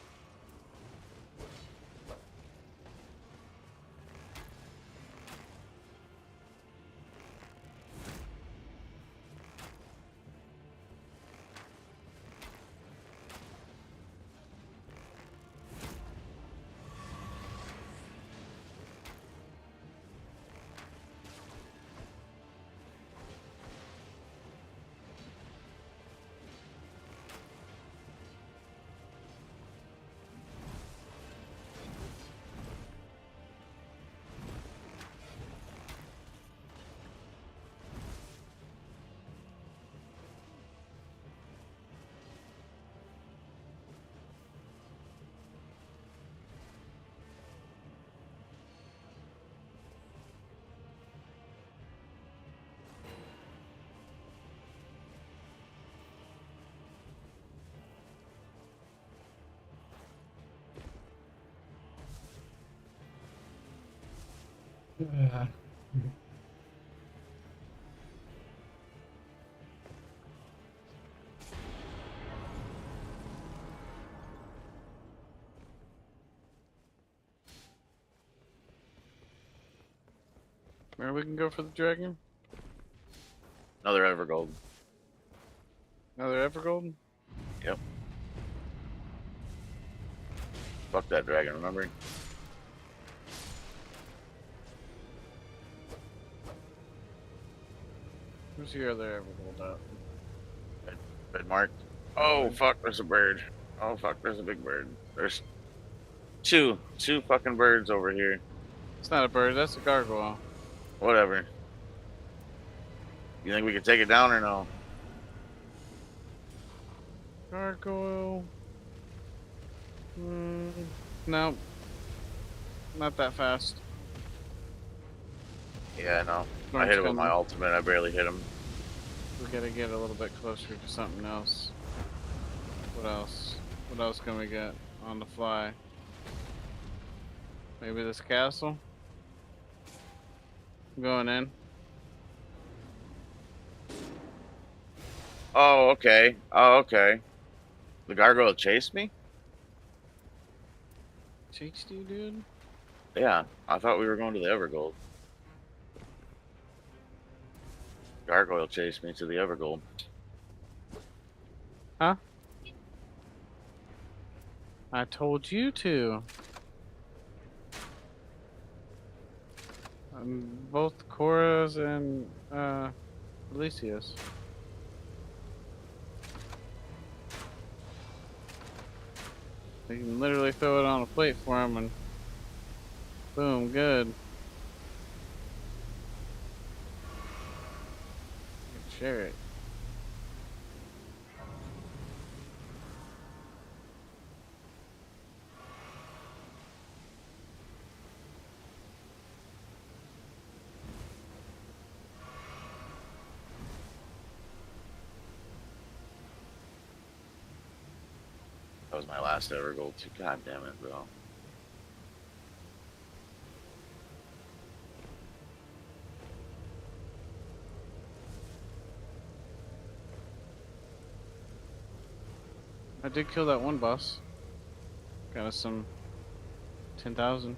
[SPEAKER 9] Where we can go for the dragon?
[SPEAKER 12] Another Evergold.
[SPEAKER 9] Another Evergold?
[SPEAKER 12] Yep. Fuck that dragon, remember?
[SPEAKER 9] Where's your other Evergold at?
[SPEAKER 12] Red mark. Oh fuck, there's a bird. Oh fuck, there's a big bird. There's two fucking birds over here.
[SPEAKER 9] It's not a bird, that's a gargoyle.
[SPEAKER 12] Whatever. You think we could take it down or no?
[SPEAKER 9] Gargoyle. No. Not that fast.
[SPEAKER 12] Yeah, I know. I
[SPEAKER 9] Storm's
[SPEAKER 12] hit him with my
[SPEAKER 9] coming.
[SPEAKER 12] ultimate. I barely hit him.
[SPEAKER 9] We gotta get a little bit closer to something else. What else? What else can we get on the fly? Maybe this castle? I'm going in.
[SPEAKER 12] Oh, okay. Oh, okay. The gargoyle chased me?
[SPEAKER 9] Chased you, dude?
[SPEAKER 12] Yeah, I thought we were going to the Evergold. Gargoyle chased me to the Evergold.
[SPEAKER 9] Huh? I told you to. Both Cora's and Alicia's. You can literally throw it on a plate for him and boom, good. Share it.
[SPEAKER 12] That was my last Evergold too. God damn it, bro.
[SPEAKER 9] I did kill that one boss. Got us some 10,000.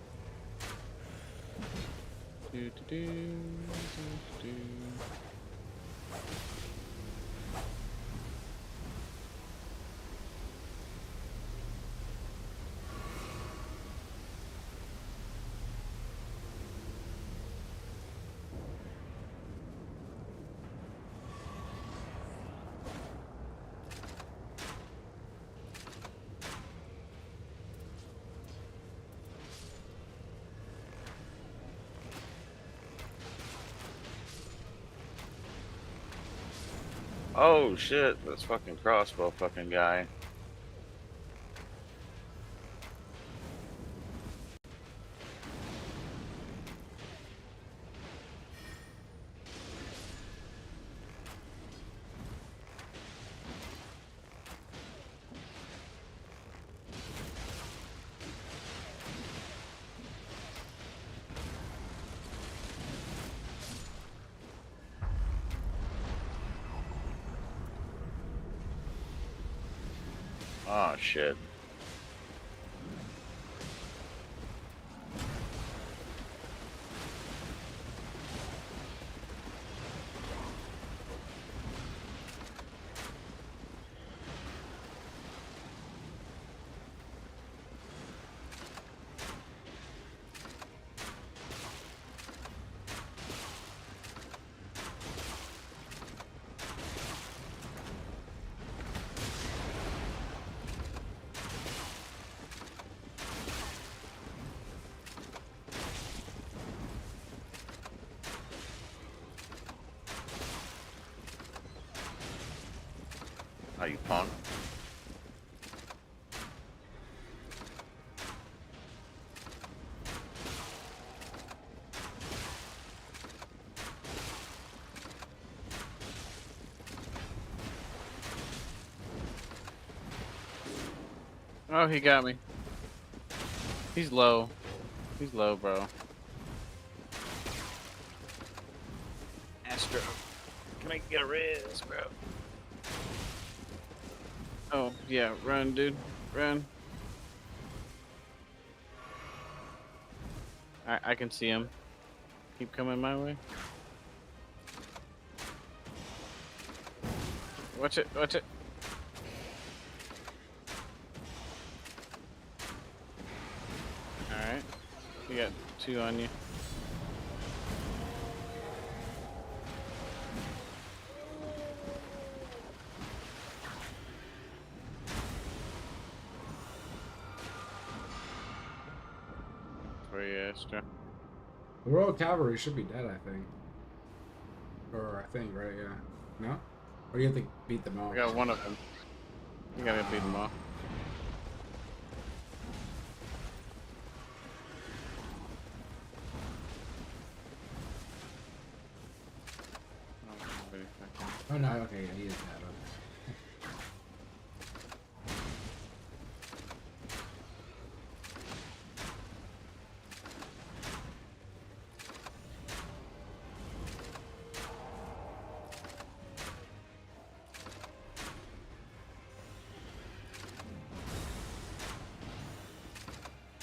[SPEAKER 12] Oh shit, this fucking crossbow fucking guy. Oh shit. How you punk?
[SPEAKER 9] Oh, he got me. He's low. He's low, bro.
[SPEAKER 12] Astro, can I get a res, bro?
[SPEAKER 9] Oh, yeah, run, dude. Run. I can see him. Keep coming my way. Watch it, watch it. Alright. You got 2 on you. For you, Astro.
[SPEAKER 7] The Royal Cavalry should be dead, I think. Or I think, right? Yeah. No? Or do you have to beat them all?
[SPEAKER 9] I got one of them. You gotta beat them all.
[SPEAKER 7] Oh no, okay, yeah, he is dead. Okay.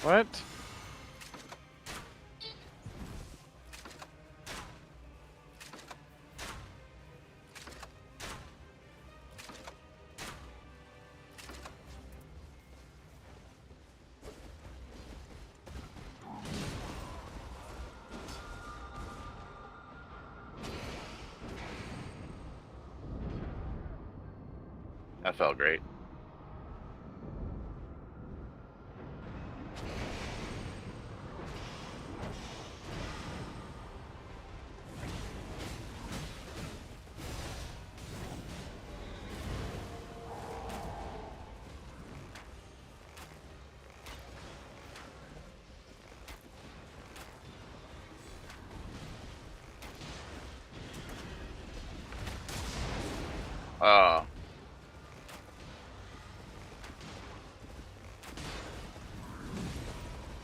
[SPEAKER 9] What?
[SPEAKER 12] That felt great.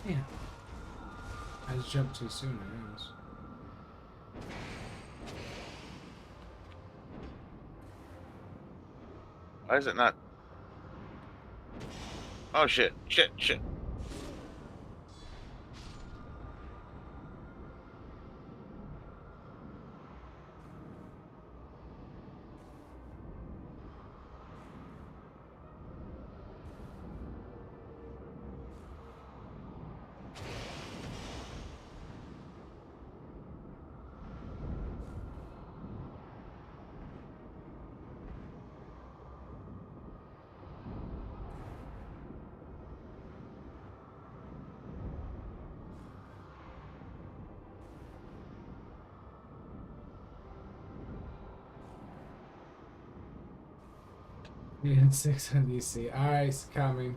[SPEAKER 7] Yeah. I just jumped too soon, I guess.
[SPEAKER 12] Why is it not? Oh shit! Shit! Shit!
[SPEAKER 7] Yeah, 6 on DC. Alright, it's coming.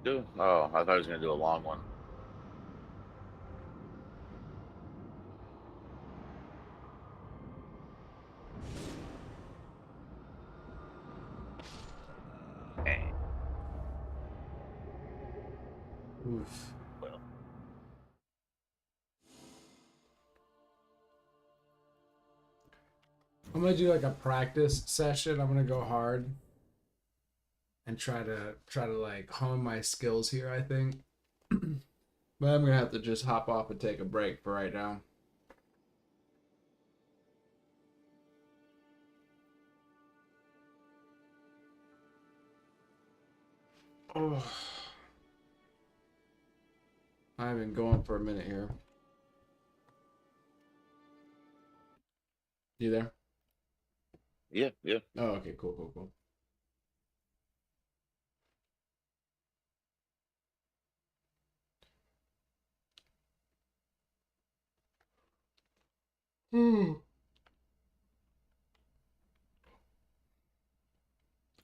[SPEAKER 12] Do? Oh, I thought I was gonna do a long one.
[SPEAKER 7] Oof.
[SPEAKER 12] Well,
[SPEAKER 7] I'm gonna do like a practice session. I'm gonna go hard and try to like hone my skills here, I think. But I'm gonna have to just hop off and take a break for right now. Oh, I've been going for a minute here. You there?
[SPEAKER 12] yeah, yeah.
[SPEAKER 7] Oh, okay, cool.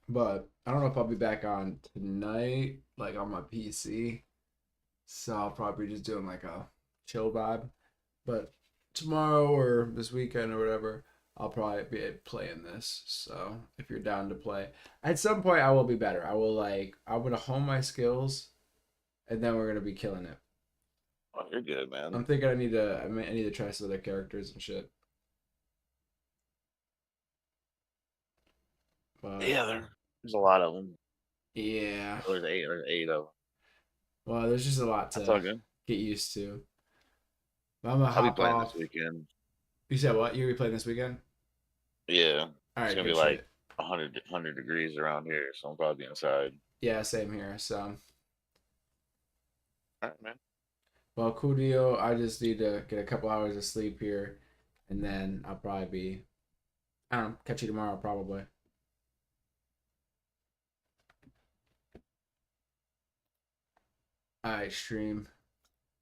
[SPEAKER 7] But I don't know if I'll be back on tonight, like on my PC. So I'll probably just doing like a chill vibe. But tomorrow or this weekend or whatever, I'll probably be playing this. So if you're down to play, at some point I will be better. I'm gonna hone my skills, and then we're gonna be killing it.
[SPEAKER 12] Oh, you're good, man.
[SPEAKER 7] I'm thinking I need to try some other characters and shit. But
[SPEAKER 12] Yeah, there's a lot of them.
[SPEAKER 7] yeah.
[SPEAKER 12] There's eight of them.
[SPEAKER 7] Well, there's just a lot
[SPEAKER 12] That's all
[SPEAKER 7] to
[SPEAKER 12] good.
[SPEAKER 7] get used to. But I'm gonna
[SPEAKER 12] I'll be
[SPEAKER 7] hop
[SPEAKER 12] playing
[SPEAKER 7] off.
[SPEAKER 12] this weekend.
[SPEAKER 7] You said what? You're gonna be playing this weekend?
[SPEAKER 12] Yeah.
[SPEAKER 7] All
[SPEAKER 12] It's
[SPEAKER 7] right,
[SPEAKER 12] gonna be
[SPEAKER 7] good
[SPEAKER 12] like
[SPEAKER 7] shit.
[SPEAKER 12] 100 degrees around here, so I'm probably inside.
[SPEAKER 7] Yeah, same here. So,
[SPEAKER 12] All right, man.
[SPEAKER 7] well, cool deal. I just need to get a couple hours of sleep here, and then I'll probably be, I don't know, catch you tomorrow probably. All right, stream.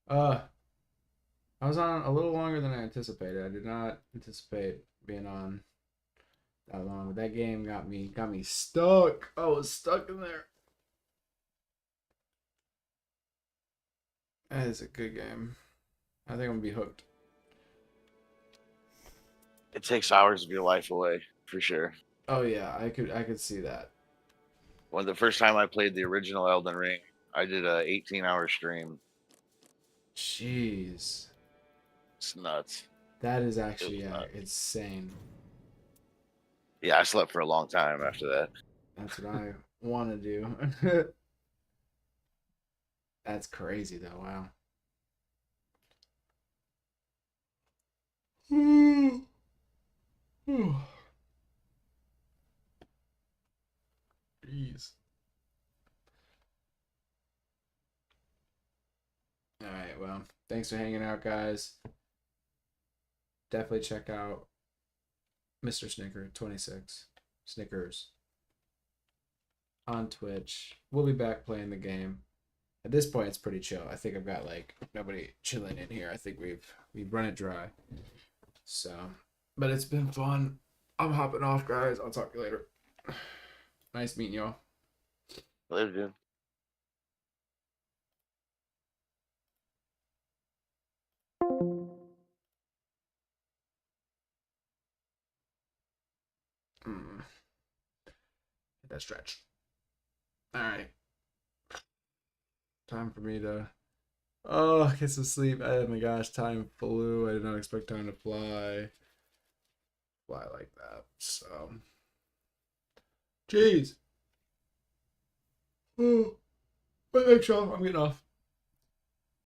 [SPEAKER 7] I was on a little longer than I anticipated. I did not anticipate being on that long, but that game got me stuck. I was stuck in there. That is a good game. I think I'm gonna be hooked.
[SPEAKER 12] It takes hours of your life away, for sure.
[SPEAKER 7] Oh yeah, I could see that.
[SPEAKER 12] When the first time I played the original Elden Ring, I did a 18-hour stream.
[SPEAKER 7] Jeez.
[SPEAKER 12] It's nuts.
[SPEAKER 7] That is actually insane.
[SPEAKER 12] Yeah, I slept for a long time after that.
[SPEAKER 7] That's what I want to do. That's crazy though. Wow. Jeez. All right. Well, thanks for hanging out, guys. Definitely check out Mr. Snicker 26 Snickers on Twitch. We'll be back playing the game. At this point, it's pretty chill. I think I've got like nobody chilling in here. I think we've run it dry. So, but it's been fun. I'm hopping off, guys. I'll talk to you later. Nice meeting y'all.
[SPEAKER 12] Later, dude.
[SPEAKER 7] Hit that stretch. All right. Time for me to get some sleep. Oh my gosh, time flew. I did not expect time to fly like that. So, jeez. Oh, but thanks, y'all. I'm getting off.